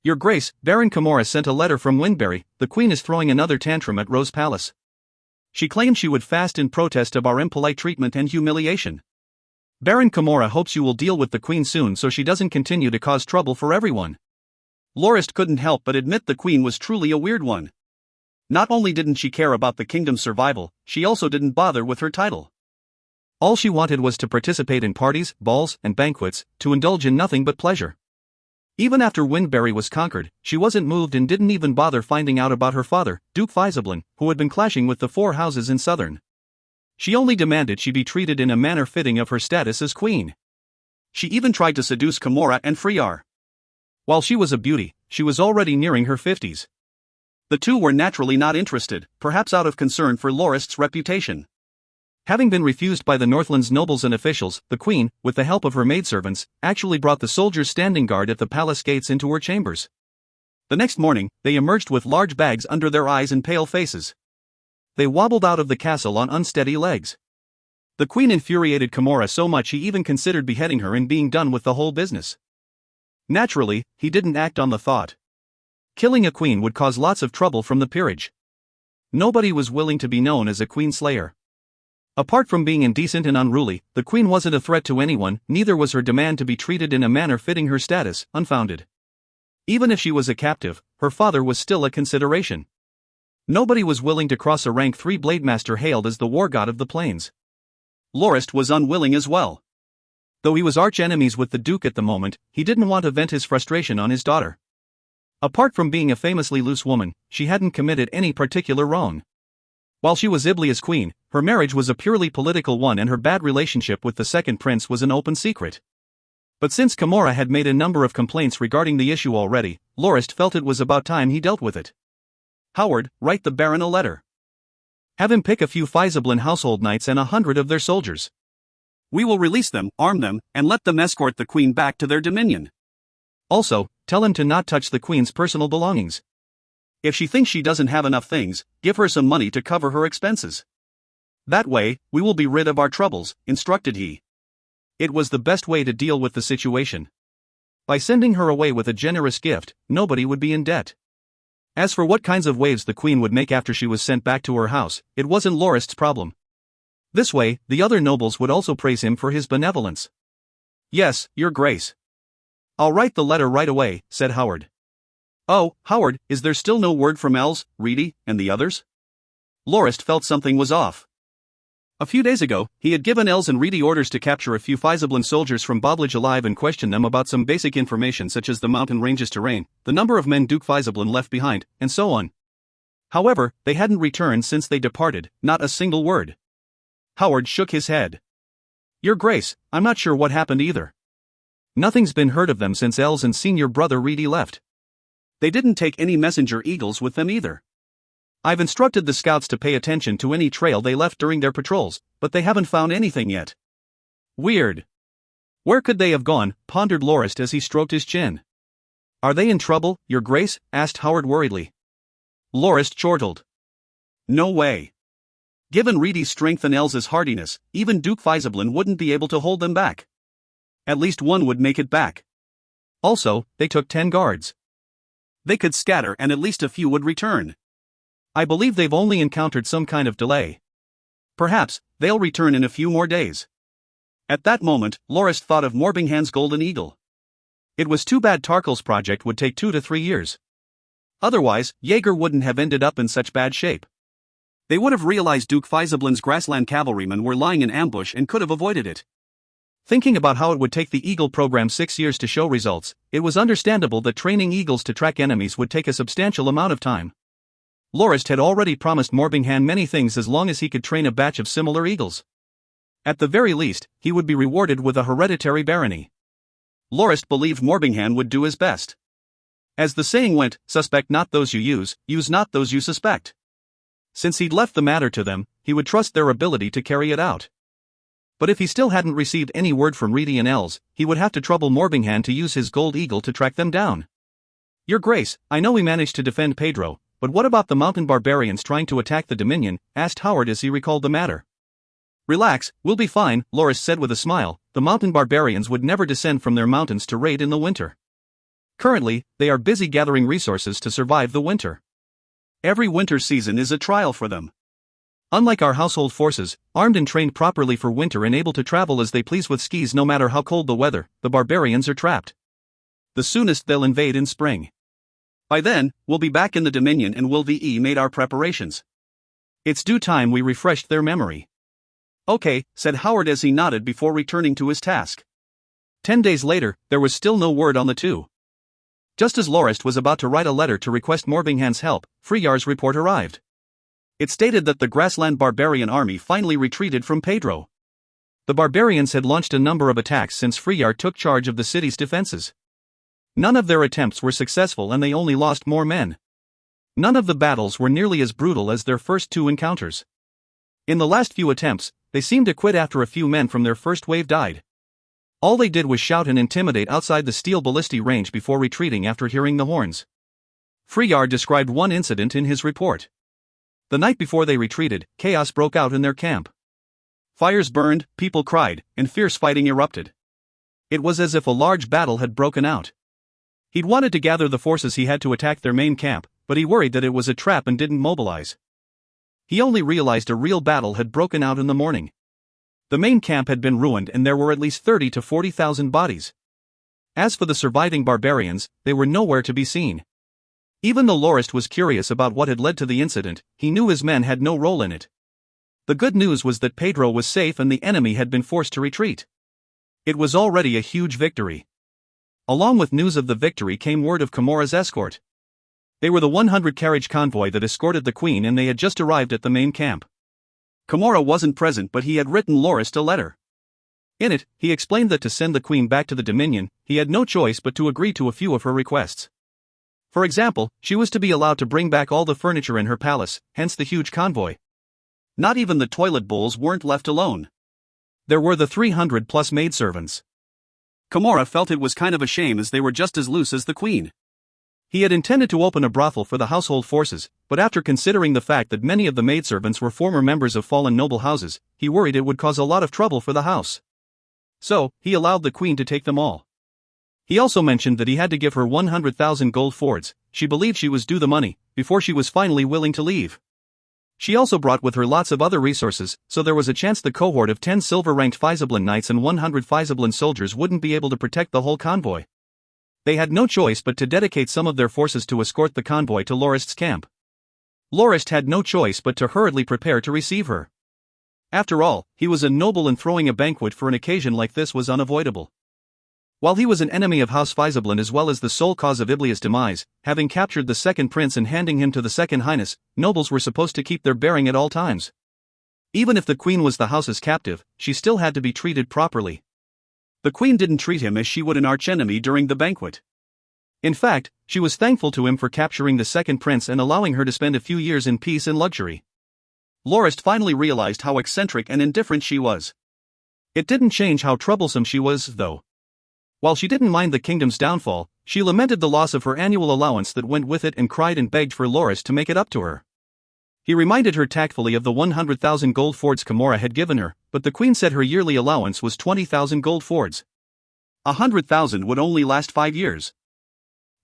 Your Grace, Baron Camorra sent a letter from Windbury. The Queen is throwing another tantrum at Rose Palace. She claimed she would fast in protest of our impolite treatment and humiliation. Baron Camorra hopes you will deal with the Queen soon so she doesn't continue to cause trouble for everyone. Lorist couldn't help but admit the Queen was truly a weird one. Not only didn't she care about the kingdom's survival, she also didn't bother with her title. All she wanted was to participate in parties, balls, and banquets, to indulge in nothing but pleasure. Even after Windbury was conquered, she wasn't moved and didn't even bother finding out about her father, Duke Faisablin, who had been clashing with the four houses in Southern. She only demanded she be treated in a manner fitting of her status as queen. She even tried to seduce Camorra and Friar. While she was a beauty, she was already nearing her 50s. The two were naturally not interested, perhaps out of concern for Lorist's reputation. Having been refused by the Northland's nobles and officials, the queen, with the help of her maidservants, actually brought the soldiers standing guard at the palace gates into her chambers. The next morning, they emerged with large bags under their eyes and pale faces. They wobbled out of the castle on unsteady legs. The queen infuriated Camorra so much he even considered beheading her and being done with the whole business. Naturally, he didn't act on the thought. Killing a queen would cause lots of trouble from the peerage. Nobody was willing to be known as a queen slayer. Apart from being indecent and unruly, the queen wasn't a threat to anyone, neither was her demand to be treated in a manner fitting her status, unfounded. Even if she was a captive, her father was still a consideration. Nobody was willing to cross a rank 3 Blademaster hailed as the war god of the plains. Lorist was unwilling as well. Though he was arch-enemies with the Duke at the moment, he didn't want to vent his frustration on his daughter. Apart from being a famously loose woman, she hadn't committed any particular wrong. While she was Iblia's queen, her marriage was a purely political one and her bad relationship with the second prince was an open secret. But since Camorra had made a number of complaints regarding the issue already, Lorist felt it was about time he dealt with it. Howard, write the Baron a letter. Have him pick a few Faisablin household knights and 100 of their soldiers. We will release them, arm them, and let them escort the queen back to their dominion. Also, tell him to not touch the queen's personal belongings. If she thinks she doesn't have enough things, give her some money to cover her expenses. That way, we will be rid of our troubles, instructed he. It was the best way to deal with the situation. By sending her away with a generous gift, nobody would be in debt. As for what kinds of waves the queen would make after she was sent back to her house, it wasn't Lorist's problem. This way, the other nobles would also praise him for his benevolence. Yes, Your Grace. I'll write the letter right away, said Howard. Oh, Howard, is there still no word from Els, Reedy, and the others? Lorist felt something was off. A few days ago, he had given Els and Reedy orders to capture a few Faisablin soldiers from Boblage alive and question them about some basic information such as the mountain ranges terrain, the number of men Duke Faisablin left behind, and so on. However, they hadn't returned since they departed, not a single word. Howard shook his head. Your Grace, I'm not sure what happened either. Nothing's been heard of them since Els and senior brother Reedy left. They didn't take any messenger eagles with them either. I've instructed the scouts to pay attention to any trail they left during their patrols, but they haven't found anything yet. Weird. Where could they have gone, pondered Lorist as he stroked his chin. Are they in trouble, Your Grace? Asked Howard worriedly. Lorist chortled. No way. Given Reedy's strength and Els's hardiness, even Duke Faisablin wouldn't be able to hold them back. At least one would make it back. Also, they took 10 guards. They could scatter and at least a few would return. I believe they've only encountered some kind of delay. Perhaps, they'll return in a few more days. At that moment, Lorist thought of Morbinghan's golden eagle. It was too bad Tarkel's project would take 2 to 3 years. Otherwise, Jaeger wouldn't have ended up in such bad shape. They would have realized Duke Faisablin's grassland cavalrymen were lying in ambush and could have avoided it. Thinking about how it would take the Eagle program 6 years to show results, it was understandable that training eagles to track enemies would take a substantial amount of time. Lorist had already promised Morbinghan many things as long as he could train a batch of similar eagles. At the very least, he would be rewarded with a hereditary barony. Lorist believed Morbinghan would do his best. As the saying went, suspect not those you use not those you suspect. Since he'd left the matter to them, he would trust their ability to carry it out. But if he still hadn't received any word from Reedy and Els, he would have to trouble Morbinghan to use his gold eagle to track them down. Your Grace, I know we managed to defend Pedro, but what about the mountain barbarians trying to attack the Dominion? Asked Howard as he recalled the matter. Relax, we'll be fine, Lorist said with a smile. The mountain barbarians would never descend from their mountains to raid in the winter. Currently, they are busy gathering resources to survive the winter. Every winter season is a trial for them. Unlike our household forces, armed and trained properly for winter and able to travel as they please with skis no matter how cold the weather, the barbarians are trapped. The soonest they'll invade in spring. By then, we'll be back in the Dominion and will VE made our preparations. It's due time we refreshed their memory. Okay, said Howard as he nodded before returning to his task. 10 days later, there was still no word on the two. Just as Lorist was about to write a letter to request Morvinghan's help, Freyar's report arrived. It stated that the grassland barbarian army finally retreated from Pedro. The barbarians had launched a number of attacks since Freyar took charge of the city's defenses. None of their attempts were successful and they only lost more men. None of the battles were nearly as brutal as their first two encounters. In the last few attempts, they seemed to quit after a few men from their first wave died. All they did was shout and intimidate outside the steel ballistae range before retreating after hearing the horns. Freyar described one incident in his report. The night before they retreated, chaos broke out in their camp. Fires burned, people cried, and fierce fighting erupted. It was as if a large battle had broken out. He'd wanted to gather the forces he had to attack their main camp, but he worried that it was a trap and didn't mobilize. He only realized a real battle had broken out in the morning. The main camp had been ruined and there were at least 30 to 40,000 bodies. As for the surviving barbarians, they were nowhere to be seen. Even though Lorist was curious about what had led to the incident, he knew his men had no role in it. The good news was that Pedro was safe and the enemy had been forced to retreat. It was already a huge victory. Along with news of the victory came word of Comora's escort. They were the 100-carriage convoy that escorted the queen and they had just arrived at the main camp. Comora wasn't present but he had written Lorist a letter. In it, he explained that to send the queen back to the Dominion, he had no choice but to agree to a few of her requests. For example, she was to be allowed to bring back all the furniture in her palace, hence the huge convoy. Not even the toilet bowls weren't left alone. There were the 300-plus maidservants. Comora felt it was kind of a shame as they were just as loose as the queen. He had intended to open a brothel for the household forces, but after considering the fact that many of the maidservants were former members of fallen noble houses, he worried it would cause a lot of trouble for the house. So, he allowed the queen to take them all. He also mentioned that he had to give her 100,000 gold fords, she believed she was due the money, before she was finally willing to leave. She also brought with her lots of other resources, so there was a chance the cohort of 10 silver-ranked Fisablin knights and 100 Fisablin soldiers wouldn't be able to protect the whole convoy. They had no choice but to dedicate some of their forces to escort the convoy to Lorist's camp. Lorist had no choice but to hurriedly prepare to receive her. After all, he was a noble and throwing a banquet for an occasion like this was unavoidable. While he was an enemy of House Fisablin as well as the sole cause of Iblia's demise, having captured the second prince and handing him to the second highness, nobles were supposed to keep their bearing at all times. Even if the queen was the house's captive, she still had to be treated properly. The queen didn't treat him as she would an archenemy during the banquet. In fact, she was thankful to him for capturing the second prince and allowing her to spend a few years in peace and luxury. Lorist finally realized how eccentric and indifferent she was. It didn't change how troublesome she was, though. While she didn't mind the kingdom's downfall, she lamented the loss of her annual allowance that went with it and cried and begged for Lorist to make it up to her. He reminded her tactfully of the 100,000 gold fords Comora had given her, but the queen said her yearly allowance was 20,000 gold fords. 100,000 would only last 5 years.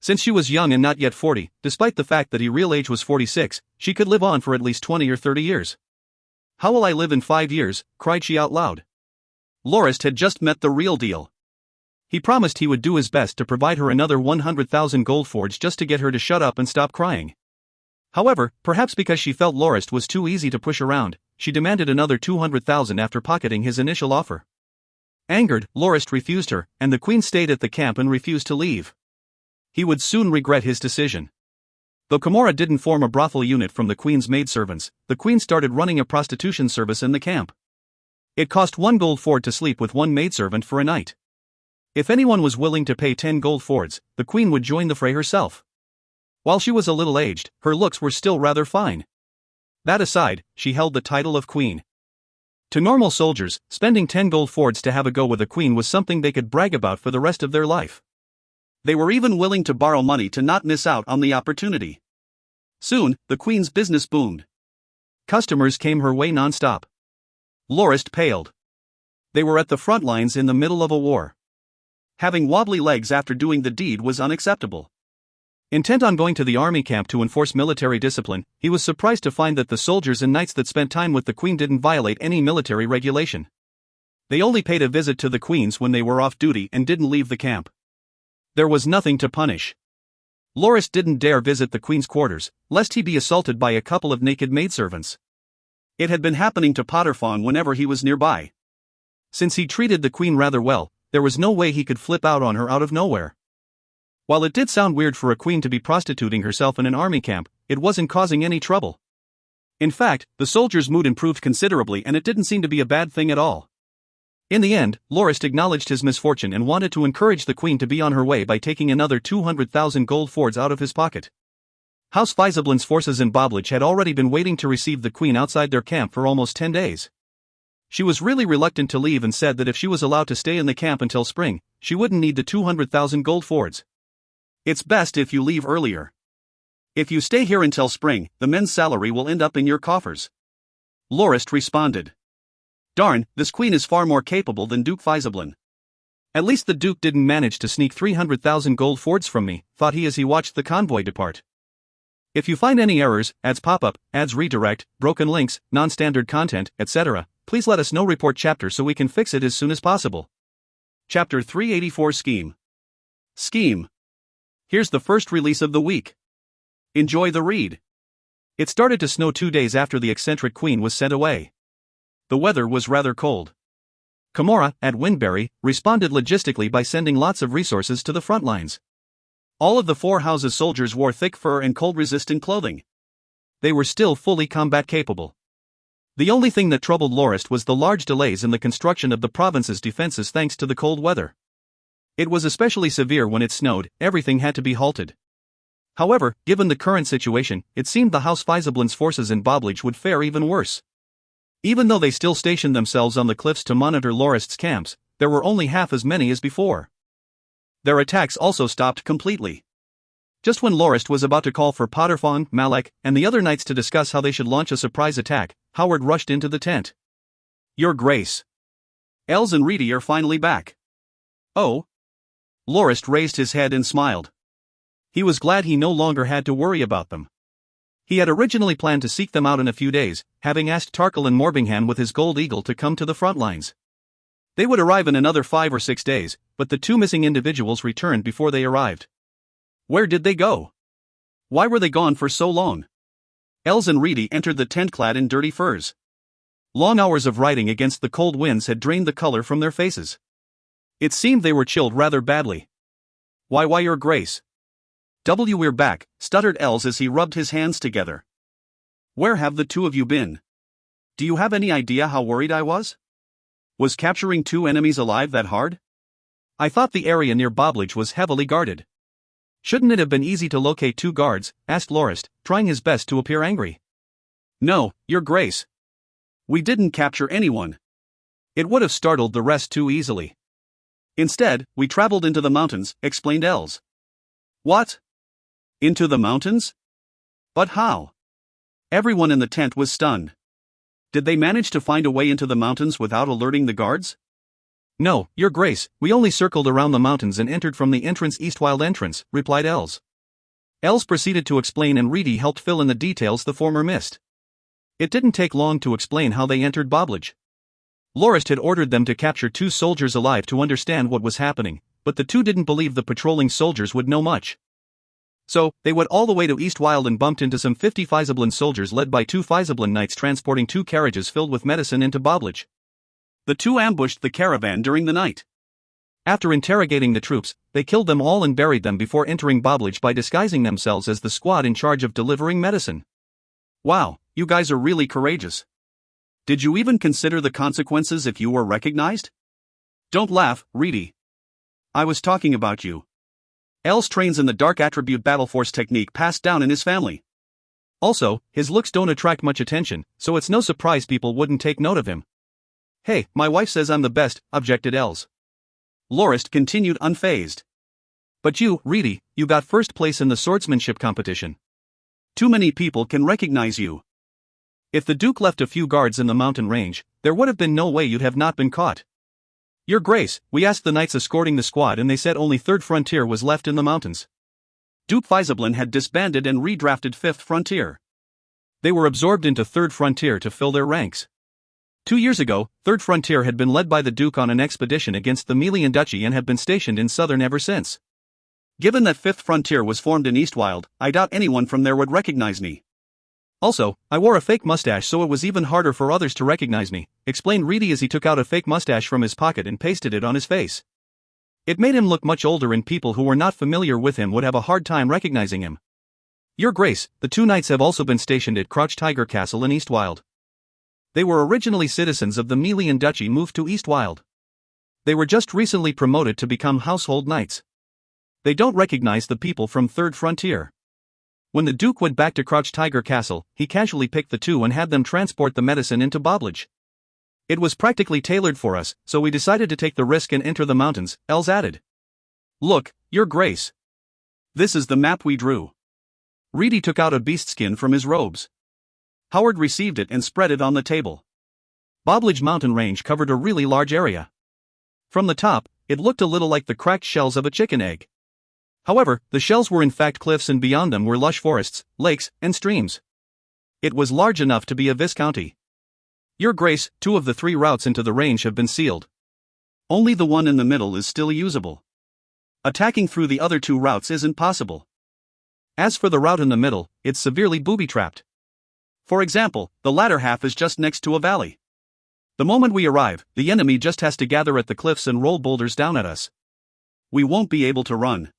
Since she was young and not yet 40, despite the fact that her real age was 46, she could live on for at least 20 or 30 years. "How will I live in 5 years?" cried she out loud. Lorist had just met the real deal. He promised he would do his best to provide her another 100,000 gold fords just to get her to shut up and stop crying. However, perhaps because she felt Lorist was too easy to push around, she demanded another 200,000 after pocketing his initial offer. Angered, Lorist refused her, and the queen stayed at the camp and refused to leave. He would soon regret his decision. Though Comora didn't form a brothel unit from the queen's maidservants, the queen started running a prostitution service in the camp. It cost 1 gold ford to sleep with one maidservant for a night. If anyone was willing to pay 10 gold fords, the queen would join the fray herself. While she was a little aged, her looks were still rather fine. That aside, she held the title of queen. To normal soldiers, spending 10 gold fords to have a go with a queen was something they could brag about for the rest of their life. They were even willing to borrow money to not miss out on the opportunity. Soon, the queen's business boomed. Customers came her way non-stop. Lorist paled. They were at the front lines in the middle of a war. Having wobbly legs after doing the deed was unacceptable. Intent on going to the army camp to enforce military discipline, he was surprised to find that the soldiers and knights that spent time with the queen didn't violate any military regulation. They only paid a visit to the queens when they were off duty and didn't leave the camp. There was nothing to punish. Lorist didn't dare visit the queen's quarters, lest he be assaulted by a couple of naked maidservants. It had been happening to Potterfawn whenever he was nearby. Since he treated the queen rather well, there was no way he could flip out on her out of nowhere. While it did sound weird for a queen to be prostituting herself in an army camp, it wasn't causing any trouble. In fact, the soldiers' mood improved considerably and it didn't seem to be a bad thing at all. In the end, Lorist acknowledged his misfortune and wanted to encourage the queen to be on her way by taking another 200,000 gold fords out of his pocket. House Fizablin's forces in Boblage had already been waiting to receive the queen outside their camp for almost 10 days. She was really reluctant to leave and said that if she was allowed to stay in the camp until spring, she wouldn't need the 200,000 gold fords. It's best if you leave earlier. If you stay here until spring, the men's salary will end up in your coffers. Lorist responded. Darn, this queen is far more capable than Duke Fizablin. At least the Duke didn't manage to sneak 300,000 gold fords from me, thought he as he watched the convoy depart. If you find any errors, ads pop up, ads redirect, broken links, non-standard content, etc., please let us know. Report chapter so we can fix it as soon as possible. Chapter 384 Scheme. Scheme. Here's the first release of the week. Enjoy the read. It started to snow 2 days after the eccentric queen was sent away. The weather was rather cold. Kamora, at Windberry, responded logistically by sending lots of resources to the front lines. All of the 4 houses' soldiers wore thick fur and cold-resistant clothing. They were still fully combat-capable. The only thing that troubled Lorist was the large delays in the construction of the province's defenses thanks to the cold weather. It was especially severe when it snowed, everything had to be halted. However, given the current situation, it seemed the House Fizablin's forces in Boblage would fare even worse. Even though they still stationed themselves on the cliffs to monitor Lorist's camps, there were only half as many as before. Their attacks also stopped completely. Just when Lorist was about to call for Potterfawn, Malek, and the other knights to discuss how they should launch a surprise attack, Howard rushed into the tent. Your Grace. Els and Reedy are finally back. Oh? Lorist raised his head and smiled. He was glad he no longer had to worry about them. He had originally planned to seek them out in a few days, having asked Tarkle and Morbingham with his Gold Eagle to come to the front lines. They would arrive in another 5 or 6 days, but the 2 missing individuals returned before they arrived. Where did they go? Why were they gone for so long? Els and Reedy entered the tent clad in dirty furs. Long hours of riding against the cold winds had drained the color from their faces. It seemed they were chilled rather badly. Why, Your Grace. We're back, stuttered Els as he rubbed his hands together. Where have the 2 of you been? Do you have any idea how worried I was? Was capturing 2 enemies alive that hard? I thought the area near Boblage was heavily guarded. Shouldn't it have been easy to locate 2 guards? Asked Lorist, trying his best to appear angry. No, Your Grace. We didn't capture anyone. It would have startled the rest too easily. Instead, we traveled into the mountains, explained Els. What? Into the mountains? But how? Everyone in the tent was stunned. Did they manage to find a way into the mountains without alerting the guards? No, Your Grace, we only circled around the mountains and entered from the entrance Eastwild entrance, replied Els. Els proceeded to explain and Reedy helped fill in the details the former missed. It didn't take long to explain how they entered Boblage. Lorist had ordered them to capture 2 soldiers alive to understand what was happening, but the 2 didn't believe the patrolling soldiers would know much. So, they went all the way to Eastwild and bumped into some 50 Fizablin soldiers led by 2 Fizablin knights transporting 2 carriages filled with medicine into Boblage. The 2 ambushed the caravan during the night. After interrogating the troops, they killed them all and buried them before entering Boblage by disguising themselves as the squad in charge of delivering medicine. Wow, you guys are really courageous. Did you even consider the consequences if you were recognized? Don't laugh, Reedy. I was talking about you. Els trains in the dark attribute battle force technique passed down in his family. Also, his looks don't attract much attention, so it's no surprise people wouldn't take note of him. Hey, my wife says I'm the best, objected Els. Lorist continued unfazed. But you, Reedy, you got first place in the swordsmanship competition. Too many people can recognize you. If the Duke left a few guards in the mountain range, there would have been no way you'd have not been caught. Your Grace, we asked the knights escorting the squad and they said only 3rd Frontier was left in the mountains. Duke Fizablin had disbanded and redrafted 5th Frontier. They were absorbed into 3rd Frontier to fill their ranks. 2 years ago, 3rd Frontier had been led by the Duke on an expedition against the Melian Duchy and had been stationed in southern ever since. Given that 5th Frontier was formed in Eastwild, I doubt anyone from there would recognize me. Also, I wore a fake mustache so it was even harder for others to recognize me, explained Reedy as he took out a fake mustache from his pocket and pasted it on his face. It made him look much older, and people who were not familiar with him would have a hard time recognizing him. Your Grace, the two knights have also been stationed at Crouch Tiger Castle in Eastwild. They were originally citizens of the Melian Duchy moved to Eastwild. They were just recently promoted to become household knights. They don't recognize the people from Third Frontier. When the Duke went back to Crouch Tiger Castle, he casually picked the two and had them transport the medicine into Boblage. It was practically tailored for us, so we decided to take the risk and enter the mountains, Els added. Look, Your Grace. This is the map we drew. Reedy took out a beast skin from his robes. Howard received it and spread it on the table. Boblage mountain range covered a really large area. From the top, it looked a little like the cracked shells of a chicken egg. However, the shells were in fact cliffs, and beyond them were lush forests, lakes, and streams. It was large enough to be a viscounty. Your Grace, 2 of the 3 routes into the range have been sealed. Only the one in the middle is still usable. Attacking through the other 2 routes isn't possible. As for the route in the middle, it's severely booby-trapped. For example, the latter half is just next to a valley. The moment we arrive, the enemy just has to gather at the cliffs and roll boulders down at us. We won't be able to run.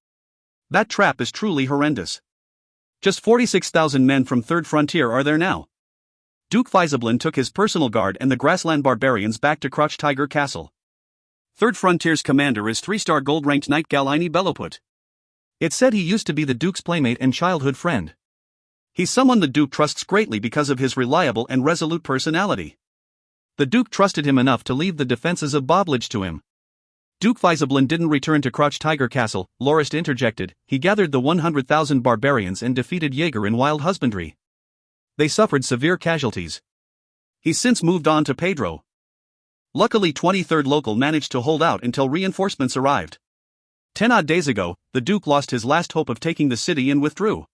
That trap is truly horrendous. Just 46,000 men from Third Frontier are there now. Duke Faisablin took his personal guard and the grassland barbarians back to Crouch Tiger Castle. Third Frontier's commander is 3-star gold-ranked Knight Galini Beloput. It's said he used to be the Duke's playmate and childhood friend. He's someone the Duke trusts greatly because of his reliable and resolute personality. The Duke trusted him enough to leave the defenses of Boblage to him. Duke Faisablin didn't return to Crouch Tiger Castle, Lorist interjected. He gathered the 100,000 barbarians and defeated Jaeger in wild husbandry. They suffered severe casualties. He's since moved on to Pedro. Luckily 23rd Local managed to hold out until reinforcements arrived. 10 odd days ago, the Duke lost his last hope of taking the city and withdrew.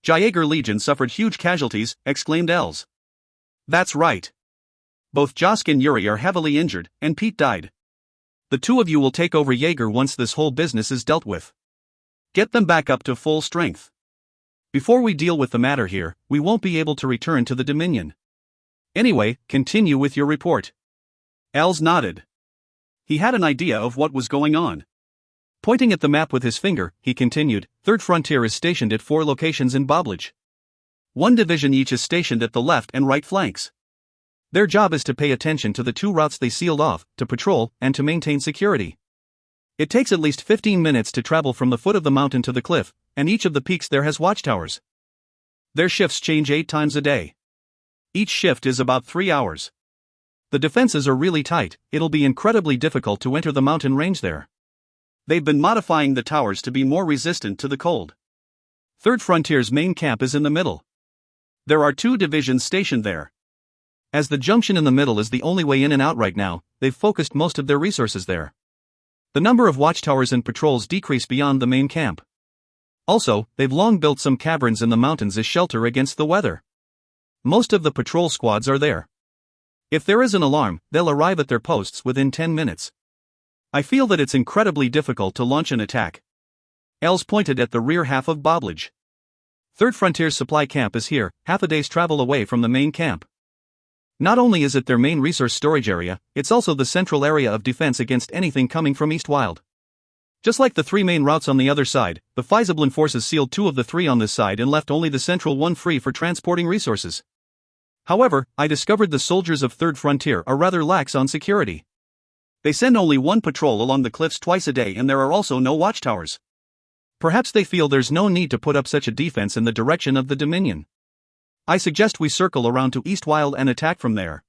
Jaeger Legion suffered huge casualties, exclaimed Els. That's right. Both Josk and Yuri are heavily injured, and Pete died. The 2 of you will take over Jaeger once this whole business is dealt with. Get them back up to full strength. Before we deal with the matter here, we won't be able to return to the Dominion. Anyway, continue with your report. Els nodded. He had an idea of what was going on. Pointing at the map with his finger, he continued, Third Frontier is stationed at 4 locations in Boblage. 1 division each is stationed at the left and right flanks. Their job is to pay attention to the 2 routes they sealed off, to patrol, and to maintain security. It takes at least 15 minutes to travel from the foot of the mountain to the cliff, and each of the peaks there has watchtowers. Their shifts change 8 times a day. Each shift is about 3 hours. The defenses are really tight. It'll be incredibly difficult to enter the mountain range there. They've been modifying the towers to be more resistant to the cold. Third Frontier's main camp is in the middle. There are 2 divisions stationed there. As the junction in the middle is the only way in and out right now, they've focused most of their resources there. The number of watchtowers and patrols decrease beyond the main camp. Also, they've long built some caverns in the mountains as shelter against the weather. Most of the patrol squads are there. If there is an alarm, they'll arrive at their posts within 10 minutes. I feel that it's incredibly difficult to launch an attack. Els pointed at the rear half of Boblage. Third Frontier's supply camp is here, half a day's travel away from the main camp. Not only is it their main resource storage area, it's also the central area of defense against anything coming from Eastwild. Just like the 3 main routes on the other side, the Faisablin forces sealed 2 of the 3 on this side and left only the central one free for transporting resources. However, I discovered the soldiers of Third Frontier are rather lax on security. They send only 1 patrol along the cliffs twice a day, and there are also no watchtowers. Perhaps they feel there's no need to put up such a defense in the direction of the Dominion. I suggest we circle around to Eastwild and attack from there.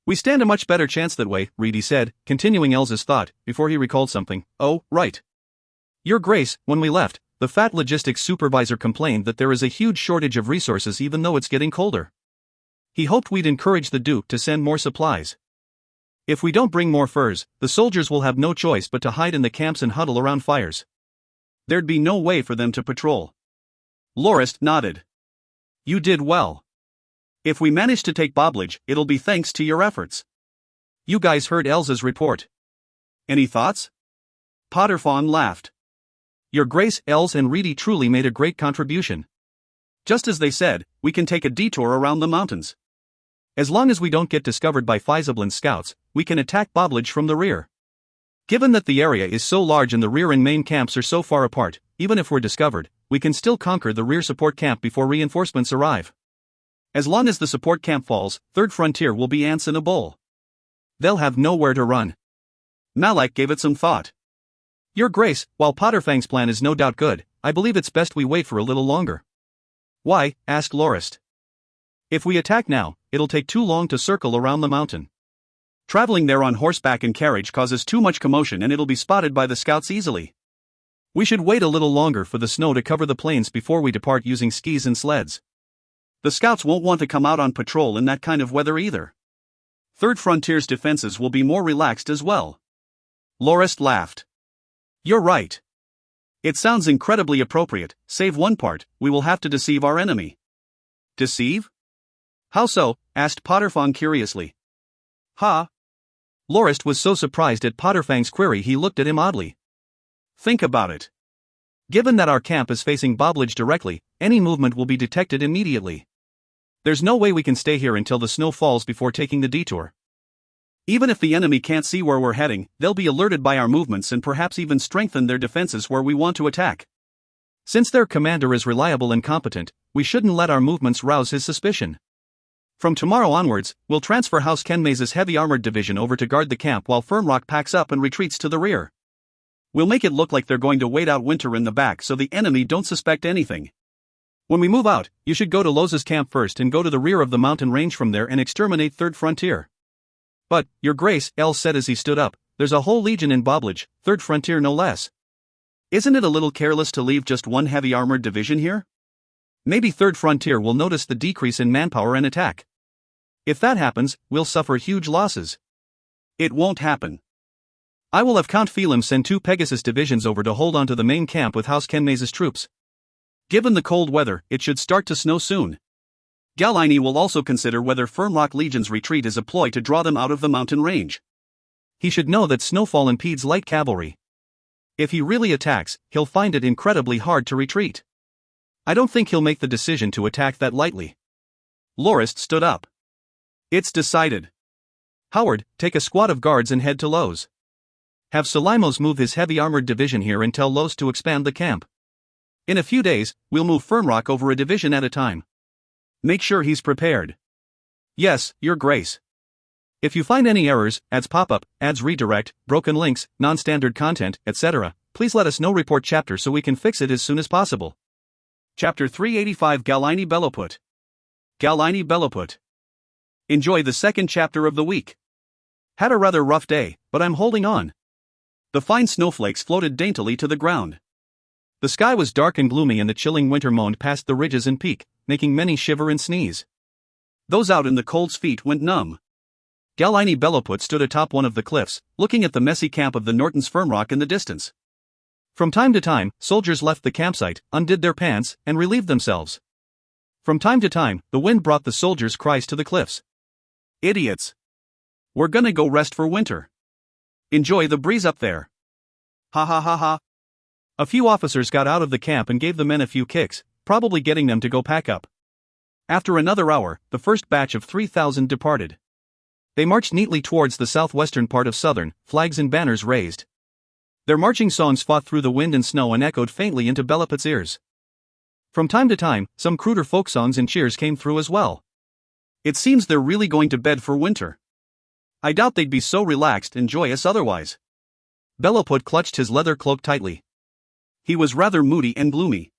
We stand a much better chance that way, Reedy said, continuing Els's thought, before he recalled something. Oh, right. Your Grace, when we left, the fat logistics supervisor complained that there is a huge shortage of resources even though it's getting colder. He hoped we'd encourage the Duke to send more supplies. If we don't bring more furs, the soldiers will have no choice but to hide in the camps and huddle around fires. There'd be no way for them to patrol. Lorist nodded. You did well. If we manage to take Boblage, it'll be thanks to your efforts. You guys heard Elsa's report. Any thoughts? Potterfawn laughed. Your Grace, Els and Reedy truly made a great contribution. Just as they said, we can take a detour around the mountains. As long as we don't get discovered by Faisablin's scouts, we can attack Boblage from the rear. Given that the area is so large and the rear and main camps are so far apart, even if we're discovered, we can still conquer the rear support camp before reinforcements arrive. As long as the support camp falls, Third Frontier will be ants in a bowl. They'll have nowhere to run. Malak gave it some thought. Your Grace, while Potterfang's plan is no doubt good, I believe it's best we wait for a little longer. Why? Asked Lorist. If we attack now, it'll take too long to circle around the mountain. Traveling there on horseback and carriage causes too much commotion and it'll be spotted by the scouts easily. We should wait a little longer for the snow to cover the plains before we depart using skis and sleds. The scouts won't want to come out on patrol in that kind of weather either. Third Frontier's defenses will be more relaxed as well. Lorist laughed. You're right. It sounds incredibly appropriate, save one part, we will have to deceive our enemy. Deceive? How so? Asked Potterfang curiously. Ha! Lorist was so surprised at Potterfang's query he looked at him oddly. Think about it. Given that our camp is facing Bobblage directly, any movement will be detected immediately. There's no way we can stay here until the snow falls before taking the detour. Even if the enemy can't see where we're heading, they'll be alerted by our movements and perhaps even strengthen their defenses where we want to attack. Since their commander is reliable and competent, we shouldn't let our movements rouse his suspicion. From tomorrow onwards, we'll transfer House Kenmaze's heavy armored division over to guard the camp while Fernrock packs up and retreats to the rear. We'll make it look like they're going to wait out winter in the back so the enemy don't suspect anything. When we move out, you should go to Loz's camp first and go to the rear of the mountain range from there and exterminate Third Frontier. But, Your Grace, El said as he stood up, there's a whole legion in Bobblage, Third Frontier no less. Isn't it a little careless to leave just one heavy armored division here? Maybe Third Frontier will notice the decrease in manpower and attack. If that happens, we'll suffer huge losses. It won't happen. I will have Count Phelim send 2 Pegasus divisions over to hold onto the main camp with House Kenmaze's troops. Given the cold weather, it should start to snow soon. Galini will also consider whether Fernrock Legion's retreat is a ploy to draw them out of the mountain range. He should know that snowfall impedes light cavalry. If he really attacks, he'll find it incredibly hard to retreat. I don't think he'll make the decision to attack that lightly. Lorist stood up. It's decided. Howard, take a squad of guards and head to Loz. Have Solimos move his heavy armored division here and tell Loz to expand the camp. In a few days, we'll move Fernrock over a division at a time. Make sure he's prepared. Yes, Your Grace. If you find any errors, ads pop up, ads redirect, broken links, non-standard content, etc., please let us know. Report chapter so we can fix it as soon as possible. Chapter 385 Galini Beloput. Galini Beloput. Enjoy the second chapter of the week. Had a rather rough day, but I'm holding on. The fine snowflakes floated daintily to the ground. The sky was dark and gloomy and the chilling winter moaned past the ridges and peak, making many shiver and sneeze. Those out in the cold's feet went numb. Galini Beloput stood atop one of the cliffs, looking at the messy camp of the Norton's Fernrock in the distance. From time to time, soldiers left the campsite, undid their pants, and relieved themselves. From time to time, the wind brought the soldiers' cries to the cliffs. Idiots! We're gonna go rest for winter. Enjoy the breeze up there. Ha ha ha ha. A few officers got out of the camp and gave the men a few kicks, probably getting them to go pack up. After another hour, the first batch of 3,000 departed. They marched neatly towards the southwestern part of Southern, flags and banners raised. Their marching songs fought through the wind and snow and echoed faintly into Beloput's ears. From time to time, some cruder folk songs and cheers came through as well. It seems they're really going to bed for winter. I doubt they'd be so relaxed and joyous otherwise. Beloput clutched his leather cloak tightly. He was rather moody and gloomy.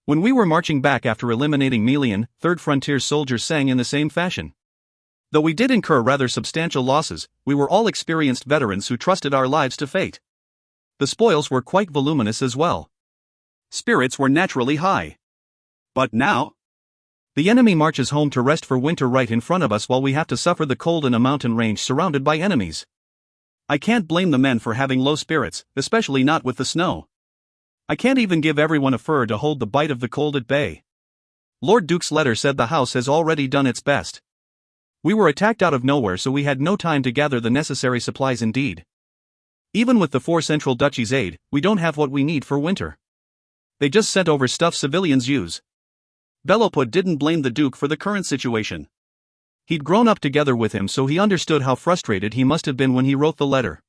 When we were marching back after eliminating Melian, Third Frontier soldiers sang in the same fashion. Though we did incur rather substantial losses, we were all experienced veterans who trusted our lives to fate. The spoils were quite voluminous as well. Spirits were naturally high. But now? The enemy marches home to rest for winter right in front of us while we have to suffer the cold in a mountain range surrounded by enemies. I can't blame the men for having low spirits, especially not with the snow. I can't even give everyone a fur to hold the bite of the cold at bay. Lord Duke's letter said the house has already done its best. We were attacked out of nowhere, so we had no time to gather the necessary supplies indeed. Even with the 4 Central Duchies' aid, we don't have what we need for winter. They just sent over stuff civilians use. Beloput didn't blame the Duke for the current situation. He'd grown up together with him, so he understood how frustrated he must have been when he wrote the letter.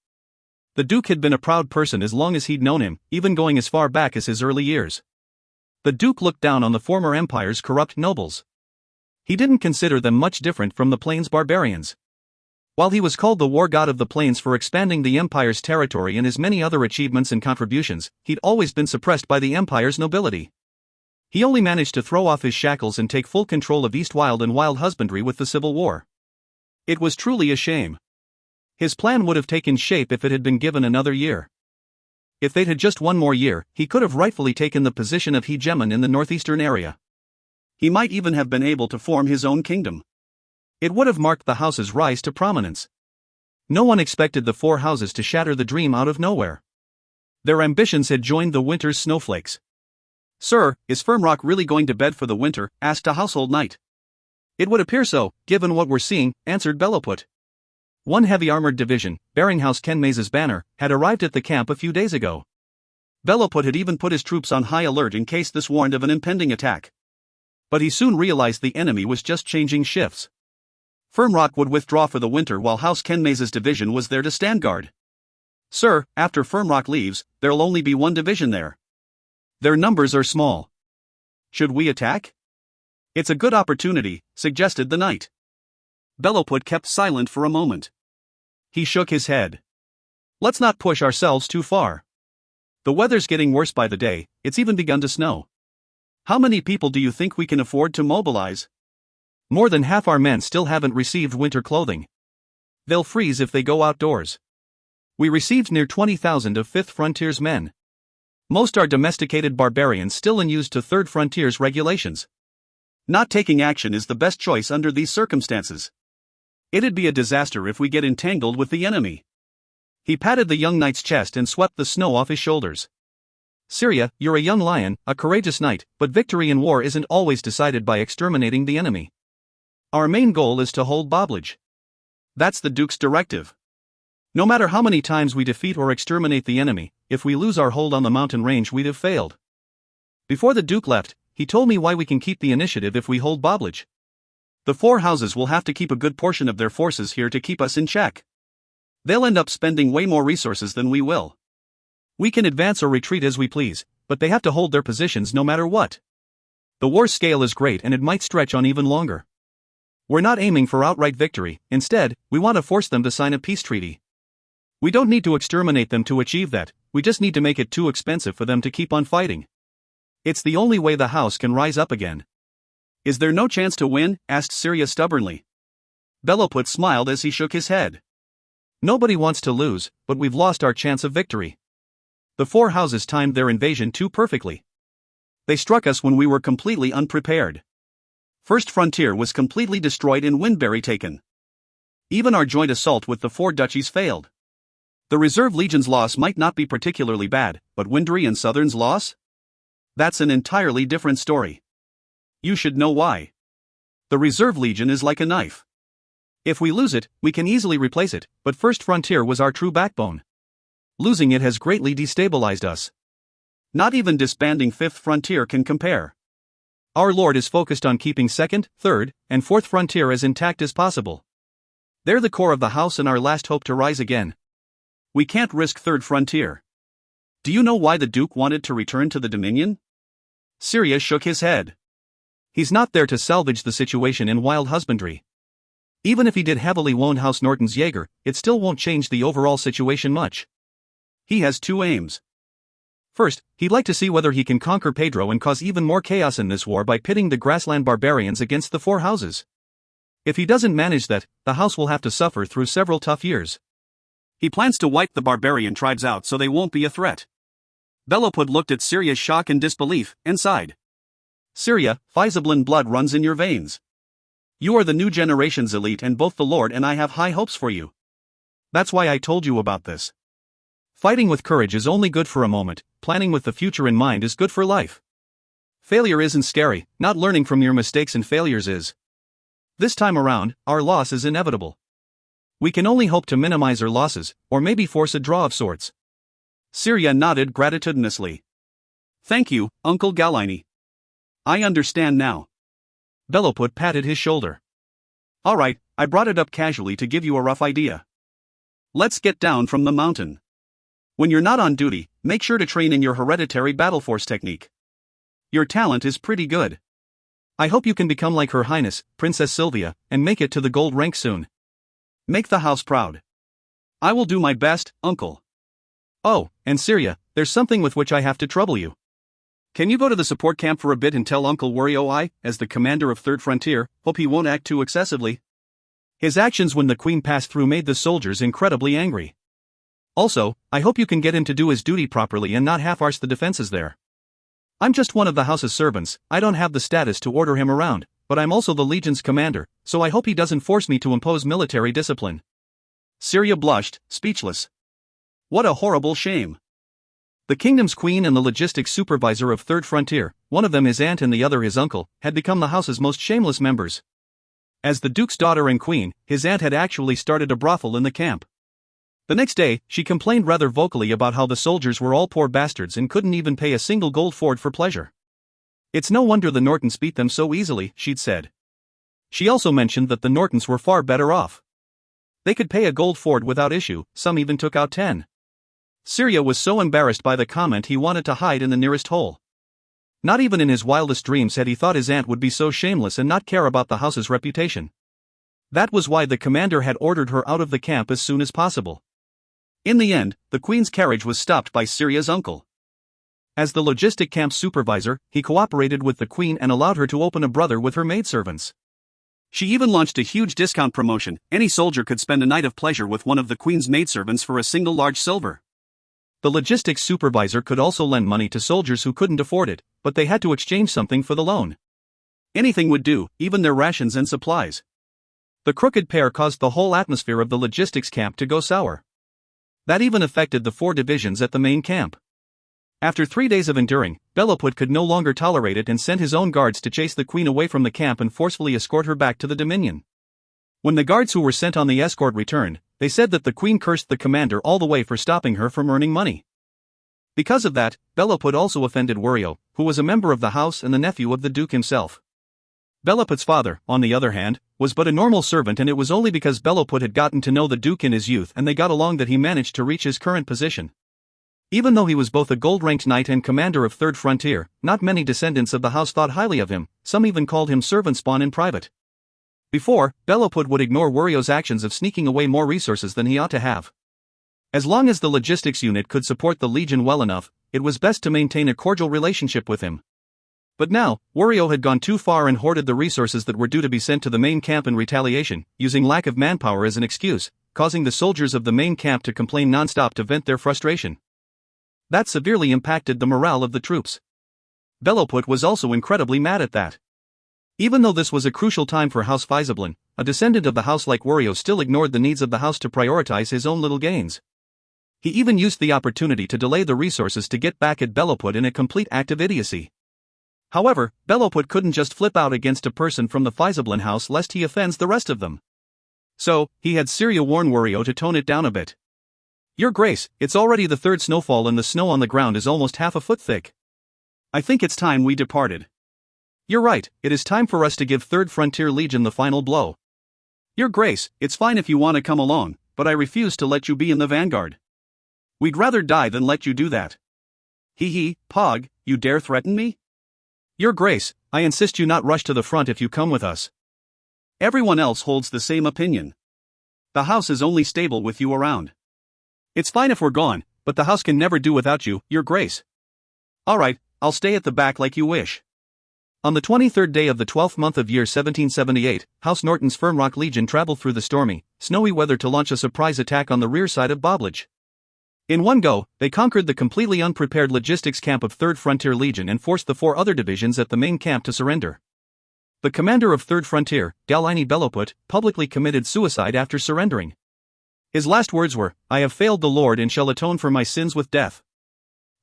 The Duke had been a proud person as long as he'd known him, even going as far back as his early years. The Duke looked down on the former empire's corrupt nobles. He didn't consider them much different from the Plains barbarians. While he was called the war god of the Plains for expanding the empire's territory and his many other achievements and contributions, he'd always been suppressed by the empire's nobility. He only managed to throw off his shackles and take full control of East Wild and wild husbandry with the Civil War. It was truly a shame. His plan would have taken shape if it had been given another year. If they'd had just one more year, he could have rightfully taken the position of hegemon in the northeastern area. He might even have been able to form his own kingdom. It would have marked the house's rise to prominence. No one expected the four houses to shatter the dream out of nowhere. Their ambitions had joined the winter's snowflakes. "Sir, is Firmrock really going to bed for the winter?" asked a household knight. "It would appear so, given what we're seeing," answered Bellowput. One heavy armored division, bearing House Kenmaze's banner, had arrived at the camp a few days ago. Bellowput had even put his troops on high alert in case this warned of an impending attack. But he soon realized the enemy was just changing shifts. Firmrock would withdraw for the winter while House Kenmaze's division was there to stand guard. "Sir, after Firmrock leaves, there'll only be one division there. Their numbers are small. Should we attack?" "It's a good opportunity," suggested the knight. Bellowput kept silent for a moment. He shook his head. "Let's not push ourselves too far. The weather's getting worse by the day, it's even begun to snow. How many people do you think we can afford to mobilize? More than half our men still haven't received winter clothing. They'll freeze if they go outdoors. We received near 20,000 of 5th Frontier's men. Most are domesticated barbarians still unused to 3rd Frontier's regulations. Not taking action is the best choice under these circumstances. It'd be a disaster if we get entangled with the enemy." He patted the young knight's chest and swept the snow off his shoulders. "Syria, you're a young lion, a courageous knight, but victory in war isn't always decided by exterminating the enemy. Our main goal is to hold Boblage. That's the Duke's directive. No matter how many times we defeat or exterminate the enemy, if we lose our hold on the mountain range we'd have failed. Before the Duke left, he told me why we can keep the initiative if we hold Boblage. The four houses will have to keep a good portion of their forces here to keep us in check. They'll end up spending way more resources than we will. We can advance or retreat as we please, but they have to hold their positions no matter what. The war scale is great and it might stretch on even longer. We're not aiming for outright victory, instead, we want to force them to sign a peace treaty. We don't need to exterminate them to achieve that, we just need to make it too expensive for them to keep on fighting. It's the only way the house can rise up again." "Is there no chance to win?" asked Syria stubbornly. Bellowput smiled as he shook his head. "Nobody wants to lose, but we've lost our chance of victory. The four houses timed their invasion too perfectly. They struck us when we were completely unprepared. First Frontier was completely destroyed and Windbury taken. Even our joint assault with the four duchies failed. The Reserve Legion's loss might not be particularly bad, but Windbury and Southern's loss? That's an entirely different story. You should know why. The Reserve Legion is like a knife. If we lose it, we can easily replace it, but First Frontier was our true backbone. Losing it has greatly destabilized us. Not even disbanding 5th Frontier can compare. Our Lord is focused on keeping 2nd, 3rd, and 4th Frontier as intact as possible. They're the core of the house and our last hope to rise again. We can't risk 3rd Frontier. Do you know why the Duke wanted to return to the Dominion?" Syria shook his head. "He's not there to salvage the situation in wild husbandry. Even if he did heavily wound House Norton's Jaeger, it still won't change the overall situation much. He has two aims. First, he'd like to see whether he can conquer Pedro and cause even more chaos in this war by pitting the grassland barbarians against the four houses. If he doesn't manage that, the house will have to suffer through several tough years. He plans to wipe the barbarian tribes out so they won't be a threat." Bellowput looked at Syria's shock and disbelief, and sighed. "Syria, Fizablin blood runs in your veins. You are the new generation's elite and both the Lord and I have high hopes for you. That's why I told you about this. Fighting with courage is only good for a moment, planning with the future in mind is good for life. Failure isn't scary, not learning from your mistakes and failures is. This time around, our loss is inevitable. We can only hope to minimize our losses, or maybe force a draw of sorts." Syria nodded gratitudinously. "Thank you, Uncle Galini. I understand now." Bellowput patted his shoulder. "All right, I brought it up casually to give you a rough idea. Let's get down from the mountain. When you're not on duty, make sure to train in your hereditary battle force technique. Your talent is pretty good. I hope you can become like Her Highness, Princess Sylvia, and make it to the gold rank soon. Make the house proud. I will do my best, Uncle. Oh, and Syria, there's something with which I have to trouble you. Can you go to the support camp for a bit and tell Uncle Wario I, as the commander of Third Frontier, hope he won't act too excessively? His actions when the Queen passed through made the soldiers incredibly angry. Also, I hope you can get him to do his duty properly and not half-arse the defenses there. I'm just one of the house's servants, I don't have the status to order him around, but I'm also the Legion's commander, so I hope he doesn't force me to impose military discipline. Syria blushed, speechless. What a horrible shame. The kingdom's queen and the logistics supervisor of Third Frontier, one of them his aunt and the other his uncle, had become the house's most shameless members. As the duke's daughter and queen, his aunt had actually started a brothel in the camp. The next day, she complained rather vocally about how the soldiers were all poor bastards and couldn't even pay a single gold ford for pleasure. It's no wonder the Nortons beat them so easily, she'd said. She also mentioned that the Nortons were far better off. They could pay a gold ford without issue, some even took out 10. Syria was so embarrassed by the comment he wanted to hide in the nearest hole. Not even in his wildest dreams had he thought his aunt would be so shameless and not care about the house's reputation. That was why the commander had ordered her out of the camp as soon as possible. In the end, the Queen's carriage was stopped by Syria's uncle. As the logistic camp supervisor, he cooperated with the Queen and allowed her to open a brother with her maidservants. She even launched a huge discount promotion. Any soldier could spend a night of pleasure with one of the Queen's maidservants for a single large silver. The logistics supervisor could also lend money to soldiers who couldn't afford it, but they had to exchange something for the loan. Anything would do, even their rations and supplies. The crooked pair caused the whole atmosphere of the logistics camp to go sour. That even affected the 4 divisions at the main camp. After 3 days of enduring, Beloput could no longer tolerate it and sent his own guards to chase the Queen away from the camp and forcefully escort her back to the Dominion. When the guards who were sent on the escort returned, they said that the Queen cursed the commander all the way for stopping her from earning money. Because of that, Beloput also offended Wario, who was a member of the house and the nephew of the Duke himself. Beloput's father, on the other hand, was but a normal servant, and it was only because Beloput had gotten to know the Duke in his youth and they got along that he managed to reach his current position. Even though he was both a gold-ranked knight and commander of Third Frontier, not many descendants of the house thought highly of him, some even called him servant spawn in private. Before, Beloput would ignore Wario's actions of sneaking away more resources than he ought to have. As long as the logistics unit could support the Legion well enough, it was best to maintain a cordial relationship with him. But now, Wario had gone too far and hoarded the resources that were due to be sent to the main camp in retaliation, using lack of manpower as an excuse, causing the soldiers of the main camp to complain non-stop to vent their frustration. That severely impacted the morale of the troops. Beloput was also incredibly mad at that. Even though this was a crucial time for House Faisablin, a descendant of the house like Wario still ignored the needs of the house to prioritize his own little gains. He even used the opportunity to delay the resources to get back at Beloput in a complete act of idiocy. However, Beloput couldn't just flip out against a person from the Faisablin house lest he offends the rest of them. So, he had Syria warn Wario to tone it down a bit. Your Grace, it's already the 3rd snowfall and the snow on the ground is almost half a foot thick. I think it's time we departed. You're right, it is time for us to give 3rd Frontier Legion the final blow. Your Grace, it's fine if you want to come along, but I refuse to let you be in the vanguard. We'd rather die than let you do that. Hee, Pog, you dare threaten me? Your Grace, I insist you not rush to the front if you come with us. Everyone else holds the same opinion. The house is only stable with you around. It's fine if we're gone, but the house can never do without you, Your Grace. Alright, I'll stay at the back like you wish. On the 23rd day of the 12th month of year 1778, House Norton's Firmrock Legion traveled through the stormy, snowy weather to launch a surprise attack on the rear side of Boblage. In one go, they conquered the completely unprepared logistics camp of 3rd Frontier Legion and forced the 4 other divisions at the main camp to surrender. The commander of 3rd Frontier, Galini Beloput, publicly committed suicide after surrendering. His last words were, "I have failed the Lord and shall atone for my sins with death."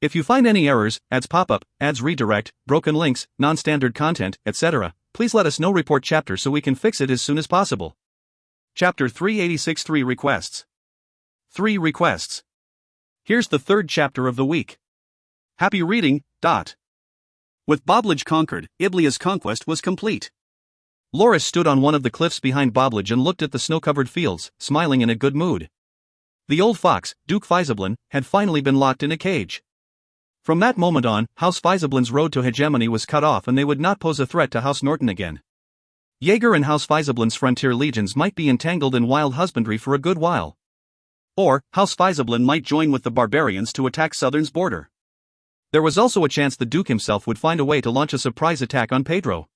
If you find any errors, ads pop up, ads redirect, broken links, non-standard content, etc., please let us know. Report chapter so we can fix it as soon as possible. Chapter 386 3 Requests. 3 Requests. Here's the 3rd chapter of the week. Happy reading. With Boblage conquered, Iblia's conquest was complete. Lorist stood on one of the cliffs behind Boblage and looked at the snow-covered fields, smiling in a good mood. The old fox, Duke Faisablin, had finally been locked in a cage. From that moment on, House Faisablin's road to hegemony was cut off and they would not pose a threat to House Norton again. Jaeger and House Faisablin's frontier legions might be entangled in wild husbandry for a good while. Or, House Faisablin might join with the barbarians to attack Southern's border. There was also a chance the Duke himself would find a way to launch a surprise attack on Pedro.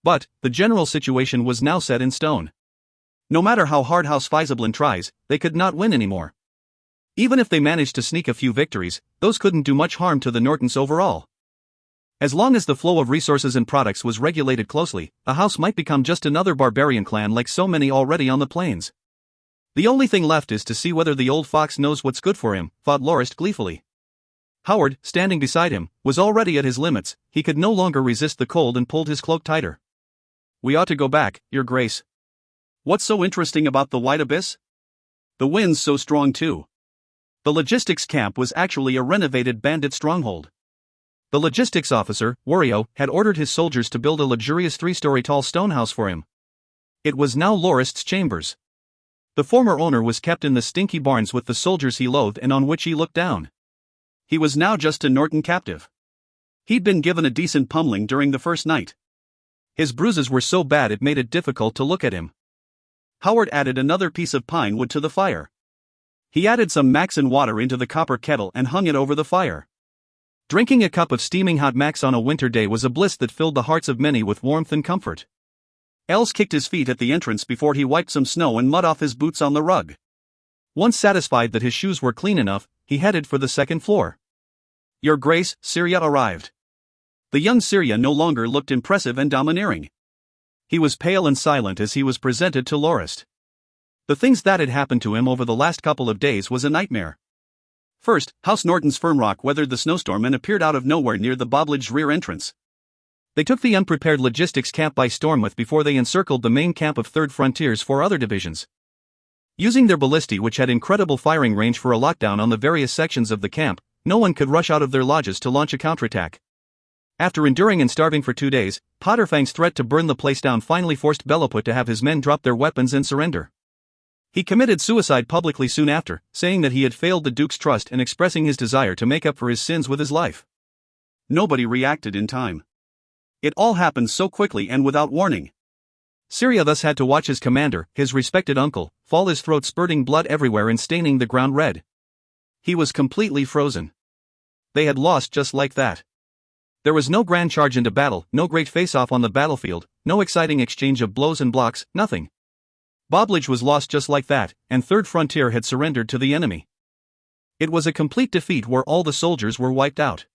But, the general situation was now set in stone. No matter how hard House Faisablin tries, they could not win anymore. Even if they managed to sneak a few victories, those couldn't do much harm to the Nortons overall. As long as the flow of resources and products was regulated closely, a house might become just another barbarian clan like so many already on the plains. The only thing left is to see whether the old fox knows what's good for him, thought Lorist gleefully. Howard, standing beside him, was already at his limits. He could no longer resist the cold and pulled his cloak tighter. "We ought to go back, Your Grace." "What's so interesting about the White Abyss?" "The wind's so strong too." The logistics camp was actually a renovated bandit stronghold. The logistics officer, Wario, had ordered his soldiers to build a luxurious 3-story tall stone house for him. It was now Lorist's chambers. The former owner was kept in the stinky barns with the soldiers he loathed and on which he looked down. He was now just a Norton captive. He'd been given a decent pummeling during the first night. His bruises were so bad it made it difficult to look at him. Howard added another piece of pine wood to the fire. He added some Maxon water into the copper kettle and hung it over the fire. Drinking a cup of steaming hot Max on a winter day was a bliss that filled the hearts of many with warmth and comfort. Els kicked his feet at the entrance before he wiped some snow and mud off his boots on the rug. Once satisfied that his shoes were clean enough, he headed for the second floor. "Your Grace, Syria arrived." The young Syria no longer looked impressive and domineering. He was pale and silent as he was presented to Lorist. The things that had happened to him over the last couple of days was a nightmare. First, House Norton's Firmrock weathered the snowstorm and appeared out of nowhere near the Bobblidge's rear entrance. They took the unprepared logistics camp by storm before they encircled the main camp of 3rd Frontier's 4 other divisions. Using their ballistae, which had incredible firing range for a lockdown on the various sections of the camp, no one could rush out of their lodges to launch a counterattack. After enduring and starving for 2 days, Potterfang's threat to burn the place down finally forced Bellaput to have his men drop their weapons and surrender. He committed suicide publicly soon after, saying that he had failed the Duke's trust and expressing his desire to make up for his sins with his life. Nobody reacted in time. It all happened so quickly and without warning. Syria thus had to watch his commander, his respected uncle, fall, his throat spurting blood everywhere and staining the ground red. He was completely frozen. They had lost just like that. There was no grand charge into battle, no great face-off on the battlefield, no exciting exchange of blows and blocks, nothing. Bobblidge was lost just like that, and 3rd Frontier had surrendered to the enemy. It was a complete defeat where all the soldiers were wiped out.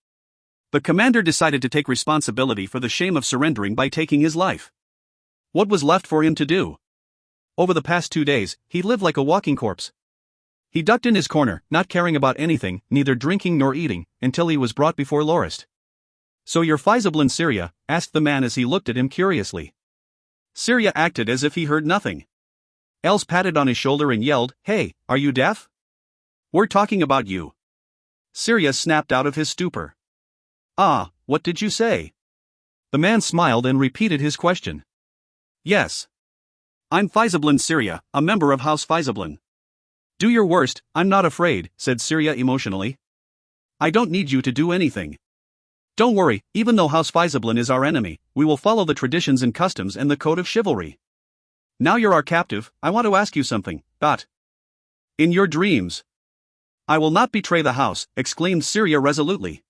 The commander decided to take responsibility for the shame of surrendering by taking his life. What was left for him to do? Over the past 2 days, he lived like a walking corpse. He ducked in his corner, not caring about anything, neither drinking nor eating, until he was brought before Lorist. "So you're Faisablin Syria?" asked the man as he looked at him curiously. Syria acted as if he heard nothing. Els patted on his shoulder and yelled, "Hey, are you deaf? We're talking about you." Syria snapped out of his stupor. "Ah, what did you say?" The man smiled and repeated his question. "Yes. I'm Faisablin Syria, a member of House Faisablin." "Do your worst, I'm not afraid," said Syria emotionally. "I don't need you to do anything. Don't worry, even though House Faisablin is our enemy, we will follow the traditions and customs and the code of chivalry. Now you're our captive, I want to ask you something, Dot. In your dreams." "I will not betray the house," exclaimed Syria resolutely.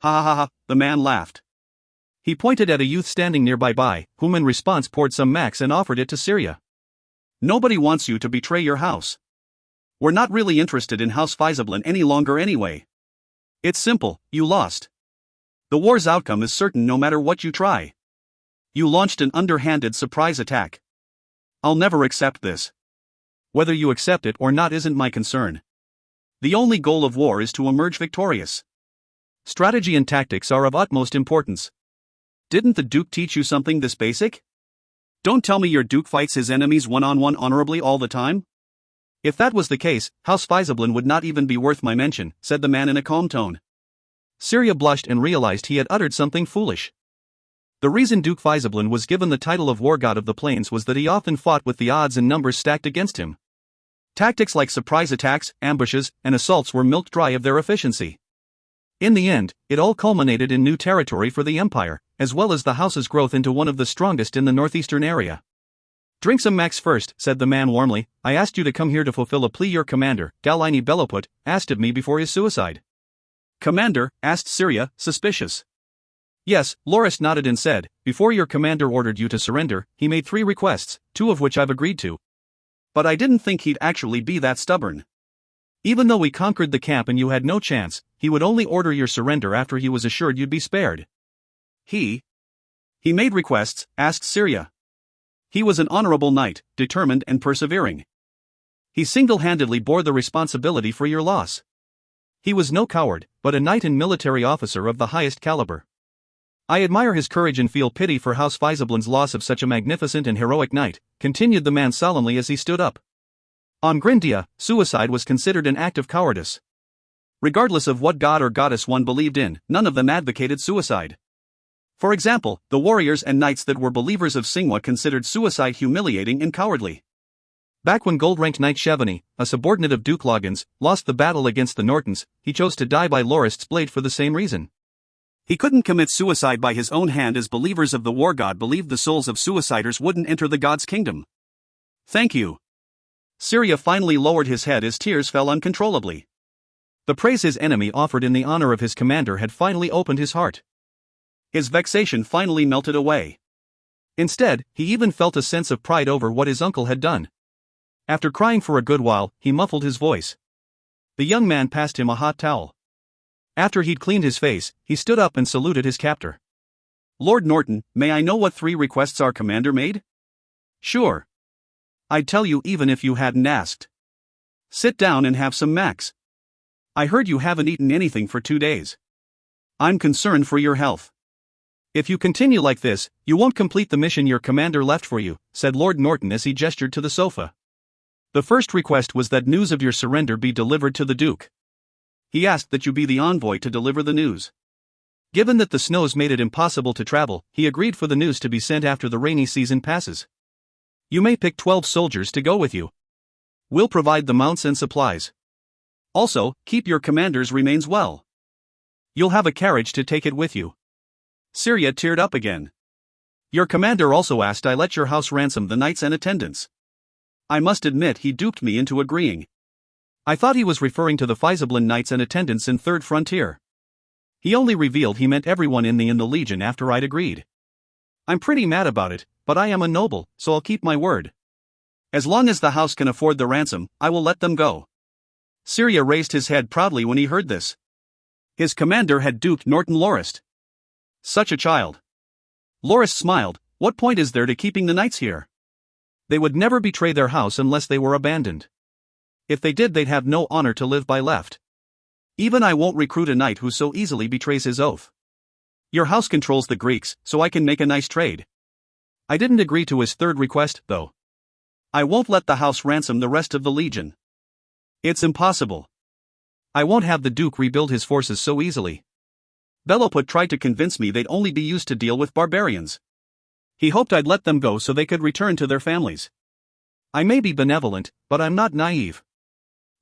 "Ha ha ha ha," the man laughed. He pointed at a youth standing nearby, whom in response poured some Max and offered it to Syria. "Nobody wants you to betray your house. We're not really interested in House Faisablin any longer anyway. It's simple, you lost. The war's outcome is certain no matter what you try. You launched an underhanded surprise attack. I'll never accept this. Whether you accept it or not isn't my concern. The only goal of war is to emerge victorious. Strategy and tactics are of utmost importance. Didn't the Duke teach you something this basic? Don't tell me your Duke fights his enemies one-on-one honorably all the time? If that was the case, House Faisablin would not even be worth my mention," said the man in a calm tone. Syria blushed and realized he had uttered something foolish. The reason Duke Faisablin was given the title of War God of the Plains was that he often fought with the odds and numbers stacked against him. Tactics like surprise attacks, ambushes, and assaults were milked dry of their efficiency. In the end, it all culminated in new territory for the empire, as well as the house's growth into one of the strongest in the northeastern area. "Drink some Max first," said the man warmly. "I asked you to come here to fulfill a plea your commander, Galini Beloput, asked of me before his suicide." "Commander?" asked Syria, suspicious. "Yes," Lorist nodded and said, "before your commander ordered you to surrender, he made 3 requests, 2 of which I've agreed to. But I didn't think he'd actually be that stubborn. Even though we conquered the camp and you had no chance, he would only order your surrender after he was assured you'd be spared." He made requests?" asked Syria. "He was an honorable knight, determined and persevering. He single-handedly bore the responsibility for your loss. He was no coward, but a knight and military officer of the highest caliber. I admire his courage and feel pity for House Fiesablin's loss of such a magnificent and heroic knight," continued the man solemnly as he stood up. "On Grindia, suicide was considered an act of cowardice. Regardless of what god or goddess one believed in, none of them advocated suicide. For example, the warriors and knights that were believers of Singwa considered suicide humiliating and cowardly. Back when gold-ranked Knight Chevany, a subordinate of Duke Loggins, lost the battle against the Nortons, he chose to die by Lorist's blade for the same reason. He couldn't commit suicide by his own hand as believers of the war god believed the souls of suiciders wouldn't enter the god's kingdom." "Thank you." Syria finally lowered his head as tears fell uncontrollably. The praise his enemy offered in the honor of his commander had finally opened his heart. His vexation finally melted away. Instead, he even felt a sense of pride over what his uncle had done. After crying for a good while, he muffled his voice. The young man passed him a hot towel. After he'd cleaned his face, he stood up and saluted his captor. "Lord Norton, may I know what 3 requests our commander made?" "Sure. I'd tell you even if you hadn't asked. Sit down and have some Max. I heard you haven't eaten anything for 2 days. I'm concerned for your health. If you continue like this, you won't complete the mission your commander left for you," said Lord Norton as he gestured to the sofa. "The first request was that news of your surrender be delivered to the Duke. He asked that you be the envoy to deliver the news. Given that the snows made it impossible to travel, he agreed for the news to be sent after the rainy season passes. You may pick 12 soldiers to go with you. We'll provide the mounts and supplies. Also, keep your commander's remains well. You'll have a carriage to take it with you." Syria teared up again. "Your commander also asked I let your house ransom the knights and attendants. I must admit he duped me into agreeing. I thought he was referring to the Fiesablin knights and attendants in Third Frontier. He only revealed he meant everyone in the Legion after I'd agreed. I'm pretty mad about it, but I am a noble, so I'll keep my word. As long as the house can afford the ransom, I will let them go." Syria raised his head proudly when he heard this. His commander had duped Norton Lorist. Such a child. Lorist smiled. "What point is there to keeping the knights here? They would never betray their house unless they were abandoned. If they did, they'd have no honor to live by left. Even I won't recruit a knight who so easily betrays his oath. Your house controls the Greeks, so I can make a nice trade. I didn't agree to his 3rd request, though. I won't let the house ransom the rest of the Legion. It's impossible. I won't have the Duke rebuild his forces so easily. Beloput tried to convince me they'd only be used to deal with barbarians. He hoped I'd let them go so they could return to their families. I may be benevolent, but I'm not naive.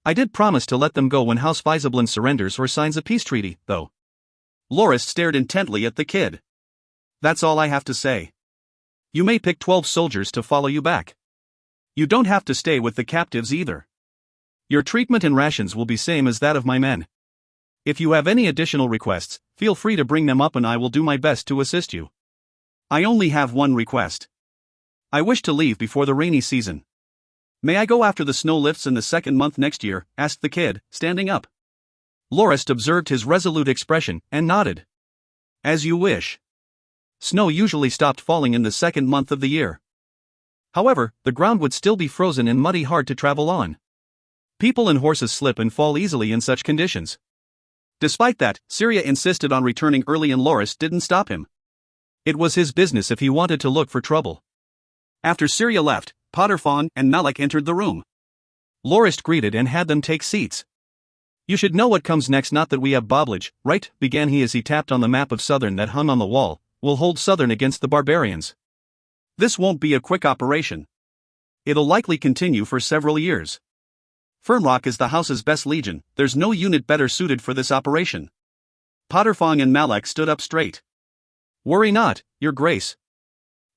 I did promise to let them go when House Fiesablin surrenders or signs a peace treaty, though." Lorist stared intently at the kid. "That's all I have to say. You may pick 12 soldiers to follow you back. You don't have to stay with the captives either. Your treatment and rations will be same as that of my men. If you have any additional requests, feel free to bring them up and I will do my best to assist you. I only have one request. I wish to leave before the rainy season." "May I go after the snow lifts in the 2nd month next year?" asked the kid, standing up. Lorist observed his resolute expression and nodded. "As you wish." Snow usually stopped falling in the 2nd month of the year. However, the ground would still be frozen and muddy, hard to travel on. People and horses slip and fall easily in such conditions. Despite that, Syria insisted on returning early and Lorist didn't stop him. It was his business if he wanted to look for trouble. After Syria left, Potterfawn and Malak entered the room. Lorist greeted and had them take seats. "You should know what comes next, not that we have Boblage, right?" began he as he tapped on the map of Southern that hung on the wall. "We'll hold Southern against the barbarians. This won't be a quick operation. It'll likely continue for several years. Fernrock is the house's best legion, there's no unit better suited for this operation. Potterfong and Malek stood up straight. Worry not, Your Grace.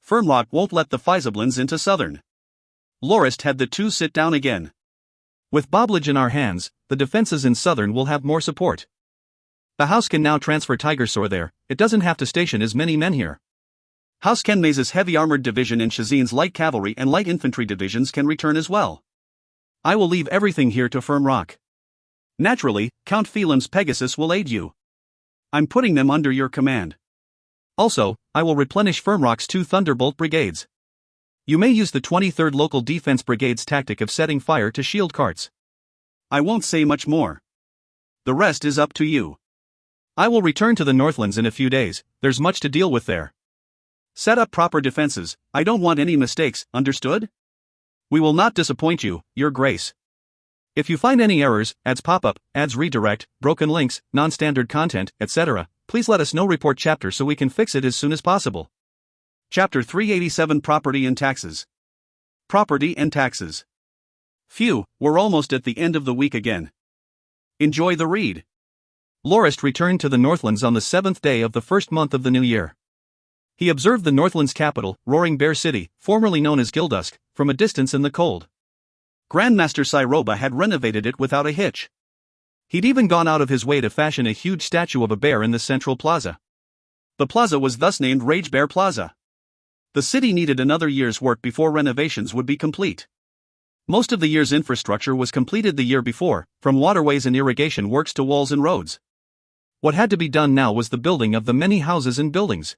Fernrock won't let the Fizablins into Southern. Lorist had the two sit down again. With Boblage in our hands, the defenses in Southern will have more support. The house can now transfer Tigersor there, it doesn't have to station as many men here. House Kenmaze's heavy armored division and Shazin's light cavalry and light infantry divisions can return as well. I will leave everything here to Fernrock. Naturally, Count Phelim's Pegasus will aid you. I'm putting them under your command. Also, I will replenish Fernrock's 2 Thunderbolt brigades. You may use the 23rd Local Defense Brigade's tactic of setting fire to shield carts. I won't say much more. The rest is up to you. I will return to the Northlands in a few days, there's much to deal with there. Set up proper defenses, I don't want any mistakes, understood? We will not disappoint you, Your Grace. If you find any errors, ads pop up, ads redirect, broken links, non-standard content, etc., please let us know. Report chapter so we can fix it as soon as possible. Chapter 387 Property and Taxes. Property and Taxes. Phew, we're almost at the end of the week again. Enjoy the read. Lorist returned to the Northlands on the 7th day of the first month of the new year. He observed the Northlands' capital, Roaring Bear City, formerly known as Gildusk, from a distance in the cold. Grandmaster Cyroba had renovated it without a hitch. He'd even gone out of his way to fashion a huge statue of a bear in the central plaza. The plaza was thus named Rage Bear Plaza. The city needed another year's work before renovations would be complete. Most of the year's infrastructure was completed the year before, from waterways and irrigation works to walls and roads. What had to be done now was the building of the many houses and buildings.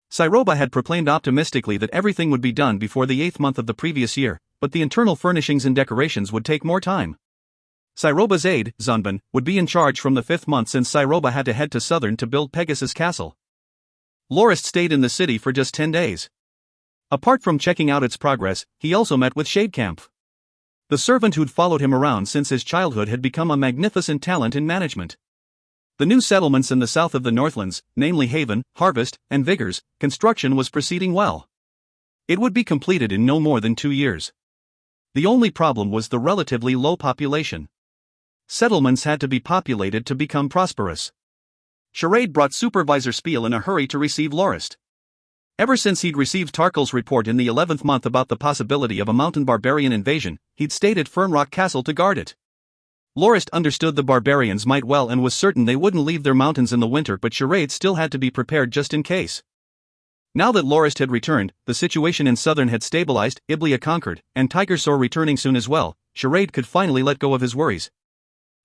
Cyroba had proclaimed optimistically that everything would be done before the 8th month of the previous year, but the internal furnishings and decorations would take more time. Cyroba's aide, Zunban, would be in charge from the 5th month since Cyroba had to head to Southern to build Pegasus Castle. Lorist stayed in the city for just 10 days. Apart from checking out its progress, he also met with Shadecamp. The servant who'd followed him around since his childhood had become a magnificent talent in management. The new settlements in the south of the Northlands, namely Haven, Harvest, and Vigors, construction was proceeding well. It would be completed in no more than 2 years. The only problem was the relatively low population. Settlements had to be populated to become prosperous. Charade brought Supervisor Spiel in a hurry to receive Lorist. Ever since he'd received Tarkel's report in the 11th month about the possibility of a mountain barbarian invasion, he'd stayed at Fernrock Castle to guard it. Lorist understood the barbarians might well and was certain they wouldn't leave their mountains in the winter, but Charade still had to be prepared just in case. Now that Lorist had returned, the situation in Southern had stabilized, Iblia conquered, and Tigersor returning soon as well, Charade could finally let go of his worries.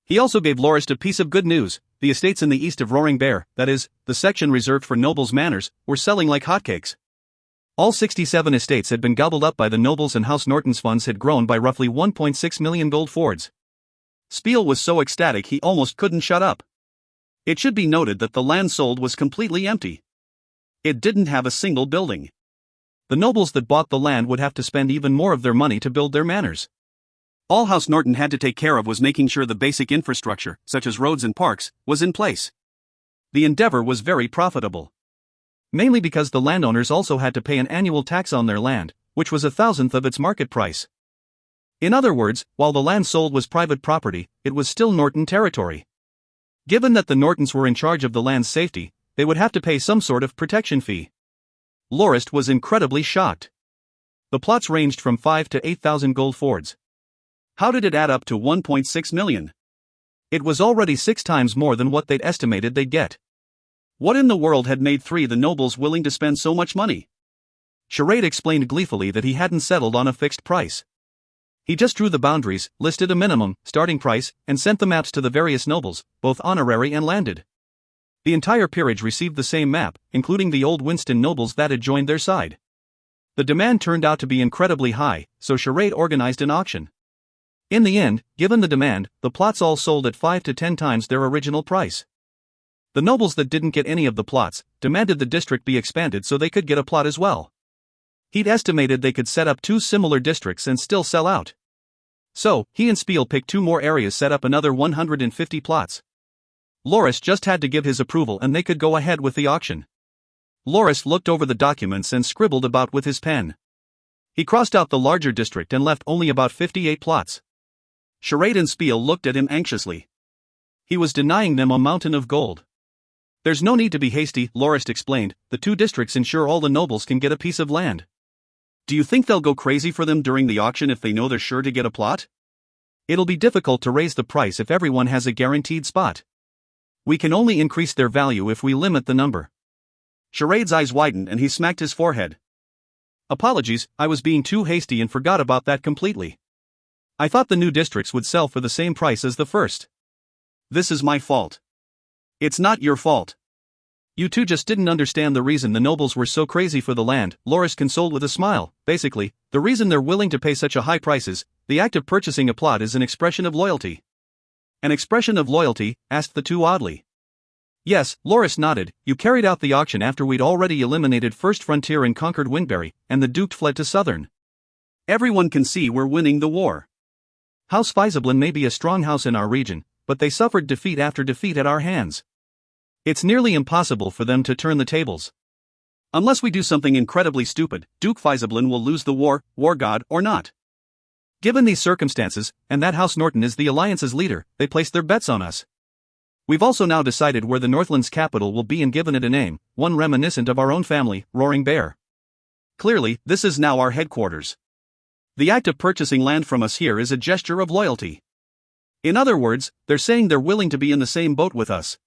He also gave Lorist a piece of good news: the estates in the east of Roaring Bear, that is, the section reserved for nobles' manors, were selling like hotcakes. All 67 estates had been gobbled up by the nobles, and House Norton's funds had grown by roughly 1.6 million gold fords. Spiel was so ecstatic he almost couldn't shut up. It should be noted that the land sold was completely empty. It didn't have a single building. The nobles that bought the land would have to spend even more of their money to build their manors. All House Norton had to take care of was making sure the basic infrastructure, such as roads and parks, was in place. The endeavor was very profitable. Mainly because the landowners also had to pay an annual tax on their land, which was 1/1000th of its market price. In other words, while the land sold was private property, it was still Norton territory. Given that the Nortons were in charge of the land's safety, they would have to pay some sort of protection fee. Lorist was incredibly shocked. The plots ranged from 5 to 8,000 gold fords. How did it add up to 1.6 million? It was already 6 times more than what they'd estimated they'd get. What in the world had made the nobles willing to spend so much money? Charade explained gleefully that he hadn't settled on a fixed price. He just drew the boundaries, listed a minimum, starting price, and sent the maps to the various nobles, both honorary and landed. The entire peerage received the same map, including the old Winston nobles that had joined their side. The demand turned out to be incredibly high, so Charade organized an auction. In the end, given the demand, the plots all sold at 5 to 10 times their original price. The nobles that didn't get any of the plots demanded the district be expanded so they could get a plot as well. He'd estimated they could set up 2 similar districts and still sell out. So, he and Spiel picked 2 more areas, set up another 150 plots. Lorist just had to give his approval and they could go ahead with the auction. Lorist looked over the documents and scribbled about with his pen. He crossed out the larger district and left only about 58 plots. Charade and Spiel looked at him anxiously. He was denying them a mountain of gold. There's no need to be hasty, Lorist explained. The 2 districts ensure all the nobles can get a piece of land. Do you think they'll go crazy for them during the auction if they know they're sure to get a plot? It'll be difficult to raise the price if everyone has a guaranteed spot. We can only increase their value if we limit the number. Charade's eyes widened and he smacked his forehead. Apologies, I was being too hasty and forgot about that completely. I thought the new districts would sell for the same price as the first. This is my fault. It's not your fault. You two just didn't understand the reason the nobles were so crazy for the land, Lorist consoled with a smile. Basically, the reason they're willing to pay such a high price is, the act of purchasing a plot is an expression of loyalty. An expression of loyalty? Asked the two oddly. Yes, Lorist nodded. You carried out the auction after we'd already eliminated First Frontier and conquered Windbury, and the Duke fled to Southern. Everyone can see we're winning the war. House Faisablin may be a strong house in our region, but they suffered defeat after defeat at our hands. It's nearly impossible for them to turn the tables. Unless we do something incredibly stupid, Duke Faisablin will lose the war god or not. Given these circumstances, and that House Norton is the Alliance's leader, they place their bets on us. We've also now decided where the Northland's capital will be and given it a name, one reminiscent of our own family, Roaring Bear. Clearly, this is now our headquarters. The act of purchasing land from us here is a gesture of loyalty. In other words, they're saying they're willing to be in the same boat with us.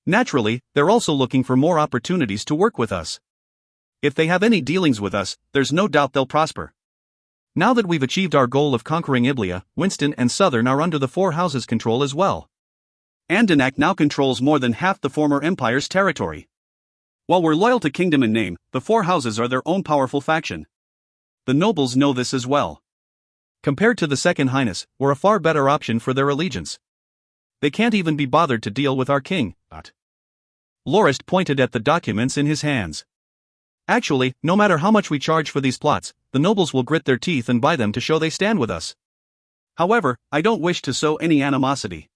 Naturally, they're also looking for more opportunities to work with us. If they have any dealings with us, there's no doubt they'll prosper. Now that we've achieved our goal of conquering Iblia, Winston and Southern are under the 4 houses' control as well. Andanak now controls more than half the former empire's territory. While we're loyal to kingdom in name, the 4 houses are their own powerful faction. The nobles know this as well. Compared to the Second Highness, we're a far better option for their allegiance. They can't even be bothered to deal with our king. Lorist pointed at the documents in his hands. Actually, no matter how much we charge for these plots, the nobles will grit their teeth and buy them to show they stand with us. However, I don't wish to sow any animosity.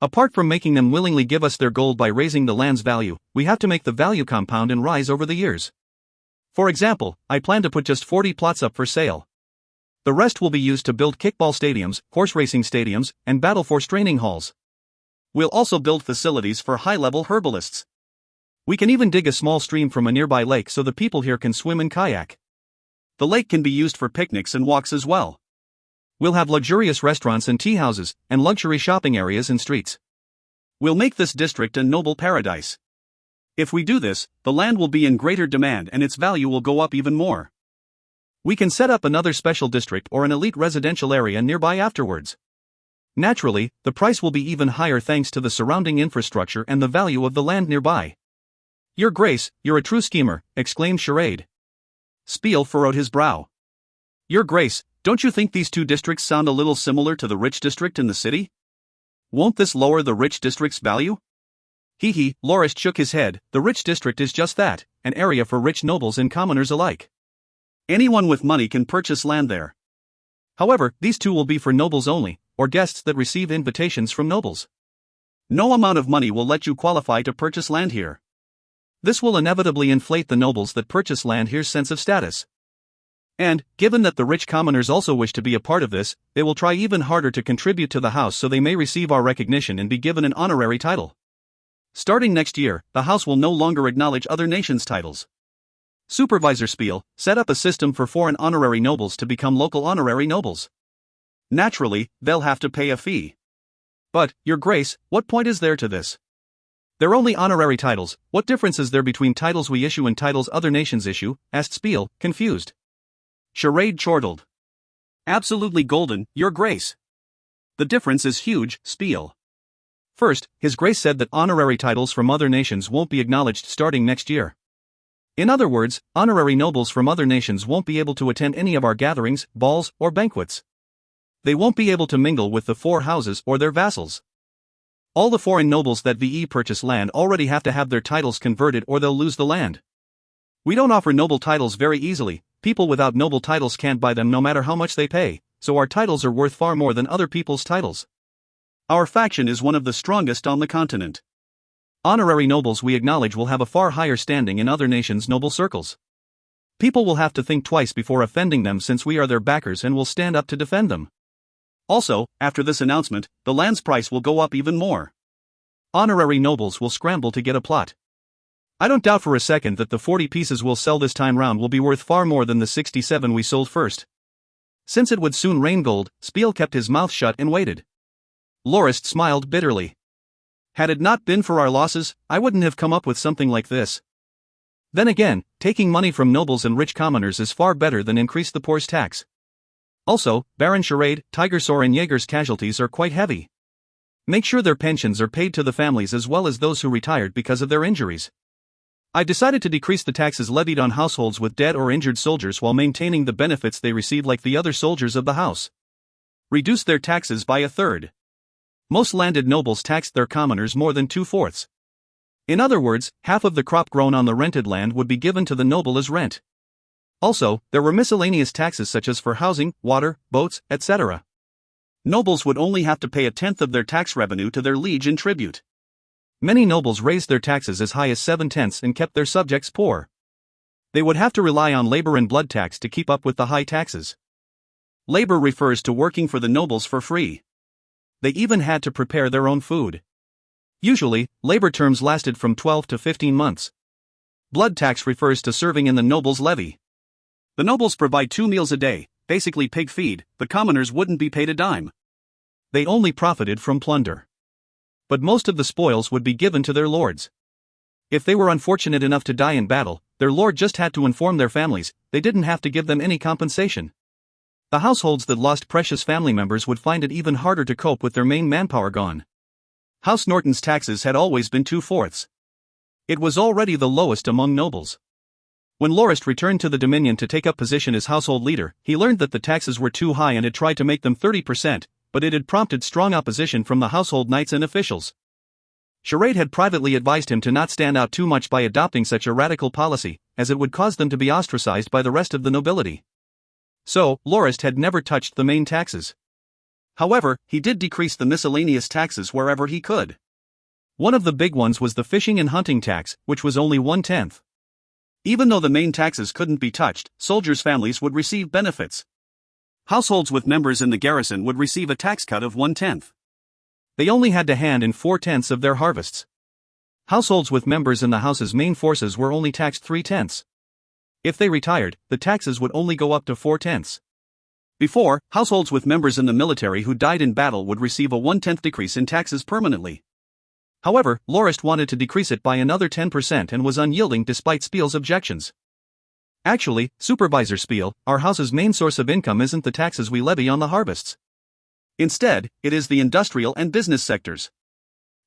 Apart from making them willingly give us their gold by raising the land's value, we have to make the value compound and rise over the years. For example, I plan to put just 40 plots up for sale. The rest will be used to build kickball stadiums, horse racing stadiums, and battle force training halls. We'll also build facilities for high-level herbalists. We can even dig a small stream from a nearby lake so the people here can swim and kayak. The lake can be used for picnics and walks as well. We'll have luxurious restaurants and tea houses, and luxury shopping areas and streets. We'll make this district a noble paradise. If we do this, the land will be in greater demand and its value will go up even more. We can set up another special district or an elite residential area nearby afterwards. Naturally, the price will be even higher thanks to the surrounding infrastructure and the value of the land nearby. Your Grace, you're a true schemer, exclaimed Charade. Spiel furrowed his brow. Your Grace, don't you think these 2 districts sound a little similar to the rich district in the city? Won't this lower the rich district's value? Hee, Lorist shook his head. The rich district is just that, an area for rich nobles and commoners alike. Anyone with money can purchase land there. However, these 2 will be for nobles only, or guests that receive invitations from nobles. No amount of money will let you qualify to purchase land here. This will inevitably inflate the nobles that purchase land here's sense of status. And, given that the rich commoners also wish to be a part of this, they will try even harder to contribute to the house so they may receive our recognition and be given an honorary title. Starting next year, the house will no longer acknowledge other nations' titles. Supervisor Spiel, set up a system for foreign honorary nobles to become local honorary nobles. Naturally, they'll have to pay a fee. But, Your Grace, what point is there to this? They're only honorary titles. What difference is there between titles we issue and titles other nations issue? Asked Spiel, confused. Charade chortled. Absolutely golden, Your Grace. The difference is huge, Spiel. First, His Grace said that honorary titles from other nations won't be acknowledged starting next year. In other words, honorary nobles from other nations won't be able to attend any of our gatherings, balls, or banquets. They won't be able to mingle with the 4 houses or their vassals. All the foreign nobles that VE purchase land already have to have their titles converted or they'll lose the land. We don't offer noble titles very easily. People without noble titles can't buy them no matter how much they pay, so our titles are worth far more than other people's titles. Our faction is one of the strongest on the continent. Honorary nobles we acknowledge will have a far higher standing in other nations' noble circles. People will have to think twice before offending them since we are their backers and will stand up to defend them. Also, after this announcement, the land's price will go up even more. Honorary nobles will scramble to get a plot. I don't doubt for a second that the 40 pieces we'll sell this time round will be worth far more than the 67 we sold first. Since it would soon rain gold, Spiel kept his mouth shut and waited. Lorist smiled bitterly. Had it not been for our losses, I wouldn't have come up with something like this. Then again, taking money from nobles and rich commoners is far better than increase the poor's tax. Also, Baron Charade, Tigersor and Jaeger's casualties are quite heavy. Make sure their pensions are paid to the families as well as those who retired because of their injuries. I decided to decrease the taxes levied on households with dead or injured soldiers while maintaining the benefits they receive like the other soldiers of the house. Reduce their taxes by a third. Most landed nobles taxed their commoners more than 2/4. In other words, half of the crop grown on the rented land would be given to the noble as rent. Also, there were miscellaneous taxes such as for housing, water, boats, etc. Nobles would only have to pay a tenth of their tax revenue to their liege in tribute. Many nobles raised their taxes as high as 7/10 and kept their subjects poor. They would have to rely on labor and blood tax to keep up with the high taxes. Labor refers to working for the nobles for free. They even had to prepare their own food. Usually, labor terms lasted from 12 to 15 months. Blood tax refers to serving in the nobles' levy. The nobles provide 2 meals a day, basically pig feed. The commoners wouldn't be paid a dime. They only profited from plunder. But most of the spoils would be given to their lords. If they were unfortunate enough to die in battle, their lord just had to inform their families. They didn't have to give them any compensation. The households that lost precious family members would find it even harder to cope with their main manpower gone. House Norton's taxes had always been 2/4. It was already the lowest among nobles. When Lorist returned to the Dominion to take up position as household leader, he learned that the taxes were too high and had tried to make them 30%, but it had prompted strong opposition from the household knights and officials. Charade had privately advised him to not stand out too much by adopting such a radical policy, as it would cause them to be ostracized by the rest of the nobility. So, Lorist had never touched the main taxes. However, he did decrease the miscellaneous taxes wherever he could. One of the big ones was the fishing and hunting tax, which was only 1/10. Even though the main taxes couldn't be touched, soldiers' families would receive benefits. Households with members in the garrison would receive a tax cut of 1/10. They only had to hand in 4/10 of their harvests. Households with members in the house's main forces were only taxed 3/10. If they retired, the taxes would only go up to 4/10. Before, households with members in the military who died in battle would receive a 1/10 decrease in taxes permanently. However, Lorist wanted to decrease it by another 10% and was unyielding despite Spiel's objections. Actually, Supervisor Spiel, our house's main source of income isn't the taxes we levy on the harvests. Instead, it is the industrial and business sectors.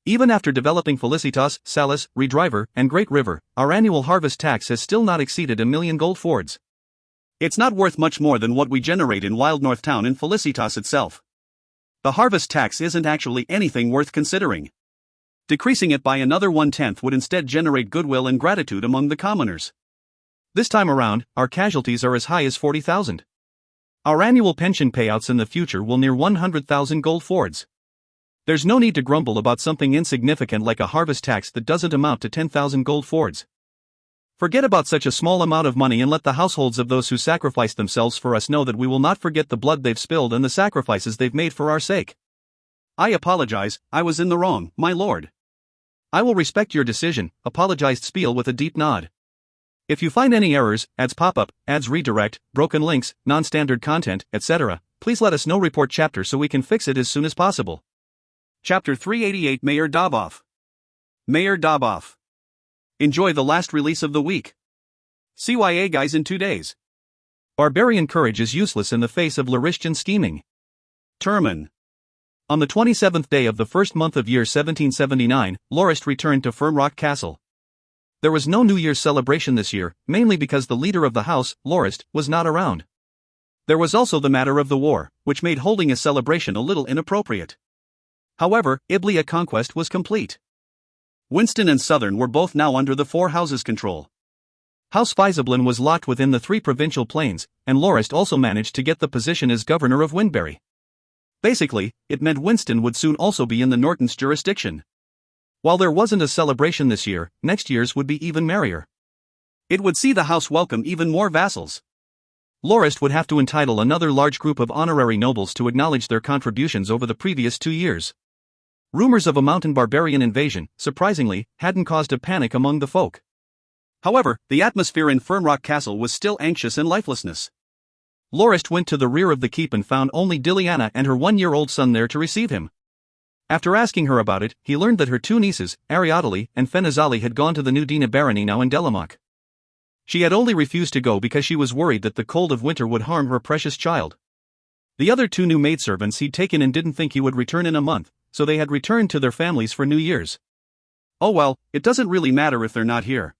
Even after developing Felicitas, Salis, Redriver, and Great River, our annual harvest tax has still not exceeded 1,000,000 gold fords. It's not worth much more than what we generate in Wild North Town in Felicitas itself. The harvest tax isn't actually anything worth considering. Decreasing it by another 1/10 would instead generate goodwill and gratitude among the commoners. This time around, our casualties are as high as 40,000. Our annual pension payouts in the future will near 100,000 gold fords. There's no need to grumble about something insignificant like a harvest tax that doesn't amount to 10,000 gold fords. Forget about such a small amount of money and let the households of those who sacrificed themselves for us know that we will not forget the blood they've spilled and the sacrifices they've made for our sake. I apologize, I was in the wrong, my lord. I will respect your decision, apologized Spiel with a deep nod. If you find any errors, ads pop-up, ads redirect, broken links, non-standard content, etc., please let us know. Report chapter so we can fix it as soon as possible. Chapter 388 Mayor Daboff. Mayor Daboff. Enjoy the last release of the week. CYA guys in 2 days. Barbarian courage is useless in the face of Loristian scheming. Terman. On the 27th day of the first month of year 1779, Lorist returned to Firmrock Castle. There was no New Year's celebration this year, mainly because the leader of the house, Lorist, was not around. There was also the matter of the war, which made holding a celebration a little inappropriate. However, Iblia conquest was complete. Winston and Southern were both now under the 4 houses' control. House Faisablin was locked within the 3 provincial plains, and Lorist also managed to get the position as governor of Windbury. Basically, it meant Winston would soon also be in the Norton's jurisdiction. While there wasn't a celebration this year, next year's would be even merrier. It would see the house welcome even more vassals. Lorist would have to entitle another large group of honorary nobles to acknowledge their contributions over the previous 2 years. Rumors of a mountain barbarian invasion, surprisingly, hadn't caused a panic among the folk. However, the atmosphere in Fernrock Castle was still anxious and lifelessness. Lorist went to the rear of the keep and found only Diliana and her 1-year-old son there to receive him. After asking her about it, he learned that her 2 nieces, Ariadne and Fenazali, had gone to the new Dina barony now in Delamoc. She had only refused to go because she was worried that the cold of winter would harm her precious child. The other 2 new maidservants he'd taken in didn't think he would return in a month, so they had returned to their families for New Year's. Oh well, it doesn't really matter if they're not here.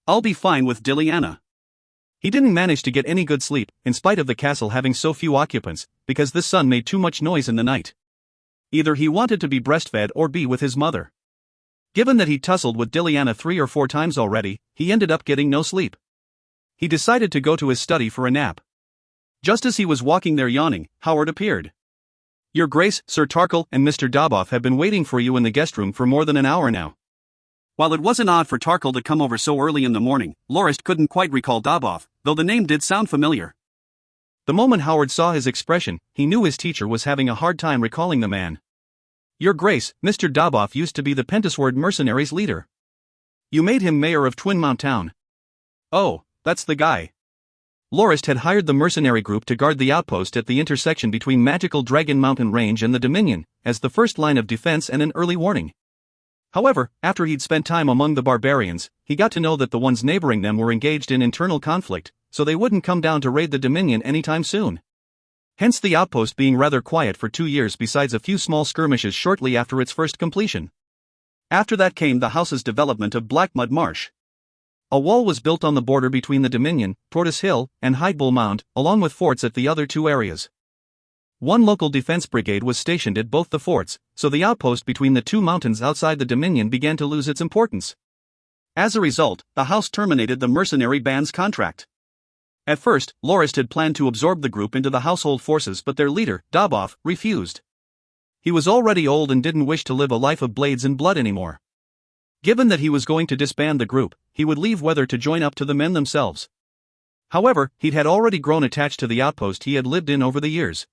I'll be fine with Diliana. He didn't manage to get any good sleep, in spite of the castle having so few occupants, because this son made too much noise in the night. Either he wanted to be breastfed or be with his mother. Given that he tussled with Diliana 3 or 4 times already, he ended up getting no sleep. He decided to go to his study for a nap. Just as he was walking there yawning, Howard appeared. "Your Grace, Sir Tarkle and Mr. Daboff have been waiting for you in the guest room for more than an hour now." While it wasn't odd for Tarkle to come over so early in the morning, Lorist couldn't quite recall Daboff, though the name did sound familiar. The moment Howard saw his expression, he knew his teacher was having a hard time recalling the man. "Your Grace, Mr. Daboff used to be the Pentasword mercenaries' leader. You made him mayor of Twinmount Town." "Oh, that's the guy." Lorist had hired the mercenary group to guard the outpost at the intersection between Magical Dragon Mountain Range and the Dominion, as the first line of defense and an early warning. However, after he'd spent time among the barbarians, he got to know that the ones neighboring them were engaged in internal conflict, so they wouldn't come down to raid the Dominion anytime soon. Hence the outpost being rather quiet for 2 years besides a few small skirmishes shortly after its first completion. After that came the house's development of Blackmud Marsh. A wall was built on the border between the Dominion, Tortoise Hill, and Hidebull Mound, along with forts at the other 2 areas. One local defense brigade was stationed at both the forts, so the outpost between the 2 mountains outside the Dominion began to lose its importance. As a result, the house terminated the mercenary band's contract. At first, Lorist had planned to absorb the group into the household forces, but their leader, Daboff, refused. He was already old and didn't wish to live a life of blades and blood anymore. Given that he was going to disband the group, he would leave whether to join up to the men themselves. However, he had already grown attached to the outpost he had lived in over the years.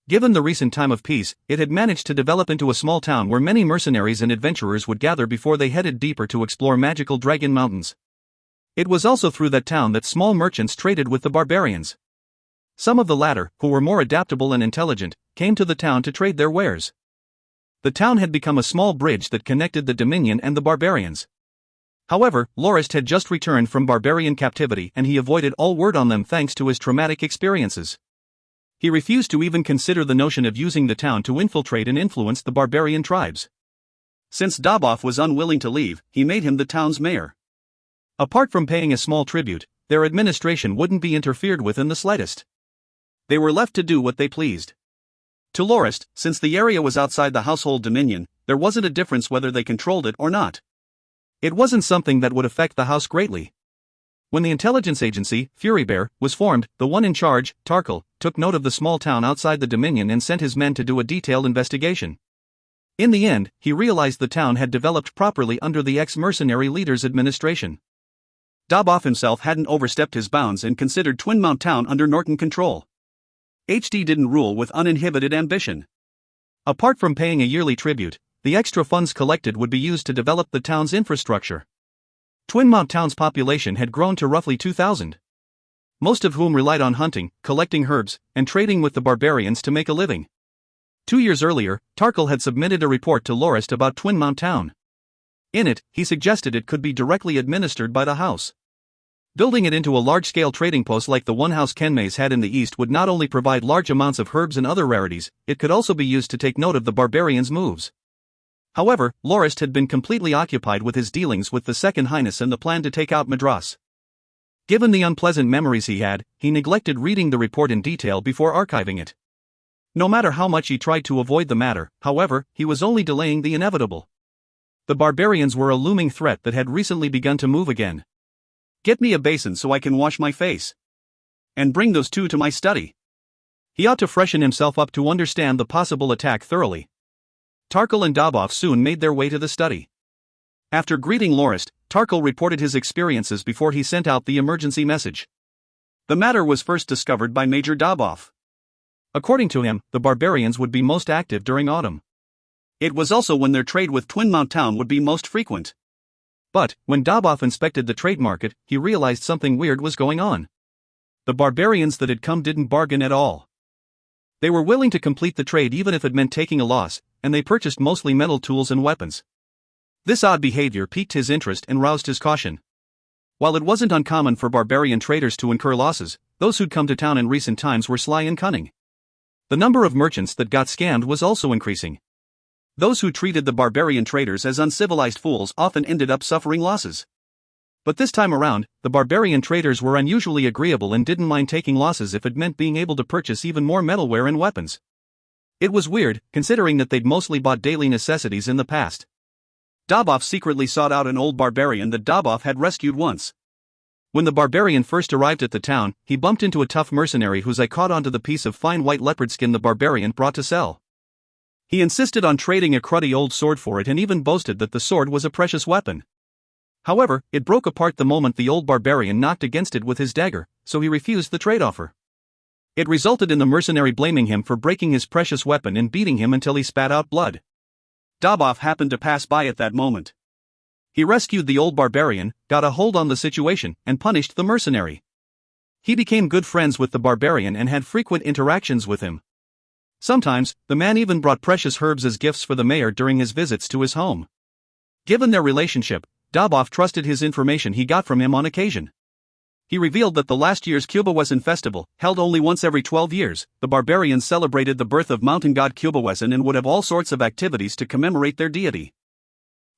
Given the recent time of peace, it had managed to develop into a small town where many mercenaries and adventurers would gather before they headed deeper to explore Magical Dragon Mountains. It was also through that town that small merchants traded with the barbarians. Some of the latter, who were more adaptable and intelligent, came to the town to trade their wares. The town had become a small bridge that connected the Dominion and the barbarians. However, Lorist had just returned from barbarian captivity and he avoided all word on them thanks to his traumatic experiences. He refused to even consider the notion of using the town to infiltrate and influence the barbarian tribes. Since Daboff was unwilling to leave, he made him the town's mayor. Apart from paying a small tribute, their administration wouldn't be interfered with in the slightest. They were left to do what they pleased. To Lorist, since the area was outside the household dominion, there wasn't a difference whether they controlled it or not. It wasn't something that would affect the house greatly. When the intelligence agency, Furybear, was formed, the one in charge, Tarkle, took note of the small town outside the Dominion and sent his men to do a detailed investigation. In the end, he realized the town had developed properly under the ex-mercenary leader's administration. Daboff himself hadn't overstepped his bounds and considered Twinmount Town under Norton control. HD didn't rule with uninhibited ambition. Apart from paying a yearly tribute, the extra funds collected would be used to develop the town's infrastructure. Twinmount Town's population had grown to roughly 2,000. Most of whom relied on hunting, collecting herbs, and trading with the barbarians to make a living. 2 years earlier, Tarkle had submitted a report to Lorist about Twinmount Town. In it, he suggested it could be directly administered by the house. Building it into a large-scale trading post like the one House Kenmays had in the east would not only provide large amounts of herbs and other rarities, it could also be used to take note of the barbarians' moves. However, Lorist had been completely occupied with his dealings with the Second Highness and the plan to take out Madras. Given the unpleasant memories he had, he neglected reading the report in detail before archiving it. No matter how much he tried to avoid the matter, however, he was only delaying the inevitable. The barbarians were a looming threat that had recently begun to move again. "Get me a basin so I can wash my face. And bring those 2 to my study." He ought to freshen himself up to understand the possible attack thoroughly. Tarkle and Daboff soon made their way to the study. After greeting Lorist, Tarkle reported his experiences before he sent out the emergency message. The matter was first discovered by Major Daboff. According to him, the barbarians would be most active during autumn. It was also when their trade with Twinmount Town would be most frequent. But, when Daboff inspected the trade market, he realized something weird was going on. The barbarians that had come didn't bargain at all. They were willing to complete the trade even if it meant taking a loss, and they purchased mostly metal tools and weapons. This odd behavior piqued his interest and roused his caution. While it wasn't uncommon for barbarian traders to incur losses, those who'd come to town in recent times were sly and cunning. The number of merchants that got scammed was also increasing. Those who treated the barbarian traders as uncivilized fools often ended up suffering losses. But this time around, the barbarian traders were unusually agreeable and didn't mind taking losses if it meant being able to purchase even more metalware and weapons. It was weird, considering that they'd mostly bought daily necessities in the past. Daboff secretly sought out an old barbarian that Daboff had rescued once. When the barbarian first arrived at the town, he bumped into a tough mercenary whose eye caught onto the piece of fine white leopard skin the barbarian brought to sell. He insisted on trading a cruddy old sword for it and even boasted that the sword was a precious weapon. However, it broke apart the moment the old barbarian knocked against it with his dagger, so he refused the trade offer. It resulted in the mercenary blaming him for breaking his precious weapon and beating him until he spat out blood. Daboff happened to pass by at that moment. He rescued the old barbarian, got a hold on the situation, and punished the mercenary. He became good friends with the barbarian and had frequent interactions with him. Sometimes, the man even brought precious herbs as gifts for the mayor during his visits to his home. Given their relationship, Daboff trusted his information he got from him on occasion. He revealed that the last year's Cubawesen festival, held only once every 12 years, the barbarians celebrated the birth of mountain god Cubawesen and would have all sorts of activities to commemorate their deity.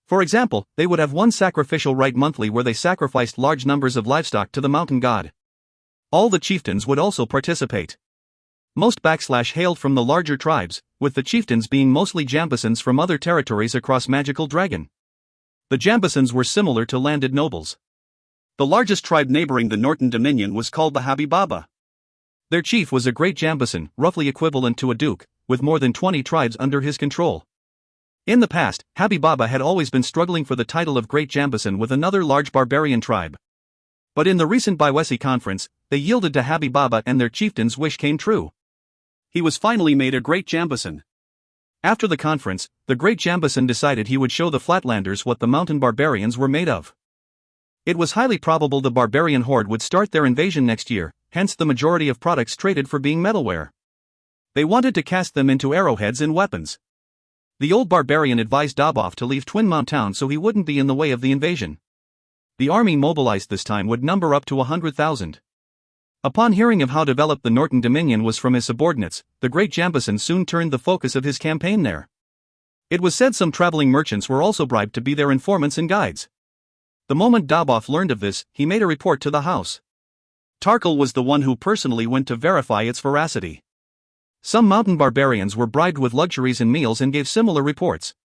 For example, they would have one sacrificial rite monthly where they sacrificed large numbers of livestock to the mountain god. All the chieftains would also participate. Most hailed from the larger tribes, with the chieftains being mostly Jambasons from other territories across Magical Dragon. The Jambasons were similar to landed nobles. The largest tribe neighboring the Norton Dominion was called the Habibaba. Their chief was a great Jambason, roughly equivalent to a duke, with more than 20 tribes under his control. In the past, Habibaba had always been struggling for the title of Great Jambason with another large barbarian tribe. But in the recent Biwesi conference, they yielded to Habibaba and their chieftain's wish came true. He was finally made a Great Jambason. After the conference, the Great Jambason decided he would show the Flatlanders what the mountain barbarians were made of. It was highly probable the barbarian horde would start their invasion next year, hence the majority of products traded for being metalware. They wanted to cast them into arrowheads and weapons. The old barbarian advised Daboff to leave Twinmount Town so he wouldn't be in the way of the invasion. The army mobilized this time would number up to 100,000. Upon hearing of how developed the Norton Dominion was from his subordinates, the Great Jambason soon turned the focus of his campaign there. It was said some traveling merchants were also bribed to be their informants and guides. The moment Daboff learned of this, he made a report to the house. Tarkle was the one who personally went to verify its veracity. Some mountain barbarians were bribed with luxuries and meals and gave similar reports.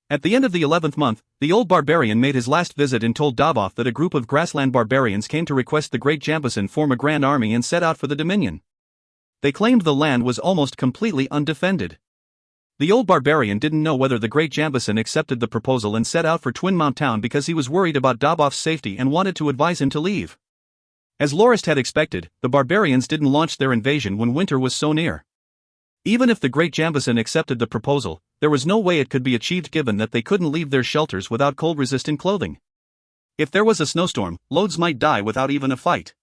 At the end of the 11th month, the old barbarian made his last visit and told Daboff that a group of grassland barbarians came to request the Great Jambason form a grand army and set out for the Dominion. They claimed the land was almost completely undefended. The old barbarian didn't know whether the Great Jambason accepted the proposal and set out for Twinmount Town because he was worried about Daboff's safety and wanted to advise him to leave. As Lorist had expected, the barbarians didn't launch their invasion when winter was so near. Even if the Great Jambason accepted the proposal, there was no way it could be achieved given that they couldn't leave their shelters without cold-resistant clothing. If there was a snowstorm, loads might die without even a fight.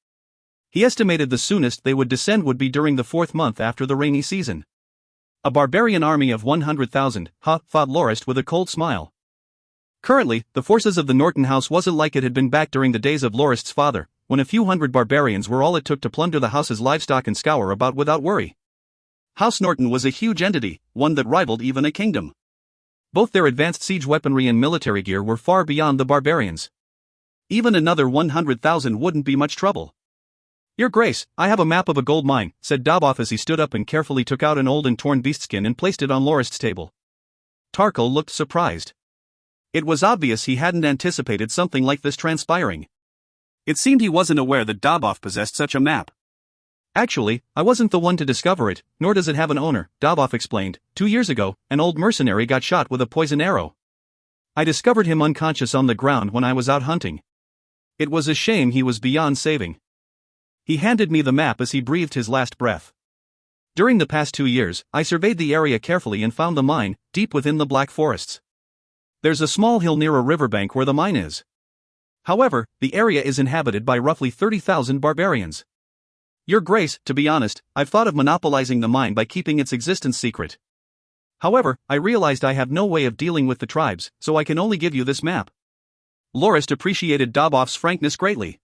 He estimated the soonest they would descend would be during the 4th month after the rainy season. A barbarian army of 100,000, thought Lorist with a cold smile. Currently, the forces of the Norton house wasn't like it had been back during the days of Lorist's father, when a few hundred barbarians were all it took to plunder the house's livestock and scour about without worry. House Norton was a huge entity, one that rivaled even a kingdom. Both their advanced siege weaponry and military gear were far beyond the barbarians. Even another 100,000 wouldn't be much trouble. "Your Grace, I have a map of a gold mine," said Daboff as he stood up and carefully took out an old and torn beastskin and placed it on Lorist's table. Tarkle looked surprised. It was obvious he hadn't anticipated something like this transpiring. It seemed he wasn't aware that Daboff possessed such a map. "Actually, I wasn't the one to discover it, nor does it have an owner," Daboff explained. 2 years ago, an old mercenary got shot with a poison arrow. I discovered him unconscious on the ground when I was out hunting. It was a shame he was beyond saving." He handed me the map as he breathed his last breath. During the past 2 years, I surveyed the area carefully and found the mine, deep within the Black Forests. There's a small hill near a riverbank where the mine is. However, the area is inhabited by roughly 30,000 barbarians. Your Grace, to be honest, I've thought of monopolizing the mine by keeping its existence secret. However, I realized I have no way of dealing with the tribes, so I can only give you this map. Lorist appreciated Daboff's frankness greatly.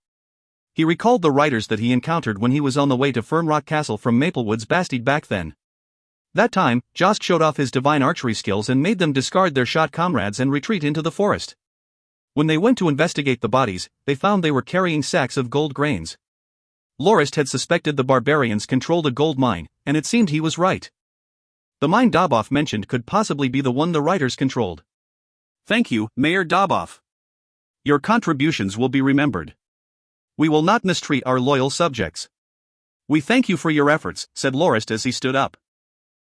He recalled the riders that he encountered when he was on the way to Fernrock Castle from Maplewood's Bastide back then. That time, Josk showed off his divine archery skills and made them discard their shot comrades and retreat into the forest. When they went to investigate the bodies, they found they were carrying sacks of gold grains. Lorist had suspected the barbarians controlled a gold mine, and it seemed he was right. The mine Daboff mentioned could possibly be the one the riders controlled. Thank you, Mayor Daboff. Your contributions will be remembered. We will not mistreat our loyal subjects. We thank you for your efforts, said Lorist as he stood up.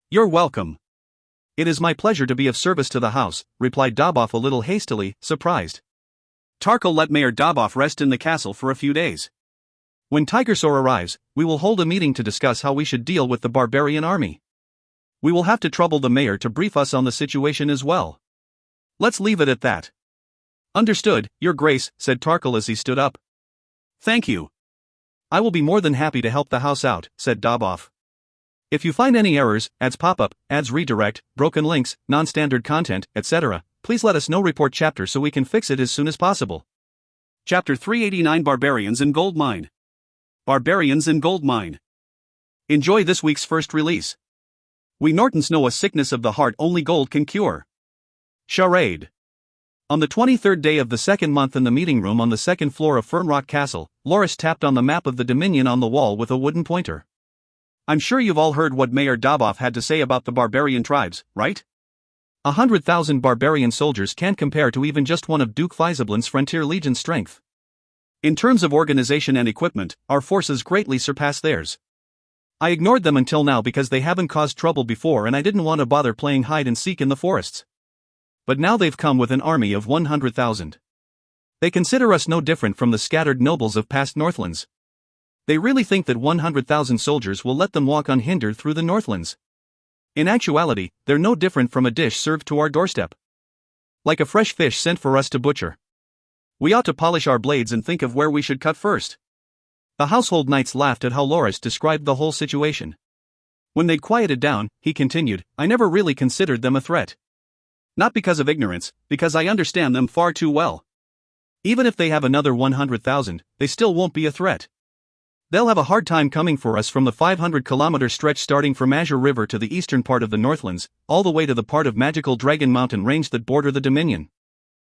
You're welcome. It is my pleasure to be of service to the house, replied Daboff a little hastily, surprised. Tarkal let Mayor Daboff rest in the castle for a few days. When Tigersaur arrives, we will hold a meeting to discuss how we should deal with the barbarian army. We will have to trouble the mayor to brief us on the situation as well. Let's leave it at that. Understood, Your Grace, said Tarkal as he stood up. Thank you. I will be more than happy to help the house out, said Daboff. If you find any errors, ads pop up, ads redirect, broken links, non-standard content, etc., please let us know. Report chapter so we can fix it as soon as possible. Chapter 389 Barbarians and Gold Mine. Barbarians and Gold Mine. Enjoy this week's first release. We Nortons know a sickness of the heart only gold can cure. Charade. On the 23rd day of the second month in the meeting room on the second floor of Fernrock Castle, Lorist tapped on the map of the Dominion on the wall with a wooden pointer. I'm sure you've all heard what Mayor Daboff had to say about the barbarian tribes, right? 100,000 barbarian soldiers can't compare to even just one of Duke Fizablin's Frontier Legion's strength. In terms of organization and equipment, our forces greatly surpass theirs. I ignored them until now because they haven't caused trouble before and I didn't want to bother playing hide and seek in the forests. But now they've come with an army of 100,000. They consider us no different from the scattered nobles of past Northlands. They really think that 100,000 soldiers will let them walk unhindered through the Northlands. In actuality, they're no different from a dish served to our doorstep. Like a fresh fish sent for us to butcher. We ought to polish our blades and think of where we should cut first. The household knights laughed at how Lorist described the whole situation. When they'd quieted down, he continued, I never really considered them a threat. Not because of ignorance, because I understand them far too well. Even if they have another 100,000, they still won't be a threat. They'll have a hard time coming for us from the 500-kilometer stretch starting from Azure River to the eastern part of the Northlands, all the way to the part of Magical Dragon Mountain Range that border the Dominion.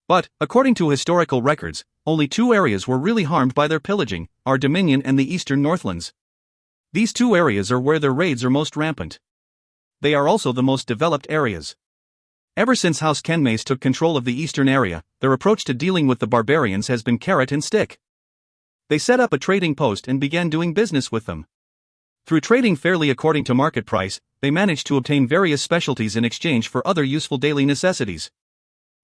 But, according to historical records, only 2 areas were really harmed by their pillaging, our Dominion and the eastern Northlands. These 2 areas are where their raids are most rampant. They are also the most developed areas. Ever since House Kenmaze took control of the eastern area, their approach to dealing with the barbarians has been carrot and stick. They set up a trading post and began doing business with them. Through trading fairly according to market price, they managed to obtain various specialties in exchange for other useful daily necessities.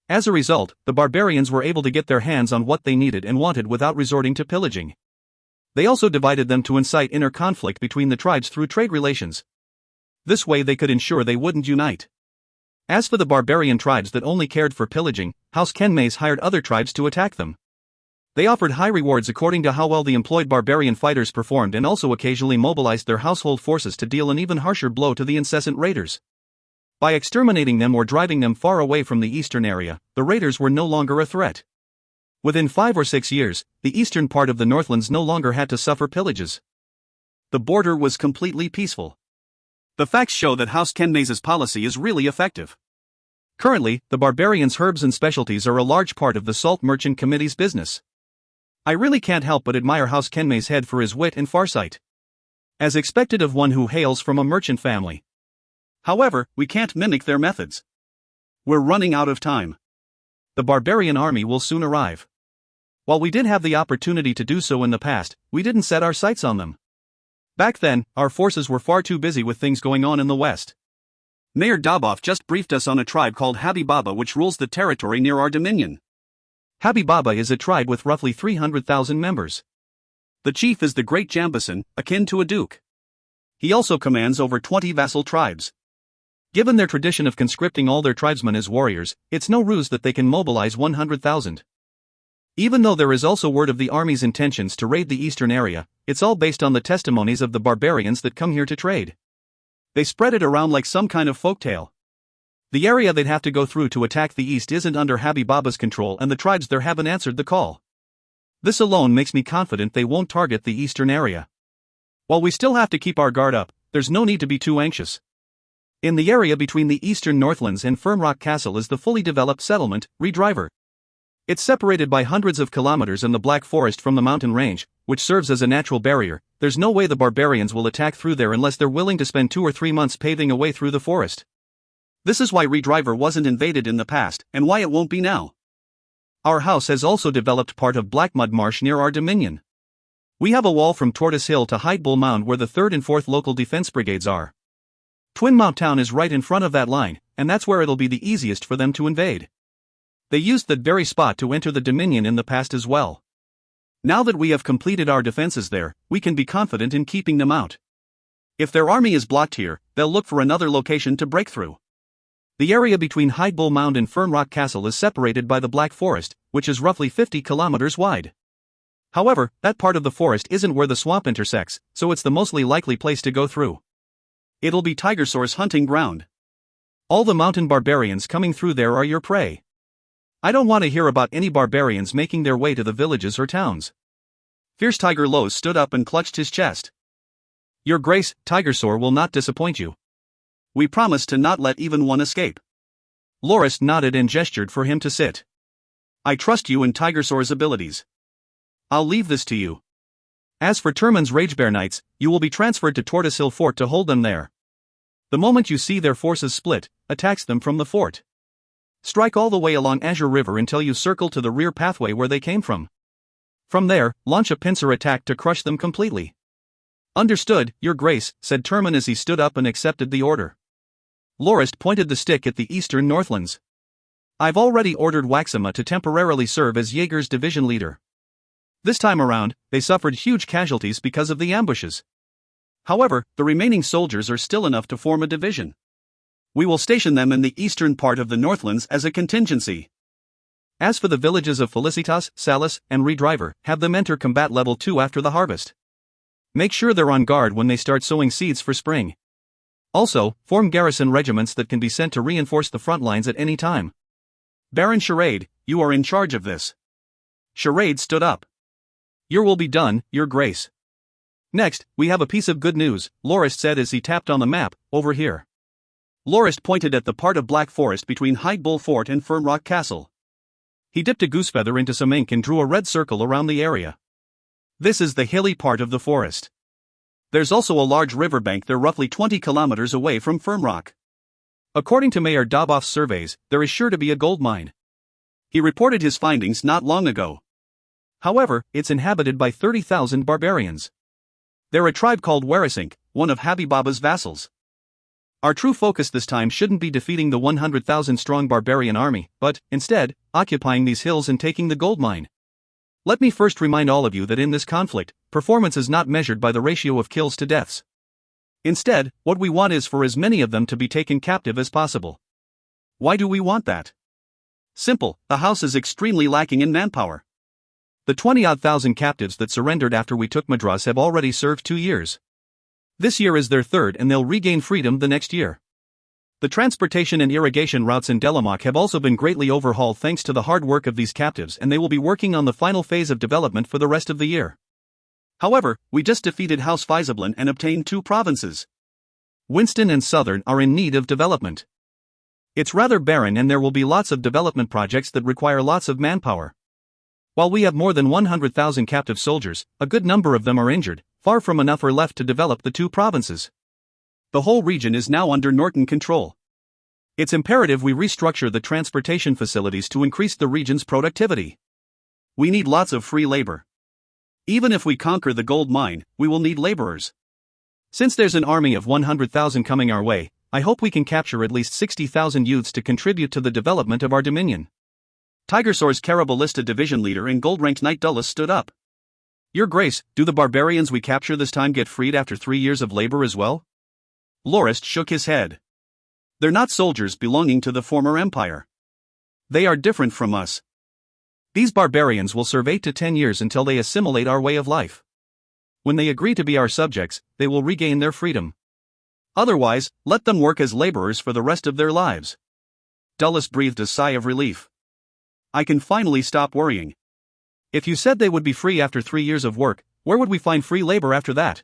As a result, the barbarians were able to get their hands on what they needed and wanted without resorting to pillaging. They also divided them to incite inner conflict between the tribes through trade relations. This way they could ensure they wouldn't unite. As for the barbarian tribes that only cared for pillaging, House Kenmaze hired other tribes to attack them. They offered high rewards according to how well the employed barbarian fighters performed and also occasionally mobilized their household forces to deal an even harsher blow to the incessant raiders. By exterminating them or driving them far away from the eastern area, the raiders were no longer a threat. Within 5 or 6 years, the eastern part of the Northlands no longer had to suffer pillages. The border was completely peaceful. The facts show that House Kenmaze's policy is really effective. Currently, the barbarians' herbs and specialties are a large part of the Salt Merchant Committee's business. I really can't help but admire House Kenmaze head for his wit and farsight. As expected of one who hails from a merchant family. However, we can't mimic their methods. We're running out of time. The barbarian army will soon arrive. While we did have the opportunity to do so in the past, we didn't set our sights on them. Back then, our forces were far too busy with things going on in the west. Mayor Daboff just briefed us on a tribe called Habibaba which rules the territory near our Dominion. Habibaba is a tribe with roughly 300,000 members. The chief is the great Jambason, akin to a duke. He also commands over 20 vassal tribes. Given their tradition of conscripting all their tribesmen as warriors, it's no ruse that they can mobilize 100,000. Even though there is also word of the army's intentions to raid the eastern area, it's all based on the testimonies of the barbarians that come here to trade. They spread it around like some kind of folktale. The area they'd have to go through to attack the east isn't under Habib Baba's control, and the tribes there haven't answered the call. This alone makes me confident they won't target the eastern area. While we still have to keep our guard up, there's no need to be too anxious. In the area between the eastern Northlands and Firmrock Castle is the fully developed settlement, Redriver. It's separated by hundreds of kilometers in the Black Forest from the mountain range, which serves as a natural barrier. There's no way the barbarians will attack through there unless they're willing to spend 2 or 3 months paving a way through the forest. This is why Redriver wasn't invaded in the past, and why it won't be now. Our house has also developed part of Blackmud Marsh near our dominion. We have a wall from Tortoise Hill to Hydebull Mound where the 3rd and 4th local defense brigades are. Twin Mount Town is right in front of that line, and that's where it'll be the easiest for them to invade. They used that very spot to enter the Dominion in the past as well. Now that we have completed our defenses there, we can be confident in keeping them out. If their army is blocked here, they'll look for another location to break through. The area between Hydebull Mound and Firmrock Castle is separated by the Black Forest, which is roughly 50 kilometers wide. However, that part of the forest isn't where the swamp intersects, so it's the mostly likely place to go through. It'll be Tigersaur's hunting ground. All the mountain barbarians coming through there are your prey. I don't want to hear about any barbarians making their way to the villages or towns. Fierce Tiger Lowe's stood up and clutched his chest. Your Grace, Tigersaur will not disappoint you. We promise to not let even one escape. Lorist nodded and gestured for him to sit. I trust you in Tigersaur's abilities. I'll leave this to you. As for Turman's Ragebear Knights, you will be transferred to Tortoise Hill Fort to hold them there. The moment you see their forces split, attack them from the fort. Strike all the way along Azure River until you circle to the rear pathway where they came from. From there, launch a pincer attack to crush them completely. Understood, Your Grace, said Turman as he stood up and accepted the order. Lorist pointed the stick at the eastern Northlands. I've already ordered Waxima to temporarily serve as Jaeger's division leader. This time around, they suffered huge casualties because of the ambushes. However, the remaining soldiers are still enough to form a division. We will station them in the eastern part of the Northlands as a contingency. As for the villages of Felicitas, Salis, and Redriver, have them enter combat level 2 after the harvest. Make sure they're on guard when they start sowing seeds for spring. Also, form garrison regiments that can be sent to reinforce the front lines at any time. Baron Charade, you are in charge of this. Charade stood up. Your will be done, Your Grace. Next, we have a piece of good news, Lorist said as he tapped on the map, over here. Lorist pointed at the part of Black Forest between Hydebull Fort and Firmrock Castle. He dipped a goosefeather into some ink and drew a red circle around the area. This is the hilly part of the forest. There's also a large riverbank there roughly 20 kilometers away from Firmrock. According to Mayor Daboff's surveys, there is sure to be a gold mine. He reported his findings not long ago. However, it's inhabited by 30,000 barbarians. They're a tribe called Warasink, one of Habib Baba's vassals. Our true focus this time shouldn't be defeating the 100,000-strong barbarian army, but, instead, occupying these hills and taking the gold mine. Let me first remind all of you that in this conflict, performance is not measured by the ratio of kills to deaths. Instead, what we want is for as many of them to be taken captive as possible. Why do we want that? Simple, the house is extremely lacking in manpower. The 20-odd thousand captives that surrendered after we took Madras have already served 2 years. This year is their 3rd and they'll regain freedom the next year. The transportation and irrigation routes in Delamoc have also been greatly overhauled thanks to the hard work of these captives, and they will be working on the final phase of development for the rest of the year. However, we just defeated House Faisablin and obtained 2 provinces. Winston and Southern are in need of development. It's rather barren and there will be lots of development projects that require lots of manpower. While we have more than 100,000 captive soldiers, a good number of them are injured, far from enough are left to develop the 2 provinces. The whole region is now under Norton control. It's imperative we restructure the transportation facilities to increase the region's productivity. We need lots of free labor. Even if we conquer the gold mine, we will need laborers. Since there's an army of 100,000 coming our way, I hope we can capture at least 60,000 youths to contribute to the development of our dominion. Tigersaur's Carabalista division leader and gold-ranked Knight Dulles stood up. Your Grace, do the barbarians we capture this time get freed after 3 years of labor as well? Lorist shook his head. They're not soldiers belonging to the former empire. They are different from us. These barbarians will serve 8 to 10 years until they assimilate our way of life. When they agree to be our subjects, they will regain their freedom. Otherwise, let them work as laborers for the rest of their lives. Dulles breathed a sigh of relief. I can finally stop worrying. If you said they would be free after 3 years of work, where would we find free labor after that?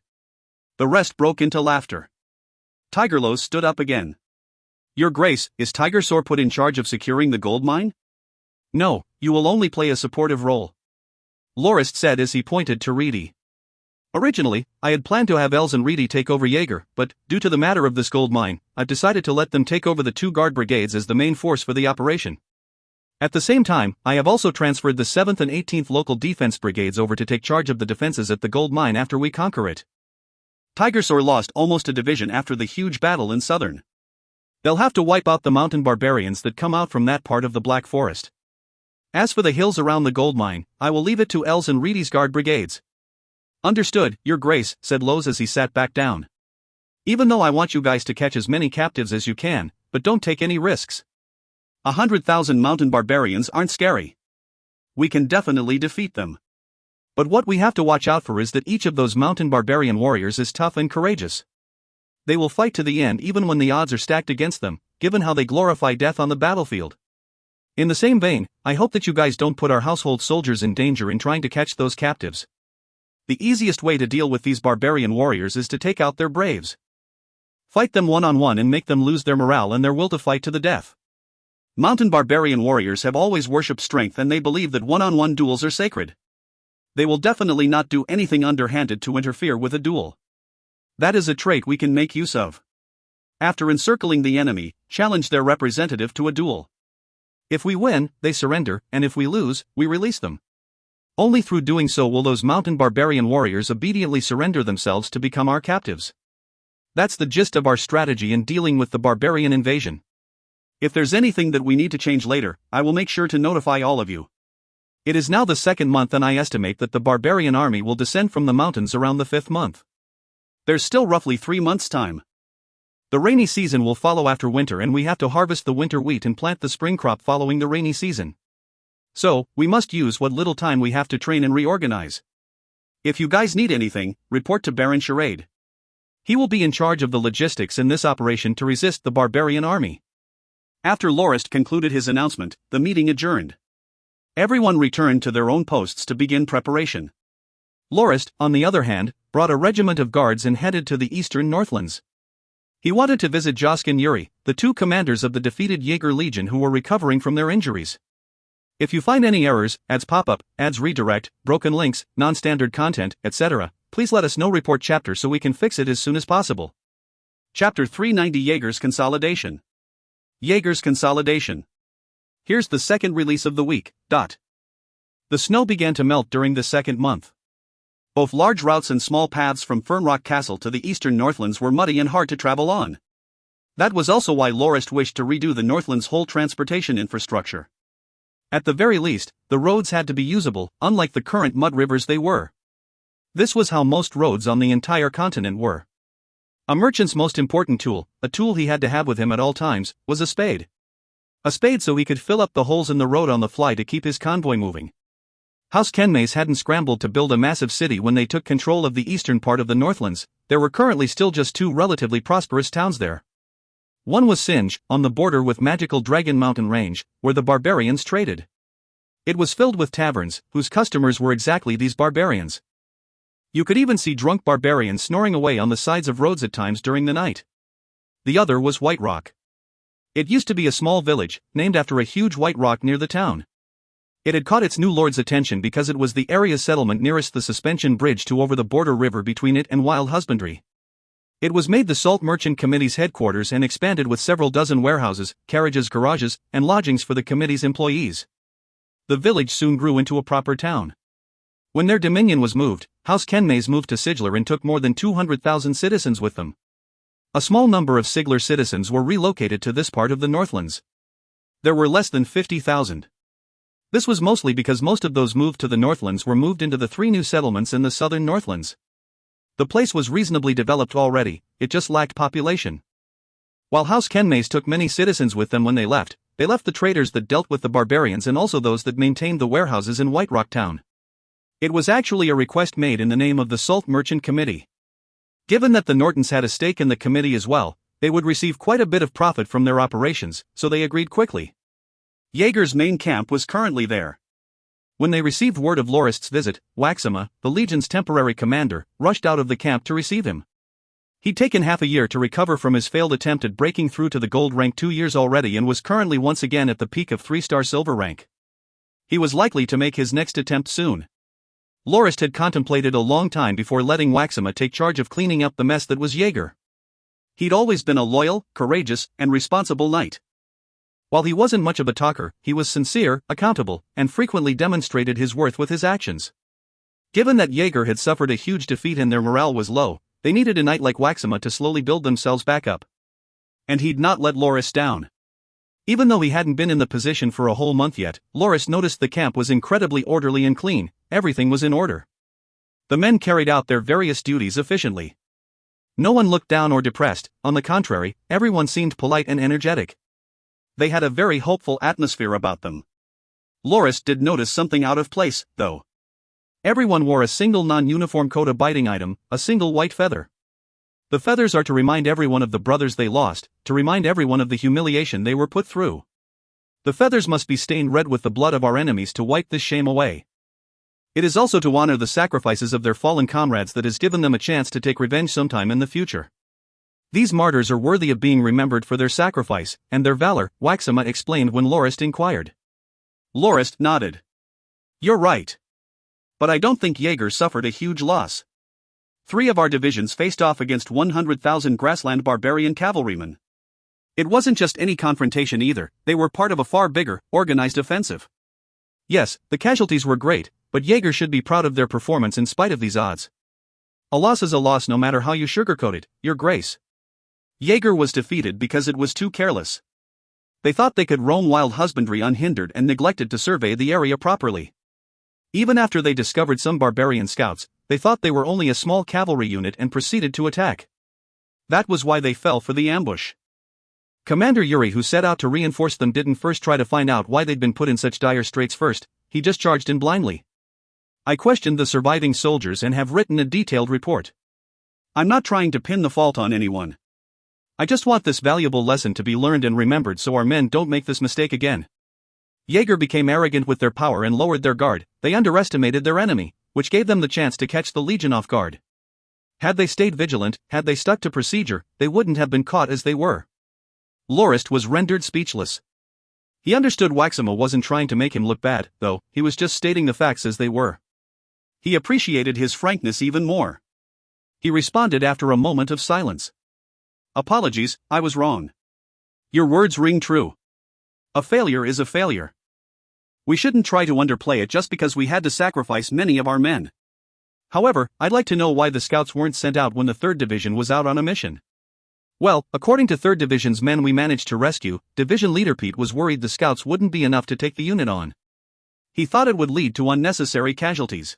The rest broke into laughter. Tigerlos stood up again. Your Grace, is Tigersor put in charge of securing the gold mine? No, you will only play a supportive role. Lorist said as he pointed to Reedy. Originally, I had planned to have Els and Reedy take over Jaeger, but, due to the matter of this gold mine, I've decided to let them take over the 2 guard brigades as the main force for the operation. At the same time, I have also transferred the 7th and 18th local defense brigades over to take charge of the defenses at the gold mine after we conquer it. Tigersor lost almost a division after the huge battle in southern. They'll have to wipe out the mountain barbarians that come out from that part of the Black Forest. As for the hills around the gold mine, I will leave it to Els and Reedy's guard brigades. Understood, Your Grace, said Lowe's as he sat back down. Even though I want you guys to catch as many captives as you can, but don't take any risks. 100,000 mountain barbarians aren't scary. We can definitely defeat them. But what we have to watch out for is that each of those mountain barbarian warriors is tough and courageous. They will fight to the end even when the odds are stacked against them, given how they glorify death on the battlefield. In the same vein, I hope that you guys don't put our household soldiers in danger in trying to catch those captives. The easiest way to deal with these barbarian warriors is to take out their braves. Fight them one-on-one and make them lose their morale and their will to fight to the death. Mountain barbarian warriors have always worshipped strength and they believe that one-on-one duels are sacred. They will definitely not do anything underhanded to interfere with a duel. That is a trait we can make use of. After encircling the enemy, challenge their representative to a duel. If we win, they surrender, and if we lose, we release them. Only through doing so will those mountain barbarian warriors obediently surrender themselves to become our captives. That's the gist of our strategy in dealing with the barbarian invasion. If there's anything that we need to change later, I will make sure to notify all of you. It is now the 2nd month and I estimate that the barbarian army will descend from the mountains around the 5th month. There's still roughly 3 months' time. The rainy season will follow after winter and we have to harvest the winter wheat and plant the spring crop following the rainy season. So, we must use what little time we have to train and reorganize. If you guys need anything, report to Baron Charade. He will be in charge of the logistics in this operation to resist the barbarian army. After Lorist concluded his announcement, the meeting adjourned. Everyone returned to their own posts to begin preparation. Lorist, on the other hand, brought a regiment of guards and headed to the eastern Northlands. He wanted to visit Josk and Yuri, the 2 commanders of the defeated Jaeger Legion who were recovering from their injuries. If you find any errors, ads pop up, ads redirect, broken links, non-standard content, etc., please let us know. Report chapter so we can fix it as soon as possible. Chapter 390 Jaeger's Consolidation. Jaeger's Consolidation. Here's the second release of the week. The snow began to melt during the 2nd month. Both large routes and small paths from Fernrock Castle to the eastern Northlands were muddy and hard to travel on. That was also why Lorist wished to redo the Northlands' whole transportation infrastructure. At the very least, the roads had to be usable, unlike the current mud rivers they were. This was how most roads on the entire continent were. A merchant's most important tool, a tool he had to have with him at all times, was a spade. A spade so he could fill up the holes in the road on the fly to keep his convoy moving. House Kenmays hadn't scrambled to build a massive city when they took control of the eastern part of the Northlands. There were currently still just 2 relatively prosperous towns there. One was Singe, on the border with magical Dragon Mountain Range, where the barbarians traded. It was filled with taverns, whose customers were exactly these barbarians. You could even see drunk barbarians snoring away on the sides of roads at times during the night. The other was White Rock. It used to be a small village, named after a huge white rock near the town. It had caught its new lord's attention because it was the area settlement nearest the suspension bridge to over the border river between it and Wild Husbandry. It was made the Salt Merchant Committee's headquarters and expanded with several dozen warehouses, carriages, garages, and lodgings for the committee's employees. The village soon grew into a proper town. When their dominion was moved, House Kenmays moved to Sigler and took more than 200,000 citizens with them. A small number of Sigler citizens were relocated to this part of the Northlands. There were less than 50,000. This was mostly because most of those moved to the Northlands were moved into the 3 new settlements in the southern Northlands. The place was reasonably developed already, it just lacked population. While House Kenmays took many citizens with them when they left the traders that dealt with the barbarians and also those that maintained the warehouses in White Rock Town. It was actually a request made in the name of the Salt Merchant Committee. Given that the Nortons had a stake in the committee as well, they would receive quite a bit of profit from their operations, so they agreed quickly. Jaeger's main camp was currently there. When they received word of Lorist's visit, Waxima, the Legion's temporary commander, rushed out of the camp to receive him. He'd taken half a year to recover from his failed attempt at breaking through to the gold rank 2 years already and was currently once again at the peak of 3-star silver rank. He was likely to make his next attempt soon. Lorist had contemplated a long time before letting Waxima take charge of cleaning up the mess that was Jaeger. He'd always been a loyal, courageous, and responsible knight. While he wasn't much of a talker, he was sincere, accountable, and frequently demonstrated his worth with his actions. Given that Jaeger had suffered a huge defeat and their morale was low, they needed a knight like Waxima to slowly build themselves back up. And he'd not let Lorist down. Even though he hadn't been in the position for a whole month yet, Lorist noticed the camp was incredibly orderly and clean, everything was in order. The men carried out their various duties efficiently. No one looked down or depressed, on the contrary, everyone seemed polite and energetic. They had a very hopeful atmosphere about them. Lorist did notice something out of place, though. Everyone wore a single non-uniform coat abiding item, a single white feather. The feathers are to remind everyone of the brothers they lost, to remind everyone of the humiliation they were put through. The feathers must be stained red with the blood of our enemies to wipe this shame away. It is also to honor the sacrifices of their fallen comrades that has given them a chance to take revenge sometime in the future. These martyrs are worthy of being remembered for their sacrifice, and their valor, Waxima explained when Lorist inquired. Lorist nodded. You're right. But I don't think Jaeger suffered a huge loss. 3 of our divisions faced off against 100,000 grassland barbarian cavalrymen. It wasn't just any confrontation either, they were part of a far bigger, organized offensive. Yes, the casualties were great, but Jaeger should be proud of their performance in spite of these odds. A loss is a loss no matter how you sugarcoat it, Your Grace. Jaeger was defeated because it was too careless. They thought they could roam wild husbandry unhindered and neglected to survey the area properly. Even after they discovered some barbarian scouts, they thought they were only a small cavalry unit and proceeded to attack. That was why they fell for the ambush. Commander Yuri, who set out to reinforce them, didn't first try to find out why they'd been put in such dire straits first, he just charged in blindly. I questioned the surviving soldiers and have written a detailed report. I'm not trying to pin the fault on anyone. I just want this valuable lesson to be learned and remembered so our men don't make this mistake again. Jaeger became arrogant with their power and lowered their guard, they underestimated their enemy, which gave them the chance to catch the Legion off guard. Had they stayed vigilant, had they stuck to procedure, they wouldn't have been caught as they were. Lorist was rendered speechless. He understood Waxima wasn't trying to make him look bad, though, he was just stating the facts as they were. He appreciated his frankness even more. He responded after a moment of silence. Apologies, I was wrong. Your words ring true. A failure is a failure. We shouldn't try to underplay it just because we had to sacrifice many of our men. However, I'd like to know why the scouts weren't sent out when the 3rd Division was out on a mission. Well, according to 3rd Division's men we managed to rescue, Division Leader Pete was worried the scouts wouldn't be enough to take the unit on. He thought it would lead to unnecessary casualties.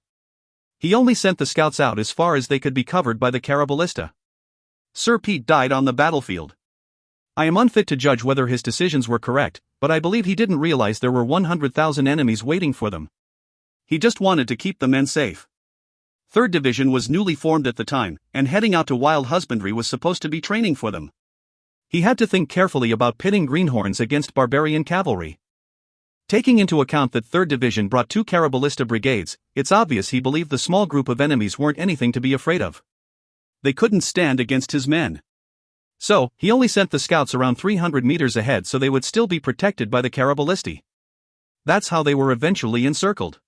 He only sent the scouts out as far as they could be covered by the Caraballista. Sir Pete died on the battlefield. I am unfit to judge whether his decisions were correct, but I believe he didn't realize there were 100,000 enemies waiting for them. He just wanted to keep the men safe. 3rd Division was newly formed at the time, and heading out to wild husbandry was supposed to be training for them. He had to think carefully about pitting greenhorns against barbarian cavalry. Taking into account that 3rd Division brought 2 Caraballista brigades, it's obvious he believed the small group of enemies weren't anything to be afraid of. They couldn't stand against his men. So, he only sent the scouts around 300 meters ahead so they would still be protected by the Caraballisti. That's how they were eventually encircled.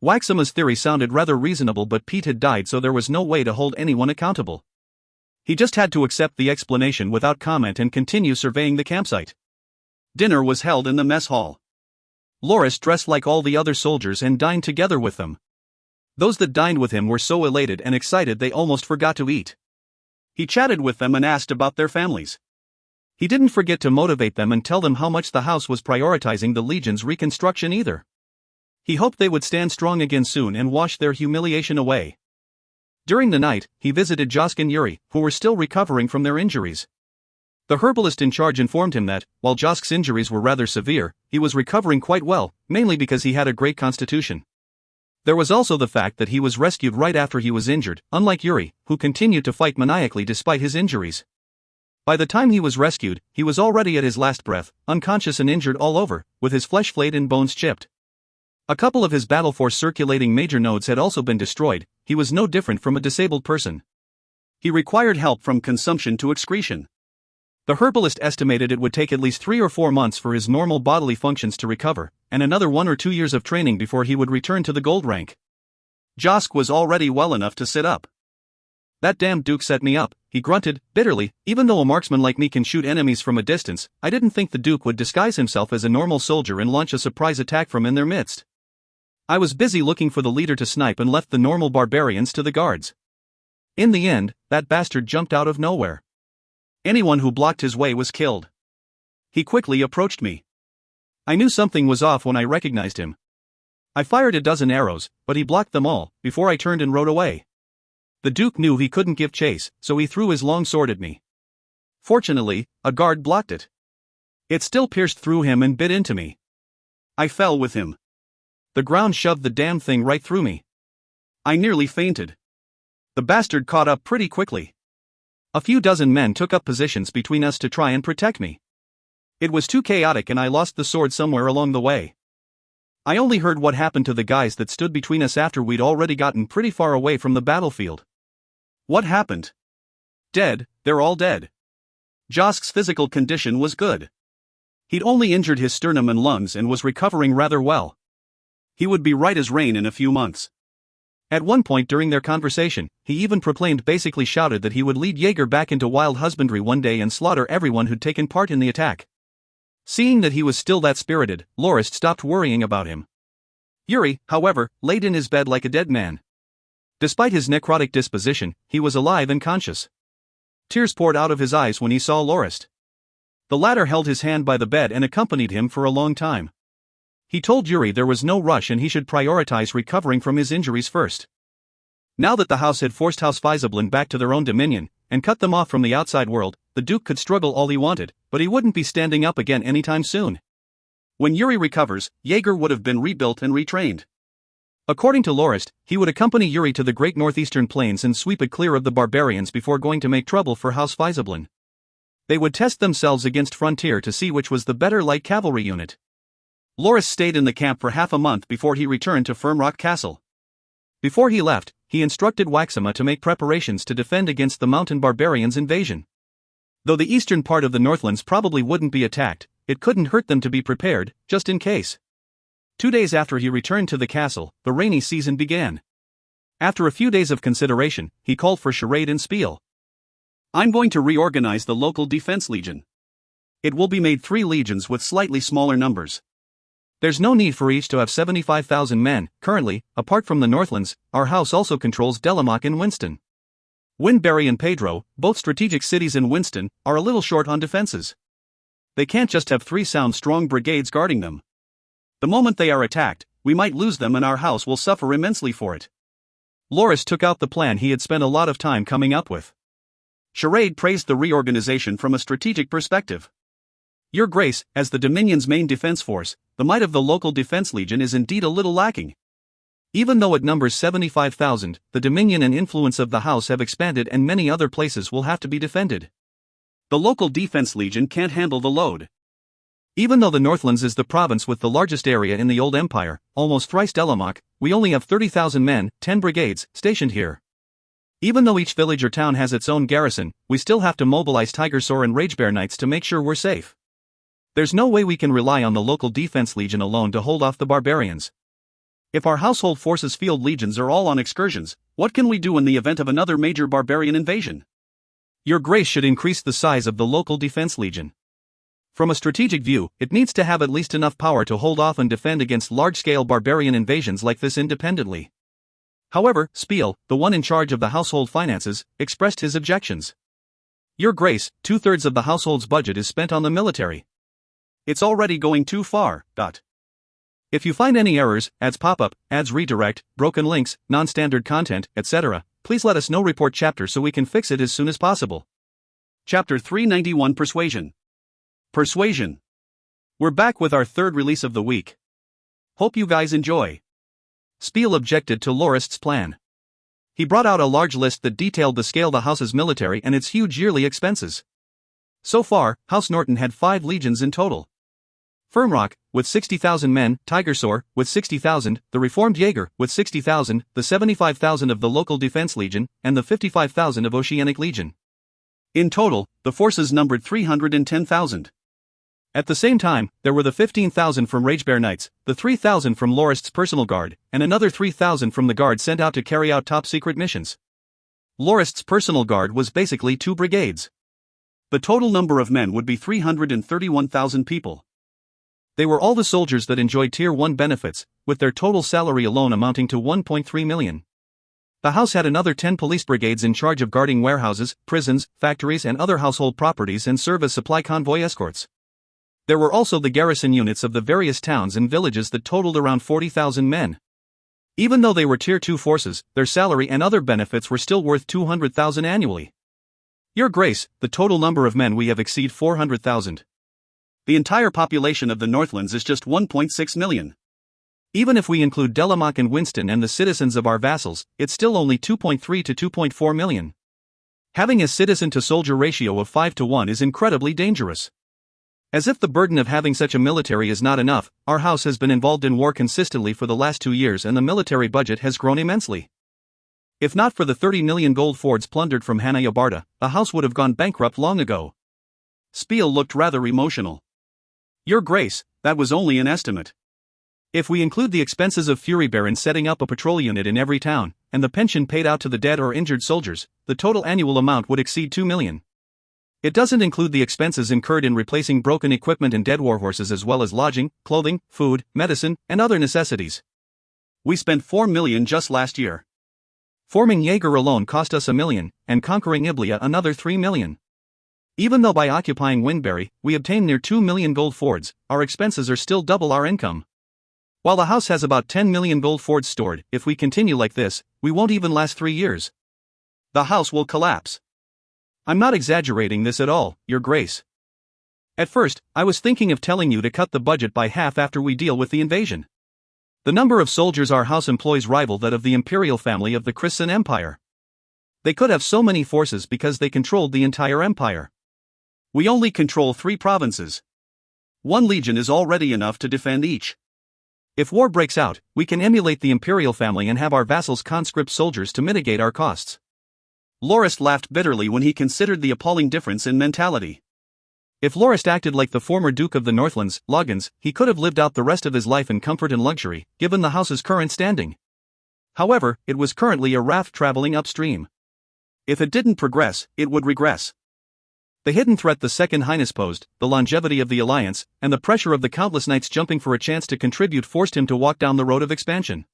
Waxima's theory sounded rather reasonable, but Pete had died, so there was no way to hold anyone accountable. He just had to accept the explanation without comment and continue surveying the campsite. Dinner was held in the mess hall. Lorist dressed like all the other soldiers and dined together with them. Those that dined with him were so elated and excited they almost forgot to eat. He chatted with them and asked about their families. He didn't forget to motivate them and tell them how much the house was prioritizing the Legion's reconstruction either. He hoped they would stand strong again soon and wash their humiliation away. During the night, he visited Josk and Yuri, who were still recovering from their injuries. The herbalist in charge informed him that, while Josk's injuries were rather severe, he was recovering quite well, mainly because he had a great constitution. There was also the fact that he was rescued right after he was injured, unlike Yuri, who continued to fight maniacally despite his injuries. By the time he was rescued, he was already at his last breath, unconscious and injured all over, with his flesh flayed and bones chipped. A couple of his battle force circulating major nodes had also been destroyed. He was no different from a disabled person. He required help from consumption to excretion. The herbalist estimated it would take at least 3 or 4 months for his normal bodily functions to recover, and another 1 or 2 years of training before he would return to the gold rank. Josk was already well enough to sit up. "That damn Duke set me up," he grunted, bitterly. "Even though a marksman like me can shoot enemies from a distance, I didn't think the Duke would disguise himself as a normal soldier and launch a surprise attack from in their midst. I was busy looking for the leader to snipe and left the normal barbarians to the guards. In the end, that bastard jumped out of nowhere. Anyone who blocked his way was killed. He quickly approached me. I knew something was off when I recognized him. I fired a dozen arrows, but he blocked them all, before I turned and rode away. The Duke knew he couldn't give chase, so he threw his long sword at me. Fortunately, a guard blocked it. It still pierced through him and bit into me. I fell with him. The ground shoved the damn thing right through me. I nearly fainted. The bastard caught up pretty quickly. A few dozen men took up positions between us to try and protect me. It was too chaotic and I lost the sword somewhere along the way. I only heard what happened to the guys that stood between us after we'd already gotten pretty far away from the battlefield. What happened? Dead, they're all dead. Josk's physical condition was good. He'd only injured his sternum and lungs and was recovering rather well. He would be right as rain in a few months. At one point during their conversation, he even basically shouted that he would lead Jaeger back into wild husbandry one day and slaughter everyone who'd taken part in the attack. Seeing that he was still that spirited, Lorist stopped worrying about him. Yuri, however, laid in his bed like a dead man. Despite his necrotic disposition, he was alive and conscious. Tears poured out of his eyes when he saw Lorist. The latter held his hand by the bed and accompanied him for a long time. He told Yuri there was no rush and he should prioritize recovering from his injuries first. Now that the house had forced House Faisablin back to their own dominion, and cut them off from the outside world, the Duke could struggle all he wanted, but he wouldn't be standing up again anytime soon. When Yuri recovers, Jaeger would have been rebuilt and retrained. According to Lorist, he would accompany Yuri to the great northeastern plains and sweep it clear of the barbarians before going to make trouble for House Faisablin. They would test themselves against Frontier to see which was the better light cavalry unit. Lorist stayed in the camp for half a month before he returned to Firmrock Castle. Before he left, he instructed Waxima to make preparations to defend against the mountain barbarians' invasion. Though the eastern part of the Northlands probably wouldn't be attacked, it couldn't hurt them to be prepared, just in case. 2 days after he returned to the castle, the rainy season began. After a few days of consideration, he called for charade and spiel. "I'm going to reorganize the local defense legion. It will be made 3 legions with slightly smaller numbers. There's no need for each to have 75,000 men. Currently, apart from the Northlands, our house also controls Delamock and Winston. Windberry and Pedro, both strategic cities in Winston, are a little short on defenses. They can't just have 3 sound strong brigades guarding them. The moment they are attacked, we might lose them and our house will suffer immensely for it." Lorist took out the plan he had spent a lot of time coming up with. Charade praised the reorganization from a strategic perspective. "Your Grace, as the Dominion's main defense force, the might of the local defense legion is indeed a little lacking. Even though it numbers 75,000, the Dominion and influence of the House have expanded and many other places will have to be defended. The local defense legion can't handle the load. Even though the Northlands is the province with the largest area in the Old Empire, almost thrice Delamock, we only have 30,000 men, 10 brigades, stationed here. Even though each village or town has its own garrison, we still have to mobilize Tigersaur and Ragebear Knights to make sure we're safe. There's no way we can rely on the local defense legion alone to hold off the barbarians. If our household forces field legions are all on excursions, what can we do in the event of another major barbarian invasion? Your Grace should increase the size of the local defense legion. From a strategic view, it needs to have at least enough power to hold off and defend against large-scale barbarian invasions like this independently." However, Spiel, the one in charge of the household finances, expressed his objections. "Your Grace, 2/3 of the household's budget is spent on the military. It's already going too far." If you find any errors, ads pop up, ads redirect, broken links, non-standard content, etc., please let us know. Report chapter so we can fix it as soon as possible. Chapter 391 Persuasion. Persuasion. We're back with our third release of the week. Hope you guys enjoy. Spiel objected to Lorist's plan. He brought out a large list that detailed the scale of the house's military and its huge yearly expenses. So far, House Norton had 5 legions in total. Firmrock, with 60,000 men, Tigersor, with 60,000, the Reformed Jaeger, with 60,000, the 75,000 of the local Defense Legion, and the 55,000 of Oceanic Legion. In total, the forces numbered 310,000. At the same time, there were the 15,000 from Ragebear Knights, the 3,000 from Lorist's personal guard, and another 3,000 from the guard sent out to carry out top-secret missions. Lorist's personal guard was basically 2 brigades. The total number of men would be 331,000 people. They were all the soldiers that enjoyed Tier 1 benefits, with their total salary alone amounting to 1.3 million. The house had another 10 police brigades in charge of guarding warehouses, prisons, factories and other household properties and serve as supply convoy escorts. There were also the garrison units of the various towns and villages that totaled around 40,000 men. Even though they were Tier 2 forces, their salary and other benefits were still worth 200,000 annually. Your Grace, the total number of men we have exceed 400,000. The entire population of the Northlands is just 1.6 million. Even if we include Delamock and Winston and the citizens of our vassals, it's still only 2.3 to 2.4 million. Having a citizen-to-soldier ratio of 5 to 1 is incredibly dangerous. As if the burden of having such a military is not enough, our house has been involved in war consistently for the last 2 years and the military budget has grown immensely. If not for the 30 million gold Fords plundered from Hanayabarta, the house would have gone bankrupt long ago. Spiel looked rather emotional. Your Grace, that was only an estimate. If we include the expenses of Furybear in setting up a patrol unit in every town, and the pension paid out to the dead or injured soldiers, the total annual amount would exceed 2 million. It doesn't include the expenses incurred in replacing broken equipment and dead warhorses as well as lodging, clothing, food, medicine, and other necessities. We spent 4 million just last year. Forming Jaeger alone cost us 1 million, and conquering Iblia another 3 million. Even though by occupying Windberry, we obtained near 2 million gold Fords, our expenses are still double our income. While the house has about 10 million gold Fords stored, if we continue like this, we won't even last 3 years. The house will collapse. I'm not exaggerating this at all, Your Grace. At first, I was thinking of telling you to cut the budget by half after we deal with the invasion. The number of soldiers our house employs rival that of the imperial family of the Christian Empire. They could have so many forces because they controlled the entire empire. We only control 3 provinces. 1 legion is already enough to defend each. If war breaks out, we can emulate the imperial family and have our vassals conscript soldiers to mitigate our costs. Lorist laughed bitterly when he considered the appalling difference in mentality. If Lorist acted like the former Duke of the Northlands, Loggins, he could have lived out the rest of his life in comfort and luxury, given the house's current standing. However, it was currently a raft traveling upstream. If it didn't progress, it would regress. The hidden threat the Second Highness posed, the longevity of the alliance, and the pressure of the countless knights jumping for a chance to contribute forced him to walk down the road of expansion.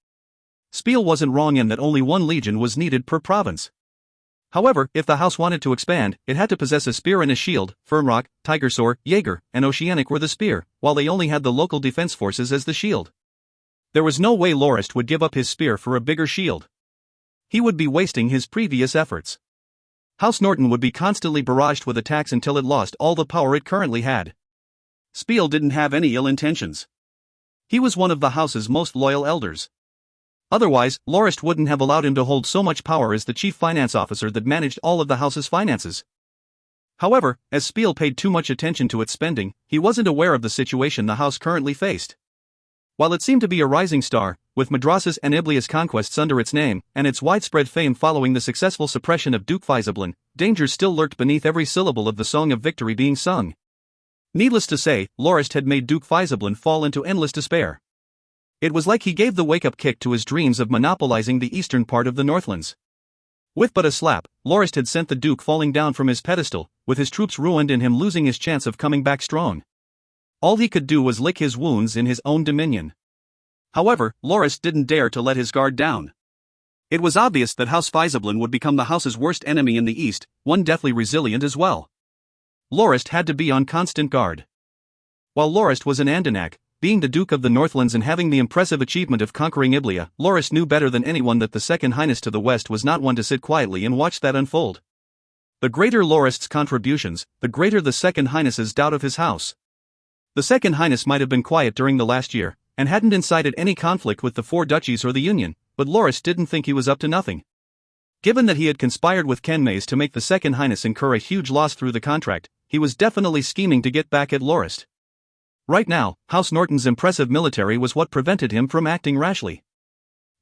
Spiel wasn't wrong in that only 1 legion was needed per province. However, if the house wanted to expand, it had to possess a spear and a shield. Firmrock, Tigersor, Jaeger, and Oceanic were the spear, while they only had the local defense forces as the shield. There was no way Lorist would give up his spear for a bigger shield. He would be wasting his previous efforts. House Norton would be constantly barraged with attacks until it lost all the power it currently had. Spiel didn't have any ill intentions. He was one of the house's most loyal elders. Otherwise, Lorist wouldn't have allowed him to hold so much power as the chief finance officer that managed all of the house's finances. However, as Spiel paid too much attention to its spending, he wasn't aware of the situation the house currently faced. While it seemed to be a rising star, with Madrasas and Iblia's conquests under its name, and its widespread fame following the successful suppression of Duke Faizablin, dangers still lurked beneath every syllable of the song of victory being sung. Needless to say, Lorist had made Duke Faizablin fall into endless despair. It was like he gave the wake-up kick to his dreams of monopolizing the eastern part of the Northlands. With but a slap, Lorist had sent the Duke falling down from his pedestal, with his troops ruined and him losing his chance of coming back strong. All he could do was lick his wounds in his own dominion. However, Lorist didn't dare to let his guard down. It was obvious that House Faizablin would become the house's worst enemy in the east, one deathly resilient as well. Lorist had to be on constant guard. While Lorist was in Andanak, being the Duke of the Northlands and having the impressive achievement of conquering Iblia, Lorist knew better than anyone that the Second Highness to the west was not one to sit quietly and watch that unfold. The greater Lorist's contributions, the greater the Second Highness's doubt of his house. The Second Highness might have been quiet during the last year, and hadn't incited any conflict with the four duchies or the Union, but Lorist didn't think he was up to nothing. Given that he had conspired with Ken Mays to make the Second Highness incur a huge loss through the contract, he was definitely scheming to get back at Lorist. Right now, House Norton's impressive military was what prevented him from acting rashly.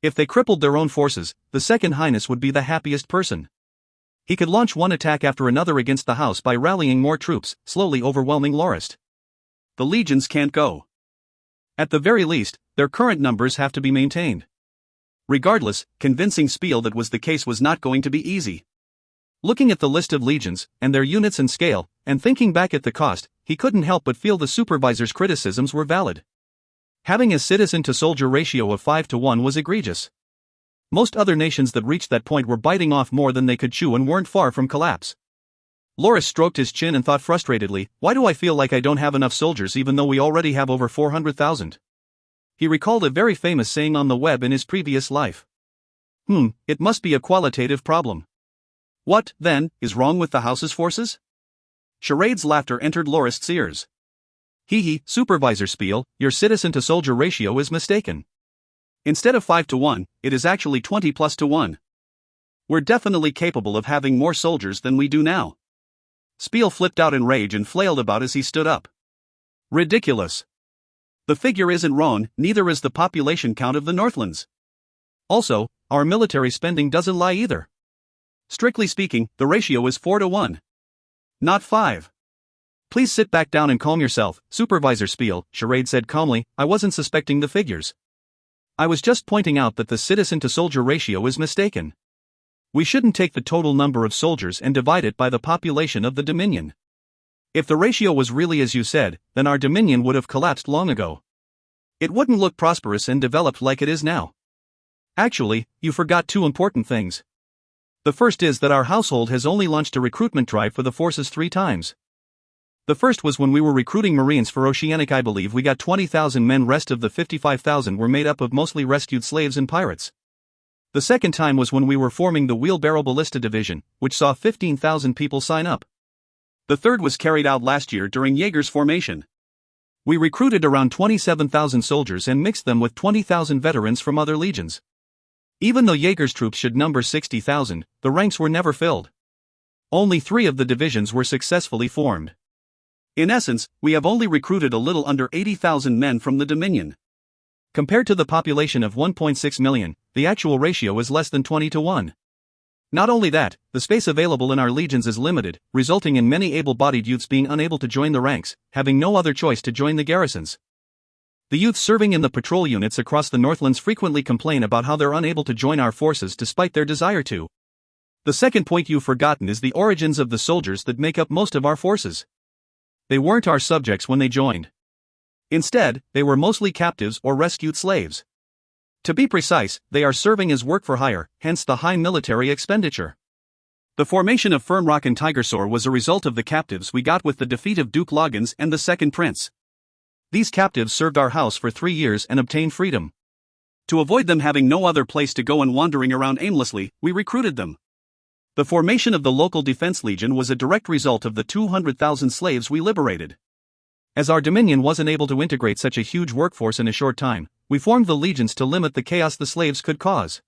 If they crippled their own forces, the Second Highness would be the happiest person. He could launch one attack after another against the house by rallying more troops, slowly overwhelming Lorist. The legions can't go. At the very least, their current numbers have to be maintained. Regardless, convincing Spiel that was the case was not going to be easy. Looking at the list of legions, and their units and scale, and thinking back at the cost, he couldn't help but feel the supervisor's criticisms were valid. Having a citizen-to-soldier ratio of 5-to-1 was egregious. Most other nations that reached that point were biting off more than they could chew and weren't far from collapse. Lorist stroked his chin and thought frustratedly, why do I feel like I don't have enough soldiers even though we already have over 400,000? He recalled a very famous saying on the web in his previous life. It must be a qualitative problem. What, then, is wrong with the house's forces? Charade's laughter entered Lorist's ears. Supervisor Spiel, your citizen-to-soldier ratio is mistaken. Instead of 5-to-1, it is actually 20+1. We're definitely capable of having more soldiers than we do now. Spiel flipped out in rage and flailed about as he stood up. Ridiculous. The figure isn't wrong, neither is the population count of the Northlands. Also, our military spending doesn't lie either. Strictly speaking, the ratio is 4-to-1. Not 5. Please sit back down and calm yourself, Supervisor Spiel, Charade said calmly, I wasn't suspecting the figures. I was just pointing out that the citizen-to-soldier ratio is mistaken. We shouldn't take the total number of soldiers and divide it by the population of the Dominion. If the ratio was really as you said, then our Dominion would have collapsed long ago. It wouldn't look prosperous and developed like it is now. Actually, you forgot two important things. The first is that our household has only launched a recruitment drive for the forces 3 times. The first was when we were recruiting Marines for Oceanic. I believe we got 20,000 men. Rest of the 55,000 were made up of mostly rescued slaves and pirates. The second time was when we were forming the Wheelbarrow Ballista Division, which saw 15,000 people sign up. The third was carried out last year during Jaeger's formation. We recruited around 27,000 soldiers and mixed them with 20,000 veterans from other legions. Even though Jaeger's troops should number 60,000, the ranks were never filled. Only 3 of the divisions were successfully formed. In essence, we have only recruited a little under 80,000 men from the Dominion. Compared to the population of 1.6 million, the actual ratio is less than 20-to-1. Not only that, the space available in our legions is limited, resulting in many able-bodied youths being unable to join the ranks, having no other choice to join the garrisons. The youth serving in the patrol units across the Northlands frequently complain about how they're unable to join our forces despite their desire to. The second point you've forgotten is the origins of the soldiers that make up most of our forces. They weren't our subjects when they joined. Instead, they were mostly captives or rescued slaves. To be precise, they are serving as work for hire, hence the high military expenditure. The formation of Firmrock and Tigersore was a result of the captives we got with the defeat of Duke Loggins and the Second Prince. These captives served our house for 3 years and obtained freedom. To avoid them having no other place to go and wandering around aimlessly, we recruited them. The formation of the local defense legion was a direct result of the 200,000 slaves we liberated. As our Dominion wasn't able to integrate such a huge workforce in a short time, we formed the legions to limit the chaos the slaves could cause.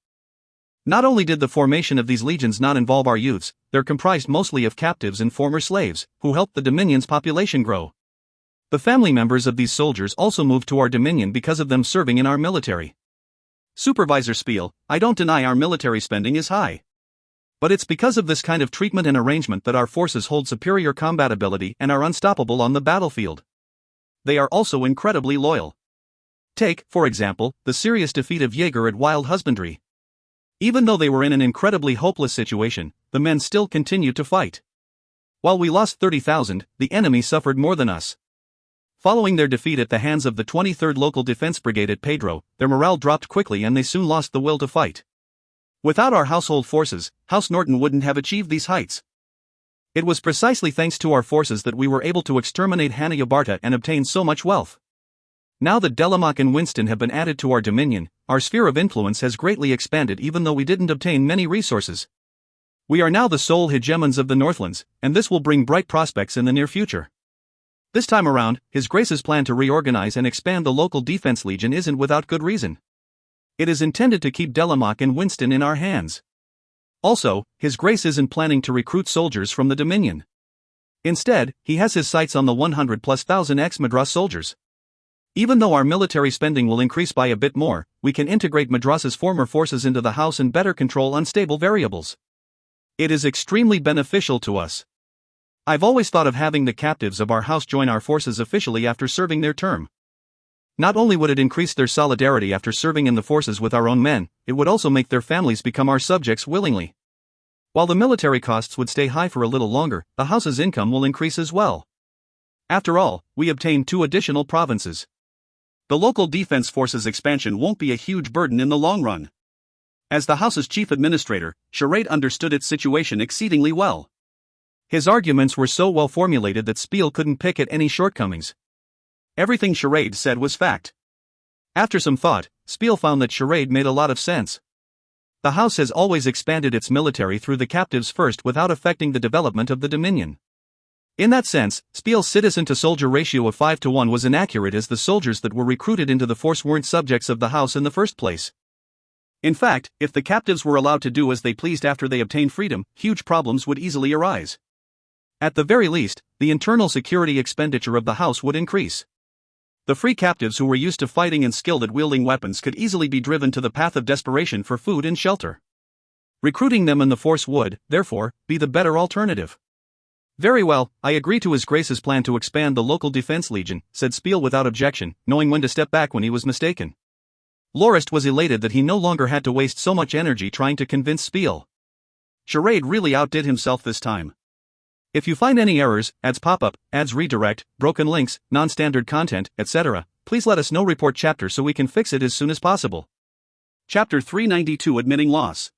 Not only did the formation of these legions not involve our youths, they're comprised mostly of captives and former slaves, who helped the Dominion's population grow. The family members of these soldiers also moved to our Dominion because of them serving in our military. Supervisor Spiel, I don't deny our military spending is high. But it's because of this kind of treatment and arrangement that our forces hold superior combat ability and are unstoppable on the battlefield. They are also incredibly loyal. Take, for example, the serious defeat of Jaeger at Wild Husbandry. Even though they were in an incredibly hopeless situation, the men still continued to fight. While we lost 30,000, the enemy suffered more than us. Following their defeat at the hands of the 23rd Local Defense Brigade at Pedro, their morale dropped quickly and they soon lost the will to fight. Without our household forces, House Norton wouldn't have achieved these heights. It was precisely thanks to our forces that we were able to exterminate Hanna Yabarta and obtain so much wealth. Now that Delamock and Winston have been added to our dominion, our sphere of influence has greatly expanded even though we didn't obtain many resources. We are now the sole hegemons of the Northlands, and this will bring bright prospects in the near future. This time around, His Grace's plan to reorganize and expand the local defense legion isn't without good reason. It is intended to keep Delamock and Winston in our hands. Also, His Grace isn't planning to recruit soldiers from the Dominion. Instead, he has his sights on the 100,000+ ex-Madras soldiers. Even though our military spending will increase by a bit more, we can integrate Madras's former forces into the house and better control unstable variables. It is extremely beneficial to us. I've always thought of having the captives of our house join our forces officially after serving their term. Not only would it increase their solidarity after serving in the forces with our own men, it would also make their families become our subjects willingly. While the military costs would stay high for a little longer, the house's income will increase as well. After all, we obtained 2 additional provinces. The local defense forces expansion won't be a huge burden in the long run. As the house's chief administrator, Charade understood its situation exceedingly well. His arguments were so well formulated that Spiel couldn't pick at any shortcomings. Everything Charade said was fact. After some thought, Spiel found that Charade made a lot of sense. The house has always expanded its military through the captives first without affecting the development of the Dominion. In that sense, Spiel's citizen-to-soldier ratio of 5-to-1 was inaccurate as the soldiers that were recruited into the force weren't subjects of the house in the first place. In fact, if the captives were allowed to do as they pleased after they obtained freedom, huge problems would easily arise. At the very least, the internal security expenditure of the house would increase. The free captives who were used to fighting and skilled at wielding weapons could easily be driven to the path of desperation for food and shelter. Recruiting them in the force would, therefore, be the better alternative. Very well, I agree to His Grace's plan to expand the local defense legion, said Spiel without objection, knowing when to step back when he was mistaken. Lorist was elated that he no longer had to waste so much energy trying to convince Spiel. Charade really outdid himself this time. If you find any errors, ads pop-up, ads redirect, broken links, non-standard content, etc., please let us know. Report chapter so we can fix it as soon as possible. Chapter 392 Admitting Loss.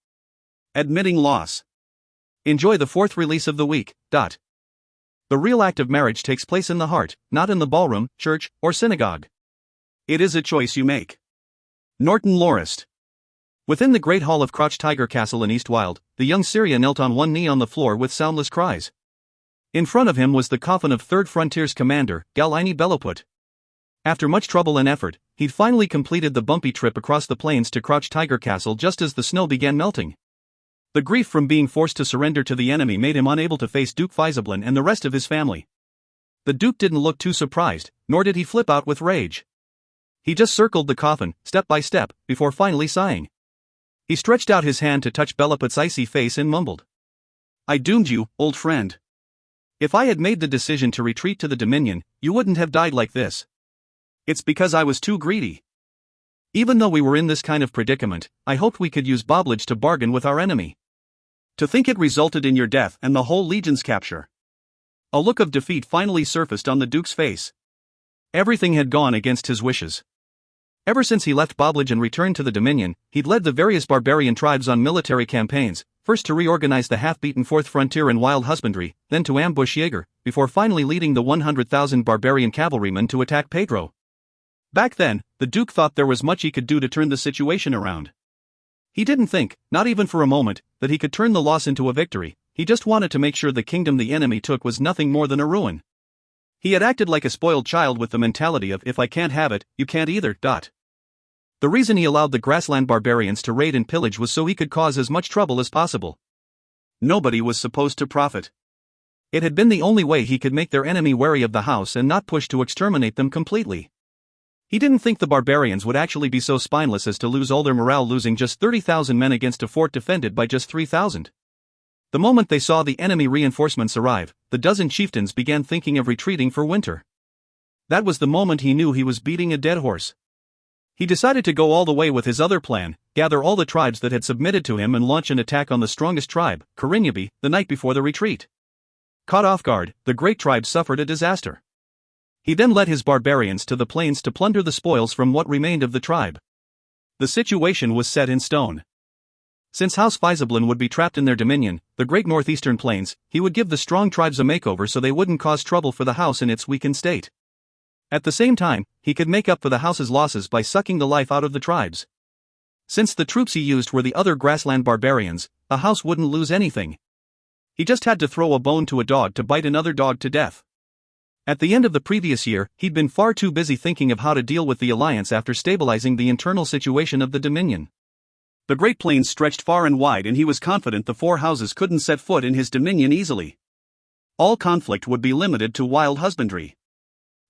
Admitting Loss. Enjoy the 4th release of the week. The real act of marriage takes place in the heart, not in the ballroom, church, or synagogue. It is a choice you make. Norton Lorist. Within the great hall of Crouch Tiger Castle in East Wild, the young Syria knelt on one knee on the floor with soundless cries. In front of him was the coffin of 3rd Frontiers commander, Galini Beloput. After much trouble and effort, he'd finally completed the bumpy trip across the plains to Crouch Tiger Castle just as the snow began melting. The grief from being forced to surrender to the enemy made him unable to face Duke Faisablin and the rest of his family. The Duke didn't look too surprised, nor did he flip out with rage. He just circled the coffin, step by step, before finally sighing. He stretched out his hand to touch Beloput's icy face and mumbled. I doomed you, old friend. If I had made the decision to retreat to the Dominion, you wouldn't have died like this. It's because I was too greedy. Even though we were in this kind of predicament, I hoped we could use Boblage to bargain with our enemy. To think it resulted in your death and the whole legion's capture. A look of defeat finally surfaced on the Duke's face. Everything had gone against his wishes. Ever since he left Boblage and returned to the Dominion, he'd led the various barbarian tribes on military campaigns, first to reorganize the half-beaten 4th Frontier in wild husbandry, then to ambush Jaeger, before finally leading the 100,000 barbarian cavalrymen to attack Pedro. Back then, the Duke thought there was much he could do to turn the situation around. He didn't think, not even for a moment, that he could turn the loss into a victory. He just wanted to make sure the kingdom the enemy took was nothing more than a ruin. He had acted like a spoiled child with the mentality of if I can't have it, you can't either. The reason he allowed the grassland barbarians to raid and pillage was so he could cause as much trouble as possible. Nobody was supposed to profit. It had been the only way he could make their enemy wary of the house and not push to exterminate them completely. He didn't think the barbarians would actually be so spineless as to lose all their morale, losing just 30,000 men against a fort defended by just 3,000. The moment they saw the enemy reinforcements arrive, the dozen chieftains began thinking of retreating for winter. That was the moment he knew he was beating a dead horse. He decided to go all the way with his other plan, gather all the tribes that had submitted to him and launch an attack on the strongest tribe, Grindia, the night before the retreat. Caught off guard, the great tribe suffered a disaster. He then led his barbarians to the plains to plunder the spoils from what remained of the tribe. The situation was set in stone. Since House Faisablin would be trapped in their dominion, the great northeastern plains, he would give the strong tribes a makeover so they wouldn't cause trouble for the house in its weakened state. At the same time, he could make up for the house's losses by sucking the life out of the tribes. Since the troops he used were the other grassland barbarians, the house wouldn't lose anything. He just had to throw a bone to a dog to bite another dog to death. At the end of the previous year, he'd been far too busy thinking of how to deal with the alliance after stabilizing the internal situation of the Dominion. The Great Plains stretched far and wide, and he was confident the four houses couldn't set foot in his dominion easily. All conflict would be limited to wild husbandry.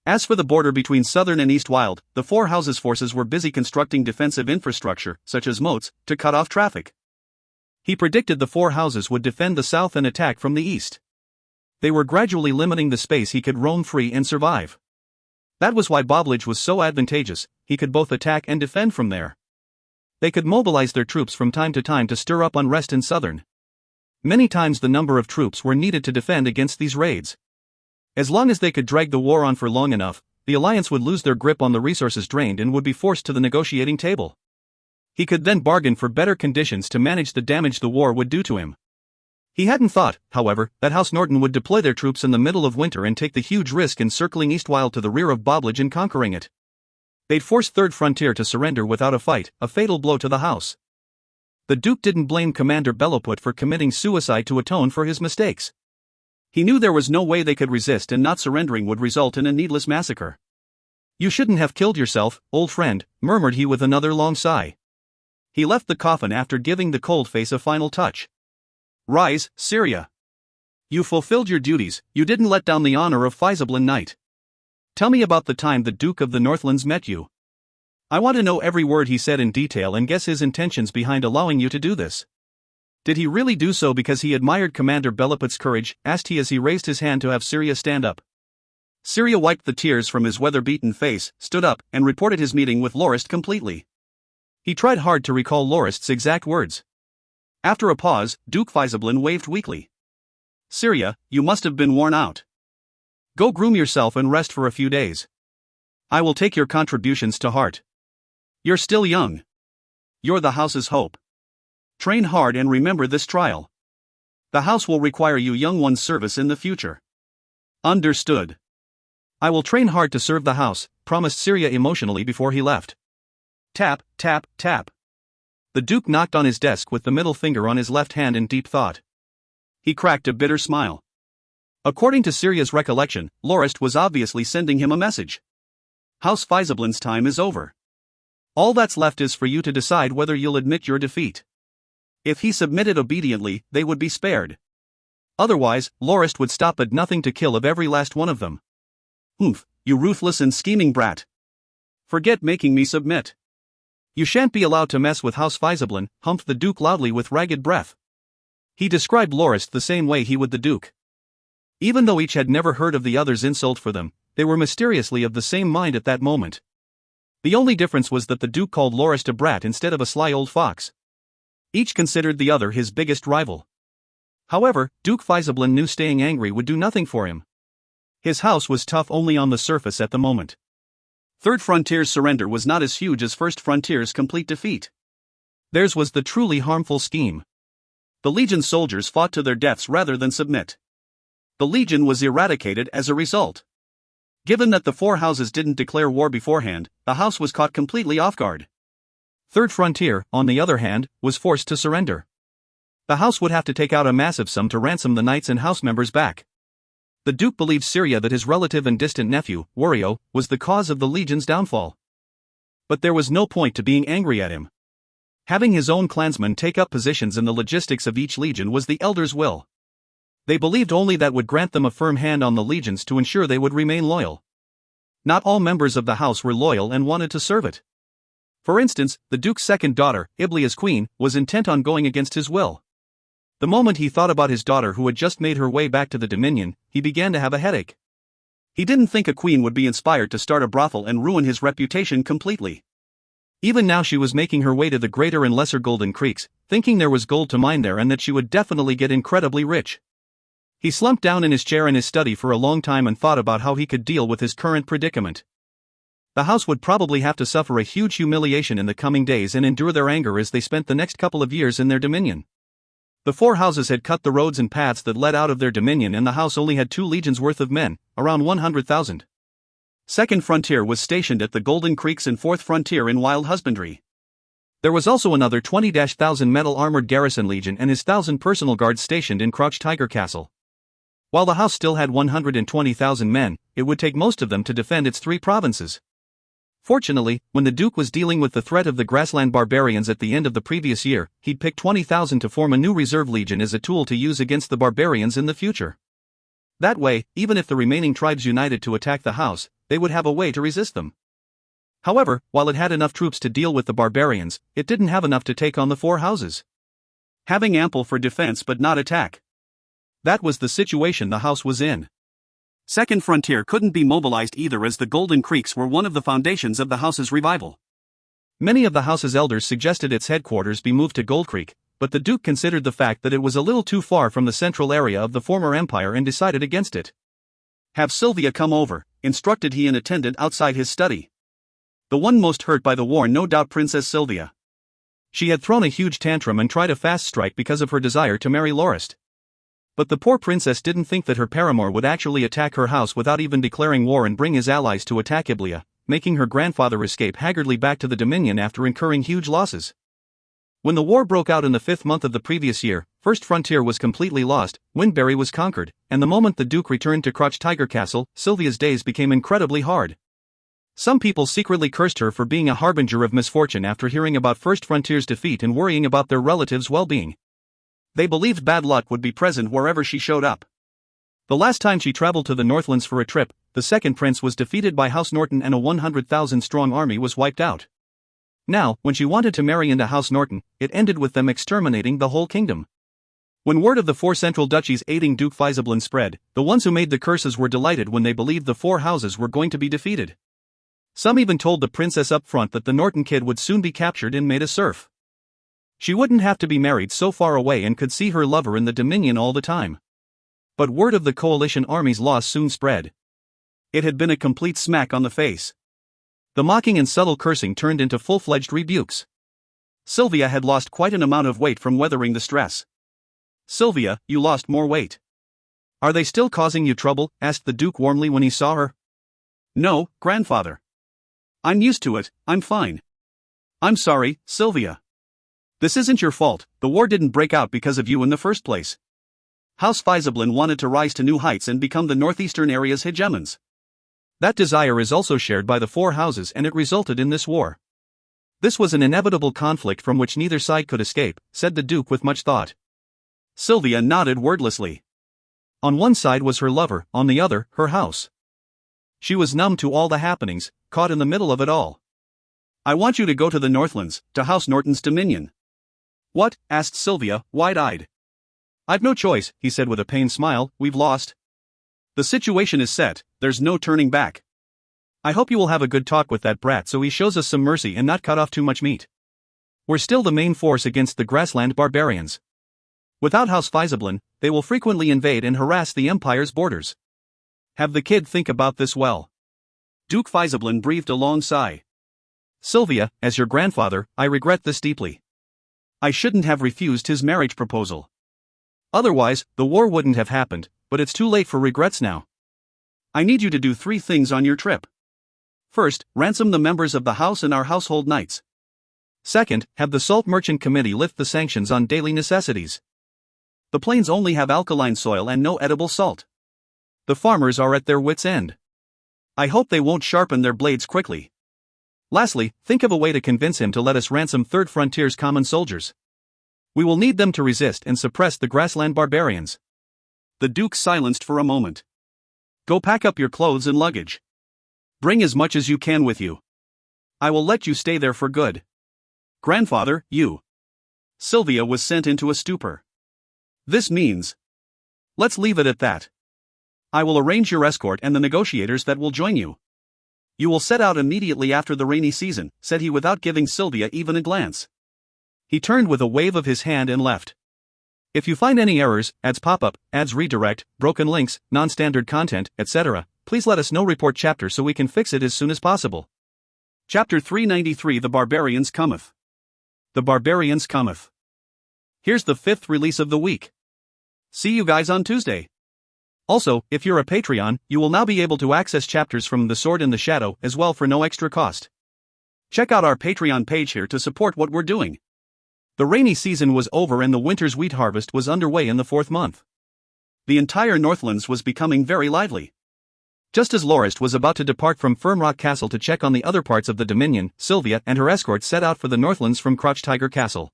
As for the border between Southern and East Wild, the four houses' forces were busy constructing defensive infrastructure, such as moats, to cut off traffic. He predicted the four houses would defend the south and attack from the east. They were gradually limiting the space he could roam free and survive. That was why Boblage was so advantageous. He could both attack and defend from there. They could mobilize their troops from time to stir up unrest in Southern. Many times the number of troops were needed to defend against these raids. As long as they could drag the war on for long enough, the alliance would lose their grip on the resources drained and would be forced to the negotiating table. He could then bargain for better conditions to manage the damage the war would do to him. He hadn't thought, however, that House Norton would deploy their troops in the middle of winter and take the huge risk in circling Eastwild to the rear of Boblage and conquering it. They'd force Third Frontier to surrender without a fight, a fatal blow to the house. The Duke didn't blame Commander Bellowput for committing suicide to atone for his mistakes. He knew there was no way they could resist, and not surrendering would result in a needless massacre. "You shouldn't have killed yourself, old friend," murmured he with another long sigh. He left the coffin after giving the cold face a final touch. "Rise, Syria. You fulfilled your duties, you didn't let down the honor of Faisablin Knight. Tell me about the time the Duke of the Northlands met you. I want to know every word he said in detail and guess his intentions behind allowing you to do this. Did he really do so because he admired Commander Bellowput's courage?" asked he as he raised his hand to have Syria stand up. Syria wiped the tears from his weather-beaten face, stood up, and reported his meeting with Lorist completely. He tried hard to recall Lorist's exact words. After a pause, Duke Faisablin waved weakly. "Syria, you must have been worn out. Go groom yourself and rest for a few days. I will take your contributions to heart. You're still young. You're the house's hope. Train hard and remember this trial. The house will require you young one's service in the future." "Understood. I will train hard to serve the house," promised Syria emotionally before he left. Tap, tap, tap. The Duke knocked on his desk with the middle finger on his left hand in deep thought. He cracked a bitter smile. According to Syria's recollection, Lorist was obviously sending him a message. "House Faisablin's time is over. All that's left is for you to decide whether you'll admit your defeat." If he submitted obediently, they would be spared. Otherwise, Lorist would stop at nothing to kill of every last one of them. "Oomph, you ruthless and scheming brat. Forget making me submit. You shan't be allowed to mess with House Faisablin," humphed the Duke loudly with ragged breath. He described Lorist the same way he would the Duke. Even though each had never heard of the other's insult for them, they were mysteriously of the same mind at that moment. The only difference was that the Duke called Lorist a brat instead of a sly old fox. Each considered the other his biggest rival. However, Duke Faisablin knew staying angry would do nothing for him. His house was tough only on the surface at the moment. Third Frontier's surrender was not as huge as First Frontier's complete defeat. Theirs was the truly harmful scheme. The Legion's soldiers fought to their deaths rather than submit. The Legion was eradicated as a result. Given that the four houses didn't declare war beforehand, the house was caught completely off guard. Third Frontier, on the other hand, was forced to surrender. The house would have to take out a massive sum to ransom the knights and house members back. The Duke believed Syria that his relative and distant nephew, Wario, was the cause of the Legion's downfall. But there was no point to being angry at him. Having his own clansmen take up positions in the logistics of each legion was the elders' will. They believed only that would grant them a firm hand on the legions to ensure they would remain loyal. Not all members of the house were loyal and wanted to serve it. For instance, the Duke's second daughter, Iblia's queen, was intent on going against his will. The moment he thought about his daughter who had just made her way back to the Dominion, he began to have a headache. He didn't think a queen would be inspired to start a brothel and ruin his reputation completely. Even now she was making her way to the Greater and Lesser Golden Creeks, thinking there was gold to mine there and that she would definitely get incredibly rich. He slumped down in his chair in his study for a long time and thought about how he could deal with his current predicament. The house would probably have to suffer a huge humiliation in the coming days and endure their anger as they spent the next couple of years in their dominion. The four houses had cut the roads and paths that led out of their dominion, and the house only had 2 legions worth of men, around 100,000. Second Frontier was stationed at the Golden Creeks and Fourth Frontier in wild husbandry. There was also another 20,000 metal armored garrison legion and his 1,000 personal guards stationed in Crouch Tiger Castle. While the house still had 120,000 men, it would take most of them to defend its 3 provinces. Fortunately, when the Duke was dealing with the threat of the grassland barbarians at the end of the previous year, he'd picked 20,000 to form a new reserve legion as a tool to use against the barbarians in the future. That way, even if the remaining tribes united to attack the house, they would have a way to resist them. However, while it had enough troops to deal with the barbarians, it didn't have enough to take on the 4 houses. Having ample for defense but not attack. That was the situation the house was in. Second Frontier couldn't be mobilized either, as the Golden Creeks were one of the foundations of the house's revival. Many of the house's elders suggested its headquarters be moved to Gold Creek, but the Duke considered the fact that it was a little too far from the central area of the former empire and decided against it. "Have Sylvia come over," instructed he an attendant outside his study. The one most hurt by the war, no doubt Princess Sylvia. She had thrown a huge tantrum and tried a fast strike because of her desire to marry Lorist. But the poor princess didn't think that her paramour would actually attack her house without even declaring war and bring his allies to attack Iblia, making her grandfather escape haggardly back to the Dominion after incurring huge losses. When the war broke out in the 5th month of the previous year, First Frontier was completely lost, Windbury was conquered, and the moment the Duke returned to Crouch Tiger Castle, Sylvia's days became incredibly hard. Some people secretly cursed her for being a harbinger of misfortune after hearing about First Frontier's defeat and worrying about their relatives' well-being. They believed bad luck would be present wherever she showed up. The last time she traveled to the Northlands for a trip, the second prince was defeated by House Norton and a 100,000-strong army was wiped out. Now, when she wanted to marry into House Norton, it ended with them exterminating the whole kingdom. When word of the 4 central duchies aiding Duke Faisablin spread, the ones who made the curses were delighted when they believed the 4 houses were going to be defeated. Some even told the princess up front that the Norton kid would soon be captured and made a serf. She wouldn't have to be married so far away and could see her lover in the Dominion all the time. But word of the coalition army's loss soon spread. It had been a complete smack on the face. The mocking and subtle cursing turned into full-fledged rebukes. Sylvia had lost quite an amount of weight from weathering the stress. "Sylvia, you lost more weight. Are they still causing you trouble?" asked the Duke warmly when he saw her. "No, grandfather. I'm used to it, I'm fine." "I'm sorry, Sylvia. This isn't your fault, the war didn't break out because of you in the first place. House Faisablin wanted to rise to new heights and become the northeastern area's hegemons. That desire is also shared by the 4 houses and it resulted in this war. This was an inevitable conflict from which neither side could escape," said the Duke with much thought. Sylvia nodded wordlessly. On one side was her lover, on the other, her house. She was numb to all the happenings, caught in the middle of it all. "I want you to go to the Northlands, to House Norton's dominion." "What?" asked Sylvia, wide-eyed. "I've no choice," he said with a pained smile, "we've lost. The situation is set, there's no turning back. I hope you will have a good talk with that brat so he shows us some mercy and not cut off too much meat. We're still the main force against the grassland barbarians. Without House Faisablin, they will frequently invade and harass the Empire's borders. Have the kid think about this well." Duke Faisablin breathed a long sigh. "Sylvia, as your grandfather, I regret this deeply. I shouldn't have refused his marriage proposal. Otherwise, the war wouldn't have happened, but it's too late for regrets now. I need you to do 3 things on your trip. First, ransom the members of the house and our household knights. Second, have the Salt Merchant Committee lift the sanctions on daily necessities. The plains only have alkaline soil and no edible salt. The farmers are at their wits' end. I hope they won't sharpen their blades quickly. Lastly, think of a way to convince him to let us ransom Third Frontier's common soldiers. We will need them to resist and suppress the grassland barbarians." The Duke silenced for a moment. "Go pack up your clothes and luggage. Bring as much as you can with you. I will let you stay there for good. Grandfather, you." Sylvia was sent into a stupor. "This means..." "Let's leave it at that. I will arrange your escort and the negotiators that will join you. You will set out immediately after the rainy season," said he without giving Sylvia even a glance. He turned with a wave of his hand and left. If you find any errors, ads pop-up, ads redirect, broken links, non-standard content, etc., please let us know. Report chapter so we can fix it as soon as possible. Chapter 393 The Barbarians Cometh. The Barbarians Cometh. Here's the 5th release of the week. See you guys on Tuesday. Also, if you're a Patreon, you will now be able to access chapters from The Sword and the Shadow as well for no extra cost. Check out our Patreon page here to support what we're doing. The rainy season was over and the winter's wheat harvest was underway in the 4th month. The entire Northlands was becoming very lively. Just as Lorist was about to depart from Firmrock Castle to check on the other parts of the Dominion, Sylvia and her escort set out for the Northlands from Crouch Tiger Castle.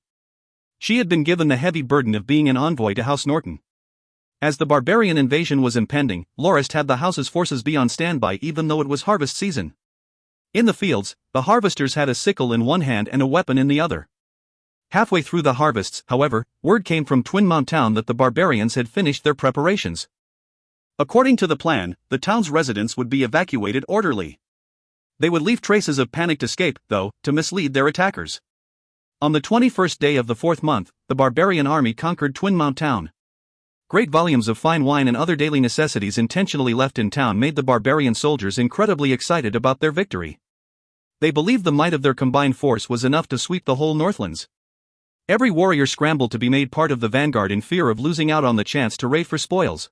She had been given the heavy burden of being an envoy to House Norton. As the barbarian invasion was impending, Lorist had the house's forces be on standby even though it was harvest season. In the fields, the harvesters had a sickle in one hand and a weapon in the other. Halfway through the harvests, however, word came from Twin Mount Town that the barbarians had finished their preparations. According to the plan, the town's residents would be evacuated orderly. They would leave traces of panicked escape, though, to mislead their attackers. On the 21st day of the 4th month, the barbarian army conquered Twin Mount Town. Great volumes of fine wine and other daily necessities intentionally left in town made the barbarian soldiers incredibly excited about their victory. They believed the might of their combined force was enough to sweep the whole Northlands. Every warrior scrambled to be made part of the vanguard in fear of losing out on the chance to raid for spoils.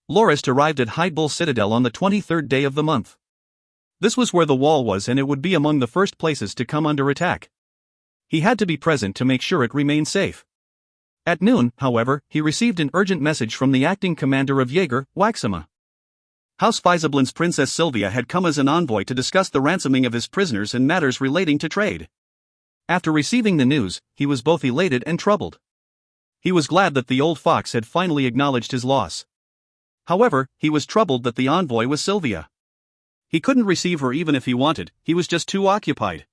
Lorist arrived at Hydebull Citadel on the 23rd day of the month. This was where the wall was and it would be among the first places to come under attack. He had to be present to make sure it remained safe. At noon, however, he received an urgent message from the acting commander of Jaeger, Waxima. House Fizablin's Princess Sylvia had come as an envoy to discuss the ransoming of his prisoners and matters relating to trade. After receiving the news, he was both elated and troubled. He was glad that the old fox had finally acknowledged his loss. However, he was troubled that the envoy was Sylvia. He couldn't receive her even if he wanted, he was just too occupied.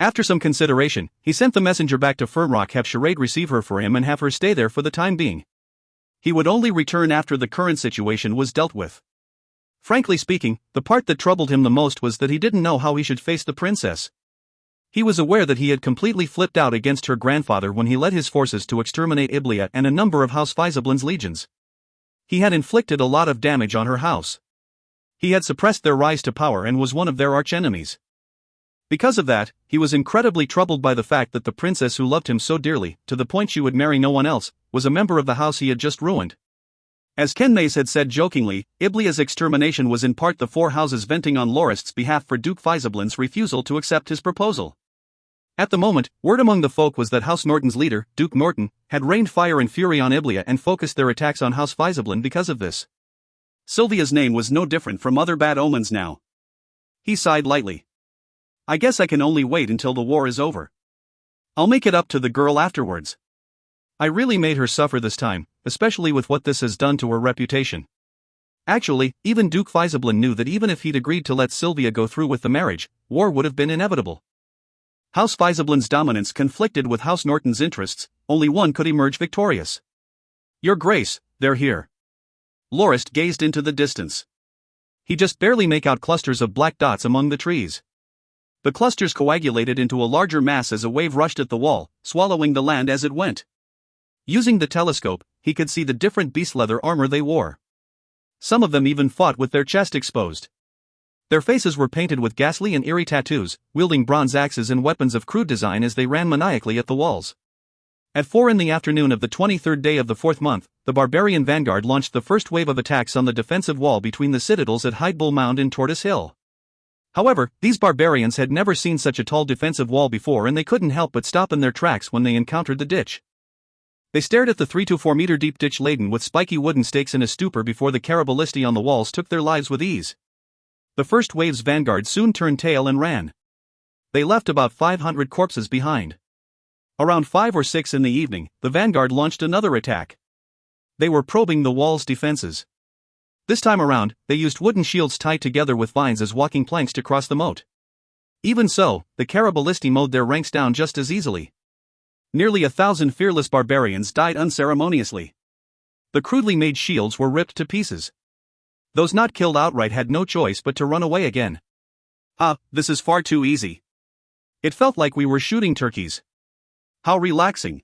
After some consideration, he sent the messenger back to Firmrock have Charade receive her for him and have her stay there for the time being. He would only return after the current situation was dealt with. Frankly speaking, the part that troubled him the most was that he didn't know how he should face the princess. He was aware that he had completely flipped out against her grandfather when he led his forces to exterminate Iblia and a number of House Fizablin's legions. He had inflicted a lot of damage on her house. He had suppressed their rise to power and was one of their archenemies. Because of that, he was incredibly troubled by the fact that the princess who loved him so dearly, to the point she would marry no one else, was a member of the house he had just ruined. As Ken Mays had said jokingly, Iblia's extermination was in part the four houses venting on Lorist's behalf for Duke Fizablin's refusal to accept his proposal. At the moment, word among the folk was that House Norton's leader, Duke Norton, had rained fire and fury on Iblia and focused their attacks on House Fizablin because of this. Sylvia's name was no different from other bad omens now. He sighed lightly. I guess I can only wait until the war is over. I'll make it up to the girl afterwards. I really made her suffer this time, especially with what this has done to her reputation. Actually, even Duke Fizablin knew that even if he'd agreed to let Sylvia go through with the marriage, war would have been inevitable. House Fizablin's dominance conflicted with House Norton's interests, only one could emerge victorious. Your Grace, they're here. Lorist gazed into the distance. He just barely make out clusters of black dots among the trees. The clusters coagulated into a larger mass as a wave rushed at the wall, swallowing the land as it went. Using the telescope, he could see the different beast leather armor they wore. Some of them even fought with their chest exposed. Their faces were painted with ghastly and eerie tattoos, wielding bronze axes and weapons of crude design as they ran maniacally at the walls. At 4 in the afternoon of the 23rd day of the 4th month, the barbarian vanguard launched the first wave of attacks on the defensive wall between the citadels at Hydebull Mound and Tortoise Hill. However, these barbarians had never seen such a tall defensive wall before and they couldn't help but stop in their tracks when they encountered the ditch. They stared at the 3 to 4 meter deep ditch laden with spiky wooden stakes in a stupor before the caraballisti on the walls took their lives with ease. The first wave's vanguard soon turned tail and ran. They left about 500 corpses behind. Around 5 or 6 in the evening, the vanguard launched another attack. They were probing the wall's defenses. This time around, they used wooden shields tied together with vines as walking planks to cross the moat. Even so, the caraballisti mowed their ranks down just as easily. Nearly 1,000 fearless barbarians died unceremoniously. The crudely made shields were ripped to pieces. Those not killed outright had no choice but to run away again. This is far too easy. It felt like we were shooting turkeys. How relaxing.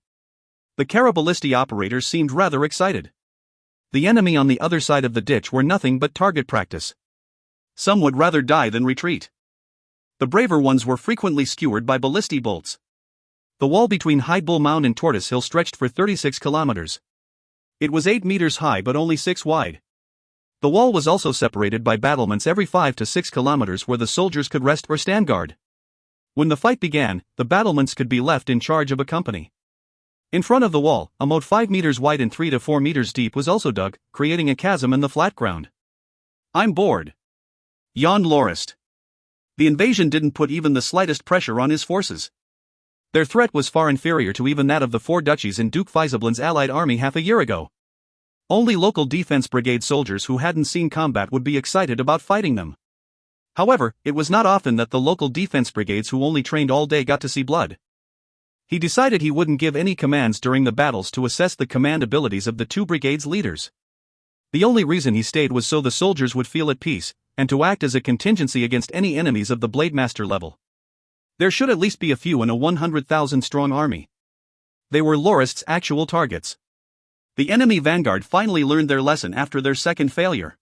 The caraballisti operators seemed rather excited. The enemy on the other side of the ditch were nothing but target practice. Some would rather die than retreat. The braver ones were frequently skewered by ballisti bolts. The wall between Hydebull Mound and Tortoise Hill stretched for 36 kilometers. It was 8 meters high but only 6 wide. The wall was also separated by battlements every 5 to 6 kilometers where the soldiers could rest or stand guard. When the fight began, the battlements could be left in charge of a company. In front of the wall, a moat 5 meters wide and 3 to 4 meters deep was also dug, creating a chasm in the flat ground. "I'm bored," yawned Lorist. The invasion didn't put even the slightest pressure on his forces. Their threat was far inferior to even that of the 4 duchies in Duke Faisalblin's allied army half a year ago. Only local defense brigade soldiers who hadn't seen combat would be excited about fighting them. However, it was not often that the local defense brigades who only trained all day got to see blood. He decided he wouldn't give any commands during the battles to assess the command abilities of the 2 brigades' leaders. The only reason he stayed was so the soldiers would feel at peace, and to act as a contingency against any enemies of the Blademaster level. There should at least be a few in a 100,000-strong army. They were Lorist's actual targets. The enemy vanguard finally learned their lesson after their second failure.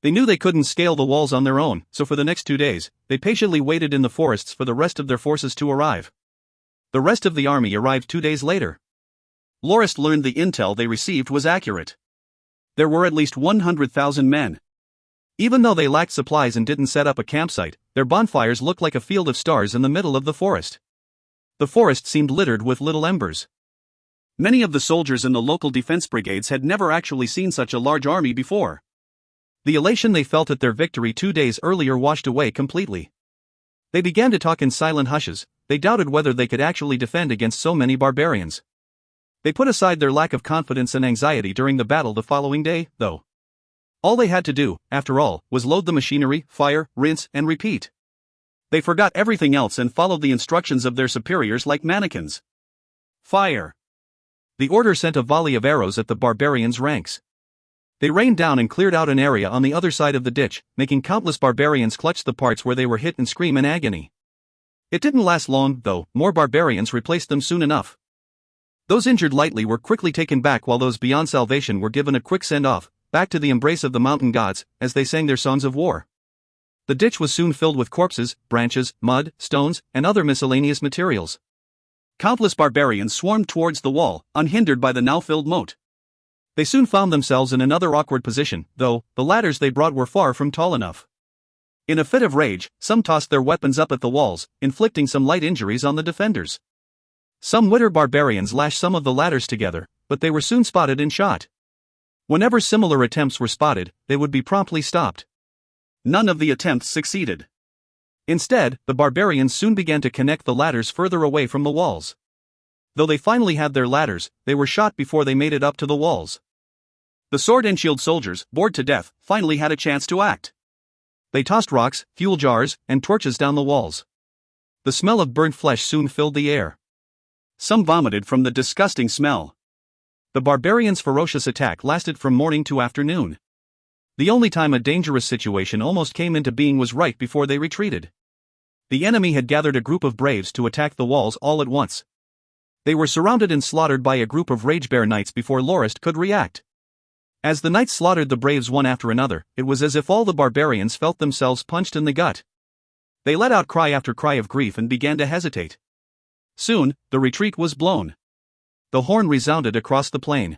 They knew they couldn't scale the walls on their own, so for the next 2 days, they patiently waited in the forests for the rest of their forces to arrive. The rest of the army arrived 2 days later. Lorist learned the intel they received was accurate. There were at least 100,000 men. Even though they lacked supplies and didn't set up a campsite, their bonfires looked like a field of stars in the middle of the forest. The forest seemed littered with little embers. Many of the soldiers in the local defense brigades had never actually seen such a large army before. The elation they felt at their victory 2 days earlier washed away completely. They began to talk in silent hushes. They doubted whether they could actually defend against so many barbarians. They put aside their lack of confidence and anxiety during the battle the following day, though. All they had to do, after all, was load the machinery, fire, rinse, and repeat. They forgot everything else and followed the instructions of their superiors like mannequins. Fire! The order sent a volley of arrows at the barbarians' ranks. They rained down and cleared out an area on the other side of the ditch, making countless barbarians clutch the parts where they were hit and scream in agony. It didn't last long, though. More barbarians replaced them soon enough. Those injured lightly were quickly taken back while those beyond salvation were given a quick send-off, back to the embrace of the mountain gods, as they sang their songs of war. The ditch was soon filled with corpses, branches, mud, stones, and other miscellaneous materials. Countless barbarians swarmed towards the wall, unhindered by the now-filled moat. They soon found themselves in another awkward position, though the ladders they brought were far from tall enough. In a fit of rage, some tossed their weapons up at the walls, inflicting some light injuries on the defenders. Some Witter barbarians lashed some of the ladders together, but they were soon spotted and shot. Whenever similar attempts were spotted, they would be promptly stopped. None of the attempts succeeded. Instead, the barbarians soon began to connect the ladders further away from the walls. Though they finally had their ladders, they were shot before they made it up to the walls. The sword and shield soldiers, bored to death, finally had a chance to act. They tossed rocks, fuel jars, and torches down the walls. The smell of burnt flesh soon filled the air. Some vomited from the disgusting smell. The barbarians' ferocious attack lasted from morning to afternoon. The only time a dangerous situation almost came into being was right before they retreated. The enemy had gathered a group of braves to attack the walls all at once. They were surrounded and slaughtered by a group of rage-bear knights before Lorist could react. As the knights slaughtered the braves one after another, it was as if all the barbarians felt themselves punched in the gut. They let out cry after cry of grief and began to hesitate. Soon, the retreat was blown. The horn resounded across the plain.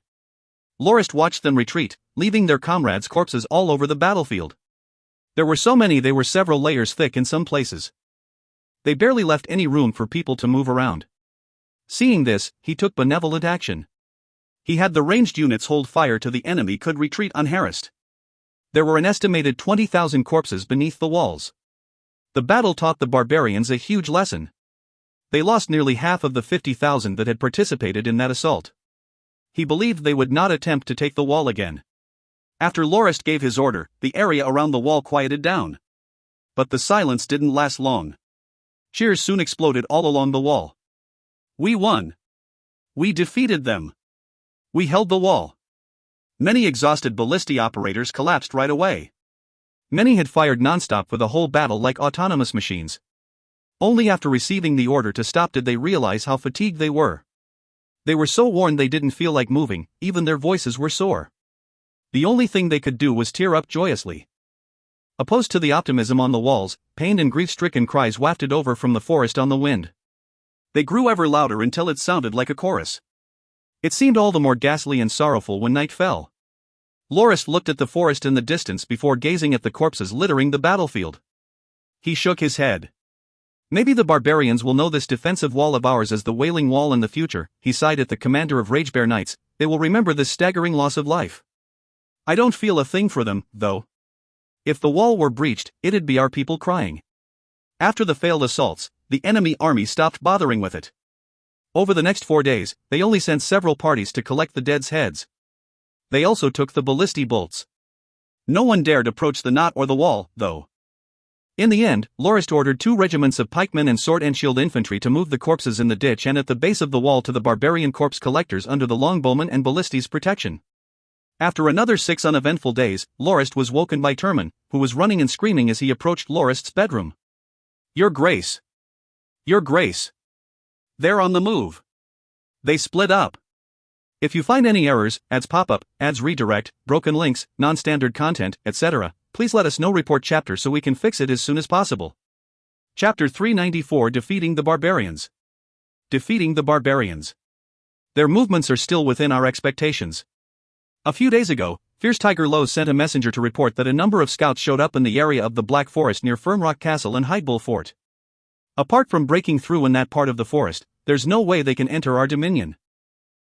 Lorist watched them retreat, leaving their comrades' corpses all over the battlefield. There were so many they were several layers thick in some places. They barely left any room for people to move around. Seeing this, he took benevolent action. He had the ranged units hold fire till the enemy could retreat unharassed. There were an estimated 20,000 corpses beneath the walls. The battle taught the barbarians a huge lesson. They lost nearly half of the 50,000 that had participated in that assault. He believed they would not attempt to take the wall again. After Lorist gave his order, the area around the wall quieted down. But the silence didn't last long. Cheers soon exploded all along the wall. "We won! We defeated them! We held the wall!" Many exhausted ballistae operators collapsed right away. Many had fired nonstop for the whole battle like autonomous machines. Only after receiving the order to stop did they realize how fatigued they were. They were so worn they didn't feel like moving, even their voices were sore. The only thing they could do was tear up joyously. Opposed to the optimism on the walls, pained and grief-stricken cries wafted over from the forest on the wind. They grew ever louder until it sounded like a chorus. It seemed all the more ghastly and sorrowful when night fell. Lorist looked at the forest in the distance before gazing at the corpses littering the battlefield. He shook his head. Maybe the barbarians will know this defensive wall of ours as the Wailing Wall in the future, he sighed at the commander of Ragebear Knights. They will remember this staggering loss of life. I don't feel a thing for them, though. If the wall were breached, it'd be our people crying. After the failed assaults, the enemy army stopped bothering with it. Over the next 4 days, they only sent several parties to collect the dead's heads. They also took the ballistic bolts. No one dared approach the knot or the wall, though. In the end, Lorist ordered 2 regiments of pikemen and sword and shield infantry to move the corpses in the ditch and at the base of the wall to the barbarian corpse collectors under the longbowmen and ballistas' protection. After another 6 uneventful days, Lorist was woken by Turman, who was running and screaming as he approached Lorist's bedroom. Your Grace! Your Grace! They're on the move. They split up. If you find any errors, ads pop-up, ads redirect, broken links, non-standard content, etc., please let us know. Report chapter so we can fix it as soon as possible. Chapter 394 Defeating the Barbarians. Defeating the Barbarians. Their movements are still within our expectations. A few days ago, Fierce Tiger Lowe's sent a messenger to report that a number of scouts showed up in the area of the Black Forest near Firmrock Castle and Hidebull Fort. Apart from breaking through in that part of the forest, there's no way they can enter our dominion.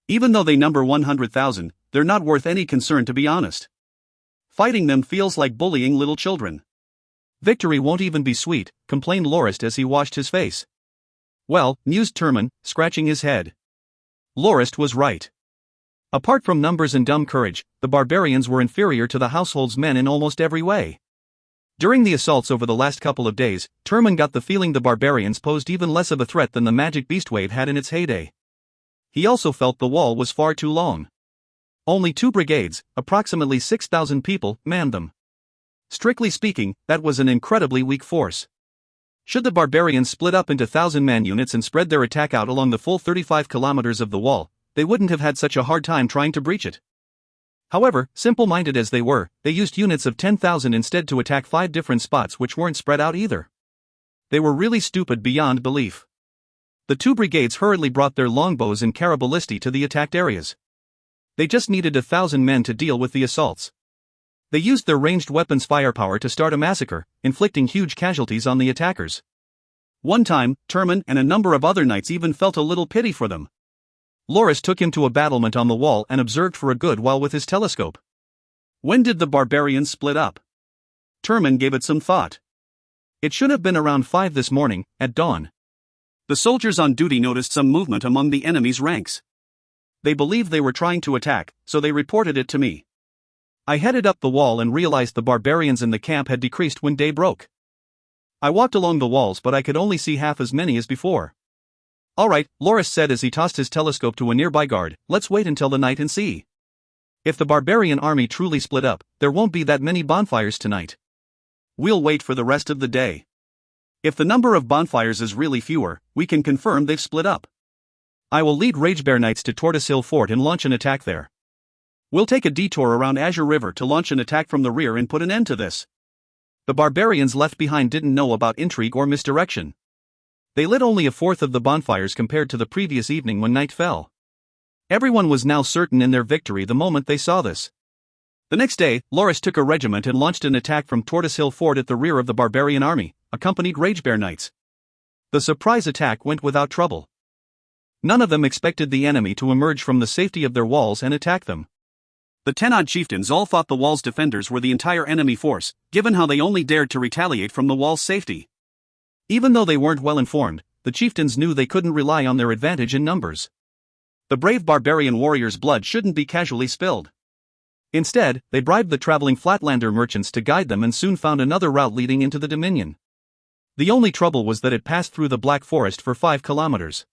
Even though they number 100,000, they're not worth any concern, to be honest. Fighting them feels like bullying little children. Victory won't even be sweet, complained Lorist as he washed his face. Well, mused Turman, scratching his head. Lorist was right. Apart from numbers and dumb courage, the barbarians were inferior to the household's men in almost every way. During the assaults over the last couple of days, Turman got the feeling the barbarians posed even less of a threat than the magic beast wave had in its heyday. He also felt the wall was far too long. Only 2 brigades, approximately 6,000 people, manned them. Strictly speaking, that was an incredibly weak force. Should the barbarians split up into 1,000-man units and spread their attack out along the full 35 kilometers of the wall, they wouldn't have had such a hard time trying to breach it. However, simple-minded as they were, they used units of 10,000 instead to attack 5 different spots which weren't spread out either. They were really stupid beyond belief. The 2 brigades hurriedly brought their longbows and caraballisti to the attacked areas. They just needed 1,000 men to deal with the assaults. They used their ranged weapons' firepower to start a massacre, inflicting huge casualties on the attackers. One time, Turman and a number of other knights even felt a little pity for them. Lorist took him to a battlement on the wall and observed for a good while with his telescope. When did the barbarians split up? Turman gave it some thought. It should have been around 5 this morning, at dawn. The soldiers on duty noticed some movement among the enemy's ranks. They believed they were trying to attack, so they reported it to me. I headed up the wall and realized the barbarians in the camp had decreased when day broke. I walked along the walls, but I could only see half as many as before. All right, Lorist said as he tossed his telescope to a nearby guard, let's wait until the night and see. If the barbarian army truly split up, there won't be that many bonfires tonight. We'll wait for the rest of the day. If the number of bonfires is really fewer, we can confirm they've split up. I will lead Ragebear Knights to Tortoise Hill Fort and launch an attack there. We'll take a detour around Azure River to launch an attack from the rear and put an end to this. The barbarians left behind didn't know about intrigue or misdirection. They lit only 1/4 of the bonfires compared to the previous evening when night fell. Everyone was now certain in their victory the moment they saw this. The next day, Lorist took a regiment and launched an attack from Tortoise Hill Fort at the rear of the barbarian army, accompanied Ragebear Knights. The surprise attack went without trouble. None of them expected the enemy to emerge from the safety of their walls and attack them. The 10-odd chieftains all thought the wall's defenders were the entire enemy force, given how they only dared to retaliate from the wall's safety. Even though they weren't well informed, the chieftains knew they couldn't rely on their advantage in numbers. The brave barbarian warriors' blood shouldn't be casually spilled. Instead, they bribed the traveling Flatlander merchants to guide them and soon found another route leading into the Dominion. The only trouble was that it passed through the Black Forest for 5 kilometers.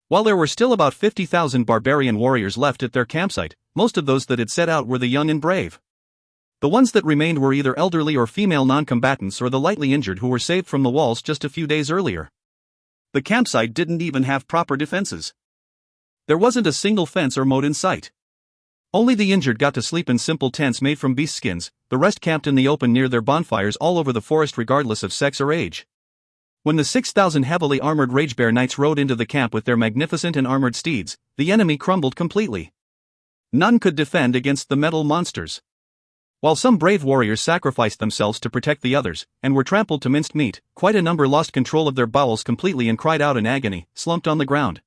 While there were still about 50,000 barbarian warriors left at their campsite, most of those that had set out were the young and brave. The ones that remained were either elderly or female non-combatants or the lightly injured who were saved from the walls just a few days earlier. The campsite didn't even have proper defenses. There wasn't a single fence or moat in sight. Only the injured got to sleep in simple tents made from beast skins, the rest camped in the open near their bonfires all over the forest regardless of sex or age. When the 6,000 heavily armored Ragebear Knights rode into the camp with their magnificent and armored steeds, the enemy crumbled completely. None could defend against the metal monsters. While some brave warriors sacrificed themselves to protect the others, and were trampled to minced meat, quite a number lost control of their bowels completely and cried out in agony, slumped on the ground.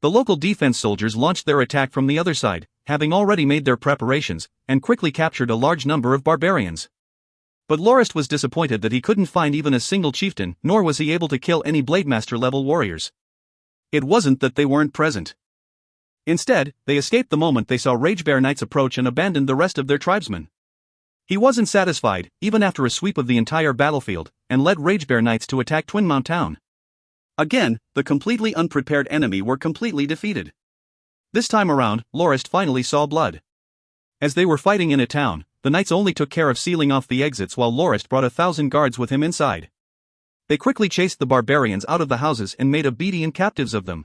The local defense soldiers launched their attack from the other side, having already made their preparations, and quickly captured a large number of barbarians. But Lorist was disappointed that he couldn't find even a single chieftain, nor was he able to kill any Blademaster-level warriors. It wasn't that they weren't present. Instead, they escaped the moment they saw Ragebear Knights approach and abandoned the rest of their tribesmen. He wasn't satisfied, even after a sweep of the entire battlefield, and led Ragebear Knights to attack Twinmount Town. Again, the completely unprepared enemy were completely defeated. This time around, Lorist finally saw blood. As they were fighting in a town, the knights only took care of sealing off the exits while Lorist brought 1,000 guards with him inside. They quickly chased the barbarians out of the houses and made obedient captives of them.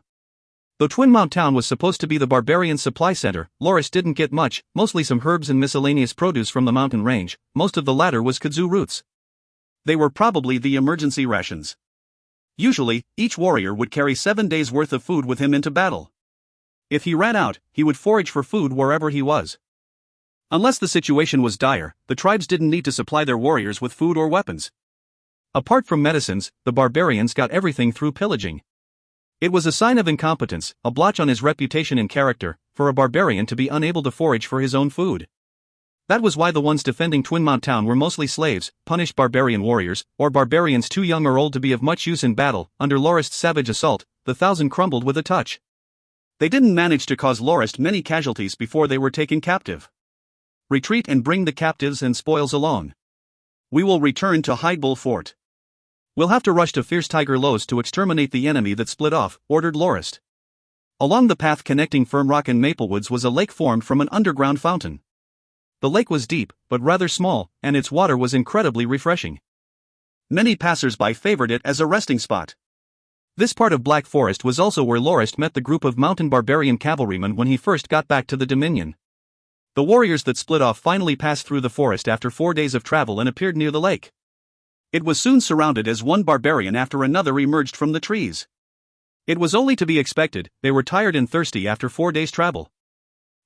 Though Twinmount Town was supposed to be the barbarian supply center, Lorist didn't get much, mostly some herbs and miscellaneous produce from the mountain range. Most of the latter was kudzu roots. They were probably the emergency rations. Usually, each warrior would carry 7 days' worth of food with him into battle. If he ran out, he would forage for food wherever he was. Unless the situation was dire, the tribes didn't need to supply their warriors with food or weapons. Apart from medicines, the barbarians got everything through pillaging. It was a sign of incompetence, a blotch on his reputation and character, for a barbarian to be unable to forage for his own food. That was why the ones defending Twinmount Town were mostly slaves, punished barbarian warriors, or barbarians too young or old to be of much use in battle. Under Lorist's savage assault, the 1,000 crumbled with a touch. They didn't manage to cause Lorist many casualties before they were taken captive. Retreat and bring the captives and spoils along. We will return to Hydebull Fort. We'll have to rush to Fierce Tiger Lows to exterminate the enemy that split off, ordered Lorist. Along the path connecting Firmrock and Maplewoods was a lake formed from an underground fountain. The lake was deep, but rather small, and its water was incredibly refreshing. Many passers-by favored it as a resting spot. This part of Black Forest was also where Lorist met the group of mountain barbarian cavalrymen when he first got back to the Dominion. The warriors that split off finally passed through the forest after 4 days of travel and appeared near the lake. It was soon surrounded as one barbarian after another emerged from the trees. It was only to be expected, they were tired and thirsty after 4 days' travel.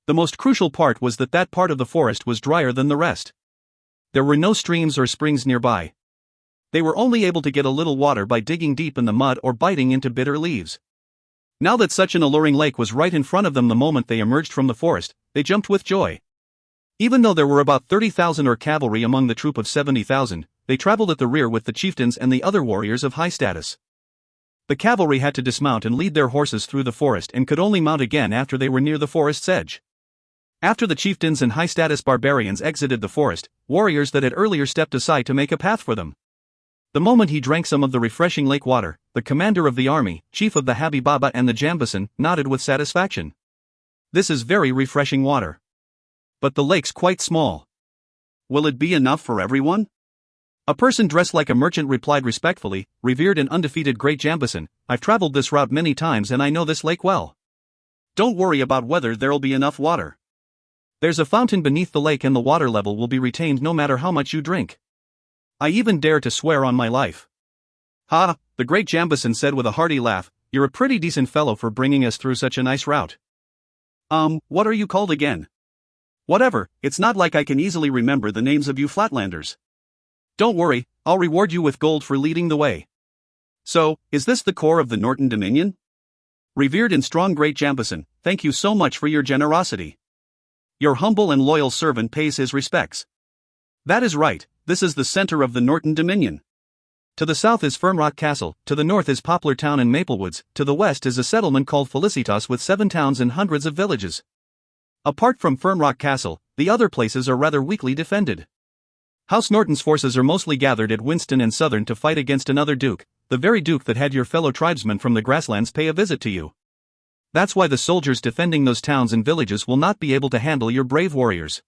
The most crucial part was that part of the forest was drier than the rest. There were no streams or springs nearby. They were only able to get a little water by digging deep in the mud or biting into bitter leaves. Now that such an alluring lake was right in front of them the moment they emerged from the forest, they jumped with joy. Even though there were about 30,000 or cavalry among the troop of 70,000, they traveled at the rear with the chieftains and the other warriors of high status. The cavalry had to dismount and lead their horses through the forest and could only mount again after they were near the forest's edge. After the chieftains and high-status barbarians exited the forest, warriors that had earlier stepped aside to make a path for them. The moment he drank some of the refreshing lake water, the commander of the army, chief of the Habi Baba and the Jambasan, nodded with satisfaction. This is very refreshing water. But the lake's quite small. Will it be enough for everyone? A person dressed like a merchant replied respectfully, revered and undefeated Great Jambasan, I've traveled this route many times and I know this lake well. Don't worry about whether there'll be enough water. There's a fountain beneath the lake and the water level will be retained no matter how much you drink. I even dare to swear on my life. Ha, the Great Jambasan said with a hearty laugh, you're a pretty decent fellow for bringing us through such a nice route. What are you called again? Whatever, it's not like I can easily remember the names of you Flatlanders. Don't worry, I'll reward you with gold for leading the way. So, is this the core of the Norton Dominion? Revered and strong Great Jambasan, thank you so much for your generosity. Your humble and loyal servant pays his respects. That is right, this is the center of the Norton Dominion. To the south is Firmrock Castle, to the north is Poplar Town and Maplewoods, to the west is a settlement called Felicitas with 7 towns and hundreds of villages. Apart from Firmrock Castle, the other places are rather weakly defended. House Norton's forces are mostly gathered at Winston and Southern to fight against another duke, the very duke that had your fellow tribesmen from the grasslands pay a visit to you. That's why the soldiers defending those towns and villages will not be able to handle your brave warriors.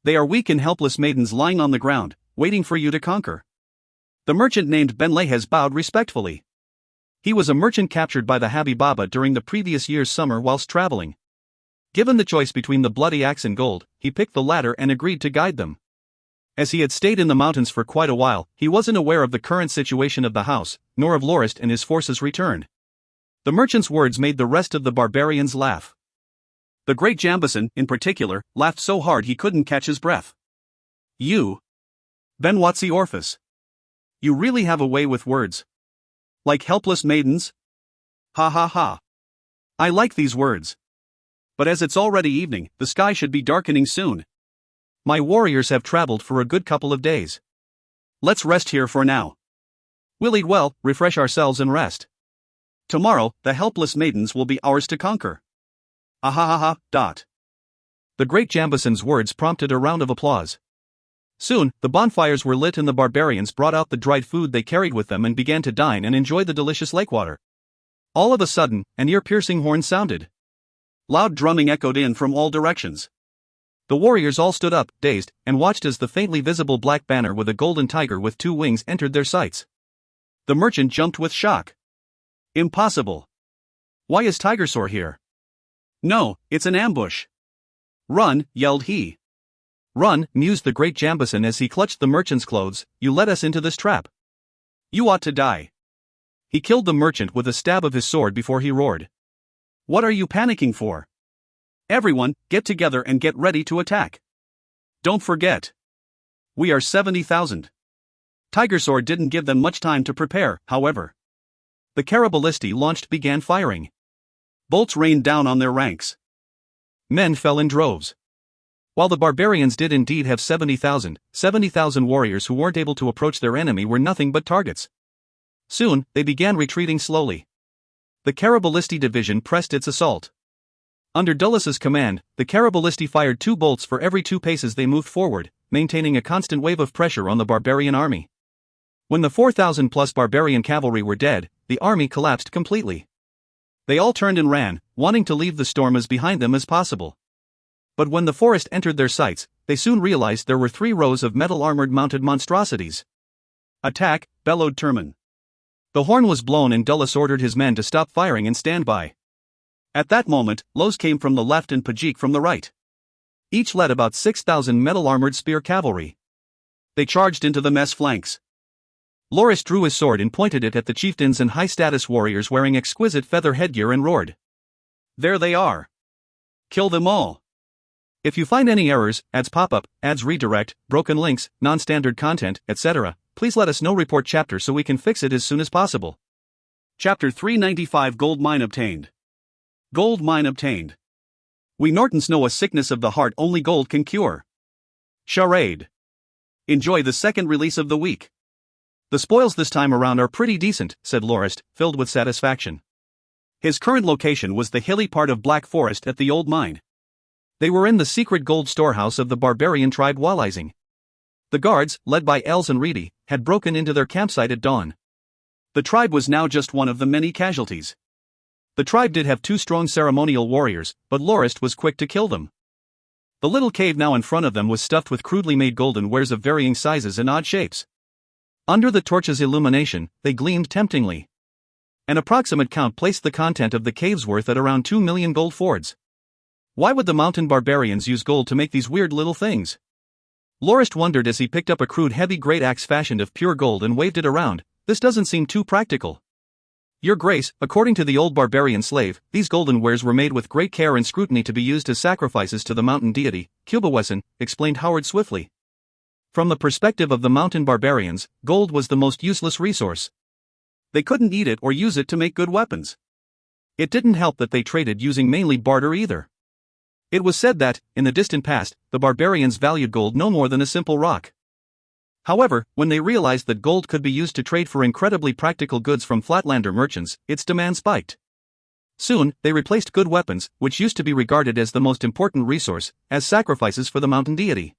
They are weak and helpless maidens lying on the ground, waiting for you to conquer. The merchant named Ben Lehes bowed respectfully. He was a merchant captured by the Habi Baba during the previous year's summer whilst traveling. Given the choice between the bloody axe and gold, he picked the latter and agreed to guide them. As he had stayed in the mountains for quite a while, he wasn't aware of the current situation of the house, nor of Lorist and his forces' return. The merchant's words made the rest of the barbarians laugh. The Great Jambasan, in particular, laughed so hard he couldn't catch his breath. You? Benwatsi Orphis. You really have a way with words. Like helpless maidens? Ha ha ha. I like these words. But as it's already evening, the sky should be darkening soon. My warriors have traveled for a good couple of days. Let's rest here for now. We'll eat well, refresh ourselves and rest. Tomorrow, the helpless maidens will be ours to conquer. Ahahaha. The great Jambason's words prompted a round of applause. Soon, the bonfires were lit and the barbarians brought out the dried food they carried with them and began to dine and enjoy the delicious lake water. All of a sudden, an ear-piercing horn sounded. Loud drumming echoed in from all directions. The warriors all stood up, dazed, and watched as the faintly visible black banner with a golden tiger with 2 wings entered their sights. The merchant jumped with shock. Impossible. Why is Tigersore here? No, it's an ambush. Run, yelled he. Run, mused the great Jambason as he clutched the merchant's clothes. You led us into this trap. You ought to die. He killed the merchant with a stab of his sword before he roared. What are you panicking for? Everyone, get together and get ready to attack. Don't forget. We are 70,000. Tigersore didn't give them much time to prepare, however. The Carabalisti launched began firing. Bolts rained down on their ranks. Men fell in droves. While the barbarians did indeed have 70,000 warriors who weren't able to approach their enemy were nothing but targets. Soon, they began retreating slowly. The Carabalisti division pressed its assault. Under Dullus's command, the Carabalisti fired 2 bolts for every 2 paces they moved forward, maintaining a constant wave of pressure on the barbarian army. When the 4,000-plus barbarian cavalry were dead, the army collapsed completely. They all turned and ran, wanting to leave the storm as behind them as possible. But when the forest entered their sights, they soon realized there were 3 rows of metal-armored mounted monstrosities. Attack, bellowed Turman. The horn was blown and Dullus ordered his men to stop firing and stand by. At that moment, Los came from the left and Pajik from the right. Each led about 6,000 metal-armored spear cavalry. They charged into the mess flanks. Lorist drew his sword and pointed it at the chieftains and high-status warriors wearing exquisite feather headgear and roared. There they are. Kill them all. If you find any errors, ads pop-up, ads redirect, broken links, non-standard content, etc., please let us know. Report chapter so we can fix it as soon as possible. Chapter 395 Gold Mine Obtained. Gold Mine Obtained. We Nortons know a sickness of the heart only gold can cure. Charade. Enjoy the second release of the week. The spoils this time around are pretty decent, said Lorist, filled with satisfaction. His current location was the hilly part of Black Forest at the old mine. They were in the secret gold storehouse of the barbarian tribe Walizing. The guards, led by Els and Reedy, had broken into their campsite at dawn. The tribe was now just one of the many casualties. The tribe did have 2 strong ceremonial warriors, but Lorist was quick to kill them. The little cave now in front of them was stuffed with crudely made golden wares of varying sizes and odd shapes. Under the torch's illumination, they gleamed temptingly. An approximate count placed the content of the cave's worth at around 2 million gold fords. Why would the mountain barbarians use gold to make these weird little things? Lorist wondered as he picked up a crude heavy great axe fashioned of pure gold and waved it around. This doesn't seem too practical. Your Grace, according to the old barbarian slave, these golden wares were made with great care and scrutiny to be used as sacrifices to the mountain deity, Cubawessen, explained Howard swiftly. From the perspective of the mountain barbarians, gold was the most useless resource. They couldn't eat it or use it to make good weapons. It didn't help that they traded using mainly barter either. It was said that, in the distant past, the barbarians valued gold no more than a simple rock. However, when they realized that gold could be used to trade for incredibly practical goods from Flatlander merchants, its demand spiked. Soon, they replaced good weapons, which used to be regarded as the most important resource, as sacrifices for the mountain deity.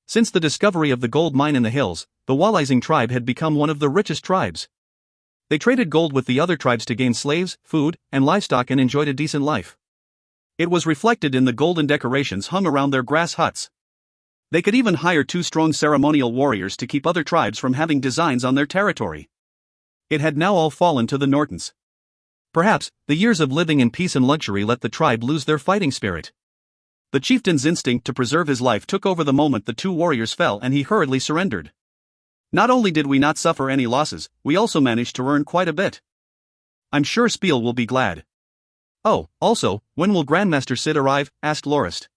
Since the discovery of the gold mine in the hills, the Walizing tribe had become one of the richest tribes. They traded gold with the other tribes to gain slaves, food, and livestock and enjoyed a decent life. It was reflected in the golden decorations hung around their grass huts. They could even hire 2 strong ceremonial warriors to keep other tribes from having designs on their territory. It had now all fallen to the Nortons. Perhaps, the years of living in peace and luxury let the tribe lose their fighting spirit. The chieftain's instinct to preserve his life took over the moment the 2 warriors fell and he hurriedly surrendered. Not only did we not suffer any losses, we also managed to earn quite a bit. I'm sure Spiel will be glad. Oh, also, when will Grandmaster Sid arrive? Asked Lorist.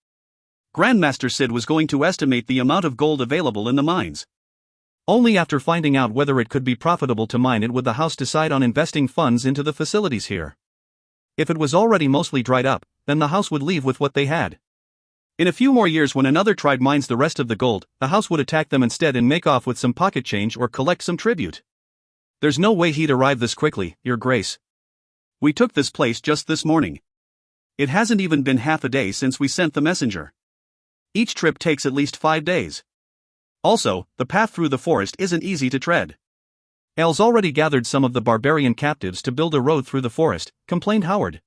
Grandmaster Sid was going to estimate the amount of gold available in the mines. Only after finding out whether it could be profitable to mine it would the house decide on investing funds into the facilities here. If it was already mostly dried up, then the house would leave with what they had. In a few more years, when another tribe mines the rest of the gold, the house would attack them instead and make off with some pocket change or collect some tribute. There's no way he'd arrive this quickly, Your Grace. We took this place just this morning. It hasn't even been half a day since we sent the messenger. Each trip takes at least 5 days. Also, the path through the forest isn't easy to tread. Els already gathered some of the barbarian captives to build a road through the forest, complained Howard.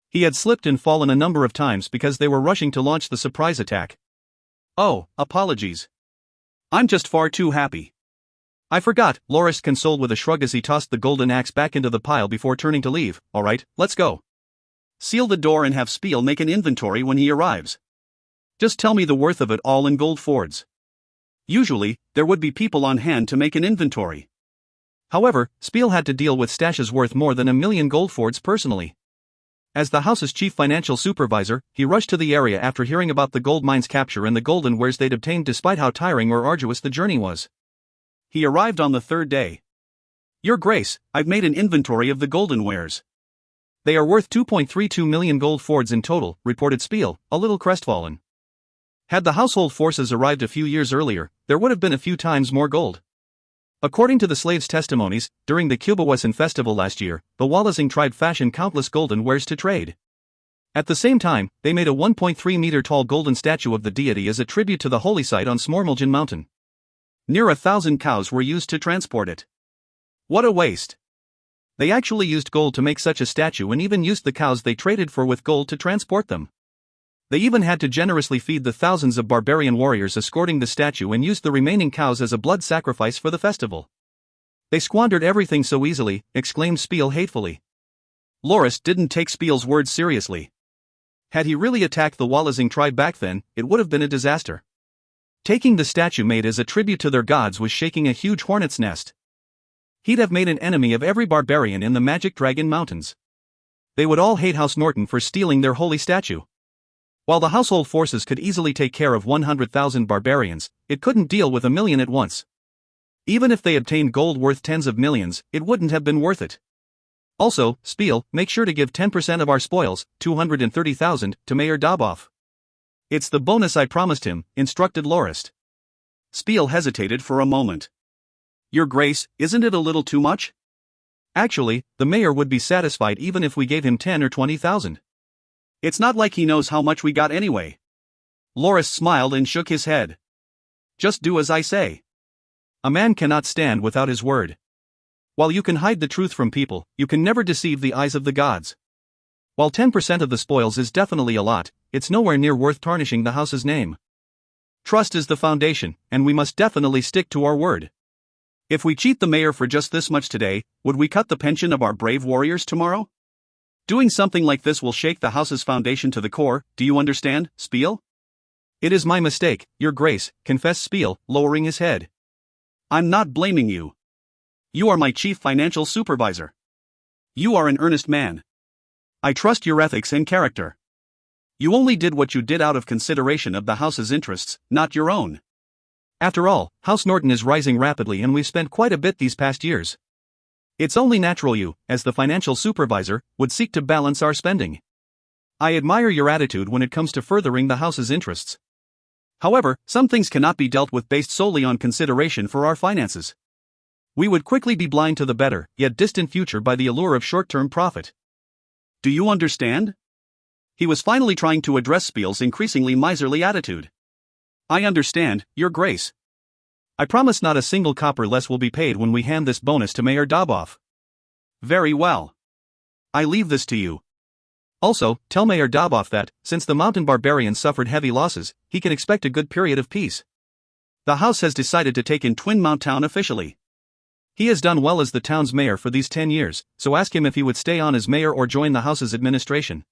He had slipped and fallen a number of times because they were rushing to launch the surprise attack. Oh, apologies. I'm just far too happy. I forgot, Lorist consoled with a shrug as he tossed the golden axe back into the pile before turning to leave. Alright, let's go. Seal the door and have Spiel make an inventory when he arrives. Just tell me the worth of it all in gold fords. Usually, there would be people on hand to make an inventory. However, Spiel had to deal with stashes worth more than 1 million gold fords personally. As the house's chief financial supervisor, he rushed to the area after hearing about the gold mine's capture and the golden wares they'd obtained despite how tiring or arduous the journey was. He arrived on the 3rd day. Your Grace, I've made an inventory of the golden wares. They are worth 2.32 million gold fords in total, reported Spiel, a little crestfallen. Had the household forces arrived a few years earlier, there would have been a few times more gold. According to the slaves' testimonies, during the Cubawasan festival last year, the Wallazing tribe fashioned countless golden wares to trade. At the same time, they made a 1.3-meter-tall golden statue of the deity as a tribute to the holy site on Smormuljan Mountain. Near 1,000 cows were used to transport it. What a waste! They actually used gold to make such a statue and even used the cows they traded for with gold to transport them. They even had to generously feed the thousands of barbarian warriors escorting the statue and used the remaining cows as a blood sacrifice for the festival. They squandered everything so easily, exclaimed Spiel hatefully. Lorist didn't take Spiel's words seriously. Had he really attacked the Wallazing tribe back then, it would have been a disaster. Taking the statue made as a tribute to their gods was shaking a huge hornet's nest. He'd have made an enemy of every barbarian in the Magic Dragon Mountains. They would all hate House Norton for stealing their holy statue. While the household forces could easily take care of 100,000 barbarians, it couldn't deal with 1 million at once. Even if they obtained gold worth tens of millions, it wouldn't have been worth it. Also, Spiel, make sure to give 10% of our spoils, 230,000, to Mayor Daboff. It's the bonus I promised him, instructed Lorist. Spiel hesitated for a moment. Your Grace, isn't it a little too much? Actually, the mayor would be satisfied even if we gave him 10 or 20,000. It's not like he knows how much we got anyway. Lorist smiled and shook his head. Just do as I say. A man cannot stand without his word. While you can hide the truth from people, you can never deceive the eyes of the gods. While 10% of the spoils is definitely a lot, it's nowhere near worth tarnishing the house's name. Trust is the foundation, and we must definitely stick to our word. If we cheat the mayor for just this much today, would we cut the pension of our brave warriors tomorrow? Doing something like this will shake the house's foundation to the core, do you understand, Spiel? It is my mistake, Your Grace, confessed Spiel, lowering his head. I'm not blaming you. You are my chief financial supervisor. You are an earnest man. I trust your ethics and character. You only did what you did out of consideration of the house's interests, not your own. After all, House Norton is rising rapidly and we've spent quite a bit these past years. It's only natural you, as the financial supervisor, would seek to balance our spending. I admire your attitude when it comes to furthering the house's interests. However, some things cannot be dealt with based solely on consideration for our finances. We would quickly be blind to the better, yet distant future by the allure of short-term profit. Do you understand? He was finally trying to address Spiel's increasingly miserly attitude. I understand, Your Grace. I promise not a single copper less will be paid when we hand this bonus to Mayor Daboff. Very well. I leave this to you. Also, tell Mayor Daboff that, since the mountain barbarians suffered heavy losses, he can expect a good period of peace. The house has decided to take in Twin Mount Town officially. He has done well as the town's mayor for these 10 years, so ask him if he would stay on as mayor or join the house's administration.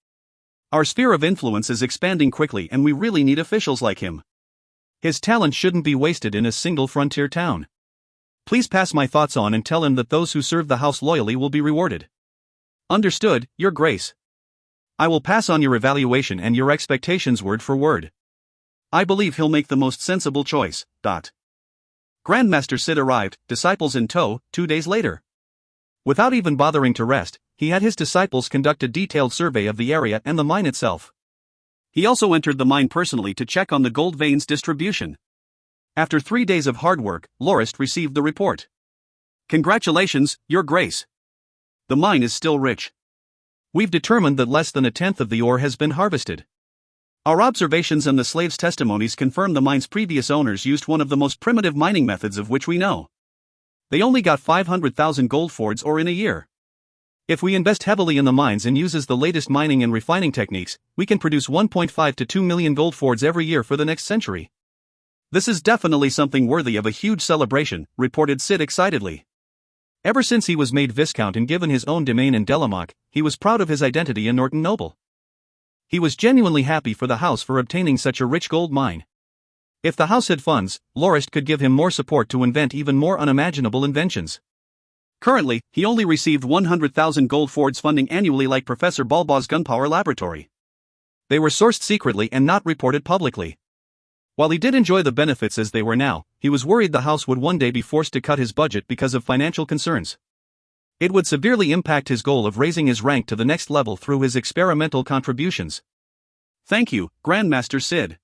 Our sphere of influence is expanding quickly and we really need officials like him. His talent shouldn't be wasted in a single frontier town. Please pass my thoughts on and tell him that those who serve the house loyally will be rewarded. Understood, Your Grace. I will pass on your evaluation and your expectations word for word. I believe he'll make the most sensible choice. Grandmaster Sid arrived, disciples in tow, 2 days later. Without even bothering to rest, he had his disciples conduct a detailed survey of the area and the mine itself. He also entered the mine personally to check on the gold veins distribution. After 3 days of hard work, Lorist received the report. Congratulations, Your Grace. The mine is still rich. We've determined that less than a tenth of the ore has been harvested. Our observations and the slaves' testimonies confirm the mine's previous owners used one of the most primitive mining methods of which we know. They only got 500,000 gold fords ore in a year. If we invest heavily in the mines and uses the latest mining and refining techniques, we can produce 1.5 to 2 million gold fords every year for the next century. This is definitely something worthy of a huge celebration, reported Sid excitedly. Ever since he was made Viscount and given his own domain in Delamock, he was proud of his identity in Norton Noble. He was genuinely happy for the house for obtaining such a rich gold mine. If the house had funds, Lorist could give him more support to invent even more unimaginable inventions. Currently, he only received 100,000 gold fords funding annually like Professor Balbau's gunpowder laboratory. They were sourced secretly and not reported publicly. While he did enjoy the benefits as they were now, he was worried the house would one day be forced to cut his budget because of financial concerns. It would severely impact his goal of raising his rank to the next level through his experimental contributions. Thank you, Grandmaster Sid.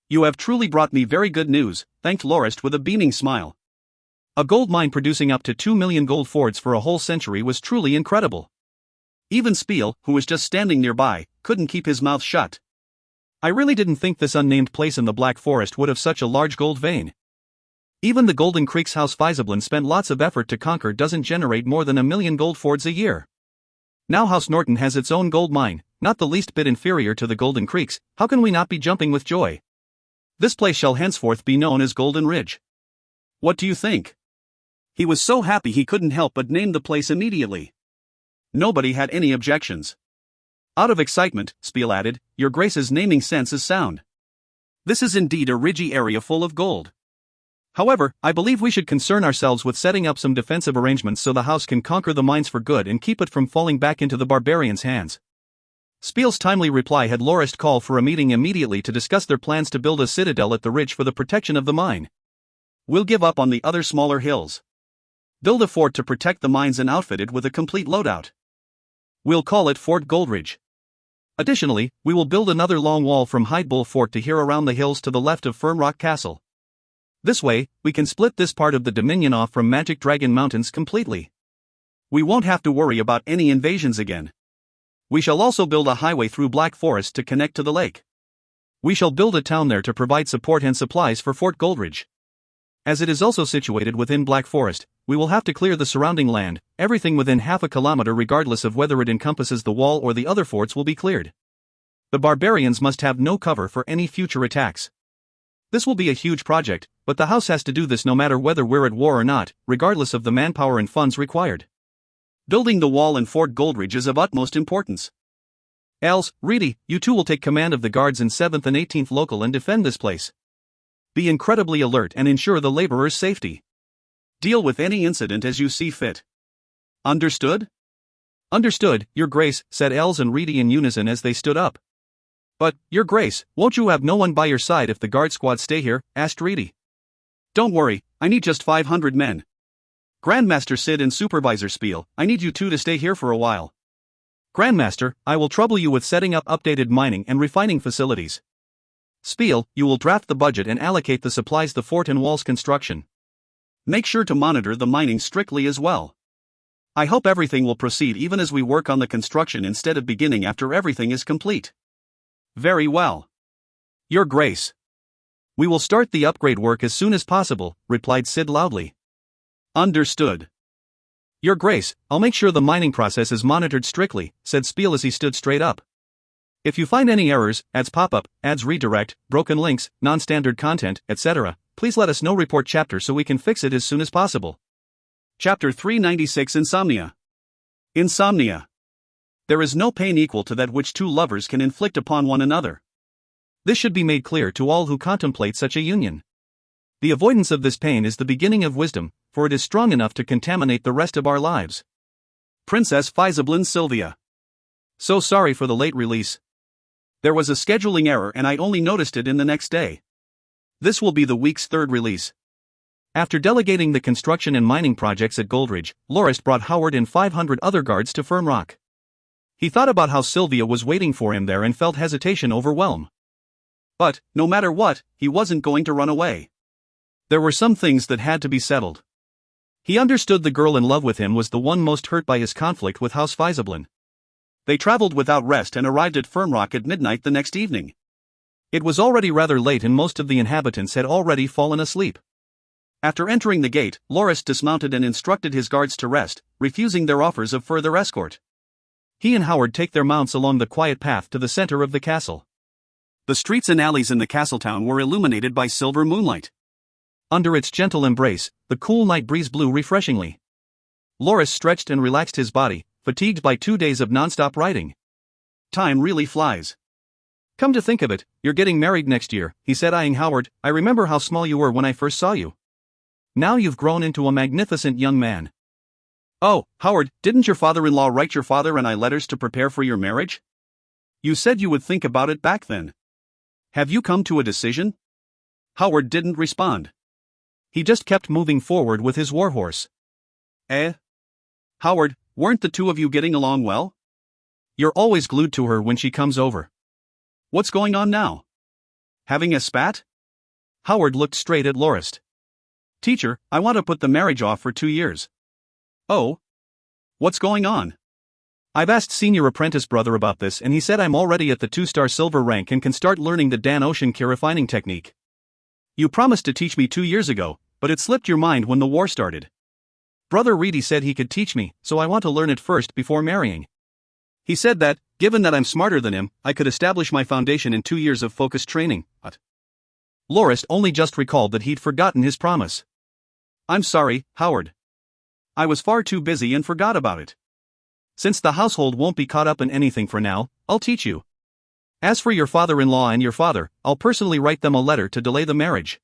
You have truly brought me very good news, thanked Lorist with a beaming smile. A gold mine producing up to 2 million gold fords for a whole century was truly incredible. Even Spiel, who was just standing nearby, couldn't keep his mouth shut. I really didn't think this unnamed place in the Black Forest would have such a large gold vein. Even the Golden Creek's House Feiseblin spent lots of effort to conquer doesn't generate more than 1 million gold fords a year. Now House Norton has its own gold mine, not the least bit inferior to the Golden Creek's. How can we not be jumping with joy? This place shall henceforth be known as Golden Ridge. What do you think? He was so happy he couldn't help but name the place immediately. Nobody had any objections. Out of excitement, Spiel added, Your Grace's naming sense is sound. This is indeed a ridgy area full of gold. However, I believe we should concern ourselves with setting up some defensive arrangements so the house can conquer the mines for good and keep it from falling back into the barbarians' hands. Spiel's timely reply had Lorist call for a meeting immediately to discuss their plans to build a citadel at the ridge for the protection of the mine. We'll give up on the other smaller hills. Build a fort to protect the mines and outfit it with a complete loadout. We'll call it Fort Goldridge. Additionally, we will build another long wall from Hyde Bull Fort to here around the hills to the left of Fern Rock Castle. This way, we can split this part of the Dominion off from Magic Dragon Mountains completely. We won't have to worry about any invasions again. We shall also build a highway through Black Forest to connect to the lake. We shall build a town there to provide support and supplies for Fort Goldridge. As it is also situated within Black Forest, we will have to clear the surrounding land. Everything within half a kilometer regardless of whether it encompasses the wall or the other forts will be cleared. The barbarians must have no cover for any future attacks. This will be a huge project, but the house has to do this no matter whether we're at war or not, regardless of the manpower and funds required. Building the wall in Fort Goldridge is of utmost importance. Els, Reedy, you two will take command of the guards in 7th and 18th Local and defend this place. Be incredibly alert and ensure the laborers' safety. Deal with any incident as you see fit. Understood? Understood, Your Grace, said Els and Reedy in unison as they stood up. But, Your Grace, won't you have no one by your side if the guard squad stay here? Asked Reedy. Don't worry, I need just 500 men. Grandmaster Sid and Supervisor Spiel, I need you two to stay here for a while. Grandmaster, I will trouble you with setting up updated mining and refining facilities. Spiel, you will draft the budget and allocate the supplies the fort and walls construction. Make sure to monitor the mining strictly as well. I hope everything will proceed even as we work on the construction instead of beginning after everything is complete. Very well. Your Grace. We will start the upgrade work as soon as possible, replied Sid loudly. Understood. Your Grace, I'll make sure the mining process is monitored strictly, said Spiel as he stood straight up. If you find any errors, ads pop up, ads redirect, broken links, non-standard content, etc., please let us know. Report chapter so we can fix it as soon as possible. Chapter 396 Insomnia. Insomnia. There is no pain equal to that which two lovers can inflict upon one another. This should be made clear to all who contemplate such a union. The avoidance of this pain is the beginning of wisdom, for it is strong enough to contaminate the rest of our lives. Princess Feiseblin Sylvia. So sorry for the late release. There was a scheduling error and I only noticed it in the next day. This will be the week's third release. After delegating the construction and mining projects at Goldridge, Lorist brought Howard and 500 other guards to Firm Rock. He thought about how Sylvia was waiting for him there and felt hesitation overwhelm. But, no matter what, he wasn't going to run away. There were some things that had to be settled. He understood the girl in love with him was the one most hurt by his conflict with House Feiseblin. They traveled without rest and arrived at Firm Rock at midnight the next evening. It was already rather late and most of the inhabitants had already fallen asleep. After entering the gate, Lorist dismounted and instructed his guards to rest, refusing their offers of further escort. He and Howard take their mounts along the quiet path to the center of the castle. The streets and alleys in the castletown were illuminated by silver moonlight. Under its gentle embrace, the cool night breeze blew refreshingly. Lorist stretched and relaxed his body, fatigued by 2 days of non-stop riding. Time really flies. Come to think of it, you're getting married next year, he said, eyeing Howard. I remember how small you were when I first saw you. Now you've grown into a magnificent young man. Oh, Howard, didn't your father-in-law write your father and I letters to prepare for your marriage? You said you would think about it back then. Have you come to a decision? Howard didn't respond. He just kept moving forward with his warhorse. Howard, weren't the two of you getting along well? You're always glued to her when she comes over. What's going on now? Having a spat? Howard looked straight at Lorist. Teacher, I want to put the marriage off for 2 years. Oh? What's going on? I've asked senior apprentice brother about this and he said I'm already at the 2-star silver rank and can start learning the Dan Ocean key refining technique. You promised to teach me 2 years ago, but it slipped your mind when the war started. Brother Reedy said he could teach me, so I want to learn it first before marrying. He said that, given that I'm smarter than him, I could establish my foundation in 2 years of focused training. But Lorist only just recalled that he'd forgotten his promise. I'm sorry, Howard. I was far too busy and forgot about it. Since the household won't be caught up in anything for now, I'll teach you. As for your father-in-law and your father, I'll personally write them a letter to delay the marriage.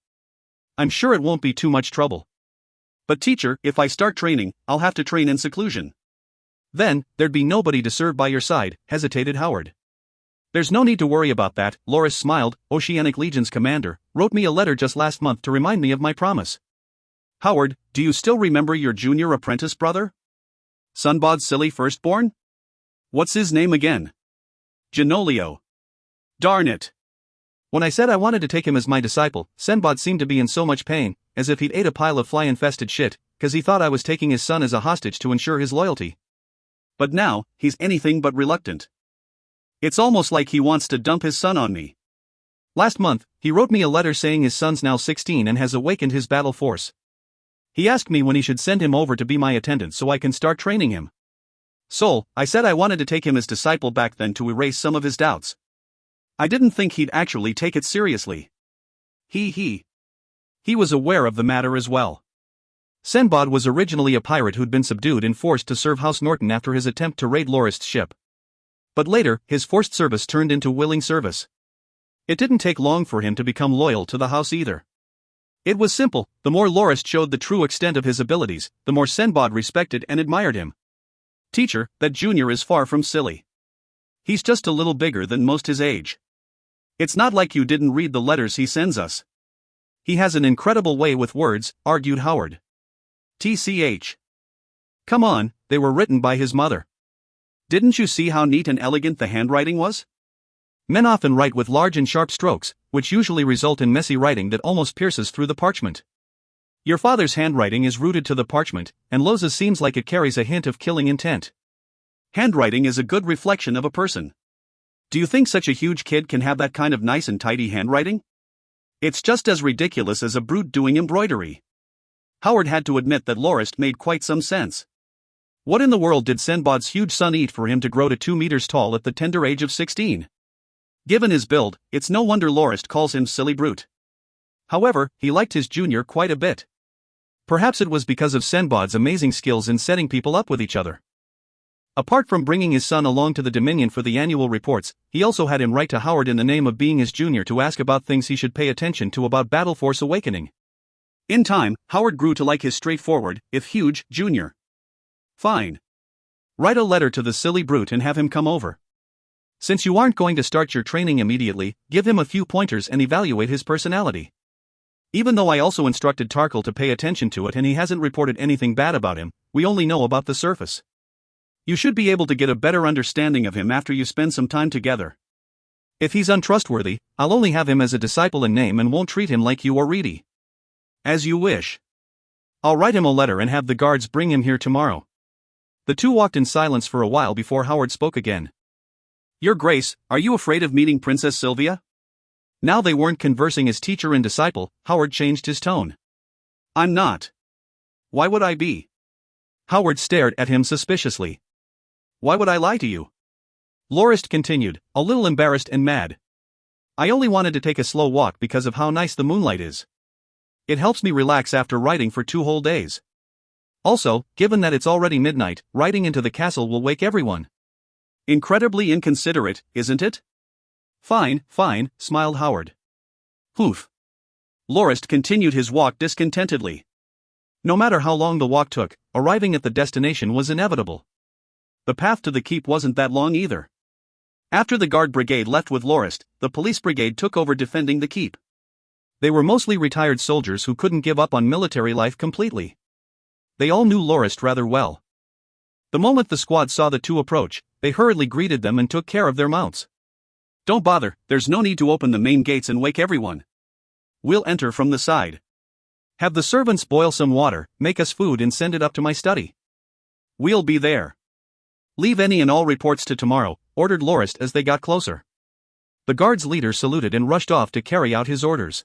I'm sure it won't be too much trouble. But teacher, if I start training, I'll have to train in seclusion. Then, there'd be nobody to serve by your side, hesitated Howard. There's no need to worry about that, Lorist smiled. Oceanic Legion's commander wrote me a letter just last month to remind me of my promise. Howard, do you still remember your junior apprentice brother? Sunbod's silly firstborn? What's his name again? Genolio. Darn it. When I said I wanted to take him as my disciple, Senbod seemed to be in so much pain, as if he'd ate a pile of fly-infested shit, 'cause he thought I was taking his son as a hostage to ensure his loyalty. But now, he's anything but reluctant. It's almost like he wants to dump his son on me. Last month, he wrote me a letter saying his son's now 16 and has awakened his battle force. He asked me when he should send him over to be my attendant so I can start training him. So, I said I wanted to take him as disciple back then to erase some of his doubts. I didn't think he'd actually take it seriously. He was aware of the matter as well. Senbod was originally a pirate who'd been subdued and forced to serve House Norton after his attempt to raid Lorist's ship. But later, his forced service turned into willing service. It didn't take long for him to become loyal to the house either. It was simple, the more Lorist showed the true extent of his abilities, the more Senbod respected and admired him. Teacher, that junior is far from silly. He's just a little bigger than most his age. It's not like you didn't read the letters he sends us. He has an incredible way with words, argued Howard. TCH. Come on, they were written by his mother. Didn't you see how neat and elegant the handwriting was? Men often write with large and sharp strokes, which usually result in messy writing that almost pierces through the parchment. Your father's handwriting is rooted to the parchment, and Loza's seems like it carries a hint of killing intent. Handwriting is a good reflection of a person. Do you think such a huge kid can have that kind of nice and tidy handwriting? It's just as ridiculous as a brute doing embroidery. Howard had to admit that Lorist made quite some sense. What in the world did Senbod's huge son eat for him to grow to 2 meters tall at the tender age of 16? Given his build, it's no wonder Lorist calls him silly brute. However, he liked his junior quite a bit. Perhaps it was because of Senbod's amazing skills in setting people up with each other. Apart from bringing his son along to the Dominion for the annual reports, he also had him write to Howard in the name of being his junior to ask about things he should pay attention to about Battle Force Awakening. In time, Howard grew to like his straightforward, if huge, junior. Fine. Write a letter to the silly brute and have him come over. Since you aren't going to start your training immediately, give him a few pointers and evaluate his personality. Even though I also instructed Tarkle to pay attention to it and he hasn't reported anything bad about him, we only know about the surface. You should be able to get a better understanding of him after you spend some time together. If he's untrustworthy, I'll only have him as a disciple in name and won't treat him like you or Reedy. As you wish. I'll write him a letter and have the guards bring him here tomorrow. The two walked in silence for a while before Howard spoke again. Your Grace, are you afraid of meeting Princess Sylvia? Now they weren't conversing as teacher and disciple, Howard changed his tone. I'm not. Why would I be? Howard stared at him suspiciously. Why would I lie to you? Lorist continued, a little embarrassed and mad. I only wanted to take a slow walk because of how nice the moonlight is. It helps me relax after riding for 2 whole days. Also, given that it's already midnight, riding into the castle will wake everyone. Incredibly inconsiderate, isn't it? Fine, smiled Howard. Hoof. Lorist continued his walk discontentedly. No matter how long the walk took, arriving at the destination was inevitable. The path to the keep wasn't that long either. After the guard brigade left with Lorist, the police brigade took over defending the keep. They were mostly retired soldiers who couldn't give up on military life completely. They all knew Lorist rather well. The moment the squad saw the two approach, they hurriedly greeted them and took care of their mounts. Don't bother, there's no need to open the main gates and wake everyone. We'll enter from the side. Have the servants boil some water, make us food and send it up to my study. We'll be there. Leave any and all reports to tomorrow, ordered Lorist as they got closer. The guard's leader saluted and rushed off to carry out his orders.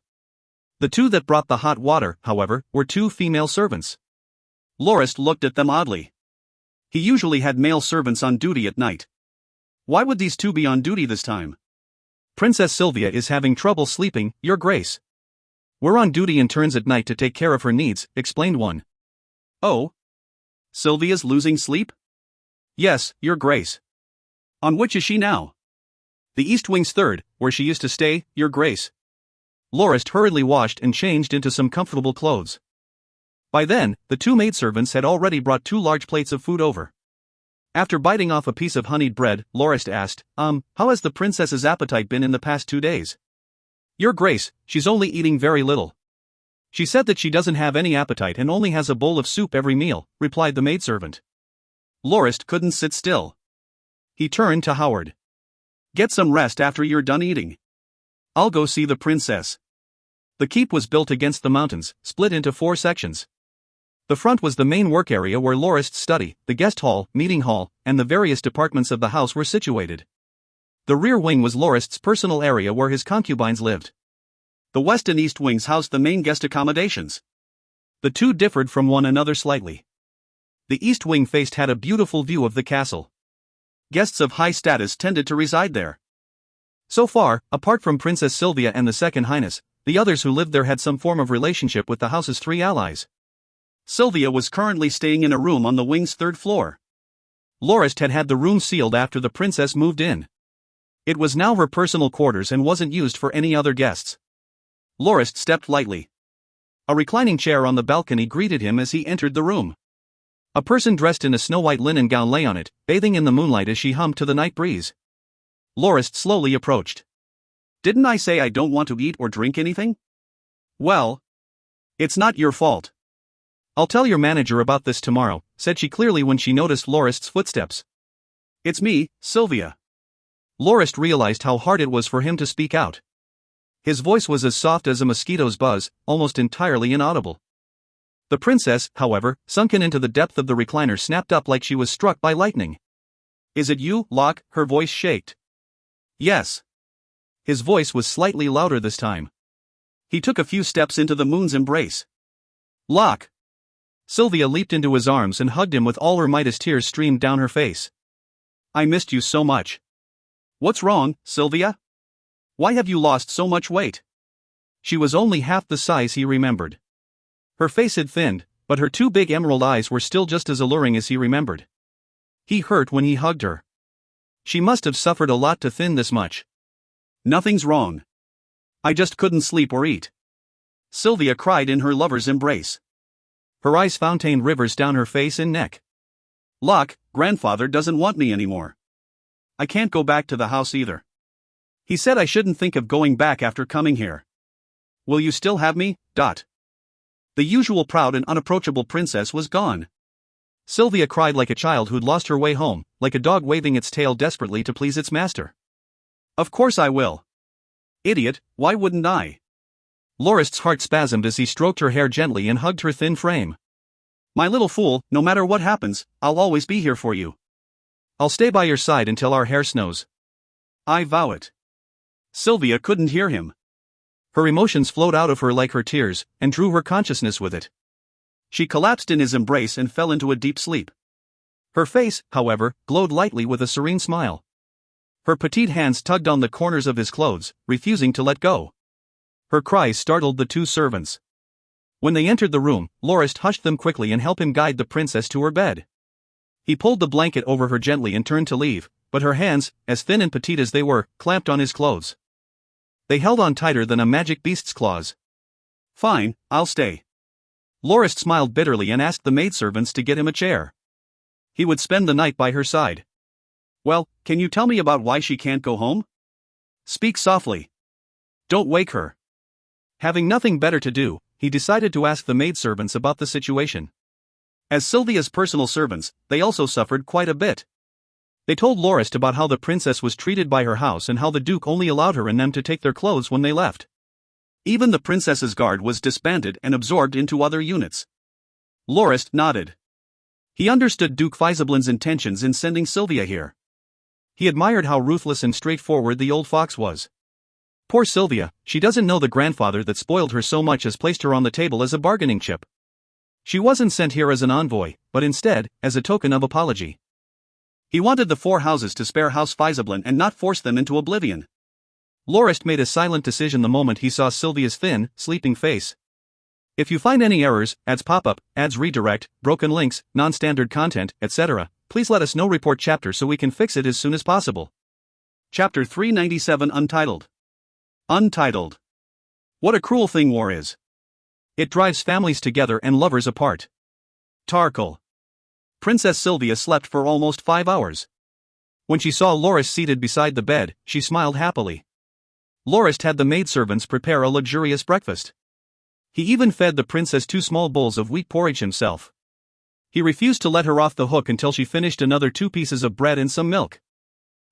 The two that brought the hot water, however, were 2 female servants. Lorist looked at them oddly. He usually had male servants on duty at night. Why would these 2 be on duty this time? Princess Sylvia is having trouble sleeping, Your Grace. We're on duty in turns at night to take care of her needs, explained one. Oh? Sylvia's losing sleep? Yes, Your Grace. On which is she now? The East Wing's 3rd, where she used to stay, Your Grace. Lorist hurriedly washed and changed into some comfortable clothes. By then, the 2 maidservants had already brought 2 large plates of food over. After biting off a piece of honeyed bread, Lorist asked, how has the princess's appetite been in the past 2 days? Your Grace, she's only eating very little. She said that she doesn't have any appetite and only has a bowl of soup every meal, replied the maidservant. Lorist couldn't sit still. He turned to Howard. Get some rest after you're done eating. I'll go see the princess. The keep was built against the mountains, split into 4 sections. The front was the main work area where Lorist's study, the guest hall, meeting hall, and the various departments of the house were situated. The rear wing was Lorist's personal area where his concubines lived. The west and east wings housed the main guest accommodations. The two differed from one another slightly. The east wing had a beautiful view of the castle. Guests of high status tended to reside there. So far, apart from Princess Sylvia and the Second Highness, the others who lived there had some form of relationship with the house's 3 allies. Sylvia was currently staying in a room on the wing's 3rd floor. Lorist had had the room sealed after the princess moved in. It was now her personal quarters and wasn't used for any other guests. Lorist stepped lightly. A reclining chair on the balcony greeted him as he entered the room. A person dressed in a snow-white linen gown lay on it, bathing in the moonlight as she hummed to the night breeze. Lorist slowly approached. Didn't I say I don't want to eat or drink anything? Well, it's not your fault. I'll tell your manager about this tomorrow, said she clearly when she noticed Lorist's footsteps. It's me, Sylvia. Lorist realized how hard it was for him to speak out. His voice was as soft as a mosquito's buzz, almost entirely inaudible. The princess, however, sunken into the depth of the recliner, snapped up like she was struck by lightning. Is it you, Locke? Her voice shaked. Yes. His voice was slightly louder this time. He took a few steps into the moon's embrace. Locke! Sylvia leaped into his arms and hugged him with all her might as tears streamed down her face. I missed you so much. What's wrong, Sylvia? Why have you lost so much weight? She was only half the size he remembered. Her face had thinned, but her 2 big emerald eyes were still just as alluring as he remembered. He hurt when he hugged her. She must have suffered a lot to thin this much. Nothing's wrong. I just couldn't sleep or eat. Sylvia cried in her lover's embrace. Her eyes fountained rivers down her face and neck. Locke, grandfather doesn't want me anymore. I can't go back to the house either. He said I shouldn't think of going back after coming here. Will you still have me? The usual proud and unapproachable princess was gone. Sylvia cried like a child who'd lost her way home, like a dog waving its tail desperately to please its master. Of course I will. Idiot, why wouldn't I? Lorist's heart spasmed as he stroked her hair gently and hugged her thin frame. My little fool, no matter what happens, I'll always be here for you. I'll stay by your side until our hair snows. I vow it. Sylvia couldn't hear him. Her emotions flowed out of her like her tears, and drew her consciousness with it. She collapsed in his embrace and fell into a deep sleep. Her face, however, glowed lightly with a serene smile. Her petite hands tugged on the corners of his clothes, refusing to let go. Her cries startled the two servants. When they entered the room, Lorist hushed them quickly and helped him guide the princess to her bed. He pulled the blanket over her gently and turned to leave, but her hands, as thin and petite as they were, clamped on his clothes. They held on tighter than a magic beast's claws. Fine, I'll stay. Lorist smiled bitterly and asked the maidservants to get him a chair. He would spend the night by her side. Well, can you tell me about why she can't go home? Speak softly. Don't wake her. Having nothing better to do, he decided to ask the maidservants about the situation. As Sylvia's personal servants, they also suffered quite a bit. They told Lorist about how the princess was treated by her house and how the duke only allowed her and them to take their clothes when they left. Even the princess's guard was disbanded and absorbed into other units. Lorist nodded. He understood Duke Fizablin's intentions in sending Sylvia here. He admired how ruthless and straightforward the old fox was. Poor Sylvia, she doesn't know the grandfather that spoiled her so much has placed her on the table as a bargaining chip. She wasn't sent here as an envoy, but instead, as a token of apology. He wanted the four houses to spare House Fizablin and not force them into oblivion. Lorist made a silent decision the moment he saw Sylvia's thin, sleeping face. If you find any errors, ads pop up, ads redirect, broken links, non-standard content, etc., please let us know. Report chapter so we can fix it as soon as possible. Chapter 397 Untitled. Untitled. What a cruel thing war is. It drives families together and lovers apart. Tarkle. Princess Sylvia slept for almost 5 hours. When she saw Lorist seated beside the bed, she smiled happily. Lorist had the maidservants prepare a luxurious breakfast. He even fed the princess 2 small bowls of wheat porridge himself. He refused to let her off the hook until she finished another 2 pieces of bread and some milk.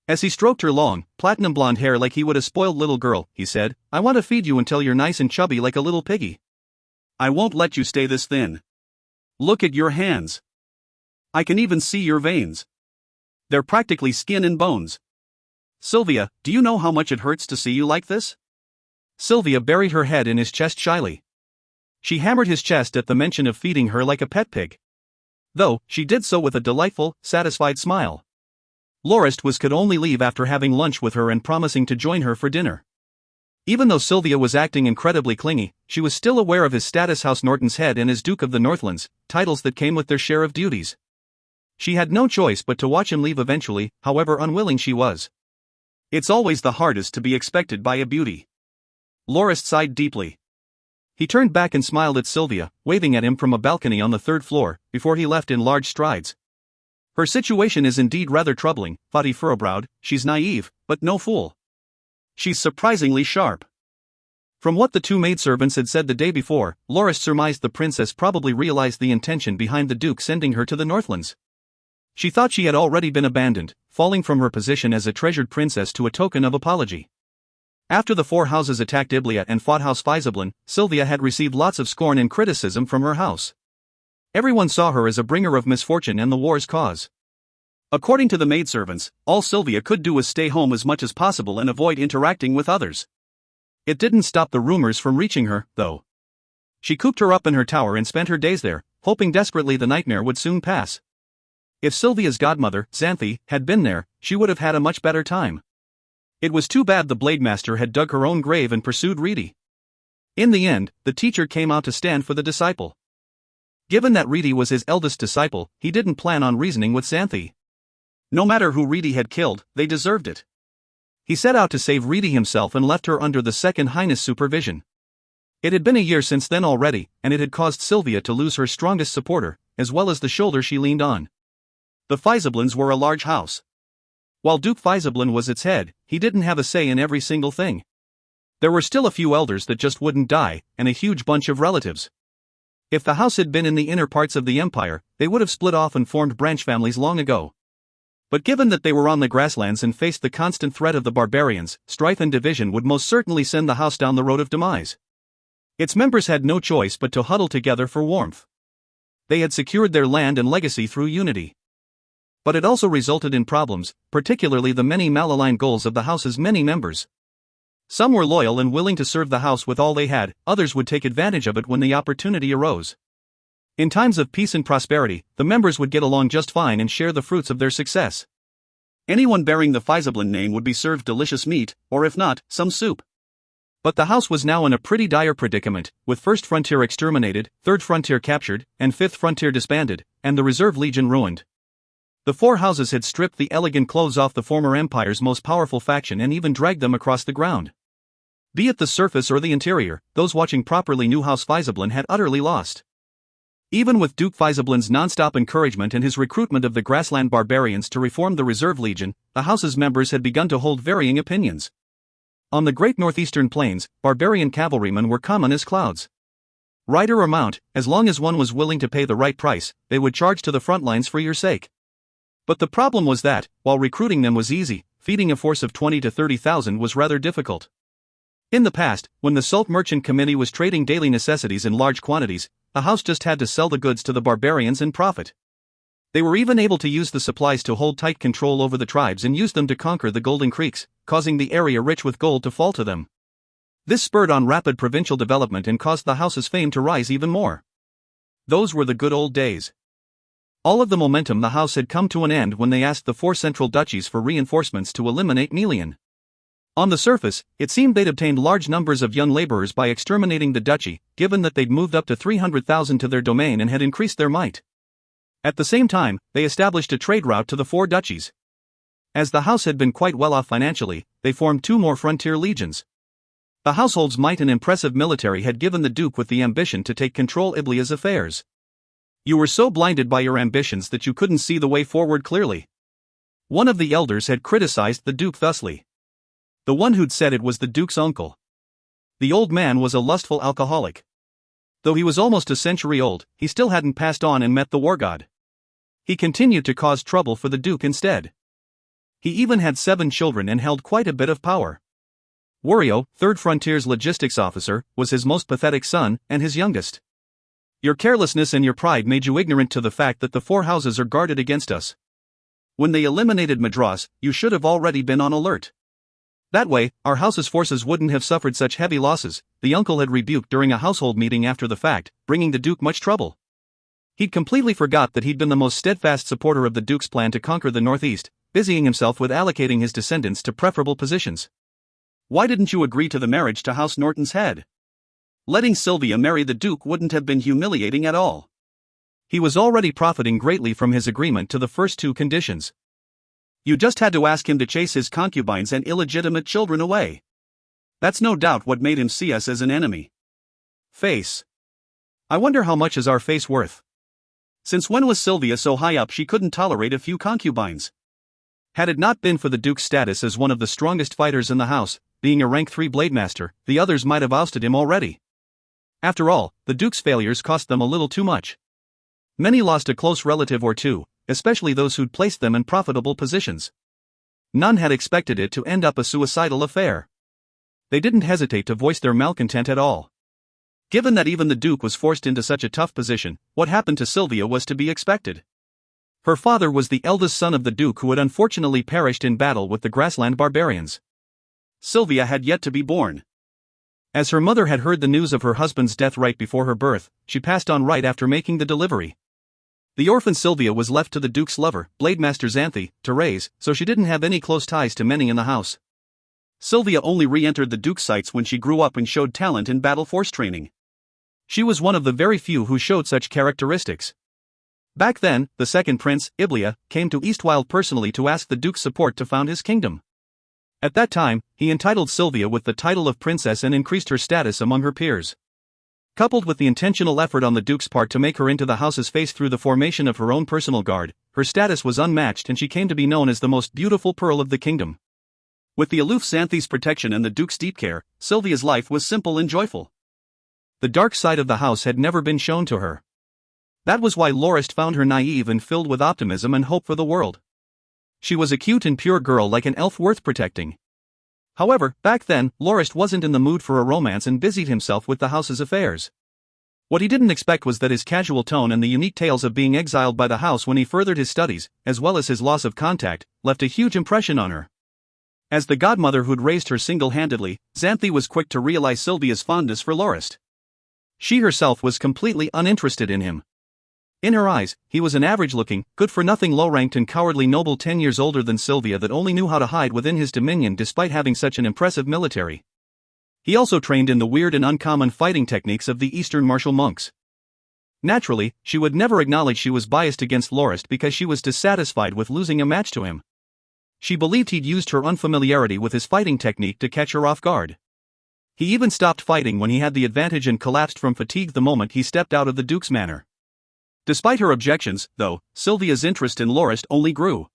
As he stroked her long, platinum blonde hair like he would a spoiled little girl, he said, I want to feed you until you're nice and chubby like a little piggy. I won't let you stay this thin. Look at your hands. I can even see your veins. They're practically skin and bones. Sylvia, do you know how much it hurts to see you like this? Sylvia buried her head in his chest shyly. She hammered his chest at the mention of feeding her like a pet pig. Though, she did so with a delightful, satisfied smile. Lorist could only leave after having lunch with her and promising to join her for dinner. Even though Sylvia was acting incredibly clingy, she was still aware of his status. House Norton's head and as Duke of the Northlands, titles that came with their share of duties. She had no choice but to watch him leave eventually, however unwilling she was. It's always the hardest to be expected by a beauty. Lorist sighed deeply. He turned back and smiled at Sylvia, waving at him from a balcony on the 3rd floor, before he left in large strides. Her situation is indeed rather troubling, thought he furrowbrowed. She's naive, but no fool. She's surprisingly sharp. From what the 2 maidservants had said the day before, Lorist surmised the princess probably realized the intention behind the Duke sending her to the Northlands. She thought she had already been abandoned, falling from her position as a treasured princess to a token of apology. After the 4 houses attacked Iblia and fought House Fizablin, Sylvia had received lots of scorn and criticism from her house. Everyone saw her as a bringer of misfortune and the war's cause. According to the maidservants, all Sylvia could do was stay home as much as possible and avoid interacting with others. It didn't stop the rumors from reaching her, though. She cooped her up in her tower and spent her days there, hoping desperately the nightmare would soon pass. If Sylvia's godmother, Xanthi, had been there, she would have had a much better time. It was too bad the Blademaster had dug her own grave and pursued Reedy. In the end, the teacher came out to stand for the disciple. Given that Reedy was his eldest disciple, he didn't plan on reasoning with Xanthi. No matter who Reedy had killed, they deserved it. He set out to save Reedy himself and left her under the Second Highness' supervision. It had been a year since then already, and it had caused Sylvia to lose her strongest supporter, as well as the shoulder she leaned on. The Fizablins were a large house. While Duke Faisablin was its head, he didn't have a say in every single thing. There were still a few elders that just wouldn't die, and a huge bunch of relatives. If the house had been in the inner parts of the empire, they would have split off and formed branch families long ago. But given that they were on the grasslands and faced the constant threat of the barbarians, strife and division would most certainly send the house down the road of demise. Its members had no choice but to huddle together for warmth. They had secured their land and legacy through unity. But it also resulted in problems, particularly the many malaligned goals of the house's many members. Some were loyal and willing to serve the house with all they had, others would take advantage of it when the opportunity arose. In times of peace and prosperity, the members would get along just fine and share the fruits of their success. Anyone bearing the Faisablin name would be served delicious meat, or if not, some soup. But the house was now in a pretty dire predicament, with First Frontier exterminated, Third Frontier captured, and Fifth Frontier disbanded, and the Reserve Legion ruined. The four houses had stripped the elegant clothes off the former empire's most powerful faction and even dragged them across the ground. Be it the surface or the interior, those watching properly knew House Faisablin had utterly lost. Even with Duke Faisablin's non-stop encouragement and his recruitment of the grassland barbarians to reform the Reserve Legion, the house's members had begun to hold varying opinions. On the great northeastern plains, barbarian cavalrymen were common as clouds. Rider or mount, as long as one was willing to pay the right price, they would charge to the front lines for your sake. But the problem was that, while recruiting them was easy, feeding a force of 20 to 30,000 was rather difficult. In the past, when the Salt Merchant Committee was trading daily necessities in large quantities, a house just had to sell the goods to the barbarians and profit. They were even able to use the supplies to hold tight control over the tribes and use them to conquer the Golden Creeks, causing the area rich with gold to fall to them. This spurred on rapid provincial development and caused the house's fame to rise even more. Those were the good old days. All of the momentum the house had come to an end when they asked the four central duchies for reinforcements to eliminate Melian. On the surface, it seemed they'd obtained large numbers of young laborers by exterminating the duchy, given that they'd moved up to 300,000 to their domain and had increased their might. At the same time, they established a trade route to the four duchies. As the house had been quite well off financially, they formed two more frontier legions. The household's might and impressive military had given the Duke with the ambition to take control of Iblia's affairs. You were so blinded by your ambitions that you couldn't see the way forward clearly. One of the elders had criticized the Duke thusly. The one who'd said it was the Duke's uncle. The old man was a lustful alcoholic. Though he was almost a century old, he still hadn't passed on and met the war god. He continued to cause trouble for the Duke instead. He even had 7 children and held quite a bit of power. Wario, Third Frontier's logistics officer, was his most pathetic son, and his youngest. Your carelessness and your pride made you ignorant to the fact that the four houses are guarded against us. When they eliminated Madras, you should have already been on alert. That way, our house's forces wouldn't have suffered such heavy losses, the uncle had rebuked during a household meeting after the fact, bringing the Duke much trouble. He'd completely forgot that he'd been the most steadfast supporter of the Duke's plan to conquer the Northeast, busying himself with allocating his descendants to preferable positions. Why didn't you agree to the marriage to House Norton's head? Letting Sylvia marry the Duke wouldn't have been humiliating at all. He was already profiting greatly from his agreement to the first 2 conditions. You just had to ask him to chase his concubines and illegitimate children away. That's no doubt what made him see us as an enemy. Face. I wonder how much is our face worth? Since when was Sylvia so high up she couldn't tolerate a few concubines? Had it not been for the Duke's status as one of the strongest fighters in the house, being a rank 3 blademaster, the others might have ousted him already. After all, the Duke's failures cost them a little too much. Many lost a close relative or two, especially those who'd placed them in profitable positions. None had expected it to end up a suicidal affair. They didn't hesitate to voice their malcontent at all. Given that even the Duke was forced into such a tough position, what happened to Sylvia was to be expected. Her father was the eldest son of the Duke who had unfortunately perished in battle with the grassland barbarians. Sylvia had yet to be born. As her mother had heard the news of her husband's death right before her birth, she passed on right after making the delivery. The orphan Sylvia was left to the Duke's lover, Blademaster Xanthi, to raise, so she didn't have any close ties to many in the house. Sylvia only re-entered the Duke's sights when she grew up and showed talent in battle force training. She was one of the very few who showed such characteristics. Back then, the second prince, Iblia, came to Eastwild personally to ask the Duke's support to found his kingdom. At that time, he entitled Sylvia with the title of princess and increased her status among her peers. Coupled with the intentional effort on the Duke's part to make her into the house's face through the formation of her own personal guard, her status was unmatched and she came to be known as the most beautiful pearl of the kingdom. With the aloof Xanthi's protection and the Duke's deep care, Sylvia's life was simple and joyful. The dark side of the house had never been shown to her. That was why Lorist found her naive and filled with optimism and hope for the world. She was a cute and pure girl like an elf worth protecting. However, back then, Lorist wasn't in the mood for a romance and busied himself with the house's affairs. What he didn't expect was that his casual tone and the unique tales of being exiled by the house when he furthered his studies, as well as his loss of contact, left a huge impression on her. As the godmother who'd raised her single-handedly, Xanthi was quick to realize Sylvia's fondness for Lorist. She herself was completely uninterested in him. In her eyes, he was an average-looking, good-for-nothing low-ranked and cowardly noble 10 years older than Sylvia that only knew how to hide within his dominion despite having such an impressive military. He also trained in the weird and uncommon fighting techniques of the Eastern martial monks. Naturally, she would never acknowledge she was biased against Lorist because she was dissatisfied with losing a match to him. She believed he'd used her unfamiliarity with his fighting technique to catch her off guard. He even stopped fighting when he had the advantage and collapsed from fatigue the moment he stepped out of the Duke's manor. Despite her objections, though, Sylvia's interest in Lorist only grew.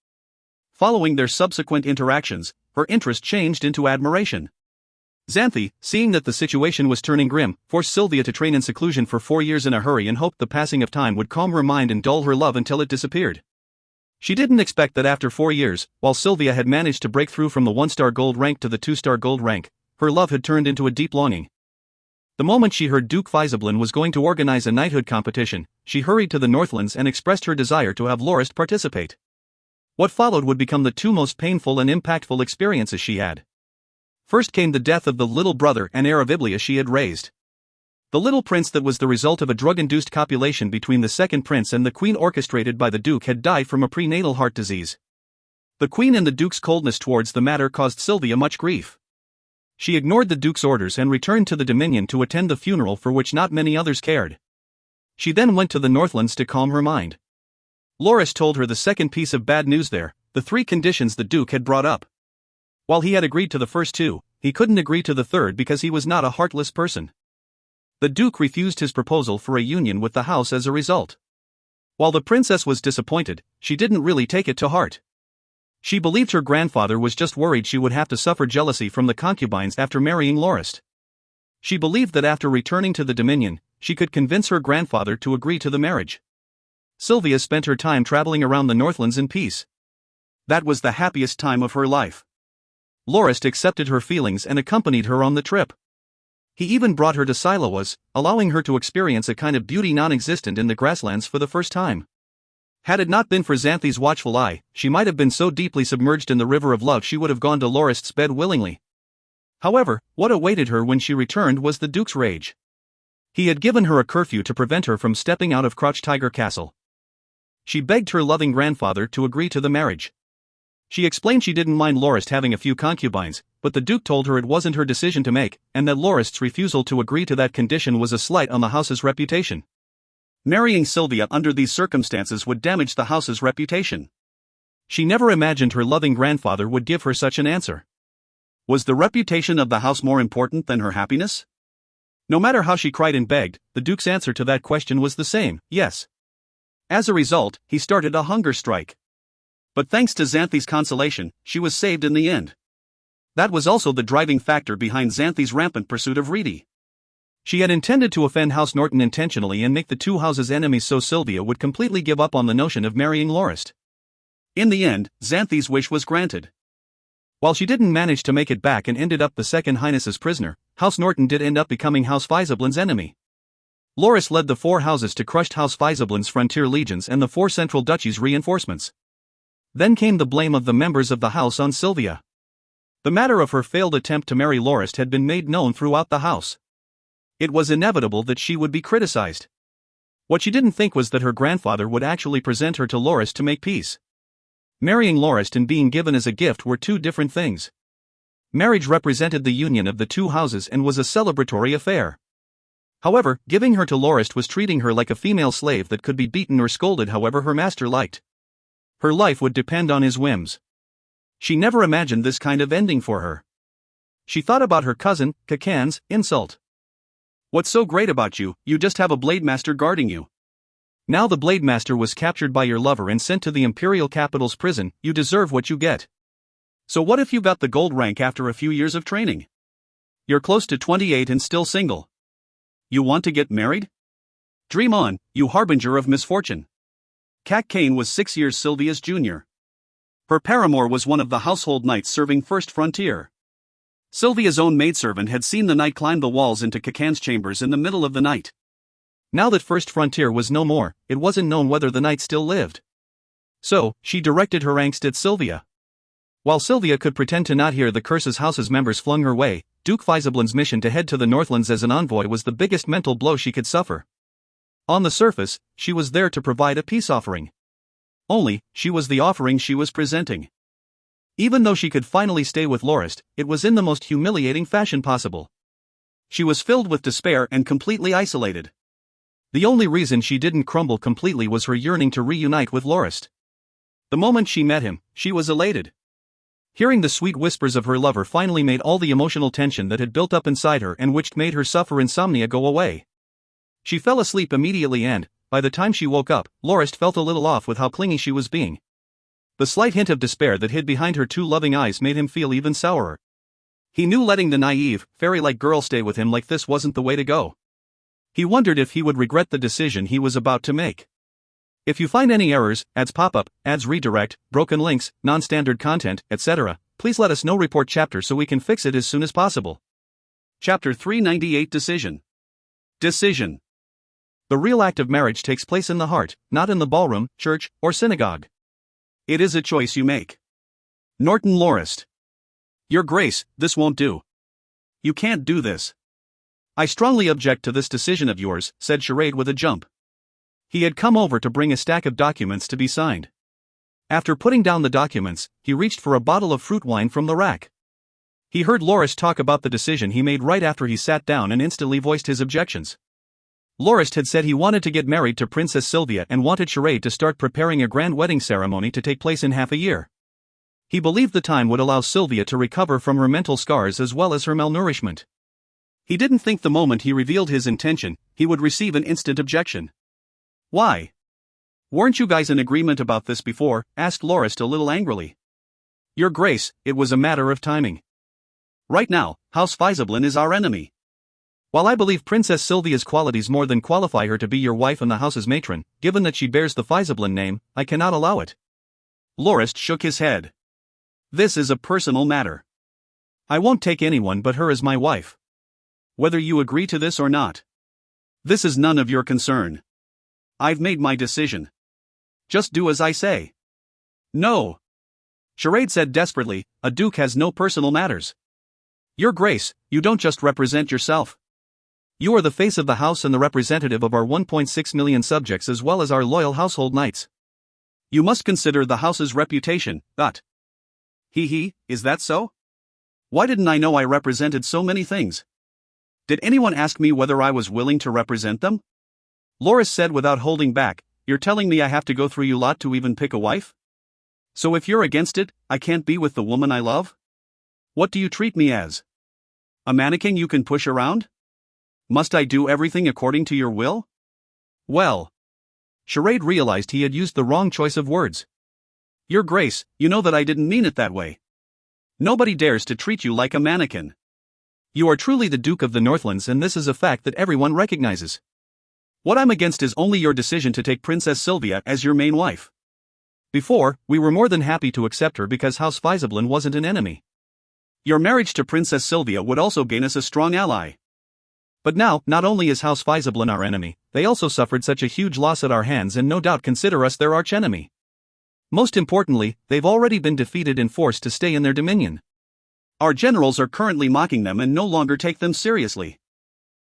Following their subsequent interactions, her interest changed into admiration. Xanthi, seeing that the situation was turning grim, forced Sylvia to train in seclusion for 4 years in a hurry and hoped the passing of time would calm her mind and dull her love until it disappeared. She didn't expect that after 4 years, while Sylvia had managed to break through from the 1-star gold rank to the 2-star gold rank, her love had turned into a deep longing. The moment she heard Duke Faisablin was going to organize a knighthood competition, she hurried to the Northlands and expressed her desire to have Lorist participate. What followed would become the two most painful and impactful experiences she had. First came the death of the little brother and heir of Iblia she had raised. The little prince that was the result of a drug-induced copulation between the second prince and the queen orchestrated by the Duke had died from a prenatal heart disease. The queen and the Duke's coldness towards the matter caused Sylvia much grief. She ignored the Duke's orders and returned to the Dominion to attend the funeral for which not many others cared. She then went to the Northlands to calm her mind. Lorist told her the second piece of bad news there, the 3 conditions the Duke had brought up. While he had agreed to the first 2, he couldn't agree to the third because he was not a heartless person. The Duke refused his proposal for a union with the house as a result. While the princess was disappointed, she didn't really take it to heart. She believed her grandfather was just worried she would have to suffer jealousy from the concubines after marrying Lorist. She believed that after returning to the Dominion, she could convince her grandfather to agree to the marriage. Sylvia spent her time traveling around the Northlands in peace. That was the happiest time of her life. Lorist accepted her feelings and accompanied her on the trip. He even brought her to Siloas, allowing her to experience a kind of beauty non-existent in the grasslands for the first time. Had it not been for Xanthi's watchful eye, she might have been so deeply submerged in the river of love she would have gone to Lorist's bed willingly. However, what awaited her when she returned was the Duke's rage. He had given her a curfew to prevent her from stepping out of Crouch Tiger Castle. She begged her loving grandfather to agree to the marriage. She explained she didn't mind Lorist having a few concubines, but the Duke told her it wasn't her decision to make, and that Lorist's refusal to agree to that condition was a slight on the house's reputation. Marrying Sylvia under these circumstances would damage the house's reputation. She never imagined her loving grandfather would give her such an answer. Was the reputation of the house more important than her happiness? No matter how she cried and begged, the Duke's answer to that question was the same, yes. As a result, he started a hunger strike. But thanks to Xanthi's consolation, she was saved in the end. That was also the driving factor behind Xanthi's rampant pursuit of Reedy. She had intended to offend House Norton intentionally and make the 2 houses enemies so Sylvia would completely give up on the notion of marrying Lorist. In the end, Xanthi's wish was granted. While she didn't manage to make it back and ended up the Second Highness's prisoner, House Norton did end up becoming House Faisablin's enemy. Lorist led the 4 houses to crush House Faisablin's frontier legions and the 4 central duchies' reinforcements. Then came the blame of the members of the house on Sylvia. The matter of her failed attempt to marry Lorist had been made known throughout the house. It was inevitable that she would be criticized. What she didn't think was that her grandfather would actually present her to Lorist to make peace. Marrying Lorist and being given as a gift were 2 different things. Marriage represented the union of the 2 houses and was a celebratory affair. However, giving her to Lorist was treating her like a female slave that could be beaten or scolded however her master liked. Her life would depend on his whims. She never imagined this kind of ending for her. She thought about her cousin, Kakan's, insult. What's so great about you? You just have a blade master guarding you. Now the blade master was captured by your lover and sent to the imperial capital's prison. You deserve what you get. So what if you got the gold rank after a few years of training? You're close to 28 and still single. You want to get married? Dream on, you harbinger of misfortune. Cat Kane was 6 years Sylvia's junior. Her paramour was one of the household knights serving First Frontier. Sylvia's own maidservant had seen the knight climb the walls into Kakan's chambers in the middle of the night. Now that First Frontier was no more, it wasn't known whether the knight still lived. So, she directed her angst at Sylvia. While Sylvia could pretend to not hear the curses House's members flung her way, Duke Fizablin's mission to head to the Northlands as an envoy was the biggest mental blow she could suffer. On the surface, she was there to provide a peace offering. Only, she was the offering she was presenting. Even though she could finally stay with Lorist, it was in the most humiliating fashion possible. She was filled with despair and completely isolated. The only reason she didn't crumble completely was her yearning to reunite with Lorist. The moment she met him, she was elated. Hearing the sweet whispers of her lover finally made all the emotional tension that had built up inside her and which made her suffer insomnia go away. She fell asleep immediately and, by the time she woke up, Lorist felt a little off with how clingy she was being. The slight hint of despair that hid behind her two loving eyes made him feel even sourer. He knew letting the naive, fairy-like girl stay with him like this wasn't the way to go. He wondered if he would regret the decision he was about to make. If you find any errors, ads pop up, ads redirect, broken links, non-standard content, etc., please let us know. Report chapter so we can fix it as soon as possible. Chapter 398 Decision. Decision. The real act of marriage takes place in the heart, not in the ballroom, church, or synagogue. It is a choice you make. Norton Lorist. Your Grace, this won't do. You can't do this. I strongly object to this decision of yours, said Charade with a jump. He had come over to bring a stack of documents to be signed. After putting down the documents, he reached for a bottle of fruit wine from the rack. He heard Lorist talk about the decision he made right after he sat down and instantly voiced his objections. Lorist had said he wanted to get married to Princess Sylvia and wanted Charade to start preparing a grand wedding ceremony to take place in half a year. He believed the time would allow Sylvia to recover from her mental scars as well as her malnourishment. He didn't think the moment he revealed his intention, he would receive an instant objection. Why? Weren't you guys in agreement about this before? Asked Lorist a little angrily. Your Grace, it was a matter of timing. Right now, House Fizablin is our enemy. While I believe Princess Sylvia's qualities more than qualify her to be your wife and the house's matron, given that she bears the Fizablin name, I cannot allow it. Lorist shook his head. This is a personal matter. I won't take anyone but her as my wife. Whether you agree to this or not. This is none of your concern. I've made my decision. Just do as I say. No. Charade said desperately, a duke has no personal matters. Your Grace, you don't just represent yourself. You are the face of the house and the representative of our 1.6 million subjects as well as our loyal household knights. You must consider the house's reputation, is that so? Why didn't I know I represented so many things? Did anyone ask me whether I was willing to represent them? Lorist said without holding back, you're telling me I have to go through you lot to even pick a wife? So if you're against it, I can't be with the woman I love? What do you treat me as? A mannequin you can push around? Must I do everything according to your will? Well. Charade realized he had used the wrong choice of words. Your Grace, you know that I didn't mean it that way. Nobody dares to treat you like a mannequin. You are truly the Duke of the Northlands and this is a fact that everyone recognizes. What I'm against is only your decision to take Princess Sylvia as your main wife. Before, we were more than happy to accept her because House Fizablin wasn't an enemy. Your marriage to Princess Sylvia would also gain us a strong ally. But now, not only is House Fizablin our enemy, they also suffered such a huge loss at our hands and no doubt consider us their archenemy. Most importantly, they've already been defeated and forced to stay in their dominion. Our generals are currently mocking them and no longer take them seriously.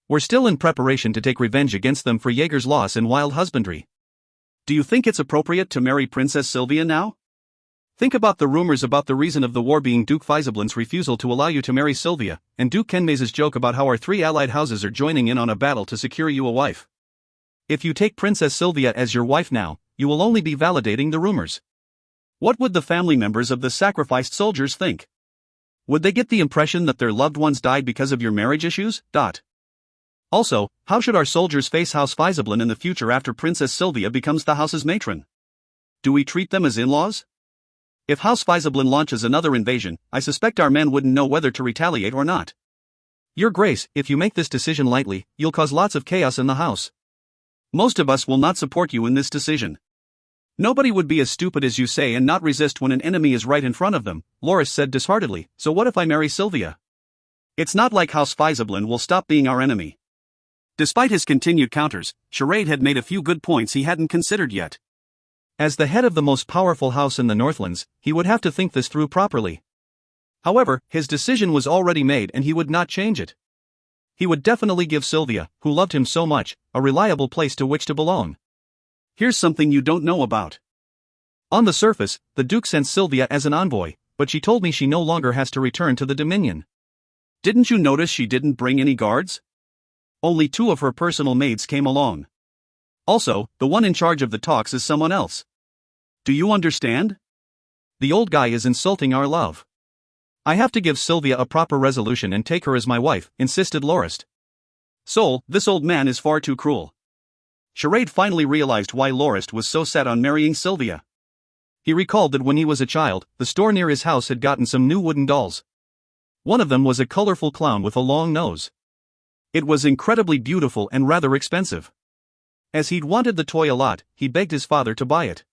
We're still in preparation to take revenge against them for Jaeger's loss in wild husbandry. Do you think it's appropriate to marry Princess Sylvia now? Think about the rumors about the reason of the war being Duke Fizablin's refusal to allow you to marry Sylvia, and Duke Kenmaze's joke about how our three allied houses are joining in on a battle to secure you a wife. If you take Princess Sylvia as your wife now, you will only be validating the rumors. What would the family members of the sacrificed soldiers think? Would they get the impression that their loved ones died because of your marriage issues? Also, how should our soldiers face House Faisablin in the future after Princess Sylvia becomes the house's matron? Do we treat them as in-laws? If House Faisablin launches another invasion, I suspect our men wouldn't know whether to retaliate or not. Your Grace, if you make this decision lightly, you'll cause lots of chaos in the house. Most of us will not support you in this decision. Nobody would be as stupid as you say and not resist when an enemy is right in front of them, Lorist said disheartedly. So what if I marry Sylvia? It's not like House Faisablin will stop being our enemy. Despite his continued counters, Charade had made a few good points he hadn't considered yet. As the head of the most powerful house in the Northlands, he would have to think this through properly. However, his decision was already made and he would not change it. He would definitely give Sylvia, who loved him so much, a reliable place to which to belong. Here's something you don't know about. On the surface, the Duke sent Sylvia as an envoy, but she told me she no longer has to return to the Dominion. Didn't you notice she didn't bring any guards? Only 2 of her personal maids came along. Also, the one in charge of the talks is someone else. Do you understand? The old guy is insulting our love. I have to give Sylvia a proper resolution and take her as my wife, insisted Lorist. Soul, this old man is far too cruel. Charade finally realized why Lorist was so set on marrying Sylvia. He recalled that when he was a child, the store near his house had gotten some new wooden dolls. One of them was a colorful clown with a long nose. It was incredibly beautiful and rather expensive. As he'd wanted the toy a lot, he begged his father to buy it.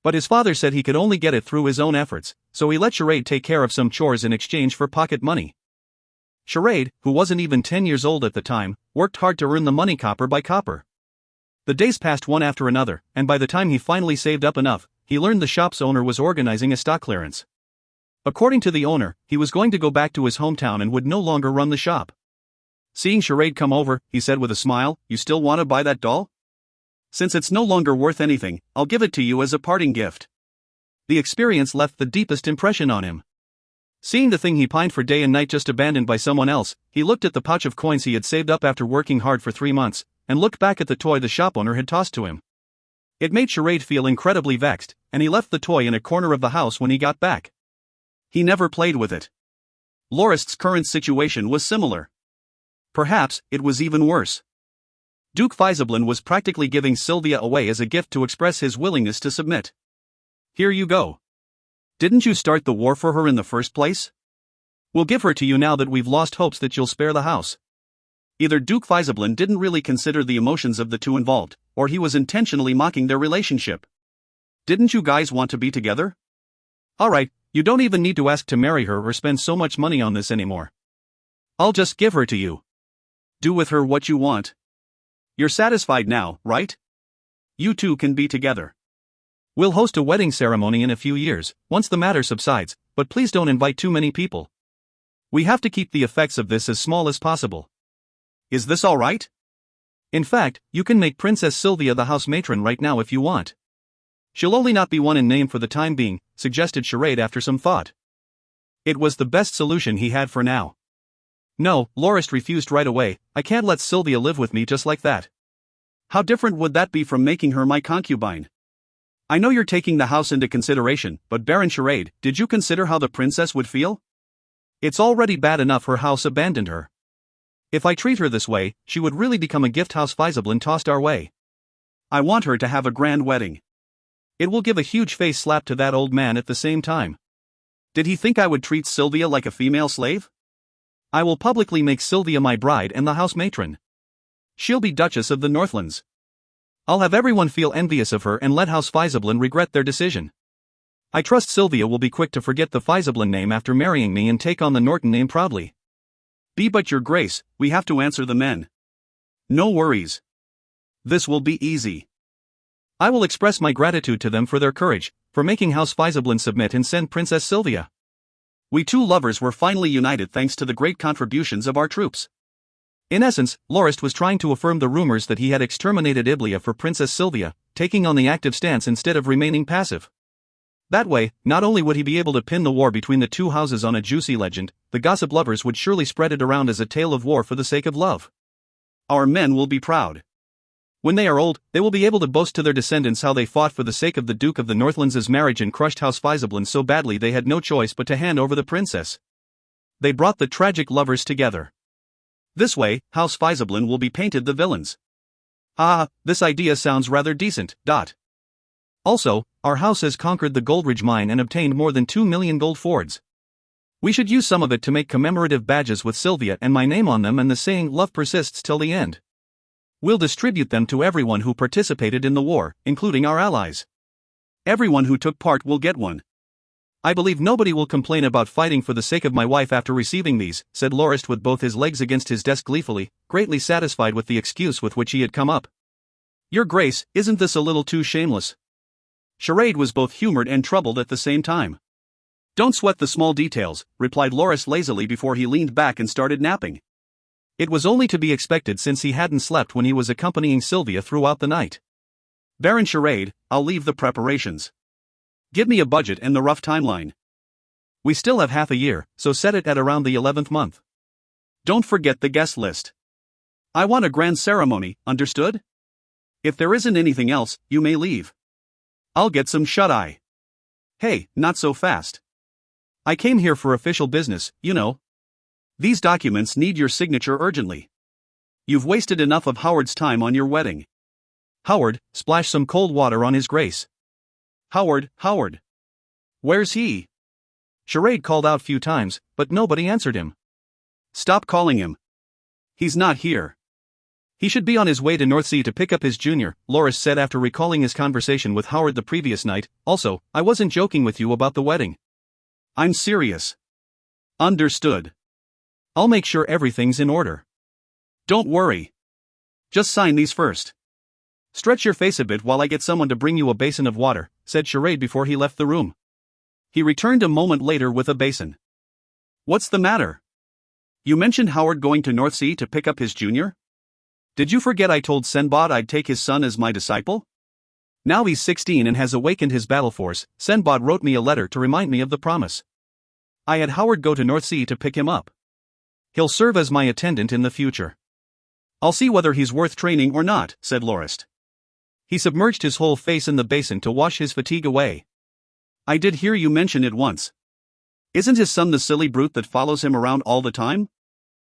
But his father said he could only get it through his own efforts, so he let Charade take care of some chores in exchange for pocket money. Charade, who wasn't even 10 years old at the time, worked hard to earn the money copper by copper. The days passed one after another, and by the time he finally saved up enough, he learned the shop's owner was organizing a stock clearance. According to the owner, he was going to go back to his hometown and would no longer run the shop. Seeing Charade come over, he said with a smile, "You still want to buy that doll? Since it's no longer worth anything, I'll give it to you as a parting gift." The experience left the deepest impression on him. Seeing the thing he pined for day and night just abandoned by someone else, he looked at the pouch of coins he had saved up after working hard for 3 months, and looked back at the toy the shop owner had tossed to him. It made Charade feel incredibly vexed, and he left the toy in a corner of the house when he got back. He never played with it. Lorist's current situation was similar. Perhaps, it was even worse. Duke Faisablin was practically giving Sylvia away as a gift to express his willingness to submit. Here you go. Didn't you start the war for her in the first place? We'll give her to you now that we've lost hopes that you'll spare the house. Either Duke Faisablin didn't really consider the emotions of the two involved, or he was intentionally mocking their relationship. Didn't you guys want to be together? Alright, you don't even need to ask to marry her or spend so much money on this anymore. I'll just give her to you. Do with her what you want. You're satisfied now, right? You two can be together. We'll host a wedding ceremony in a few years, once the matter subsides, but please don't invite too many people. We have to keep the effects of this as small as possible. Is this all right? In fact, you can make Princess Sylvia the house matron right now if you want. She'll only not be one in name for the time being, suggested Charade after some thought. It was the best solution he had for now. No, Lorist refused right away. I can't let Sylvia live with me just like that. How different would that be from making her my concubine? I know you're taking the house into consideration, but Baron Charade, did you consider how the princess would feel? It's already bad enough her house abandoned her. If I treat her this way, she would really become a gift House Faisablin tossed our way. I want her to have a grand wedding. It will give a huge face slap to that old man at the same time. Did he think I would treat Sylvia like a female slave? I will publicly make Sylvia my bride and the house matron. She'll be Duchess of the Northlands. I'll have everyone feel envious of her and let House Faisablin regret their decision. I trust Sylvia will be quick to forget the Faisablin name after marrying me and take on the Norton name proudly. But your Grace, we have to answer the men. No worries. This will be easy. I will express my gratitude to them for their courage, for making House Faisablin submit and send Princess Sylvia. We two lovers were finally united thanks to the great contributions of our troops. In essence, Lorist was trying to affirm the rumors that he had exterminated Iblia for Princess Sylvia, taking on the active stance instead of remaining passive. That way, not only would he be able to pin the war between the two houses on a juicy legend, the gossip lovers would surely spread it around as a tale of war for the sake of love. Our men will be proud. When they are old, they will be able to boast to their descendants how they fought for the sake of the Duke of the Northlands' marriage and crushed House Faisablin so badly they had no choice but to hand over the princess. They brought the tragic lovers together. This way, House Feiseblin will be painted the villains. Ah, this idea sounds rather decent. Also, our house has conquered the Goldridge mine and obtained more than 2 million gold fords. We should use some of it to make commemorative badges with Sylvia and my name on them and the saying "Love persists till the end." We'll distribute them to everyone who participated in the war, including our allies. Everyone who took part will get one. I believe nobody will complain about fighting for the sake of my wife after receiving these, said Lorist with both his legs against his desk gleefully, greatly satisfied with the excuse with which he had come up. Your Grace, isn't this a little too shameless? Charade was both humored and troubled at the same time. Don't sweat the small details, replied Lorist lazily before he leaned back and started napping. It was only to be expected since he hadn't slept when he was accompanying Sylvia throughout the night. Baron Charade, I'll leave the preparations. Give me a budget and the rough timeline. We still have half a year, so set it at around the 11th month. Don't forget the guest list. I want a grand ceremony, understood? If there isn't anything else, you may leave. I'll get some shut-eye. Hey, not so fast. I came here for official business, you know. These documents need your signature urgently. You've wasted enough of Howard's time on your wedding. Howard, splash some cold water on his grace. Howard. Where's he? Charade called out few times, but nobody answered him. Stop calling him. He's not here. He should be on his way to Northsea to pick up his junior, Lorist said after recalling his conversation with Howard the previous night. Also, I wasn't joking with you about the wedding. I'm serious. Understood. I'll make sure everything's in order. Don't worry. Just sign these first. Stretch your face a bit while I get someone to bring you a basin of water, said Charade before he left the room. He returned a moment later with a basin. What's the matter? You mentioned Howard going to Northsea to pick up his junior? Did you forget I told Senbad I'd take his son as my disciple? Now he's 16 and has awakened his battle force. Senbad wrote me a letter to remind me of the promise. I had Howard go to Northsea to pick him up. He'll serve as my attendant in the future. I'll see whether he's worth training or not, said Lorist. He submerged his whole face in the basin to wash his fatigue away. I did hear you mention it once. Isn't his son the silly brute that follows him around all the time?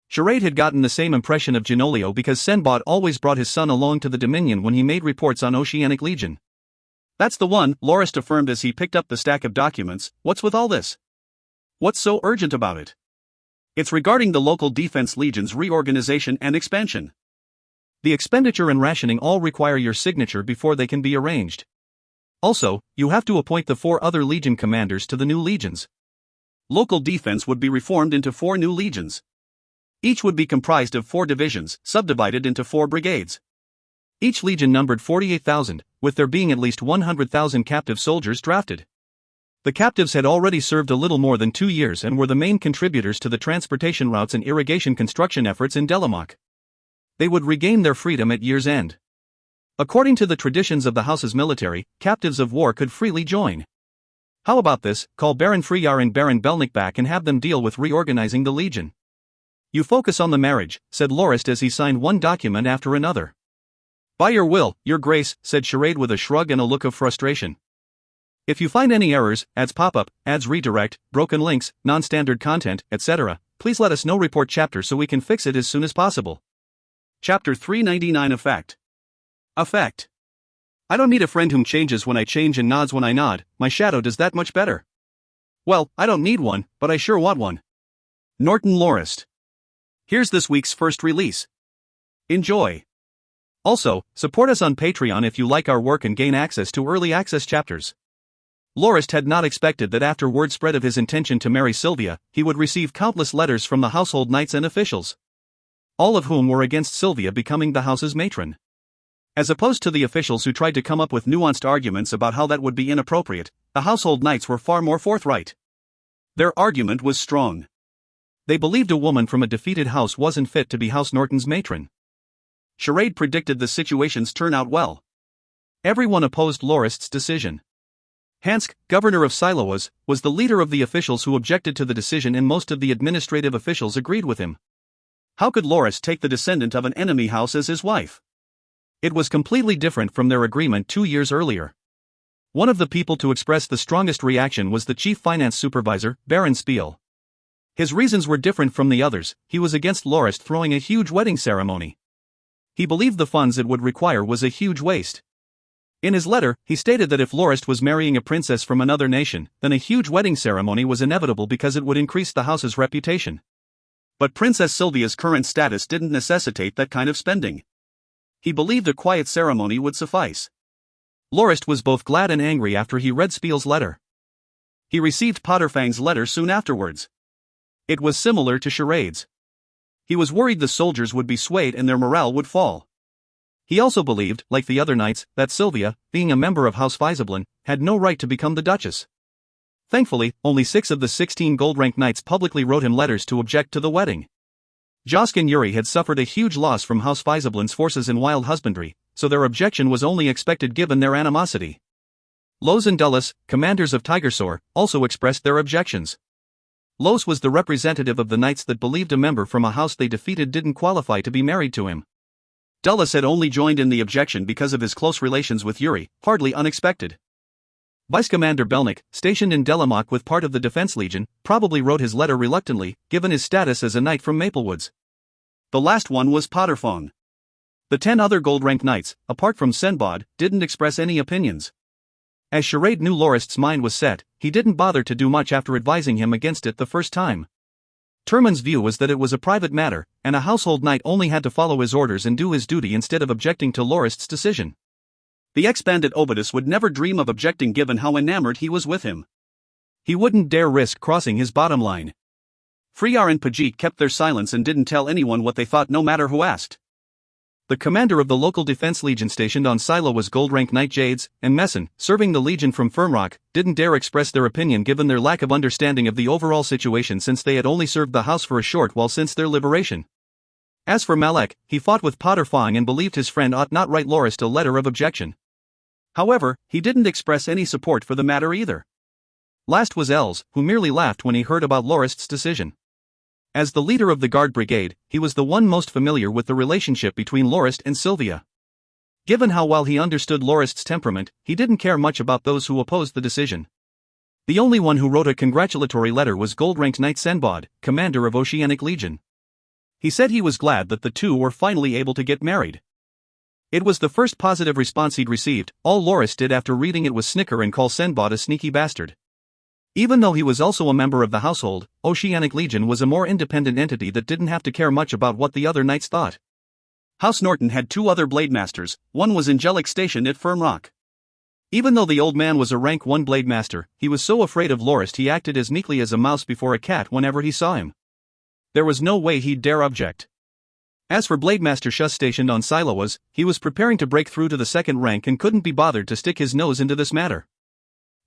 Charade had gotten the same impression of Genolio because Senbad always brought his son along to the Dominion when he made reports on Oceanic Legion. That's the one, Lorist affirmed as he picked up the stack of documents. What's with all this? What's so urgent about it? It's regarding the local defense legion's reorganization and expansion. The expenditure and rationing all require your signature before they can be arranged. Also, you have to appoint the 4 other legion commanders to the new legions. Local defense would be reformed into 4 new legions. Each would be comprised of 4 divisions, subdivided into 4 brigades. Each legion numbered 48,000, with there being at least 100,000 captive soldiers drafted. The captives had already served a little more than 2 years and were the main contributors to the transportation routes and irrigation construction efforts in Delamoc. They would regain their freedom at year's end. According to the traditions of the house's military, captives of war could freely join. How about this? Call Baron Freyar and Baron Belnick back and have them deal with reorganizing the legion. You focus on the marriage, said Lorist as he signed one document after another. By your will, your grace, said Charade with a shrug and a look of frustration. If you find any errors, ads pop-up, ads redirect, broken links, non-standard content, etc., please let us know. Report chapter so we can fix it as soon as possible. Chapter 399 Effect. I don't need a friend whom changes when I change and nods when I nod. My shadow does that much better. Well, I don't need one, but I sure want one. Norton Lorist. Here's this week's first release. Enjoy. Also, support us on Patreon if you like our work and gain access to early access chapters. Lorist had not expected that after word spread of his intention to marry Sylvia, he would receive countless letters from the household knights and officials, all of whom were against Sylvia becoming the house's matron. As opposed to the officials who tried to come up with nuanced arguments about how that would be inappropriate, the household knights were far more forthright. Their argument was strong. They believed a woman from a defeated house wasn't fit to be House Norton's matron. Charade predicted the situation's turn out well. Everyone opposed Lorist's decision. Hansk, governor of Siloas, was the leader of the officials who objected to the decision, and most of the administrative officials agreed with him. How could Lorist take the descendant of an enemy house as his wife? It was completely different from their agreement 2 years earlier. One of the people to express the strongest reaction was the chief finance supervisor, Baron Spiel. His reasons were different from the others. He was against Lorist throwing a huge wedding ceremony. He believed the funds it would require was a huge waste. In his letter, he stated that if Lorist was marrying a princess from another nation, then a huge wedding ceremony was inevitable because it would increase the house's reputation. But Princess Sylvia's current status didn't necessitate that kind of spending. He believed a quiet ceremony would suffice. Lorist was both glad and angry after he read Spiel's letter. He received Potterfang's letter soon afterwards. It was similar to Charade's. He was worried the soldiers would be swayed and their morale would fall. He also believed, like the other knights, that Sylvia, being a member of House Feiseblin, had no right to become the Duchess. Thankfully, only 6 of the 16 gold-rank knights publicly wrote him letters to object to the wedding. Josk and Yuri had suffered a huge loss from House Feiseblin's forces in wild husbandry, so their objection was only expected given their animosity. Los and Dulles, commanders of Tigersaur, also expressed their objections. Los was the representative of the knights that believed a member from a house they defeated didn't qualify to be married to him. Dulles had only joined in the objection because of his close relations with Yuri, hardly unexpected. Vice Commander Belnik, stationed in Delamoc with part of the Defense Legion, probably wrote his letter reluctantly, given his status as a knight from Maplewoods. The last one was Potterfang. The 10 other gold-rank knights, apart from Senbod, didn't express any opinions. As Charade knew Lorist's mind was set, he didn't bother to do much after advising him against it the first time. Turman's view was that it was a private matter, and a household knight only had to follow his orders and do his duty instead of objecting to Lorist's decision. The ex-bandit Obidus would never dream of objecting given how enamored he was with him. He wouldn't dare risk crossing his bottom line. Friar and Pajit kept their silence and didn't tell anyone what they thought no matter who asked. The commander of the local defense legion stationed on Silo was gold-rank knight Jades, and Messon, serving the legion from Firmrock, didn't dare express their opinion given their lack of understanding of the overall situation since they had only served the house for a short while since their liberation. As for Malek, he fought with Potterfang and believed his friend ought not write Lorist a letter of objection. However, he didn't express any support for the matter either. Last was Els, who merely laughed when he heard about Lorist's decision. As the leader of the Guard Brigade, he was the one most familiar with the relationship between Lorist and Sylvia. Given how well he understood Lorist's temperament, he didn't care much about those who opposed the decision. The only one who wrote a congratulatory letter was gold-ranked Knight Senbod, commander of Oceanic Legion. He said he was glad that the two were finally able to get married. It was the first positive response he'd received. All Lorist did after reading it was snicker and call Senbod a sneaky bastard. Even though he was also a member of the household, Oceanic Legion was a more independent entity that didn't have to care much about what the other knights thought. House Norton had 2 other blade masters, one was Angelic stationed at Firm Rock. Even though the old man was a rank 1 blade master, he was so afraid of Lorist he acted as meekly as a mouse before a cat whenever he saw him. There was no way he'd dare object. As for Blade Master Shuss stationed on Siloas, he was preparing to break through to the 2nd rank and couldn't be bothered to stick his nose into this matter.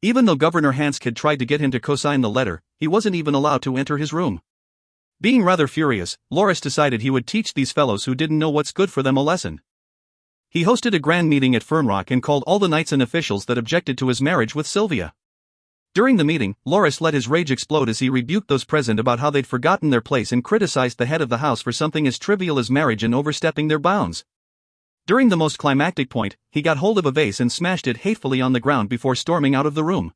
Even though Governor Hansk had tried to get him to co-sign the letter, he wasn't even allowed to enter his room. Being rather furious, Lorist decided he would teach these fellows who didn't know what's good for them a lesson. He hosted a grand meeting at Firmrock and called all the knights and officials that objected to his marriage with Sylvia. During the meeting, Lorist let his rage explode as he rebuked those present about how they'd forgotten their place and criticized the head of the house for something as trivial as marriage and overstepping their bounds. During the most climactic point, he got hold of a vase and smashed it hatefully on the ground before storming out of the room.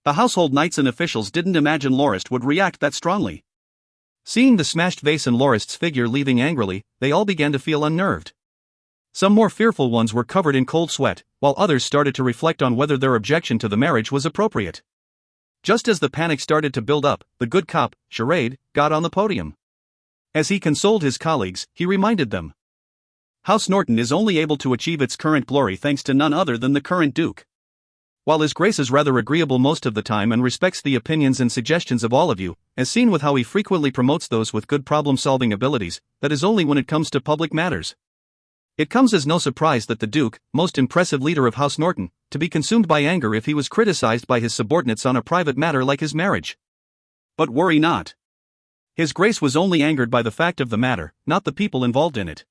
The household knights and officials didn't imagine Lorist would react that strongly. Seeing the smashed vase and Lorist's figure leaving angrily, they all began to feel unnerved. Some more fearful ones were covered in cold sweat, while others started to reflect on whether their objection to the marriage was appropriate. Just as the panic started to build up, the good cop, Charade, got on the podium. As he consoled his colleagues, he reminded them. House Norton is only able to achieve its current glory thanks to none other than the current Duke. While his grace is rather agreeable most of the time and respects the opinions and suggestions of all of you, as seen with how he frequently promotes those with good problem-solving abilities, that is only when it comes to public matters. It comes as no surprise that the Duke, most impressive leader of House Norton, to be consumed by anger if he was criticized by his subordinates on a private matter like his marriage. But worry not. His grace was only angered by the fact of the matter, not the people involved in it.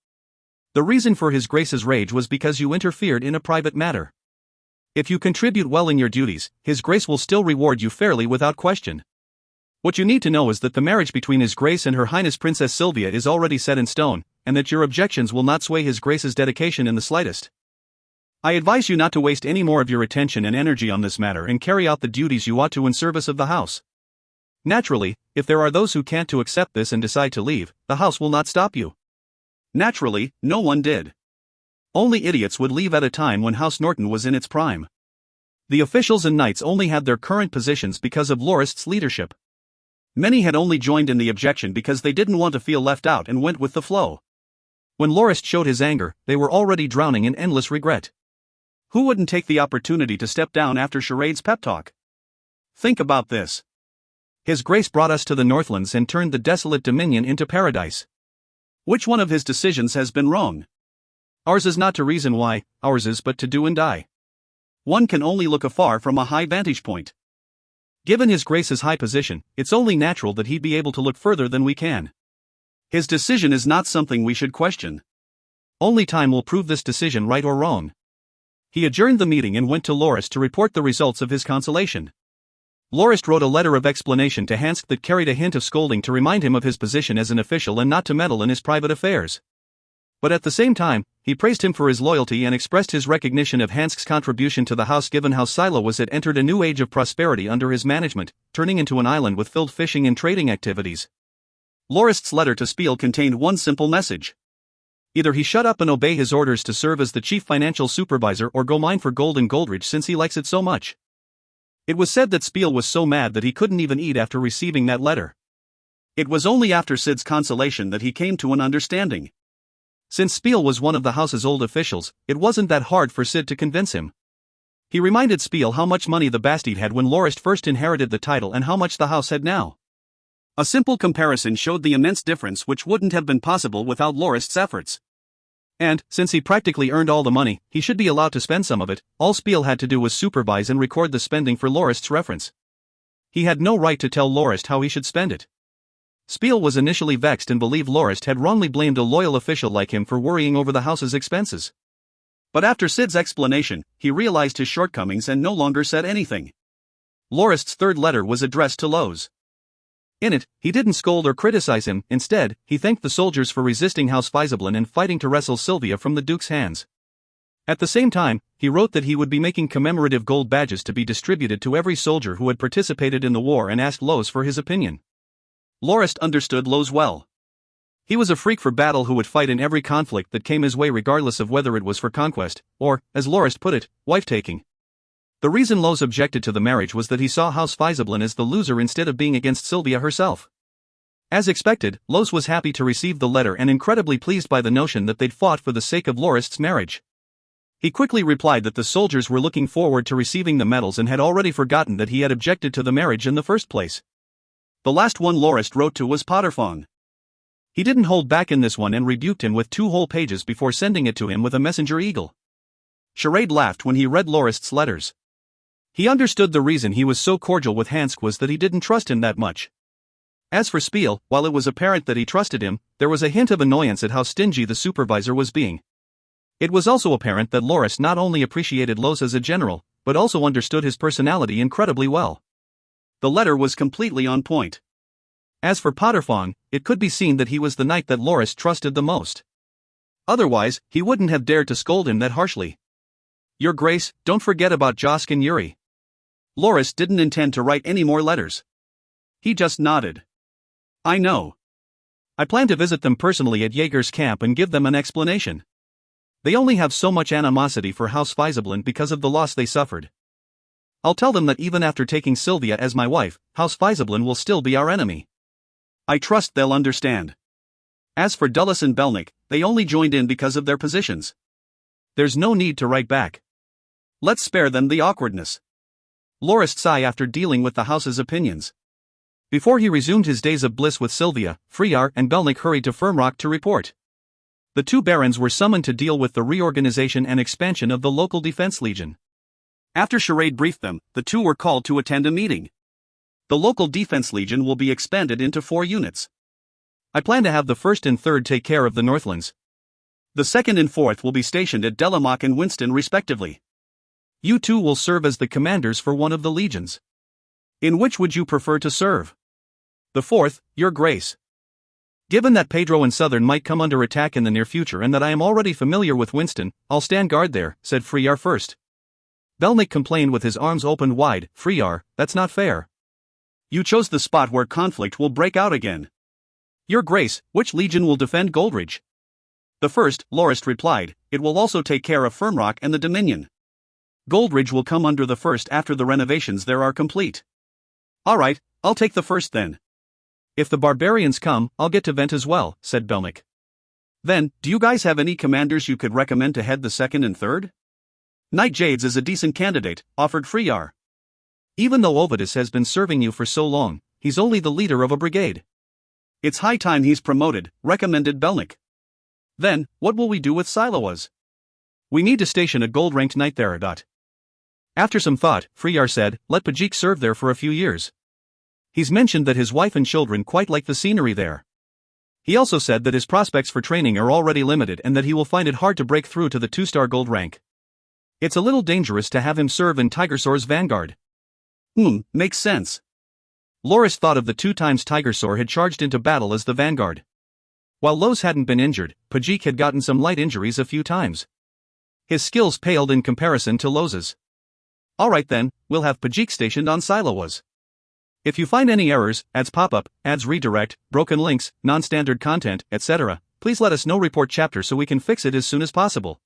The reason for his grace's rage was because you interfered in a private matter. If you contribute well in your duties, his grace will still reward you fairly without question. What you need to know is that the marriage between his grace and Her Highness Princess Sylvia is already set in stone, and that your objections will not sway his grace's dedication in the slightest. I advise you not to waste any more of your attention and energy on this matter and carry out the duties you ought to in service of the house. Naturally, if there are those who can't to accept this and decide to leave, the house will not stop you. Naturally, no one did. Only idiots would leave at a time when House Norton was in its prime. The officials and knights only had their current positions because of Lorist's leadership. Many had only joined in the objection because they didn't want to feel left out and went with the flow. When Lorist showed his anger, they were already drowning in endless regret. Who wouldn't take the opportunity to step down after Charade's pep talk? Think about this. His Grace brought us to the Northlands and turned the desolate dominion into paradise. Which one of his decisions has been wrong? Ours is not to reason why, ours is but to do and die. One can only look afar from a high vantage point. Given His Grace's high position, it's only natural that he'd be able to look further than we can. His decision is not something we should question. Only time will prove this decision right or wrong. He adjourned the meeting and went to Lorist to report the results of his consultation. Lorist wrote a letter of explanation to Hansk that carried a hint of scolding to remind him of his position as an official and not to meddle in his private affairs. But at the same time, he praised him for his loyalty and expressed his recognition of Hansk's contribution to the house given how Silos had entered a new age of prosperity under his management, turning into an island with filled fishing and trading activities. Lorist's letter to Spiel contained one simple message. Either he shut up and obey his orders to serve as the chief financial supervisor or go mine for gold in Goldridge since he likes it so much. It was said that Spiel was so mad that he couldn't even eat after receiving that letter. It was only after Sid's consolation that he came to an understanding. Since Spiel was one of the house's old officials, it wasn't that hard for Sid to convince him. He reminded Spiel how much money the Bastide had when Lorist first inherited the title and how much the house had now. A simple comparison showed the immense difference which wouldn't have been possible without Lorist's efforts. And, since he practically earned all the money, he should be allowed to spend some of it. All Spiel had to do was supervise and record the spending for Lorist's reference. He had no right to tell Lorist how he should spend it. Spiel was initially vexed and believed Lorist had wrongly blamed a loyal official like him for worrying over the house's expenses. But after Sid's explanation, he realized his shortcomings and no longer said anything. Lorist's third letter was addressed to Lowe's. In it, he didn't scold or criticize him. Instead, he thanked the soldiers for resisting House Feiseblin and fighting to wrestle Sylvia from the Duke's hands. At the same time, he wrote that he would be making commemorative gold badges to be distributed to every soldier who had participated in the war and asked Lowe's for his opinion. Lorist understood Lowe's well. He was a freak for battle who would fight in every conflict that came his way regardless of whether it was for conquest, or, as Lorist put it, wife-taking. The reason Lowe's objected to the marriage was that he saw House Feiseblin as the loser instead of being against Sylvia herself. As expected, Lowe's was happy to receive the letter and incredibly pleased by the notion that they'd fought for the sake of Lorist's marriage. He quickly replied that the soldiers were looking forward to receiving the medals and had already forgotten that he had objected to the marriage in the first place. The last one Lorist wrote to was Potterfong. He didn't hold back in this one and rebuked him with 2 whole pages before sending it to him with a messenger eagle. Charade laughed when he read Lorist's letters. He understood the reason he was so cordial with Hansk was that he didn't trust him that much. As for Spiel, while it was apparent that he trusted him, there was a hint of annoyance at how stingy the supervisor was being. It was also apparent that Lorist not only appreciated Lowe's as a general, but also understood his personality incredibly well. The letter was completely on point. As for Potterfong, it could be seen that he was the knight that Lorist trusted the most. Otherwise, he wouldn't have dared to scold him that harshly. Your Grace, don't forget about Josk and Yuri. Lorist didn't intend to write any more letters. He just nodded. I know. I plan to visit them personally at Jaeger's camp and give them an explanation. They only have so much animosity for House Feiseblin because of the loss they suffered. I'll tell them that even after taking Sylvia as my wife, House Feiseblin will still be our enemy. I trust they'll understand. As for Dulles and Belnick, they only joined in because of their positions. There's no need to write back. Let's spare them the awkwardness. Lorist sighed after dealing with the house's opinions. Before he resumed his days of bliss with Sylvia, Friar and Belnick hurried to Firmrock to report. The 2 barons were summoned to deal with the reorganization and expansion of the local defense legion. After Charade briefed them, the 2 were called to attend a meeting. The local defense legion will be expanded into 4 units. I plan to have the 1st and 3rd take care of the Northlands. The 2nd and 4th will be stationed at Delamock and Winston respectively. You 2 will serve as the commanders for one of the legions. In which would you prefer to serve? The 4th, Your Grace. Given that Pedro and Southern might come under attack in the near future and that I am already familiar with Winston, I'll stand guard there, said Friar first. Belnick complained with his arms opened wide, Friar, that's not fair. You chose the spot where conflict will break out again. Your Grace, which legion will defend Goldridge? The first, Lorist replied. It will also take care of Firmrock and the Dominion. Goldridge will come under the first after the renovations there are complete. Alright, I'll take the first then. If the barbarians come, I'll get to Vent as well, said Belnick. Then, do you guys have any commanders you could recommend to head the second and third? Knight Jades is a decent candidate, offered Freyar. Even though Ovidus has been serving you for so long, he's only the leader of a brigade. It's high time he's promoted, recommended Belnick. Then, what will we do with Siloas? We need to station a gold-ranked knight there. After some thought, Freyar said, let Pajik serve there for a few years. He's mentioned that his wife and children quite like the scenery there. He also said that his prospects for training are already limited and that he will find it hard to break through to the 2-star gold rank. It's a little dangerous to have him serve in Tigersaur's vanguard. Makes sense. Lorist thought of the 2 times Tigersaur had charged into battle as the vanguard. While Lowe's hadn't been injured, Pajik had gotten some light injuries a few times. His skills paled in comparison to Lowe's. Alright then, we'll have Pajik stationed on Siloas. If you find any errors, ads pop up, ads redirect, broken links, non-standard content, etc., please let us know. Report chapter so we can fix it as soon as possible.